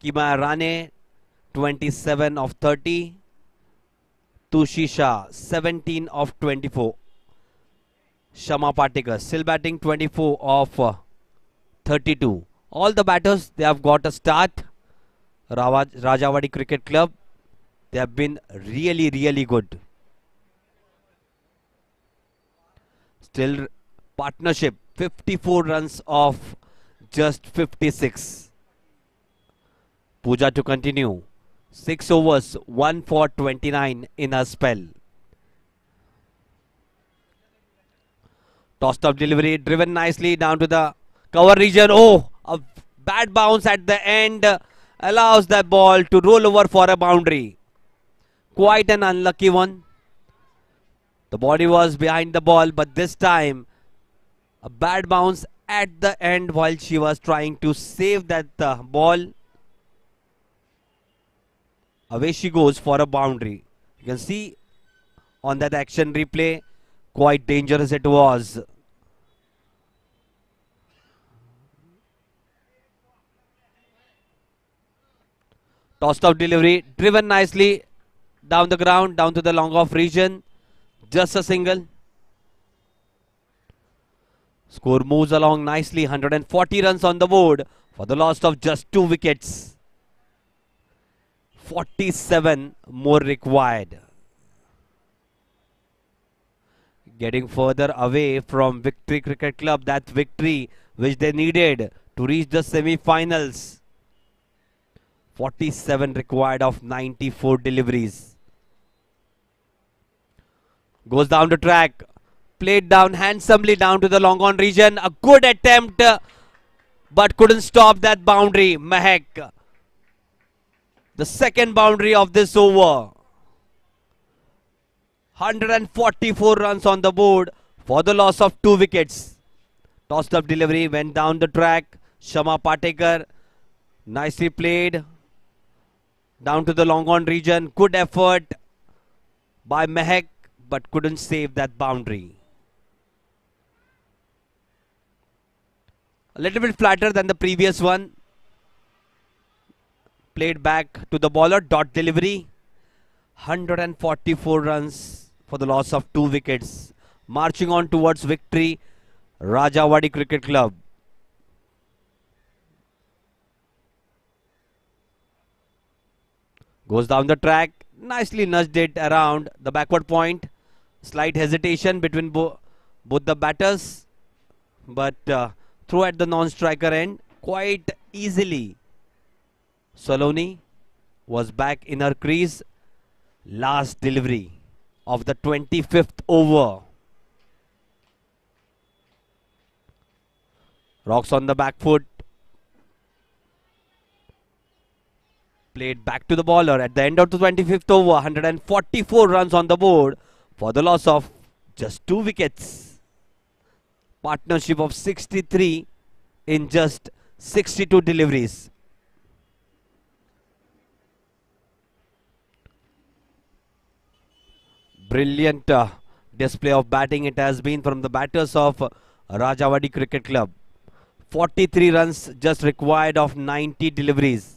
Speaker 1: Kima Rane, 27 of 30. Tushisha, 17 of 24. Shama Patikar still batting, 24 of 32. All the batters, they have got a start. Rajawadi Cricket Club, they have been really, really good. Still partnership, 54 runs of just 56. Puja to continue. 6 overs, 1 for 29 in a spell. Tossed up delivery, driven nicely down to the cover region. Oh, a bad bounce at the end allows that ball to roll over for a boundary. Quite an unlucky one. The body was behind the ball, but this time a bad bounce at the end while she was trying to save that ball. Away she goes for a boundary. You can see on that action replay, quite dangerous it was. Tossed out delivery, driven nicely down the ground, down to the long off region. Just a single. Score moves along nicely. 140 runs on the board for the loss of just 2 wickets. 47 more required. Getting further away from Victory Cricket Club. That victory which they needed to reach the semi-finals. 47 required of 94 deliveries. Goes down the track. Played down handsomely down to the long on region. A good attempt, but couldn't stop that boundary. Mahek. The second boundary of this over. 144 runs on the board for the loss of 2 wickets. Tossed up delivery, went down the track. Shama Patekar. Nicely played. Down to the long on region. Good effort by Mahek. but couldn't save that boundary. A little bit flatter than the previous one. Played back to the bowler, dot delivery. 144 runs for the loss of 2 wickets. Marching on towards victory, Rajawadi Cricket Club. Goes down the track, nicely nudged it around the backward point. Slight hesitation between both the batters, but throw at the non-striker end quite easily. Saloni was back in her crease. Last delivery of the 25th over. Rocks on the back foot. Played back to the bowler at the end of the 25th over. 144 runs on the board for the loss of just 2 wickets. Partnership of 63 in just 62 deliveries. Brilliant display of batting it has been from the batters of Rajawadi Cricket Club. 43 runs just required of 90 deliveries.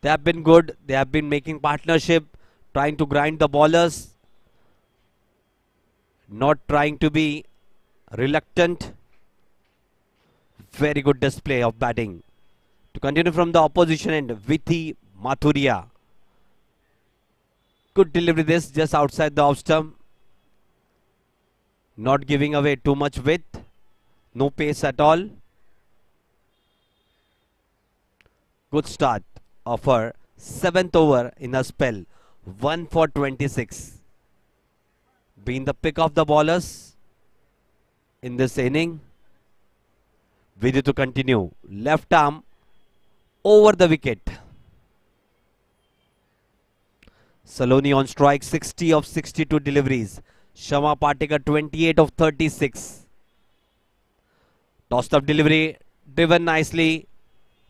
Speaker 1: They have been good. They have been making partnership, trying to grind the bowlers, not trying to be reluctant. Very good display of batting. To continue from the opposition end, Vithi Mathuria. Good delivery this, just outside the off stump. Not giving away too much width. No pace at all. Good start of her 7th over in a spell. 1 for 26. Been the pick of the bowlers in this inning. Vidhi to continue. Left arm over the wicket. Saloni on strike, 60 of 62 deliveries. Shama Patekar 28 of 36. Tossed up delivery, driven nicely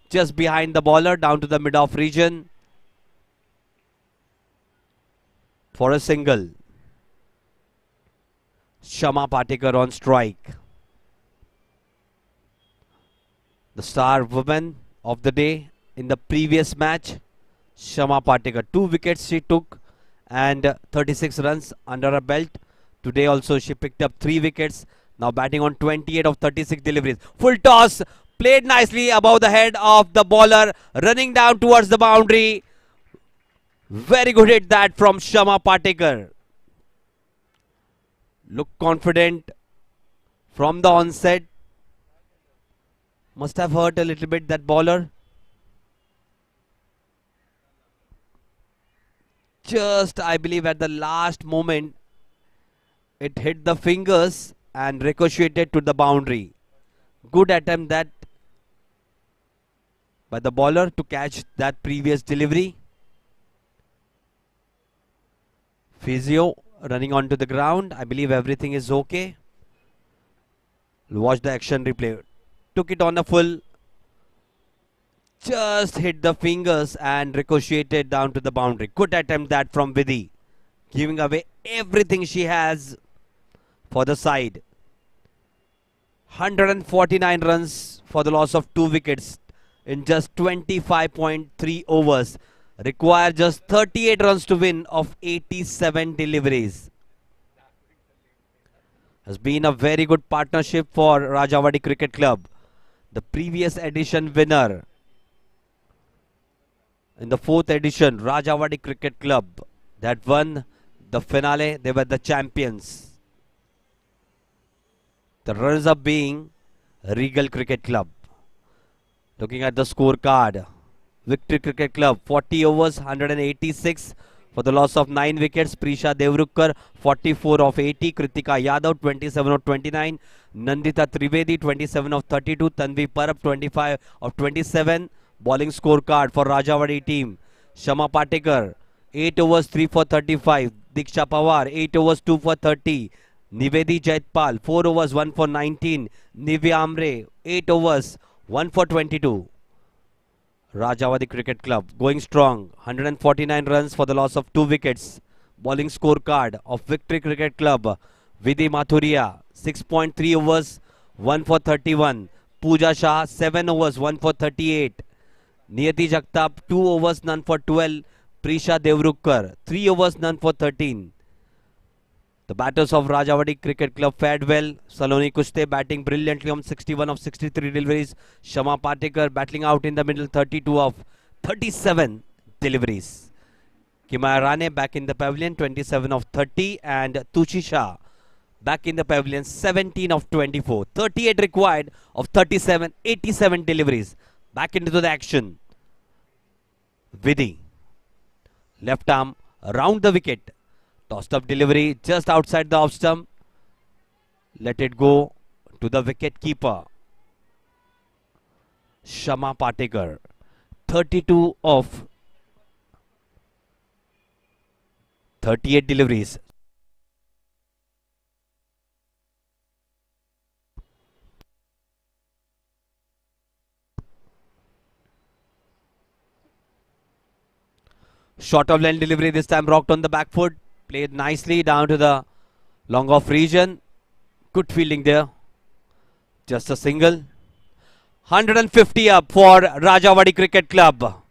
Speaker 1: just behind the bowler down to the mid-off region for a single. Shama Patekar on strike. The star woman of the day in the previous match, Shama Patekar. 2 wickets she took and 36 runs under her belt. Today also she picked up 3 wickets. Now batting on 28 of 36 deliveries. Full toss, played nicely above the head of the bowler, running down towards the boundary. Very good hit that from Shama Patekar. Look confident from the onset. Must have hurt a little bit that bowler. Just, I believe, at the last moment, it hit the fingers and ricocheted to the boundary. Good attempt that by the bowler to catch that previous delivery. Physio running onto the ground. I believe everything is okay. Watch the action replay. Took it on a full. Just hit the fingers and ricocheted down to the boundary. Good attempt that from Vidhi. Giving away everything she has for the side. 149 runs for the loss of 2 wickets in just 25.3 overs. Require just 38 runs to win of 87 deliveries. Has been a very good partnership for Rajawadi Cricket Club. The previous edition winner in the 4th edition, Rajawadi Cricket Club, that won the finale. They were the champions. The runners-up being Regal Cricket Club. Looking at the scorecard, Victory Cricket Club 40 overs 186 for the loss of 9 wickets. Prisha Devrukkar 44 of 80. Kritika Yadav 27 of 29. Nandita Trivedi 27 of 32. Tanvi Parab 25 of 27. Bowling scorecard for Rajawadi team. Shama Patekar 8 overs 3 for 35. Diksha Pawar 8 overs 2 for 30. Nivedi Jaitpal 4 overs 1 for 19. Nivya Amre 8 overs 1 for 22. Rajawadi Cricket Club going strong. 149 runs for the loss of 2 wickets. Bowling scorecard of Victory Cricket Club. Vidhi Mathuria 6.3 overs, 1 for 31. Pooja Shah 7 overs, 1 for 38. Niyati Jagtap 2 overs, none for 12. Prisha Devrukkar 3 overs, none for 13. The batters of Rajawadi Cricket Club fared well. Saloni Kushte batting brilliantly on 61 of 63 deliveries. Shama Patekar battling out in the middle, 32 of 37 deliveries. Kimaya Rane back in the pavilion, 27 of 30. And Tushi Shah back in the pavilion, 17 of 24. 38 required of 37, 87 deliveries. Back into the action. Vidhi. Left arm around the wicket. Tossed up delivery just outside the off stump. Let it go to the wicket keeper. Shama Patekar. 32 of 38 deliveries. Short of line delivery this time rocked on the back foot. Played nicely down to the long off region. Good fielding there. Just a single. 150 up for Rajawadi Cricket Club.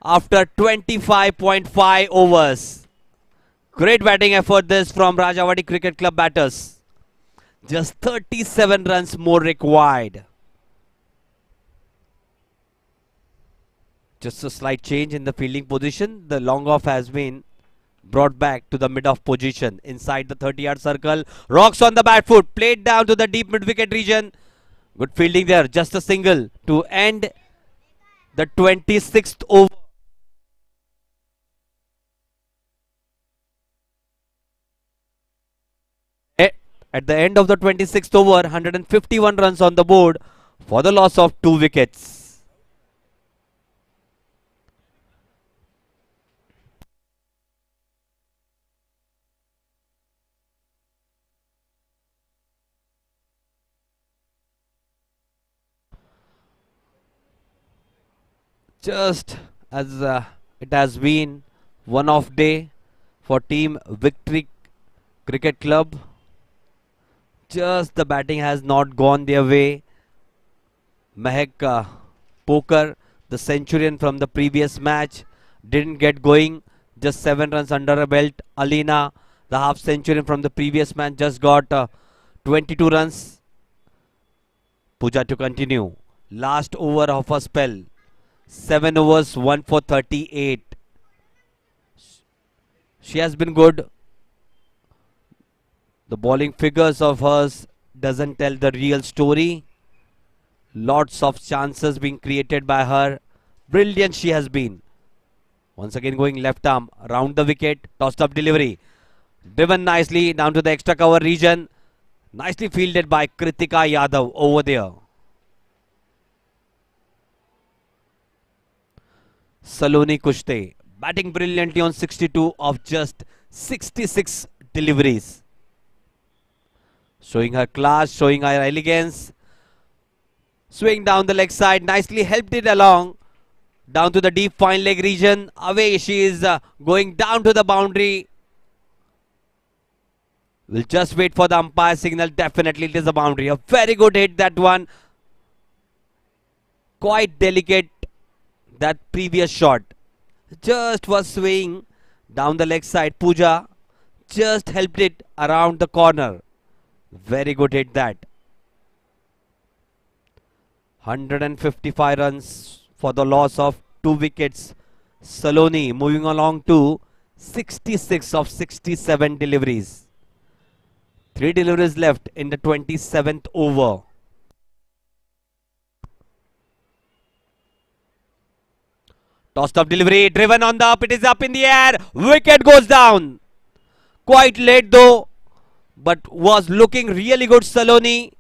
Speaker 1: After 25.5 overs. Great batting effort this from Rajawadi Cricket Club batters. Just 37 runs more required. Just a slight change in the fielding position. The long off has been brought back to the mid-off position inside the 30-yard circle. Rocks on the back foot, played down to the deep mid-wicket region. Good fielding there, just a single to end the 26th over. At the end of the 26th over, 151 runs on the board for the loss of 2 wickets. Just as it has been one off day for team Victory Cricket Club. Just the batting has not gone their way. Mehak Poker, the centurion from the previous match, didn't get going. Just 7 runs under a belt. Alina, the half centurion from the previous match, just got 22 runs. Pooja to continue. Last over of a spell. 7 overs, 1 for 38. She has been good. The bowling figures of hers doesn't tell the real story. Lots of chances being created by her. Brilliant she has been. Once again going left arm around the wicket. Tossed up delivery. Driven nicely down to the extra cover region. Nicely fielded by Kritika Yadav over there. Saloni Kushte batting brilliantly on 62 of just 66 deliveries. Showing her class, showing her elegance. Swing down the leg side, nicely helped it along. Down to the deep fine leg region. Away she is going down to the boundary. We'll just wait for the umpire signal. Definitely it is a boundary. A very good hit, that one. Quite delicate, that previous shot. Just was swaying down the leg side. Pooja just helped it around the corner. Very good hit that. 155 runs for the loss of 2 wickets. Saloni moving along to 66 of 67 deliveries. 3 deliveries left in the 27th over. Tossed up delivery, driven on the up, it is up in the air. Wicket goes down. Quite late though, but was looking really good. Saloni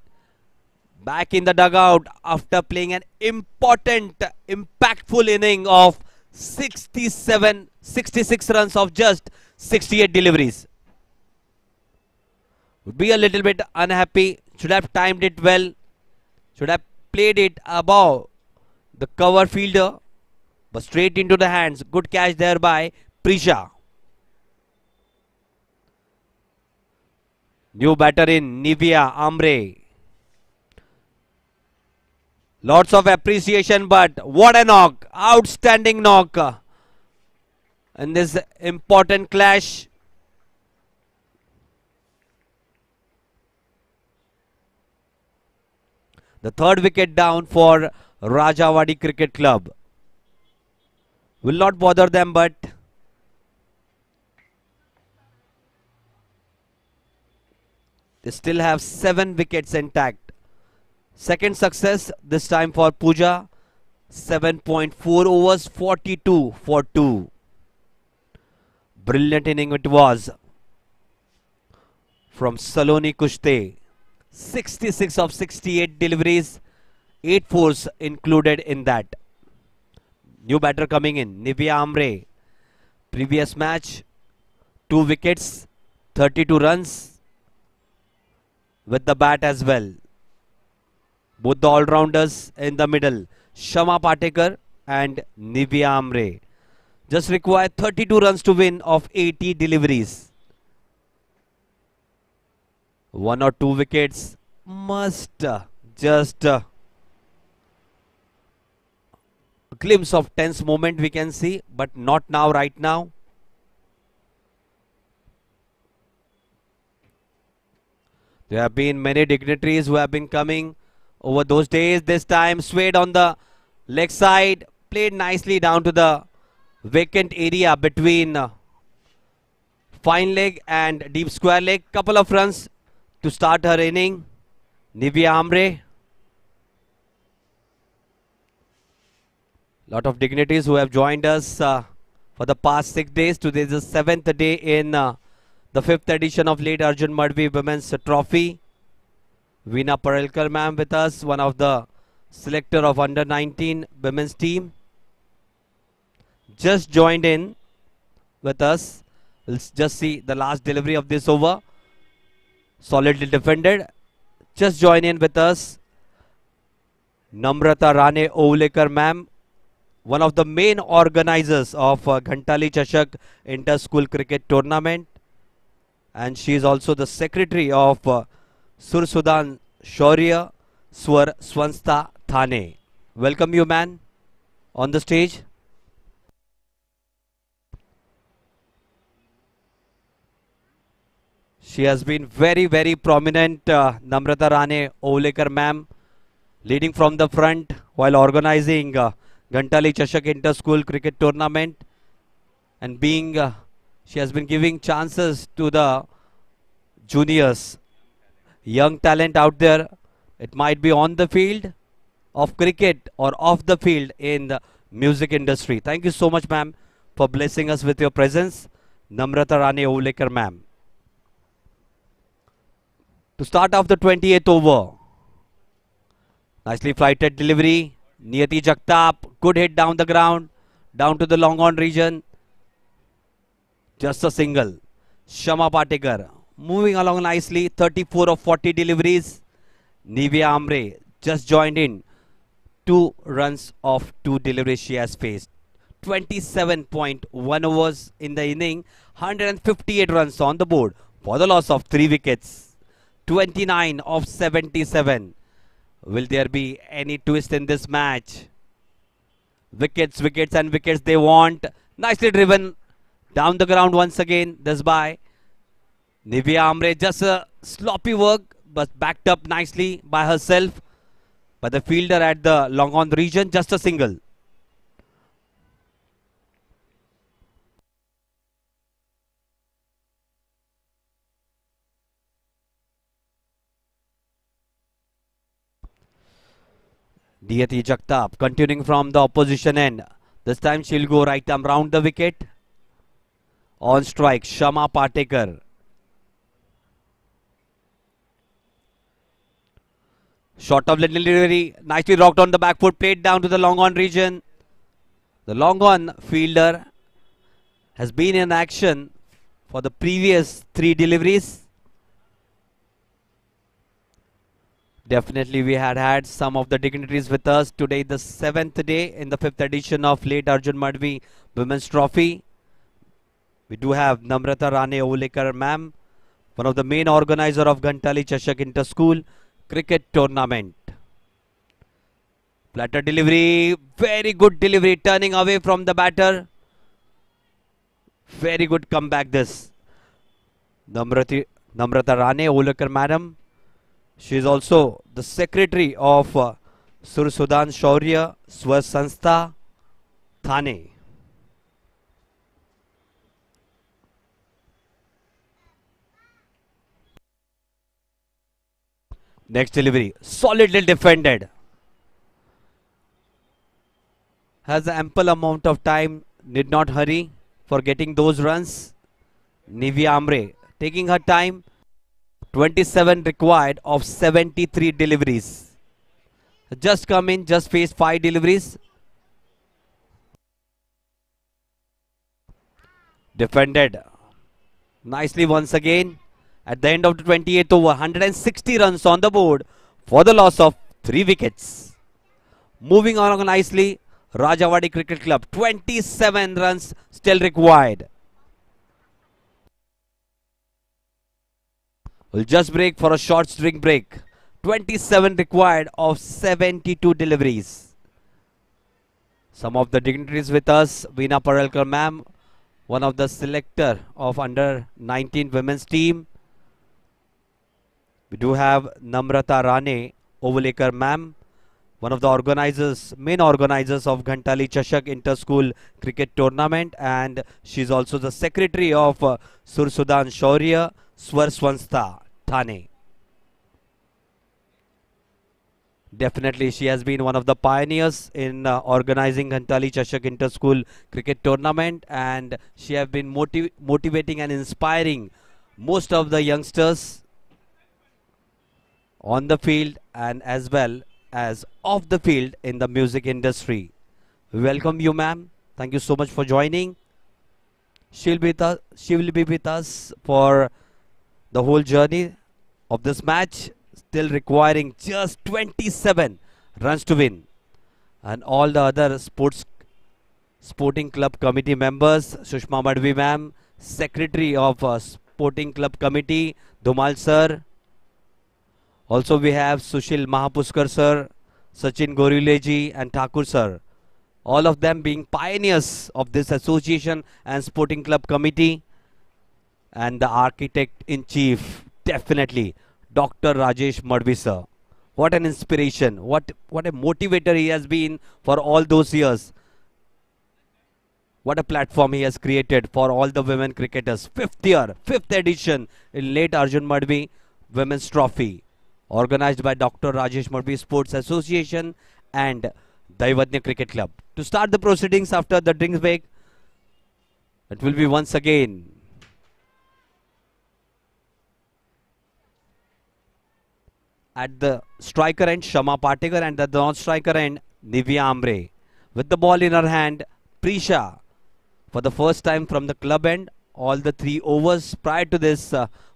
Speaker 1: back in the dugout after playing an important, impactful inning of 66 runs of just 68 deliveries. Would be a little bit unhappy. Should have timed it well. Should have played it above the cover fielder, but straight into the hands. Good catch there by Prisha. New batter in Nivea Amre. Lots of appreciation, but what a knock. Outstanding knock. In this important clash. The third wicket down for Rajawadi Cricket Club. Will not bother them, but they still have 7 wickets intact. Second success this time for Pooja. 7.4 overs, 42 for 2. Brilliant inning it was from Saloni Kushte. 66 of 68 deliveries, 8 fours included in that. New batter coming in, Nivea Amre. Previous match, 2 wickets, 32 runs with the bat as well. Both the all-rounders in the middle, Shama Patekar and Nivea Amre. Just require 32 runs to win of 80 deliveries. 1 or 2 wickets must just a glimpse of tense moment we can see, but not now, right now. There have been many dignitaries who have been coming over those days. This time swayed on the leg side, played nicely down to the vacant area between fine leg and deep square leg. Couple of runs to start her inning. Nivea Amre. Lot of dignitaries who have joined us for the past 6 days. Today is the 7th day in the 5th edition of late ARJUN MADHVI Women's Trophy. Veena Parelkar ma'am with us, one of the selector of under 19 women's team. Just joined in with us. Let's just see the last delivery of this over. Solidly defended. Just join in with us. Namrata Rane Ovlekar ma'am, one of the main organizers of Ghantali Chashak Inter-School Cricket Tournament. And she is also the secretary of Sur Sudan Shaurya Swar Swanstha Thane. Welcome you, man, on the stage. She has been very, very prominent, Namrata Rane Ovlekar ma'am, leading from the front while organizing Ghantali Chashak Inter-School Cricket Tournament, and being she has been giving chances to the juniors, young talent out there. It might be on the field of cricket or off the field in the music industry. Thank you so much, ma'am, for blessing us with your presence. Namrata Rane Ovlekar ma'am. To start off the 28th over. Nicely flighted delivery. Niyati Jagtap, good hit down the ground, down to the long on region. Just a single. Shama Patekar moving along nicely. 34 of 40 deliveries. Nivea Amre just joined in. 2 runs of 2 deliveries she has faced. 27.1 overs in the inning. 158 runs on the board for the loss of 3 wickets. 29 of 77. Will there be any twist in this match? Wickets, wickets and wickets they want. Nicely driven down the ground once again. This by Nivea Amre. Just a sloppy work, but backed up nicely by herself. By the fielder at the long on region. Just a single. Niyati Jagtap continuing from the opposition end. This time she'll go right arm round the wicket. On strike, Shama Patekar. Short of little delivery. Nicely rocked on the back foot. Played down to the long on region. The long on fielder has been in action for the previous 3 deliveries. Definitely, we had some of the dignitaries with us today, the 7th day in the 5th edition of late Arjun Madhvi Women's Trophy. We do have Namrata Rane Ovulekar ma'am, one of the main organizer of Ghantali Chashak Inter-School Cricket Tournament. Platter delivery, very good delivery, turning away from the batter. Very good comeback this. Namrata Rane Ovulekar madam. She is also the secretary of Sur Sudan Shaurya Swar Sanstha, Thane. Next delivery, solidly defended. Has ample amount of time, did not hurry for getting those runs. Nivia Amre taking her time, 27 required of 73 deliveries. Just come in, just faced 5 deliveries. Defended nicely once again. At the end of the 28th over, 160 runs on the board for the loss of 3 wickets. Moving on nicely, Rajawadi Cricket Club, 27 runs still required. We'll just break for a short drink break. 27 required of 72 deliveries. Some of the dignitaries with us, Veena Paralkar ma'am, one of the selector of under 19 women's team. We do have Namrata Rane Ovulekar ma'am, one of the organizers, main organizers of Ghantali Chashak Inter-School Cricket Tournament, and she's also the secretary of Sur Sudan Shaurya Swar Sanstha, Thane. Definitely, she has been one of the pioneers in organizing Ghantali Chashak Inter-School Cricket Tournament, and she has been motivating and inspiring most of the youngsters on the field and as well as off the field in the music industry. We welcome you, ma'am. Thank you so much for joining. She will be with us for the whole journey of this match, still requiring just 27 runs to win. And all the other sporting club committee members, Sushma Madhvi ma'am, secretary of sporting club committee, Dhumal sir. Also we have Sushil Mahapuskar sir, Sachin Gorileji and Thakur sir. All of them being pioneers of this association and sporting club committee. And the architect in chief, definitely Dr. Rajesh Madhvi sir. What an inspiration, what a motivator he has been for all those years. What a platform he has created for all the women cricketers. 5th edition in late Arjun Madhvi Women's Trophy, organized by Dr. Rajesh Madhvi Sports Association and Daivadnya Cricket Club. To start the proceedings after the drinks break, it will be once again at the striker end, Shama Patekar, and at the non-striker end, Nivya Amre. With the ball in her hand, Prisha, for the first time from the club end. All the 3 overs prior to this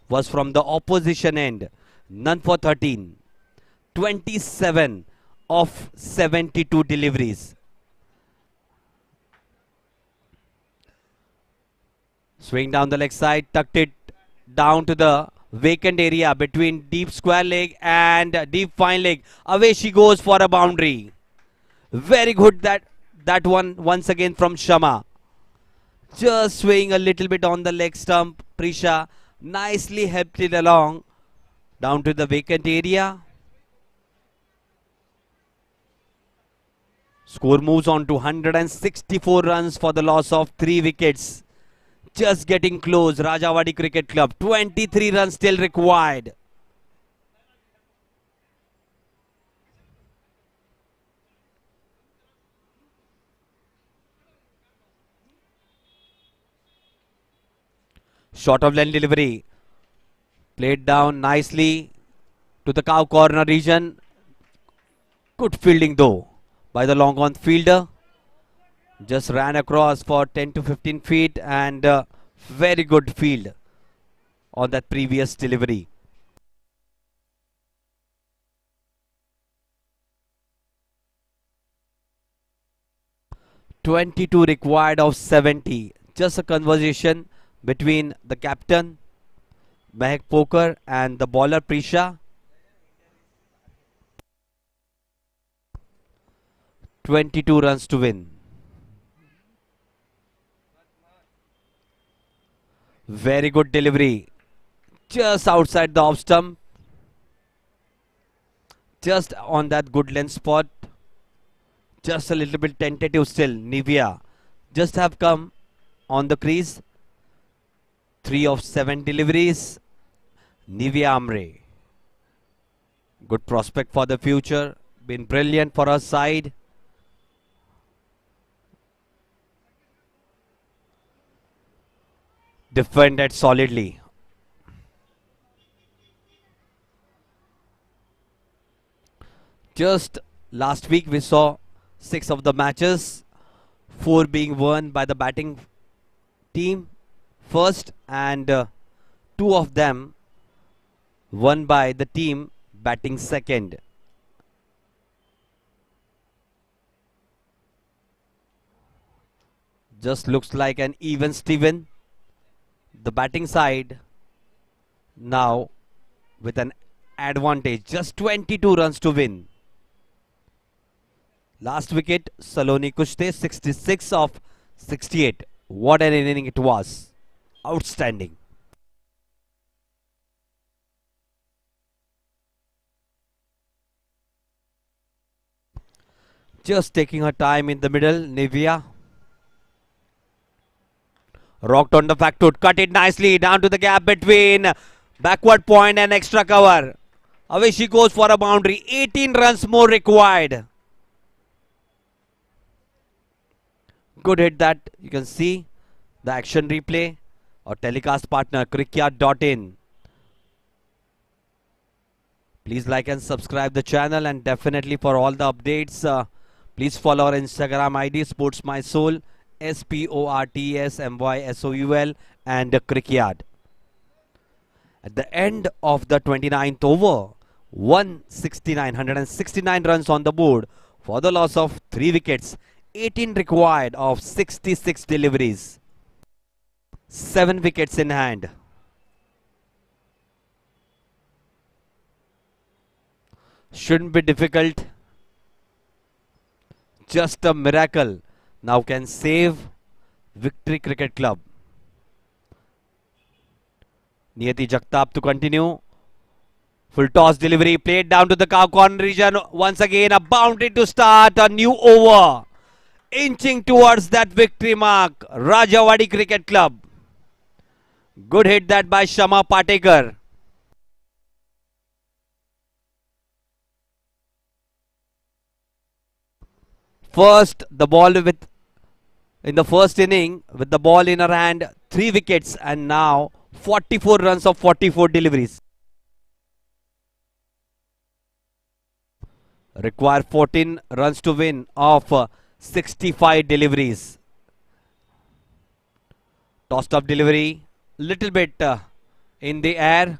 Speaker 1: was from the opposition end. None for 13. 27 of 72 deliveries. Swing down the leg side, tucked it down to the vacant area between deep square leg and deep fine leg. Away she goes for a boundary. Very good that one once again from Shama. Just swaying a little bit on the leg stump. Prisha nicely helped it along down to the vacant area. Score moves on to 164 runs for the loss of 3 wickets. Just getting close. Rajawadi Cricket Club, 23 runs still required. Short of length delivery. Played down nicely to the cow corner region. Good fielding though by the long on fielder. Just ran across for 10 to 15 feet and very good field on that previous delivery. 22 required of 70. Just a conversation between the captain Mehak Poker and the bowler Prisha. 22 runs to win. Very good delivery. Just outside the off stump. Just on that good length spot. Just a little bit tentative still. Nivea just have come on the crease. 3 of 7 deliveries. Nivea Amre. Good prospect for the future. Been brilliant for her side. Defended solidly. Just last week we saw 6 of the matches, 4 being won by the batting team first and 2 of them won by the team batting second. Just looks like an even Steven. The batting side now with an advantage, just 22 runs to win. Last wicket, Saloni Kushte, 66 of 68. What an inning it was. Outstanding. Just taking her time in the middle, Nivea. Rocked on the back foot, cut it nicely down to the gap between backward point and extra cover. Away she goes for a boundary. 18 runs more required. Good hit that. You can see the action replay. Our telecast partner CricYard.in. Please like and subscribe the channel, and definitely for all the updates, please follow our Instagram ID Sports My Soul, SportsMySoul, and CricYard. At the end of the 29th over, 169 runs on the board for the loss of 3 wickets, 18 required of 66 deliveries, 7 wickets in hand. Shouldn't be difficult. Just a miracle now can save Victory Cricket Club. Niyati Jagtap to continue. Full toss delivery played down to the cow corner region. Once again a boundary to start a new over. Inching towards that victory mark. Rajawadi Cricket Club. Good hit that by Shama Patekar. First, the ball with in the first inning with the ball in her hand, 3 wickets, and now 44 runs of 44 deliveries. Require 14 runs to win of 65 deliveries. Tossed up delivery, little bit in the air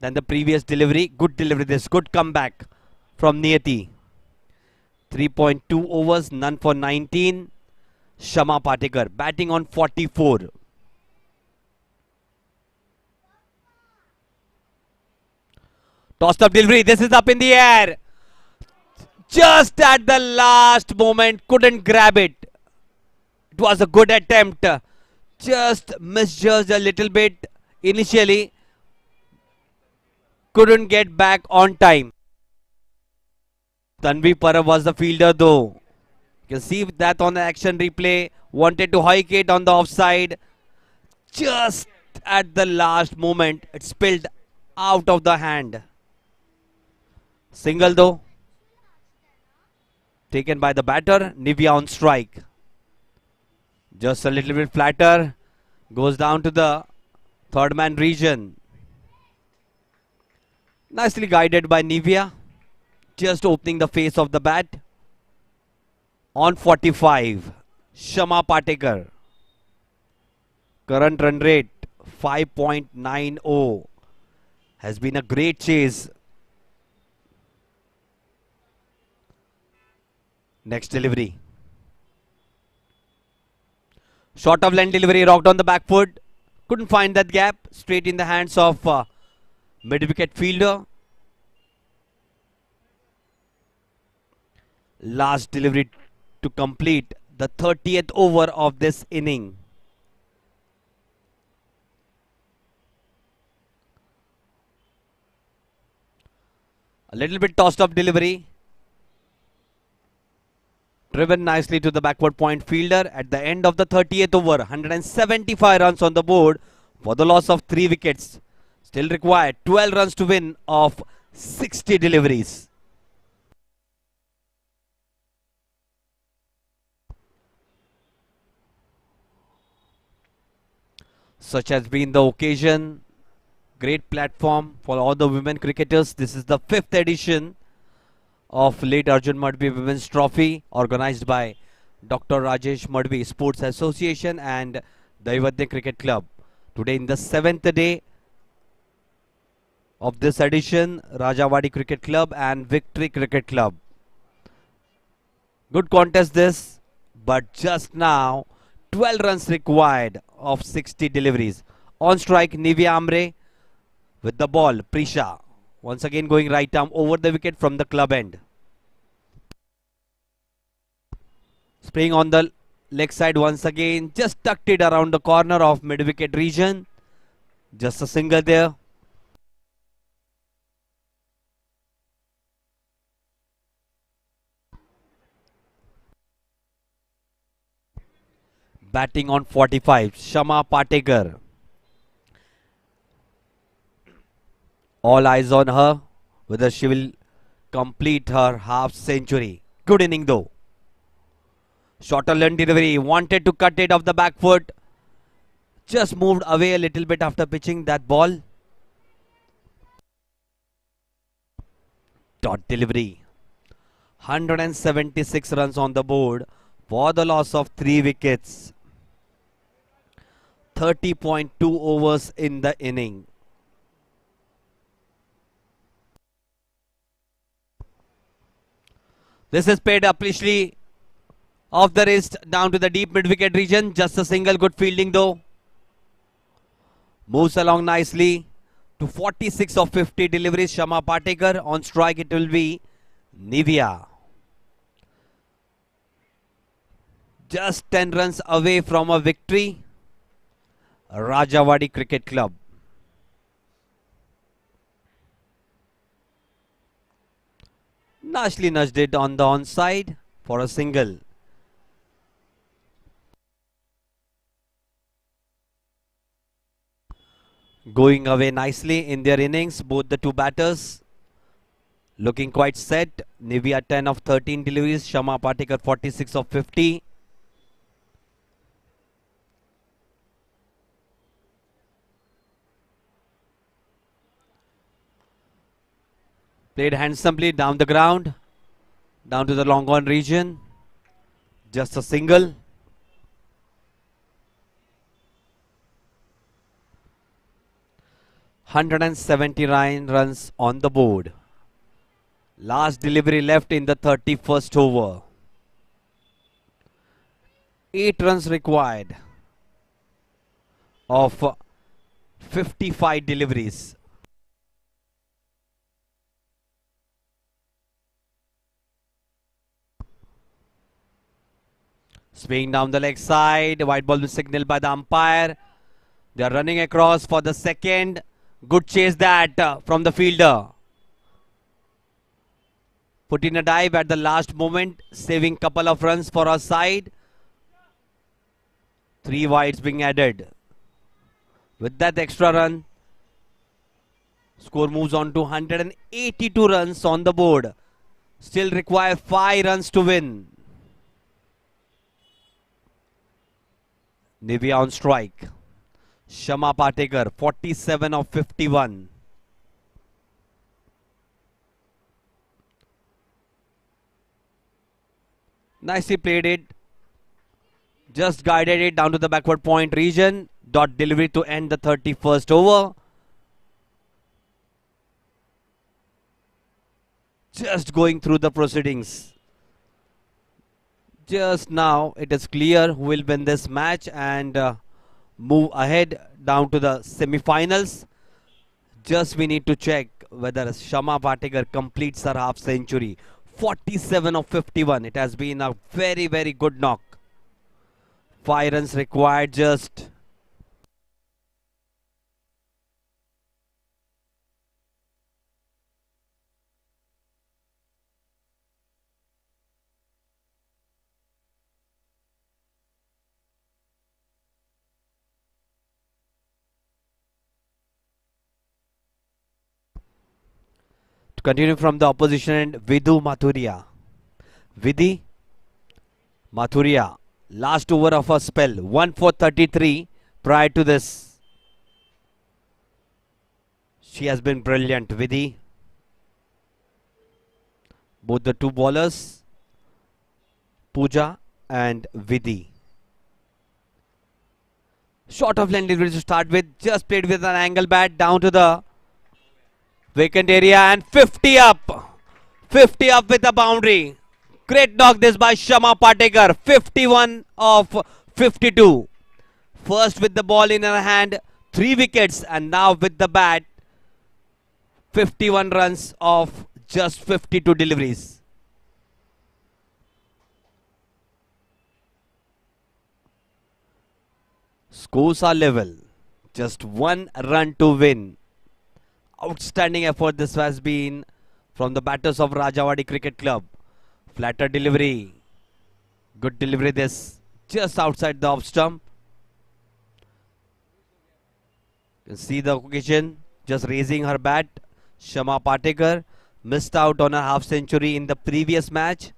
Speaker 1: than the previous delivery. Good delivery, this good comeback from Niyati. 3.2 overs, none for 19. Shama Patekar batting on 44. Tossed up delivery. This is up in the air. Just at the last moment, couldn't grab it. It was a good attempt. Just misjudged a little bit initially. Couldn't get back on time. Tanvi Parab was the fielder though. You can see that on the action replay. Wanted to hike it on the offside. Just at the last moment, it spilled out of the hand. Single though. Taken by the batter. Nivea on strike. Just a little bit flatter. Goes down to the third man region. Nicely guided by Nivea. Just opening the face of the bat. On 45. Shama Patekar. Current run rate 5.90. Has been a great chase. Next delivery. Short of length delivery, rocked on the back foot. Couldn't find that gap. Straight in the hands of mid-wicket fielder. Last delivery to complete the 30th over of this inning. A little bit tossed up delivery. Driven nicely to the backward point fielder at the end of the 30th over. 175 runs on the board for the loss of 3 wickets. Still required 12 runs to win of 60 deliveries. Such has been the occasion. Great platform for all the women cricketers. This is the 5th edition of late ARJUN MADHVI Women's Trophy, organized by Dr. Rajesh Madhvi Sports Association and Dignitary Cricket Club. Today in the 7th day of this edition, Rajawadi Cricket Club and Victory Cricket Club. Good contest this, but just now 12 runs required of 60 deliveries. On strike, Nivia Amre with the ball, Prisha. Once again going right arm over the wicket from the club end. Spraying on the leg side once again. Just tucked it around the corner of mid-wicket region. Just a single there. Batting on 45, Shama Patekar. All eyes on her, whether she will complete her half century. Good inning though. Shorter length delivery, wanted to cut it off the back foot. Just moved away a little bit after pitching that ball. Dot delivery. 176 runs on the board for the loss of 3 wickets. 30.2 overs in the inning. This is played upishly off the wrist down to the deep mid-wicket region. Just a single, good fielding though. Moves along nicely to 46 of 50 deliveries. Shama Patekar. On strike it will be Nivia. Just 10 runs away from a victory. Rajawadi Cricket Club. Nicely nudged it on the onside for a single. Going away nicely in their innings, both the two batters. Looking quite set. Nivia 10 of 13 deliveries. Shama Patekar 46 of 50. Played handsomely down the ground, down to the long on region. Just a single. $179 runs on the board. Last delivery left in the 31st over. 8 runs required of 55 deliveries. Swinging down the leg side. White ball was signaled by the umpire. They are running across for the second. Good chase that from the fielder. Put in a dive at the last moment, saving couple of runs for our side. 3 wides being added. With that extra run, score moves on to 182 runs on the board. Still require 5 runs to win. Nivia on strike. Shama Patekar 47 of 51. Nicely played it. Just guided it down to the backward point region. Dot delivery to end the 31st over. Just going through the proceedings. Just now, it is clear who will win this match and move ahead down to the semi-finals. Just we need to check whether Shama Patekar completes her half century. 47 of 51. It has been a very, very good knock. 5 runs required just. To continue from the opposition end, Vidhu Mathuria. Vidhi Mathuria. Last over of her spell. 1 for 33 prior to this. She has been brilliant, Vidhi. Both the two bowlers, Pooja and Vidhi. Short of length delivery to start with. Just played with an angle bat down to the vacant area and 50 up. 50 up with the boundary. Great knock this by Shama Patekar. 51 of 52. First with the ball in her hand, 3 wickets, and now with the bat, 51 runs of just 52 deliveries. Scores are level. Just 1 run to win. Outstanding effort this has been from the batters of Rajawadi Cricket Club. Flatter delivery. Good delivery this. Just outside the off stump. You can see the occasion. Just raising her bat. Shama Patekar missed out on a half century in the previous match,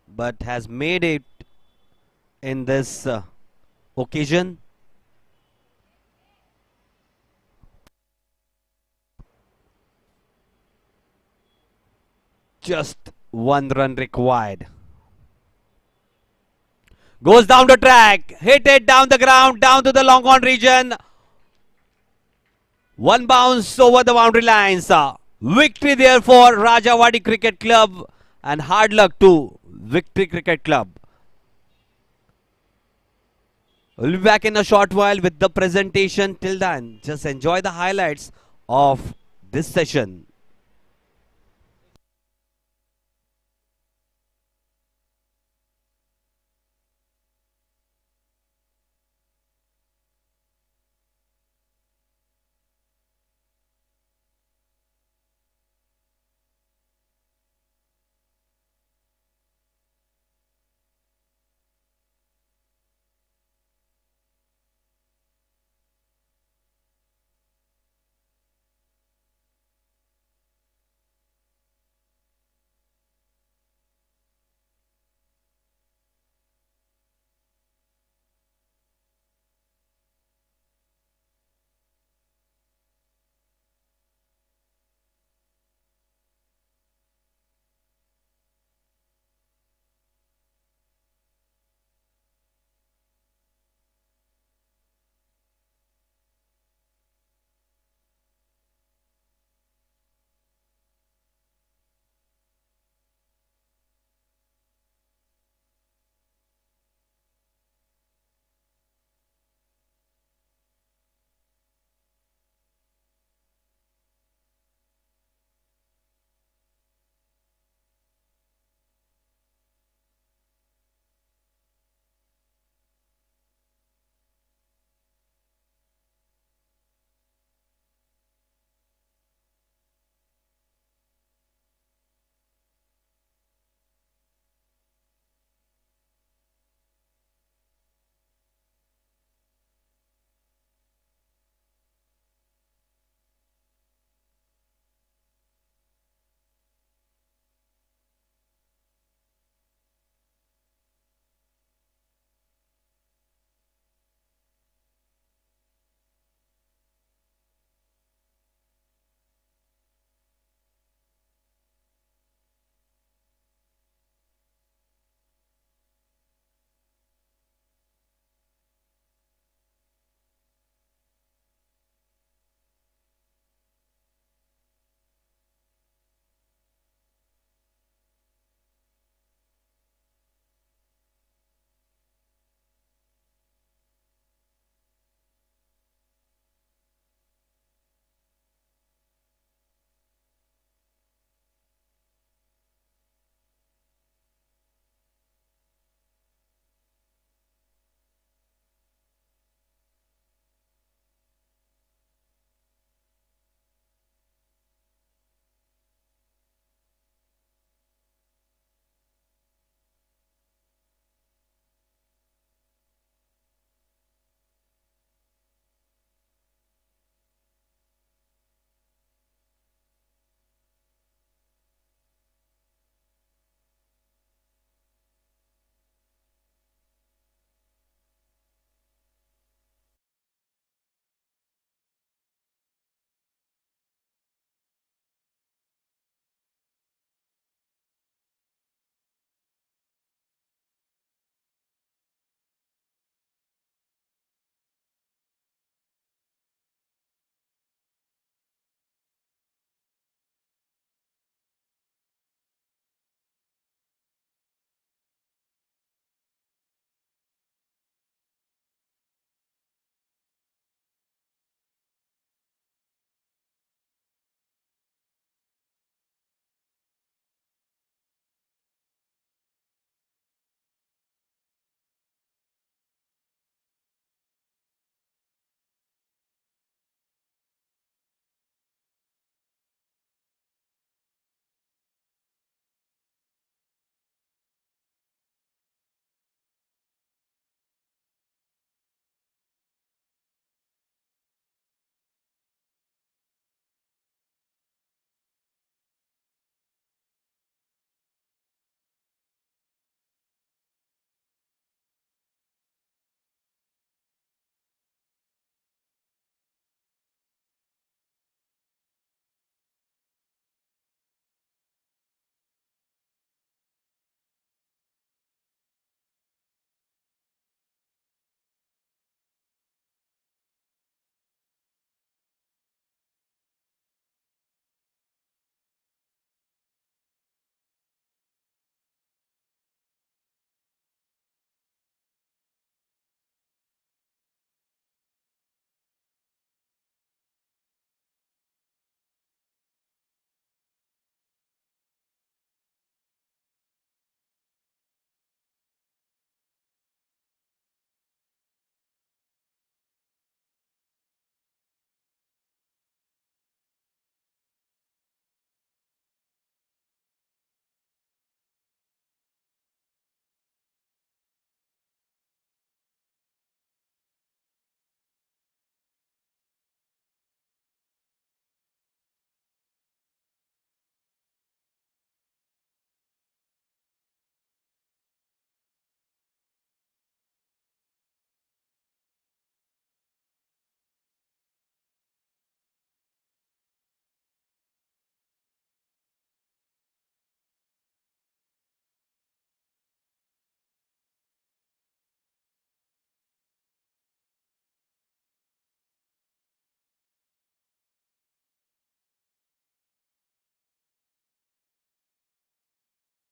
Speaker 1: but has made it in this occasion. Just 1 run required. Goes down the track. Hit it down the ground, down to the long on region. 1 bounce over the boundary lines. Victory there for Rajawadi Cricket Club, and hard luck to Victory Cricket Club. We'll be back in a short while with the presentation. Till then, just enjoy the highlights of this session.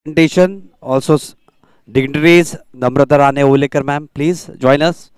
Speaker 1: presentation. Also, dignitaries Namrata Rane Olekar ma'am, please join us.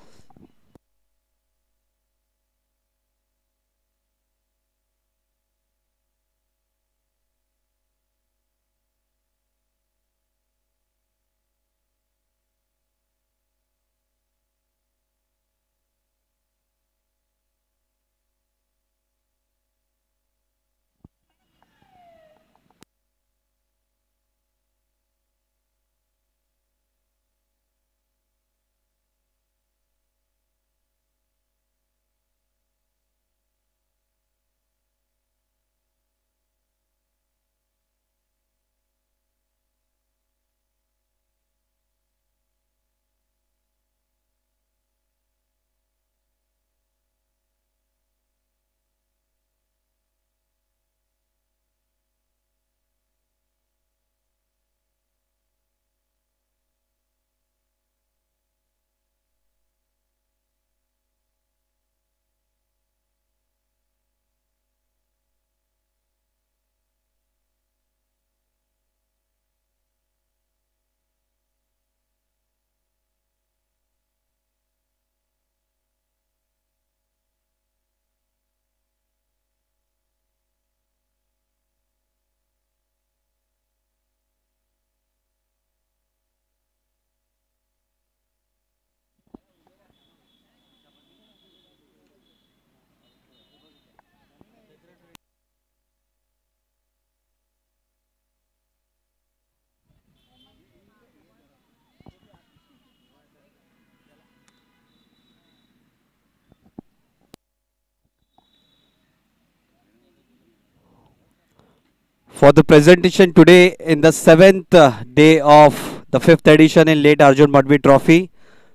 Speaker 1: For the presentation today in the seventh day of the fifth edition in late Arjun Madhvi Trophy,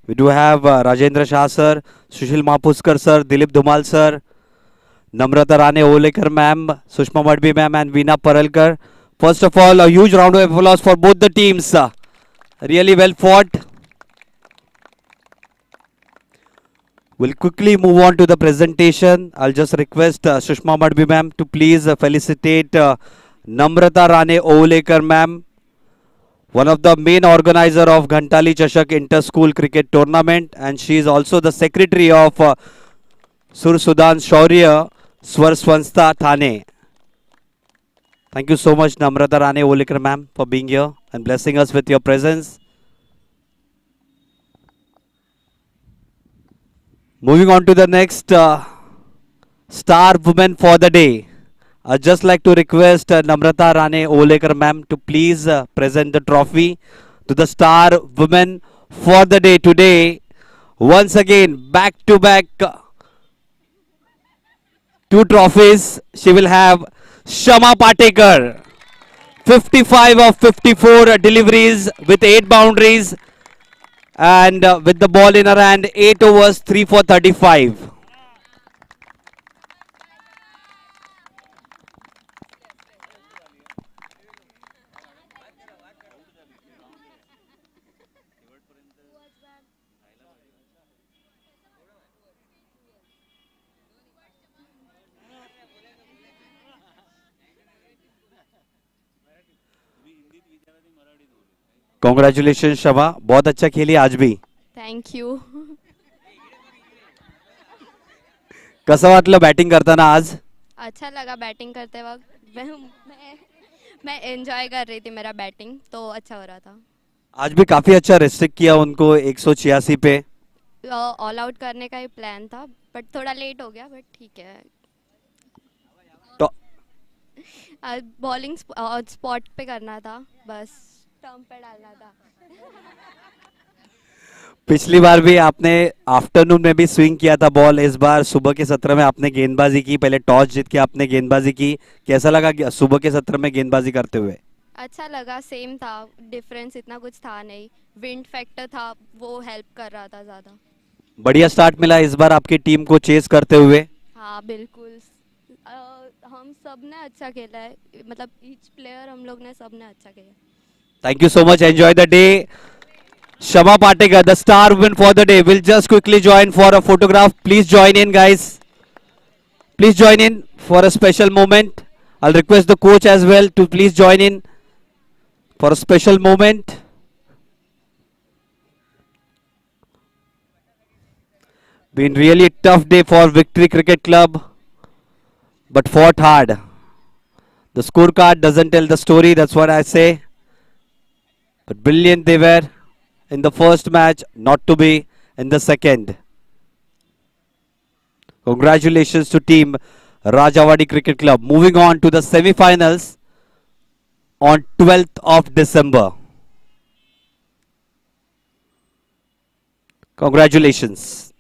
Speaker 1: we do have Rajendra Shah sir, Sushil Mapuskar sir, Dilip Dhumal sir, Namrata Rane Olekar ma'am, Sushma Madhvi ma'am and Veena Paralkar. First of all, a huge round of applause for both the teams. Really well fought. We'll quickly move on to the presentation. I'll just request Sushma Madhvi ma'am to please felicitate Namrata Rane Olekar ma'am, one of the main organizer of Ghantali Chashak Inter-School Cricket Tournament, and she is also the secretary of Sur Sudan Shaurya Swar Swanstha Thane. Thank you so much, Namrata Rane Olekar ma'am, for being here and blessing us with your presence. Moving on to the next star woman for the day. I'd just like to request Namrata Rane Olekar ma'am to please present the trophy to the star woman for the day today. Once again, back to back two trophies. She will have Shama Patekar, 55 of 54 deliveries with 8 boundaries, and with the ball in her hand, 8 overs, 3 for 35. Congratulation शमा, बहुत अच्छा खेली आज भी.
Speaker 3: Thank you.
Speaker 1: कसं वाटलं batting करताना आज?
Speaker 3: अच्छा लगा बैटिंग करते वक्त. मैं एंजॉय कर रही थी मेरा बैटिंग, तो अच्छा हो रहा था.
Speaker 1: आज भी काफी अच्छा रेस्ट्रिक्ट किया उनको 186 पे.
Speaker 3: ऑल आउट करने का ही प्लान था, बट थोड़ा लेट हो गया, बट ठीक है.
Speaker 1: तो
Speaker 3: बॉलिंग स्पॉट पे करना था, बस स्टंप पे डालना था.
Speaker 1: पिछली बार भी आपने आफ्टरनून में भी स्विंग किया था बॉल, इस बार सुबह के सत्र में आपने गेंदबाजी की. पहले टॉस जीत के आपने गेंदबाजी की. कैसा लगा सुबह के सत्र में गेंदबाजी करते हुए?
Speaker 3: अच्छा लगा, सेम था, डिफरेंस इतना कुछ था नहीं. विंड फैक्टर था, वो हेल्प कर रहा था ज़्यादा.
Speaker 1: बढ़िया स्टार्ट मिला इस बार आपकी टीम को चेस करते हुए.
Speaker 3: हाँ बिल्कुल. हम सब ने अच्छा खेला है, मतलब ईच प्लेयर हम लोग ने सब ने अच्छा खेला.
Speaker 1: Thank you so much. Enjoy the day. Shama Patekar, the star woman for the day, will just quickly join for a photograph. Please join in, guys. Please join in for a special moment. I'll request the coach as well to please join in. for a special moment. Been really a tough day for Victory Cricket Club, but fought hard. The scorecard doesn't tell the story, that's what I say. But brilliant they were in the first match, not to be in the second. Congratulations to team Rajawadi Cricket Club. Moving on to the semi-finals on 12th of December. Congratulations.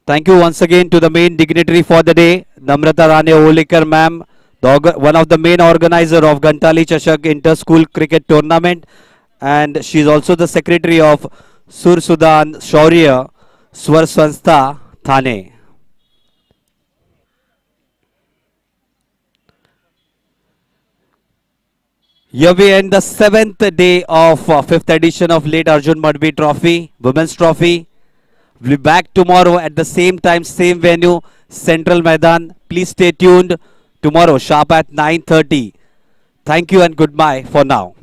Speaker 1: Thank you once again to the main dignitary for the day, Namrata Rane Olikar ma'am, one of the main organizer of Gantali Chashak Inter-School Cricket Tournament, and she is also the secretary of Sur Sudan Shaurya Swar Sanstha Thane. Here we end the 7th day of 5th edition of late Arjun Madhvi Trophy, Women's Trophy. We'll be back tomorrow at the same time, same venue, Central Maidan. Please stay tuned tomorrow sharp at 9:30. Thank you and goodbye for now.